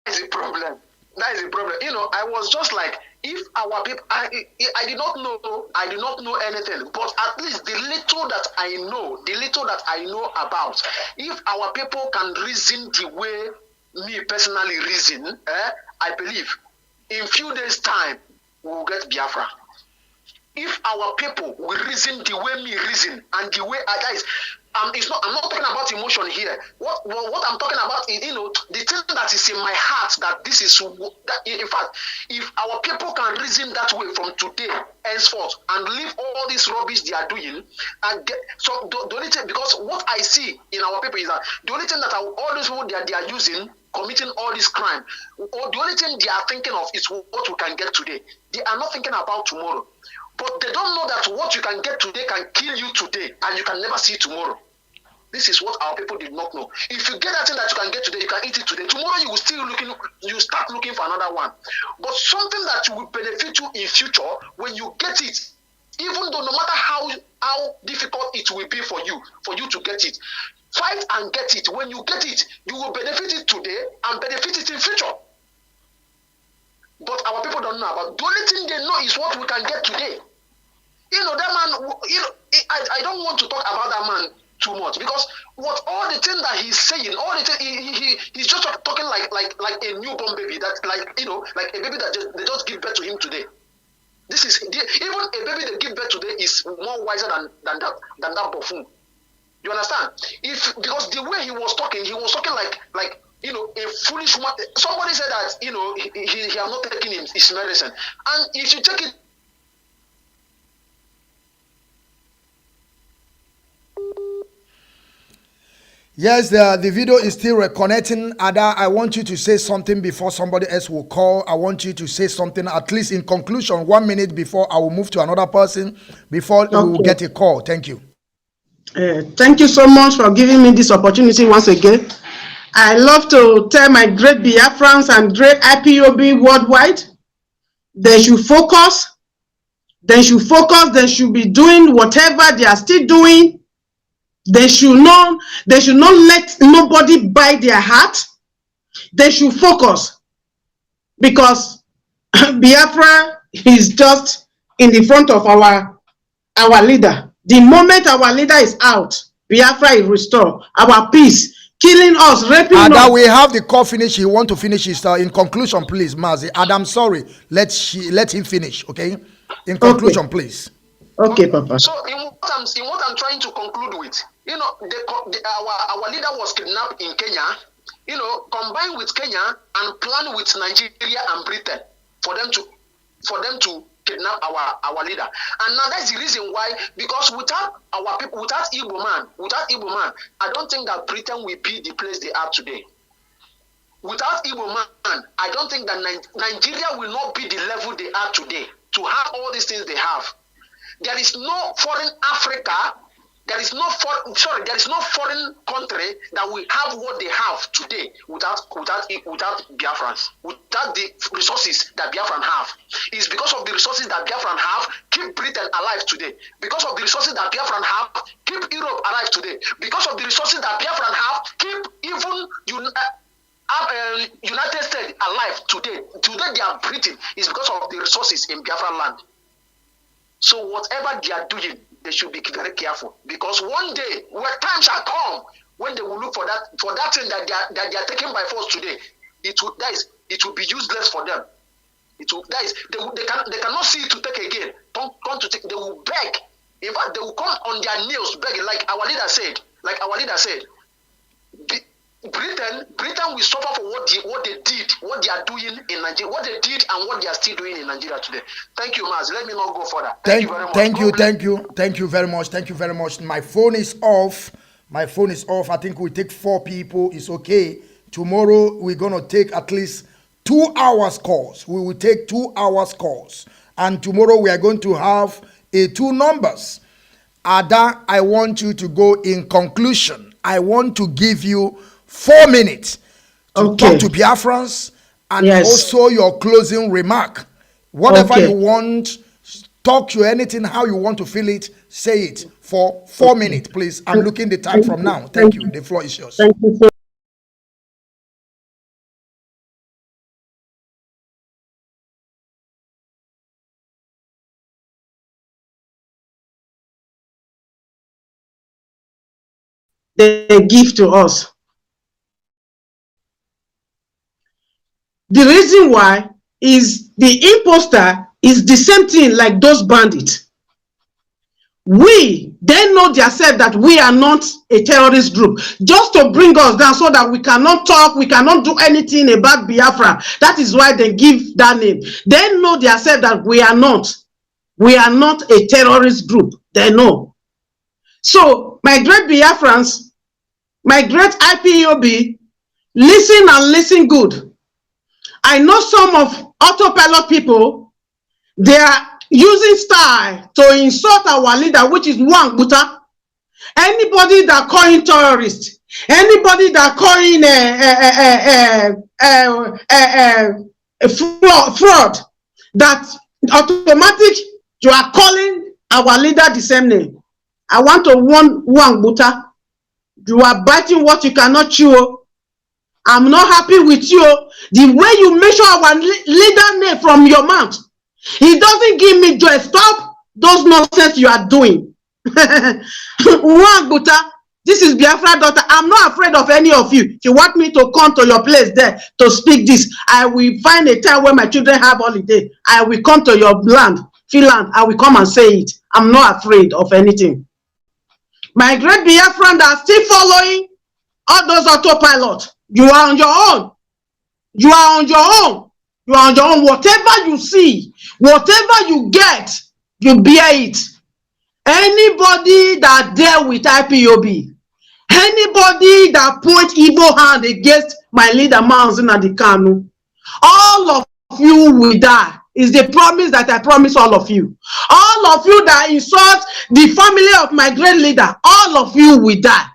That is the problem. I was just like, if our people, I did not know anything, but at least the little that I know about, if our people can reason the way me personally reason, I believe in few days time we will get Biafra. If our people will reason the way me reason and the way guys, I'm not talking about emotion here. What I'm talking about is the thing that is in my heart, that this is that, in fact, if our people can reason that way from today henceforth and leave all this rubbish they are doing and get the only thing, because what I see in our people is that the only thing that all these people they are using, committing all this crime, or the only thing they are thinking of is what we can get today. They are not thinking about tomorrow. But they don't know that what you can get today can kill you today, and you can never see tomorrow. This is what our people did not know. If you get that thing that you can get today, you can eat it today. Tomorrow you will you start looking for another one. But something that will benefit you in future, when you get it, even though no matter how difficult it will be for you to get it, fight and get it. When you get it, you will benefit it today and benefit it in future. But our people don't know about. The only thing they know is what we can get today. That man. I don't want to talk about that man too much, because what all the things that he's saying, all the thing he's just talking like a newborn baby, that like a baby that they just give birth to him today. This is even a baby they give birth today is more wiser than that buffoon. You understand? Because the way he was talking like you know, a foolish woman. Somebody said that, you know, he has not taken his medicine, and if you take it. Yes, the video is still reconnecting. Ada, I want you to say something before somebody else will call. I want you to say something, at least in conclusion, 1 minute before I will move to another person, before we will get a call. Thank you. Thank you so much for giving me this opportunity once again. I love to tell my great Biafrans and great IPOB worldwide, they should focus. They should focus. They should be doing whatever they are still doing. They should not let nobody buy their heart. They should focus, because Biafra is just in the front of our leader. The moment our leader is out, Biafra is restored. Our peace, killing us, raping us. We have the call finish. He want to finish his in conclusion, please, Mazi. Adam, sorry. Let him finish, okay? In conclusion, please. Okay, Papa. So in what I'm trying to conclude with, you know, our leader was kidnapped in Kenya, you know, combined with Kenya and planned with Nigeria and Britain for them to kidnap our leader. And now that's the reason why, because without our people, without Igbo man, I don't think that Britain will be the place they are today. Without Igbo man, I don't think that Nigeria will not be the level they are today to have all these things they have. There is no foreign Africa, there is no foreign country that will have what they have today without Biafrans, without the resources that Biafrans have. It's because of the resources that Biafrans have keep Britain alive today. Because of the resources that Biafrans have keep Europe alive today. Because of the resources that Biafrans have keep even United States alive today. Today they are breathing is because of the resources in Biafran land. So whatever they are doing, they should be very careful, because one day, when time shall come, when they will look for that thing that they are taking by force today, it will be useless for them. They cannot see it to take again. They will beg. In fact, they will come on their knees begging, like our leader said. Britain will suffer for what they did, what they are doing in Nigeria, what they did and what they are still doing in Nigeria today. Thank you, Mazi. Let me not go further. Thank you very much. Thank you very much. My phone is off. I think we take 4 people. It's okay. Tomorrow we're gonna take at least 2 hours calls. We will take 2 hours calls, and tomorrow we are going to have 2 numbers. Ada, I want you to go in conclusion. I want to give you 4 minutes to talk to Biafrans, and also your closing remark. Whatever you want, talk to anything, how you want to feel it, say it for 4 minutes, please. I'm looking the time from now. Thank you. The floor is yours. Thank you. They give to us. The reason why is the imposter is the same thing like those bandits. They know themselves that we are not a terrorist group, just to bring us down so that we cannot talk, we cannot do anything about Biafra. That is why they give that name. They know themselves that we are not a terrorist group. They know. So my great Biafrans, my great IPOB, listen and listen good. I know some of autopilot people, they are using style to insult our leader, which is Wang Buta. Anybody that calling terrorist, anybody that calling fraud, that automatic, you are calling our leader the same name. I want to warn Wang Buta. You are biting what you cannot chew. I'm not happy with you. The way you mention our leader name from your mouth, it doesn't give me joy. Stop those nonsense you are doing. One Buta, this is Biafra daughter. I'm not afraid of any of you. If you want me to come to your place there to speak this, I will find a time when my children have holiday. I will come to your land Finland, I will come and say it. I'm not afraid of anything. My great Biafran that are still following all those autopilot, you are on your own. You are on your own. You are on your own. Whatever you see, whatever you get, you bear it. Anybody that deal with IPOB, anybody that point evil hand against my leader, Mazi Kanu, all of you will die. Is the promise that I promise all of you. All of you that insult the family of my great leader, all of you will die.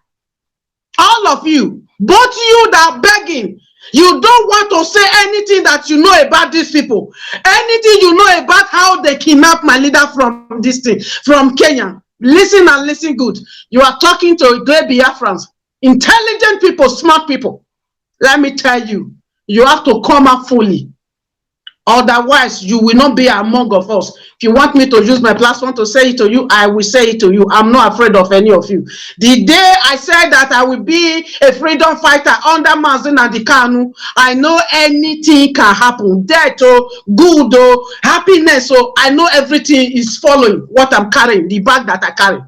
All of you. Both you that are begging, you don't want to say anything that you know about these people. Anything you know about how they kidnapped my leader from this thing, from Kenya. Listen and listen good. You are talking to great Biafrans, intelligent people, smart people. Let me tell you, you have to come out fully. Otherwise, you will not be among of us. If you want me to use my platform to say it to you, I will say it to you. I'm not afraid of any of you. The day I said that I will be a freedom fighter under Mazi Kanu, I know anything can happen. Death, good, happiness, I know everything is following what I'm carrying, the bag that I carry.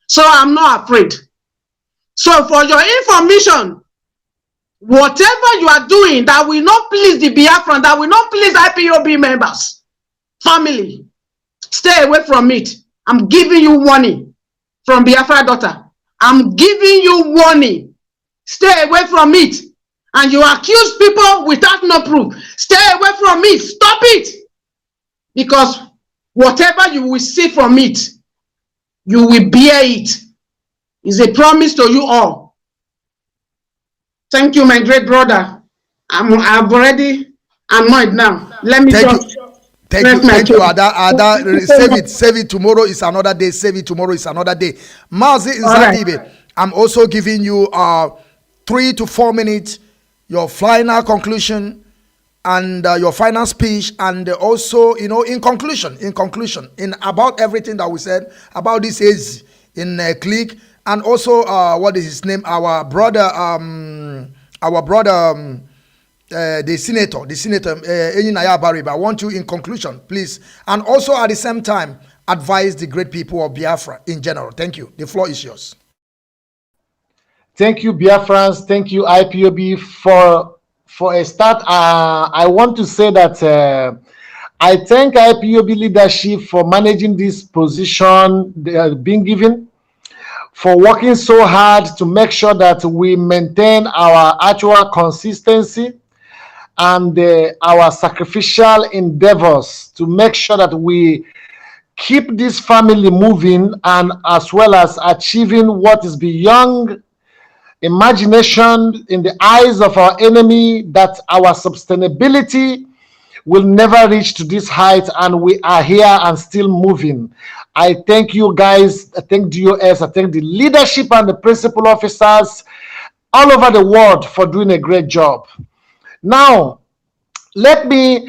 So I'm not afraid. So for your information, whatever you are doing that will not please the Biafran, that will not please IPOB members, family, stay away from it. I'm giving you warning from Biafra daughter. I'm giving you warning. Stay away from it. And you accuse people without no proof. Stay away from it. Stop it. Because whatever you will see from it, you will bear it. It's a promise to you all. Thank you, my great brother. I've already annoyed now. Let me just Thank you, Ada. Save it. Tomorrow is another day. Save it. Tomorrow is another day. Mazi Nzadibe, right. I'm also giving you 3 to 4 minutes, your final conclusion and your final speech, and also, in conclusion, in about everything that we said about this age in click. And also, what is his name? Our brother, the senator, Enyinaya Bariba. I want you in conclusion, please. And also at the same time, advise the great people of Biafra in general. Thank you. The floor is yours. Thank you, Biafrans. Thank you, IPOB. For a start, I want to say that I thank IPOB leadership for managing this position they are being given, for working so hard to make sure that we maintain our actual consistency and our sacrificial endeavors to make sure that we keep this family moving, and as well as achieving what is beyond imagination in the eyes of our enemy, that our sustainability will never reach to this height, and we are here and still moving. I thank you guys. I thank DOS. I thank the leadership and the principal officers all over the world for doing a great job. Now, let me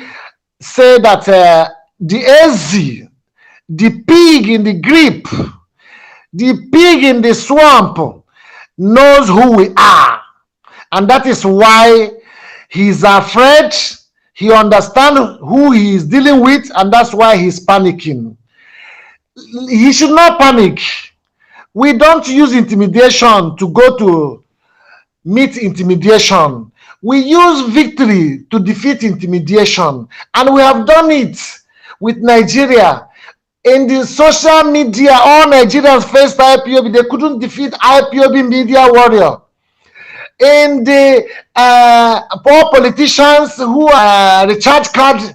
say that the AZ, the pig in the grip, the pig in the swamp, knows who we are. And that is why he's afraid. He understands who he is dealing with, and that's why he's panicking. He should not panic. We don't use intimidation to go to meet intimidation. We use victory to defeat intimidation. And we have done it with Nigeria. In the social media, all Nigerians faced IPOB. They couldn't defeat IPOB media warrior. In the poor politicians who are recharge card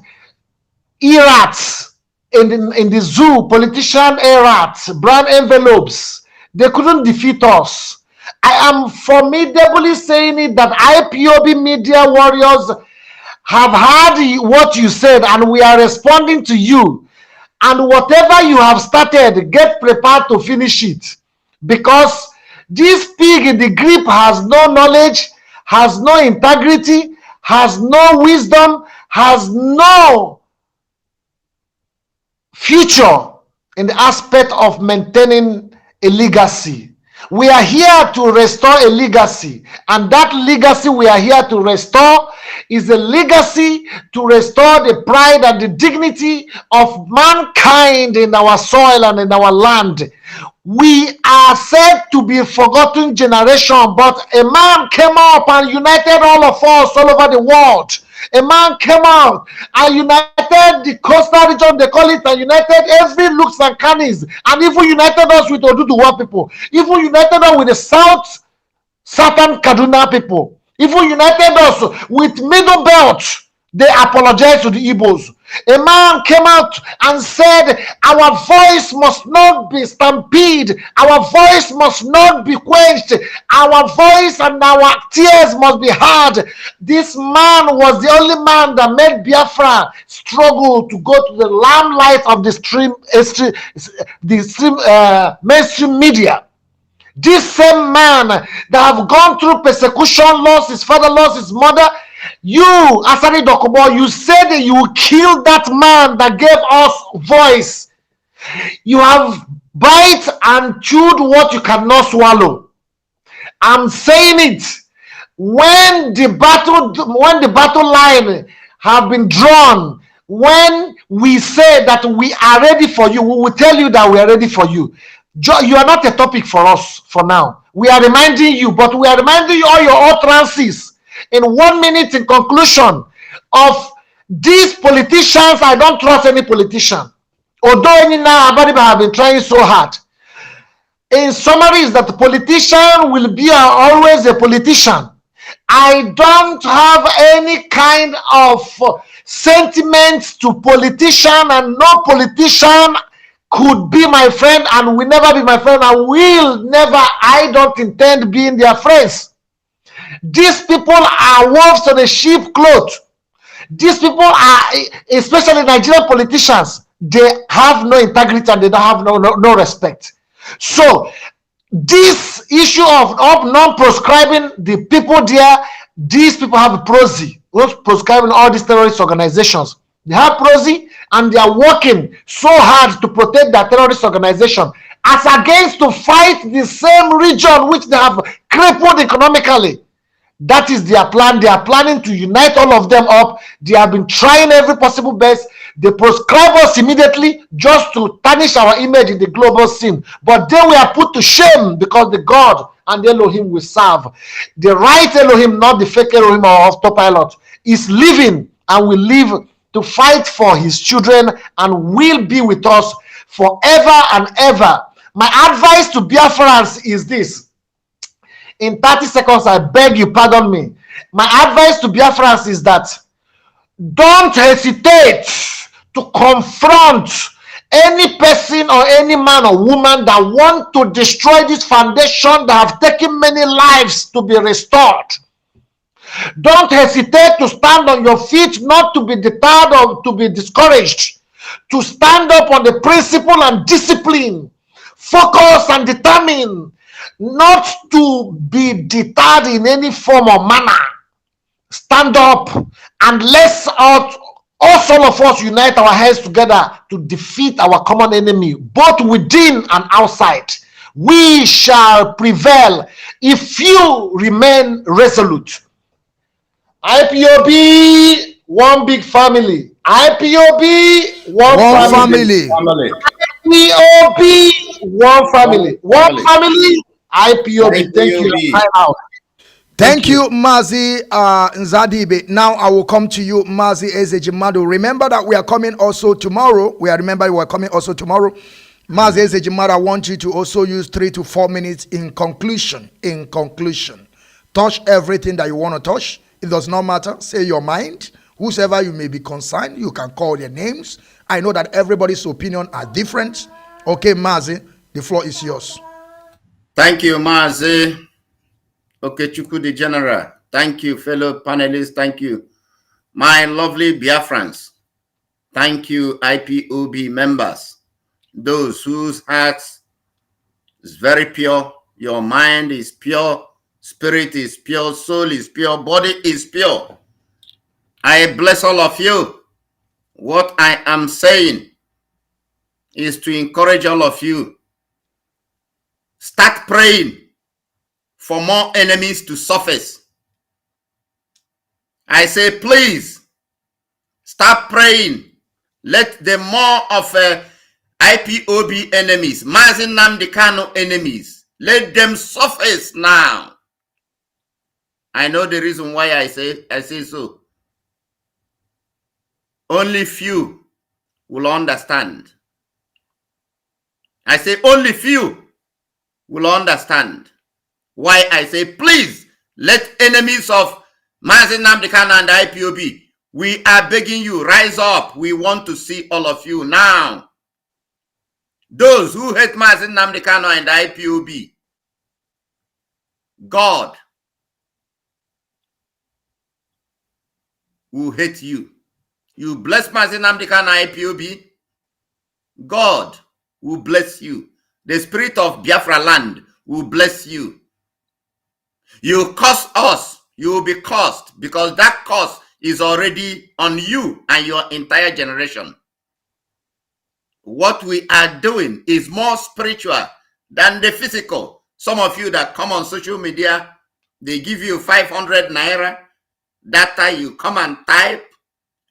errats, in the zoo, politician errats, brown envelopes, they couldn't defeat us. I am formidably saying it that IPOB media warriors have heard what you said, and we are responding to you. And whatever you have started, get prepared to finish it. Because this pig in the grip has no knowledge, has no integrity, has no wisdom, has no future in the aspect of maintaining a legacy. We are here to restore a legacy, and that legacy we are here to restore is a legacy to restore the pride and the dignity of mankind in our soil and in our land. We are said to be a forgotten generation, but a man came up and united all of us all over the world. A man came out and united the coastal region, they call it, and united every looks and cannies, and even united us with Oduduwa people, even united us with the Southern Kaduna people, even united us with Middle Belt. They apologized to the Igbos. A man came out and said, our voice must not be stampeded. Our voice must not be quenched. Our voice and our tears must be heard. This man was the only man that made Biafra struggle to go to the limelight of the mainstream media. This same man that have gone through persecution, lost his father, lost his mother. You, Asari Dokubo, you said that you killed that man that gave us voice. You have bite and chewed what you cannot swallow. I'm saying it. When the battle line have been drawn, when we say that we are ready for you, we will tell you that we are ready for you. You are not a topic for us for now. We are reminding you, but we are reminding you all your utterances. In 1 minute, in conclusion of these politicians, I don't trust any politician. Although any now have been trying so hard. In summary, is that the politician will be always a politician. I don't have any kind of sentiments to politician, and no politician could be my friend and will never be my friend. I don't intend being their friends. These people are wolves on a sheep cloth. These people are, especially Nigerian politicians, they have no integrity and they don't have no respect. So this issue of non-proscribing the people there, these people have a prosy, proscribing all these terrorist organizations. They have prosy and they are working so hard to protect their terrorist organization as against to fight the same region which they have crippled economically. That is their plan. They are planning to unite all of them up. They have been trying every possible best. They proscribe us immediately just to tarnish our image in the global scene. But then we are put to shame because the God and the Elohim we serve, the right Elohim, not the fake Elohim or autopilot, is living and will live to fight for his children and will be with us forever and ever. My advice to Biafrans is this. In 30 seconds, I beg you, pardon me. My advice to Biafrans is that don't hesitate to confront any person or any man or woman that want to destroy this foundation that have taken many lives to be restored. Don't hesitate to stand on your feet, not to be deterred or to be discouraged. To stand up on the principle and discipline. Focus and determine. Not to be deterred in any form or manner. Stand up and let's all of us unite our heads together to defeat our common enemy, both within and outside. We shall prevail if you remain resolute. IPOB, one big family. IPOB, one family. IPOB, one family. One family. IPOB. Thank you. Thank you, Mazi Nzadibe. Now I will come to you, Mazi Ezejimado. Remember that we are coming also tomorrow. We are coming also tomorrow. Mazi Ezejimado, I want you to also use 3 to 4 minutes in conclusion. In conclusion, touch everything that you want to touch. It does not matter. Say your mind. Whosoever you may be concerned, you can call their names. I know that everybody's opinion are different. Okay, Mazi, the floor is yours. Thank you, Mazi. Okay, Chuku the General. Thank you, fellow panelists. Thank you, my lovely Biafrans. Thank you, IPOB members. Those whose hearts is very pure, your mind is pure, spirit is pure, soul is pure, body is pure. I bless all of you. What I am saying is to encourage all of you. Start praying for more enemies to surface. I say, please, start praying. Let the more of IPOB enemies, Mazi Nnamdi Kanu enemies, let them surface now. I know the reason why I say so. Only few will understand. I say only few will understand why I say, please, let enemies of Mazi Nnamdi Kanu and IPOB, we are begging you, rise up. We want to see all of you now. Those who hate Mazi Nnamdi Kanu and IPOB, God will hate you. You bless Mazi Nnamdi Kanu and IPOB, God will bless you. The spirit of Biafra land will bless you. You curse us, you will be cursed, because that curse is already on you and your entire generation. What we are doing is more spiritual than the physical. Some of you that come on social media, they give you 500 naira. Data, you come and type.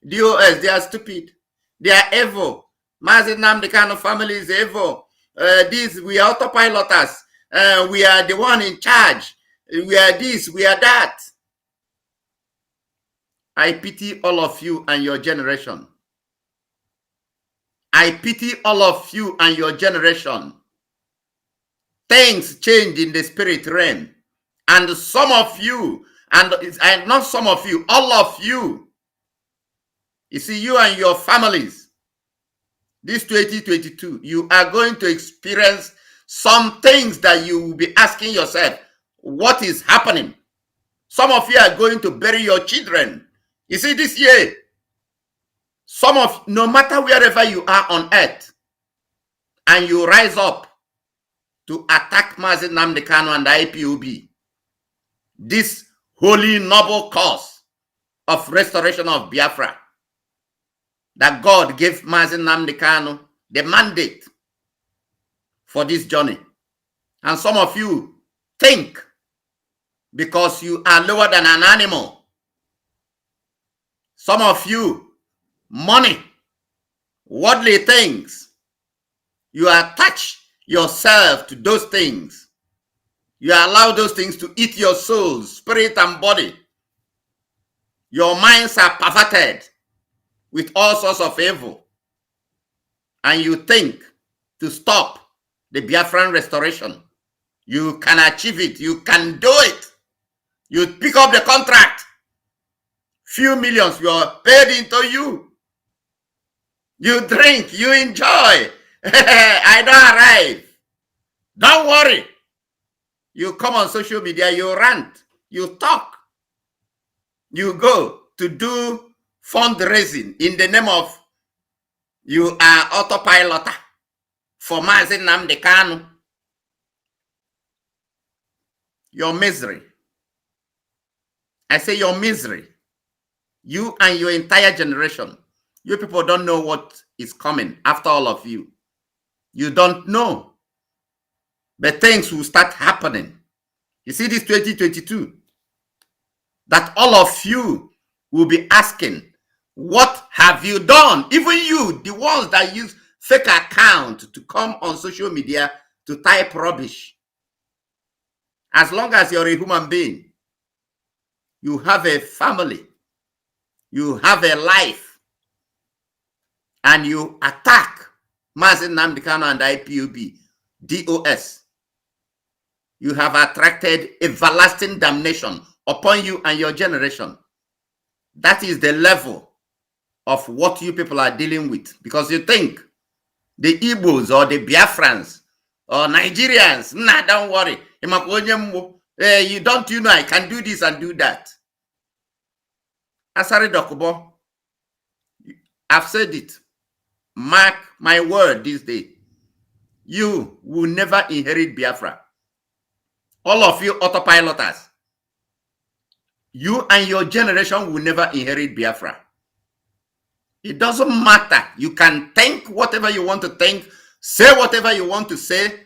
DOS, they are stupid. They are evil. Mazi Nnamdi Kanu family is evil. We are autopiloters. We are the one in charge. We are this, we are that. I pity all of you and your generation. I pity all of you and your generation. Things change in the spirit realm. And some of you, and not some of you, all of you, you see, you and your families, this 2022, you are going to experience some things that you will be asking yourself, what is happening? Some of you are going to bury your children. You see, this year, no matter wherever you are on earth, and you rise up to attack Mazi Nnamdi Kanu and IPOB, this holy noble cause of restoration of Biafra, that God gave Mazi Nnamdi Kanu the mandate for this journey. And some of you think because you are lower than an animal. Some of you, money, worldly things, you attach yourself to those things. You allow those things to eat your soul, spirit, and body. Your minds are perverted with all sorts of evil. And you think to stop the Biafran restoration. You can achieve it. You can do it. You pick up the contract. Few millions were paid into you. You drink. You enjoy. I don't arrive. Don't worry. You come on social media. You rant. You talk. You go to do fundraising in the name of you are autopiloter for Mazi Nnamdi Kanu. Your misery. I say your misery. You and your entire generation. You people don't know what is coming after all of you. You don't know. But things will start happening. You see this 2022. That all of you will be asking, what have you done? Even you, the ones that use fake account to come on social media to type rubbish. As long as you're a human being, you have a family, you have a life, and you attack Mazi Nnamdi Kanu and IPOB, DOS. You have attracted everlasting damnation upon you and your generation. That is the level of what you people are dealing with. Because you think the Igbos or the Biafrans or Nigerians, nah, don't worry. You know, I can do this and do that. Asari Dokubo, I've said it. Mark my word this day. You will never inherit Biafra. All of you autopiloters, you and your generation will never inherit Biafra. It doesn't matter. You can think whatever you want to think, say whatever you want to say.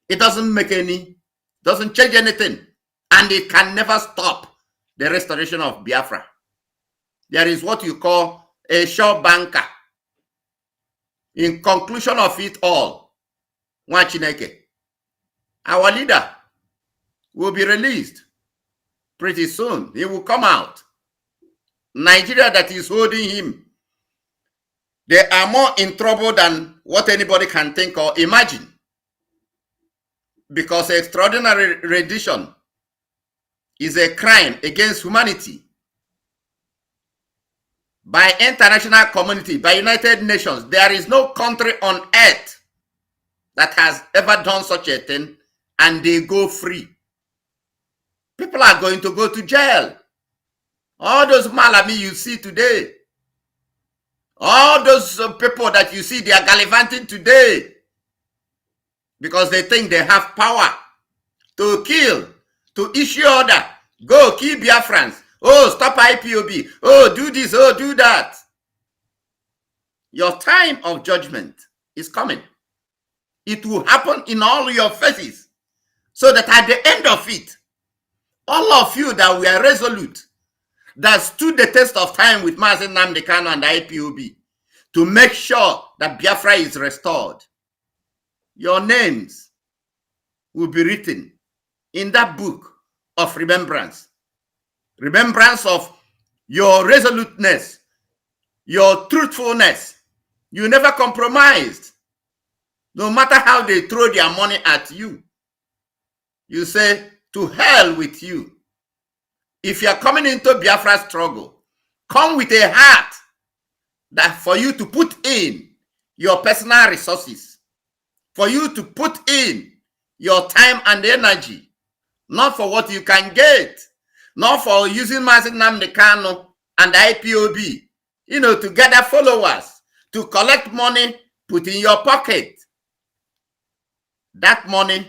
It doesn't change anything. And it can never stop the restoration of Biafra. There is what you call a sure banker. In conclusion of it all, Nwachineke, our leader, will be released pretty soon. He will come out. Nigeria that is holding him, they are more in trouble than what anybody can think or imagine. Because extraordinary rendition is a crime against humanity. By international community, by United Nations, there is no country on earth that has ever done such a thing, and they go free. People are going to go to jail. All those Malami you see today, all those people that you see, they are gallivanting today because they think they have power to kill, to issue order, go kill Biafrans. Oh, stop IPOB. Oh, do this. Oh, do that. Your time of judgment is coming. It will happen in all your faces. So that at the end of it, all of you that were resolute, that stood the test of time with Mazi, Nnamdi, Kanu, and IPOB to make sure that Biafra is restored, your names will be written in that book of remembrance. Remembrance of your resoluteness, your truthfulness. You never compromised. No matter how they throw their money at you, you say, to hell with you. If you are coming into Biafra struggle, come with a heart that for you to put in your personal resources, for you to put in your time and energy, not for what you can get, not for using Mazi, Nnamdi, Kanu and IPOB, to gather followers, to collect money, put in your pocket. That money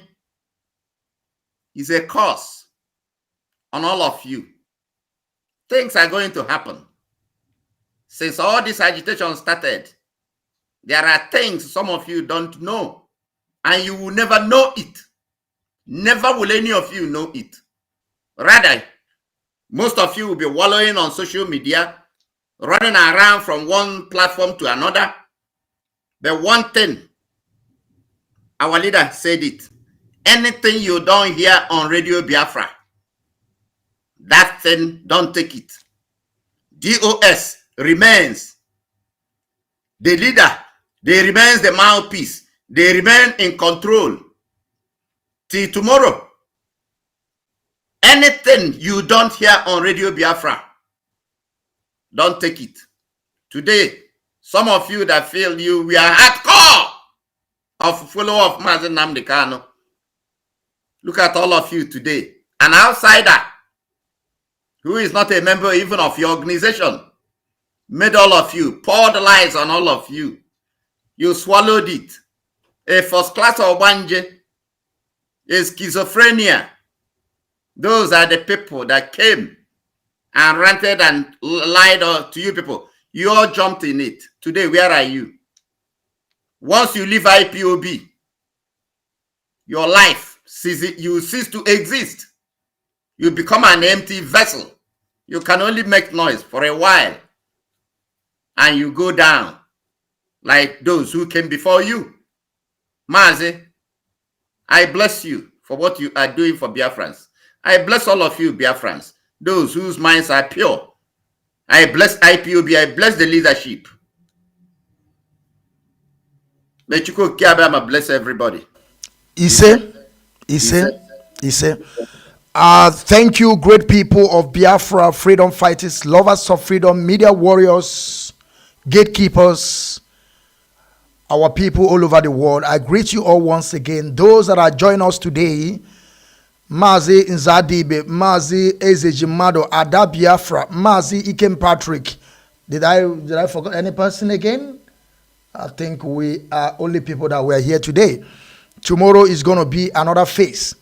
is a curse on all of you. Things are going to happen. Since all this agitation started, there are things some of you don't know, and you will never know it. Never will any of you know it. Rather, most of you will be wallowing on social media, running around from one platform to another. But one thing, our leader said it, anything you don't hear on Radio Biafra, that thing, don't take it. DOS remains the leader. They remain the mouthpiece. They remain in control till tomorrow. Anything you don't hear on Radio Biafra, don't take it. Today, some of you that feel we are hardcore of follower of Mazi Nnamdi Kanu. Look at all of you today. An outsider who is not a member even of your organization made all of you, poured lies on all of you. You swallowed it. A first class Obanje, a schizophrenia. Those are the people that came and ranted and lied to you people. You all jumped in it. Today, where are you? Once you leave IPOB, your life, you cease to exist. You become an empty vessel. You can only make noise for a while. And you go down like those who came before you. Mazi, I bless you for what you are doing for Biafrans. I bless all of you Biafrans, those whose minds are pure. I bless IPOB, I bless the leadership. May Chukwu Kiabama bless everybody. Ise. Thank you, great people of Biafra, freedom fighters, lovers of freedom, media warriors, gatekeepers, our people all over the world. I greet you all once again. Those that are joining us today, Mazi Nzadibe, Mazi Ezejimado, Ada Biafra, Mazi Ikem Patrick. Did I forget any person again? I think we are only people that were here today. Tomorrow is going to be another phase.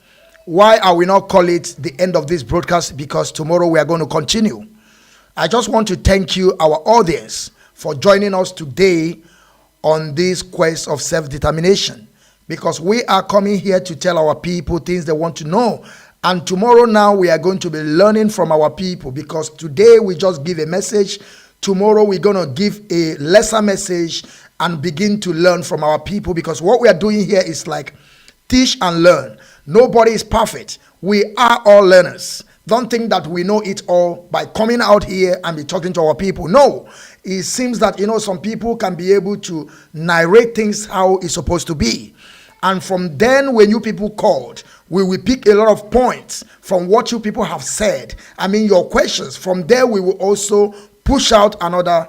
Why are we not call it the end of this broadcast? Because tomorrow we are going to continue. I just want to thank you, our audience, for joining us today on this quest of self-determination. because we are coming here to tell our people things they want to know. And tomorrow now we are going to be learning from our people, because today we just give a message. Tomorrow we're going to give a lesser message and begin to learn from our people, because what we are doing here is like teach and learn. Nobody is perfect. We are all learners. Don't think that we know it all by coming out here and be talking to our people. No, it seems that, some people can be able to narrate things how it's supposed to be. And from then, when you people called, we will pick a lot of points from what you people have said. I mean, your questions. From there, we will also push out another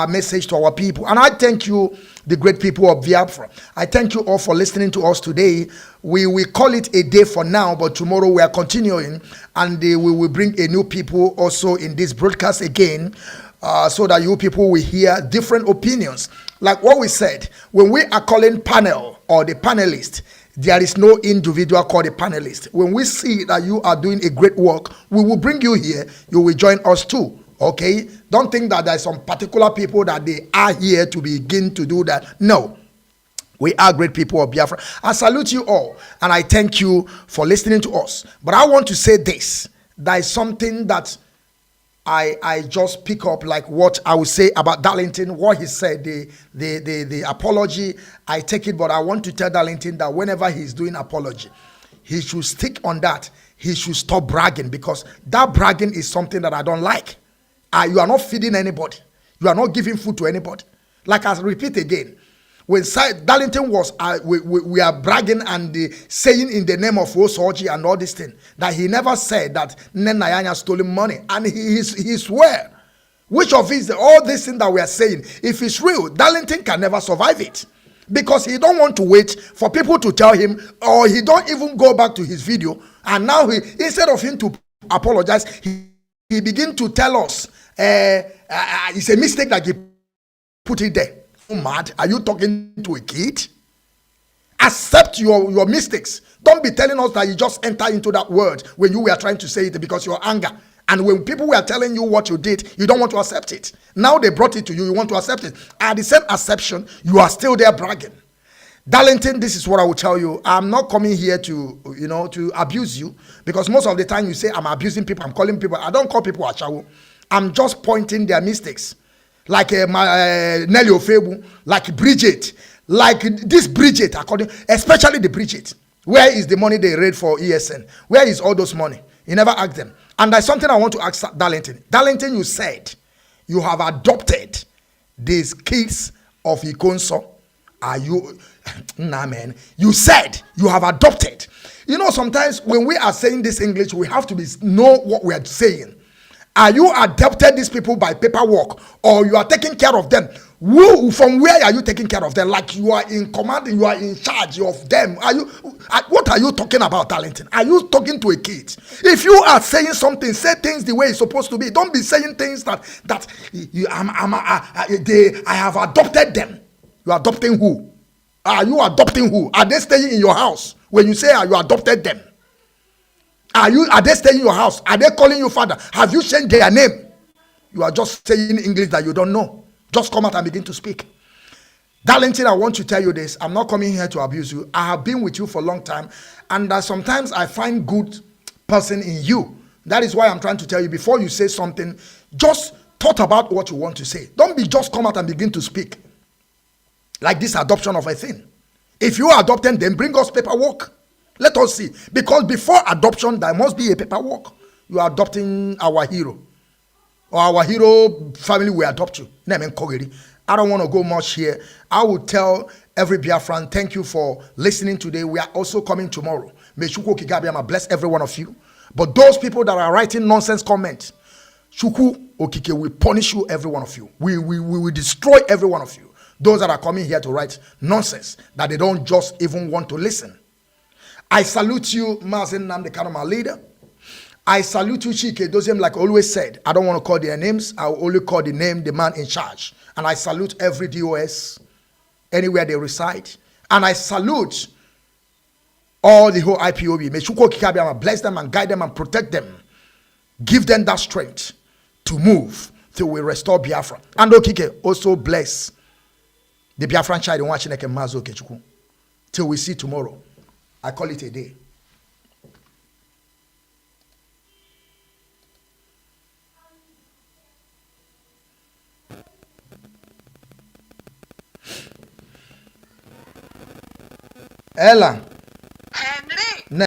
message to our people. And I thank you, the great people of Biafra. I thank you all for listening to us today. We will call it a day for now, but tomorrow we are continuing, and we will bring a new people also in this broadcast again, so that you people will hear different opinions. Like what we said, when we are calling panel or the panelist, there is no individual called a panelist. When we see that you are doing a great work, we will bring you here. You will join us too. Okay? Don't think that there's some particular people that they are here to begin to do that. No. We are great people of Biafra. I salute you all, and I thank you for listening to us. But I want to say this. There is something that I just pick up, like what I would say about Darlington, what he said, the apology. I take it, but I want to tell Darlington that whenever he's doing apology, he should stick on that. He should stop bragging, because that bragging is something that I don't like. You are not feeding anybody. You are not giving food to anybody. Like I repeat again, when Darlington was, we are bragging and saying in the name of Osoji and all this thing, that he never said that Nnamdi stolen money. And he swear. Which of it, all this thing that we are saying, if it's real, Darlington can never survive it. Because he don't want to wait for people to tell him, or he don't even go back to his video. And now instead of him to apologize, he begin to tell us, it's a mistake that he put it there. Mad? Are you talking to a kid? Accept your mistakes. Don't be telling us that you just enter into that word when you were trying to say it because you're anger. And when people were telling you what you did, you don't want to accept it. Now they brought it to you, you want to accept it. At the same acception, you are still there bragging. Darlington, this is what I will tell you. I'm not coming here to abuse you, because most of the time you say I'm abusing people, I'm calling people. I don't call people achawo. I'm just pointing their mistakes. Like Nelly Ofebu, like Bridget, like this Bridget, especially the Bridget. Where is the money they raid for ESN? Where is all those money? You never ask them. And there's something I want to ask Darlington. Darlington, you said you have adopted these kids of Ikonso. Are you, nah man, you said you have adopted. Sometimes when we are saying this English, we have to know what we are saying. Are you adopted these people by paperwork, or you are taking care of them? From where are you taking care of them? Like you are in command, you are in charge of them. What are you talking about, Darlington? Are you talking to a kid? If you are saying something, say things the way it's supposed to be. Don't be saying things that I have adopted them. You are adopting who? Are you adopting who? Are they staying in your house when you say you adopted them? Are they staying in your house? Are they calling you father? Have you changed their name? You are just saying English that you don't know. Just come out and begin to speak. Darlington, I want to tell you this. I'm not coming here to abuse you. I have been with you for a long time, and sometimes I find good person in you. That is why I'm trying to tell you, before you say something, just thought about what you want to say. Don't be just come out and begin to speak like this adoption of a thing. If you are adopting, then bring us paperwork. Let us see. Because before adoption, there must be a paperwork. You are adopting our hero. Or our hero family will adopt you. I don't want to go much here. I will tell every Biafran, thank you for listening today. We are also coming tomorrow. May Shuku Okikabiyama bless every one of you. But those people that are writing nonsense comments, Shuku Okike will punish you, every one of you. We will destroy every one of you. Those that are coming here to write nonsense, that they don't just even want to listen. I salute you, Mazi Nnamdi Kanu, my leader. I salute you, Chike Doziem, like I always said. I don't want to call their names. I will only call the name, the man in charge. And I salute every DOS, anywhere they reside. And I salute all the whole IPOB. May Shuko Kikabiyama bless them and guide them and protect them. Give them that strength to move till we restore Biafra. And Okike also bless the Biafran child in watching Mazi Okechukwu. till we see tomorrow. I call it a day. Ella.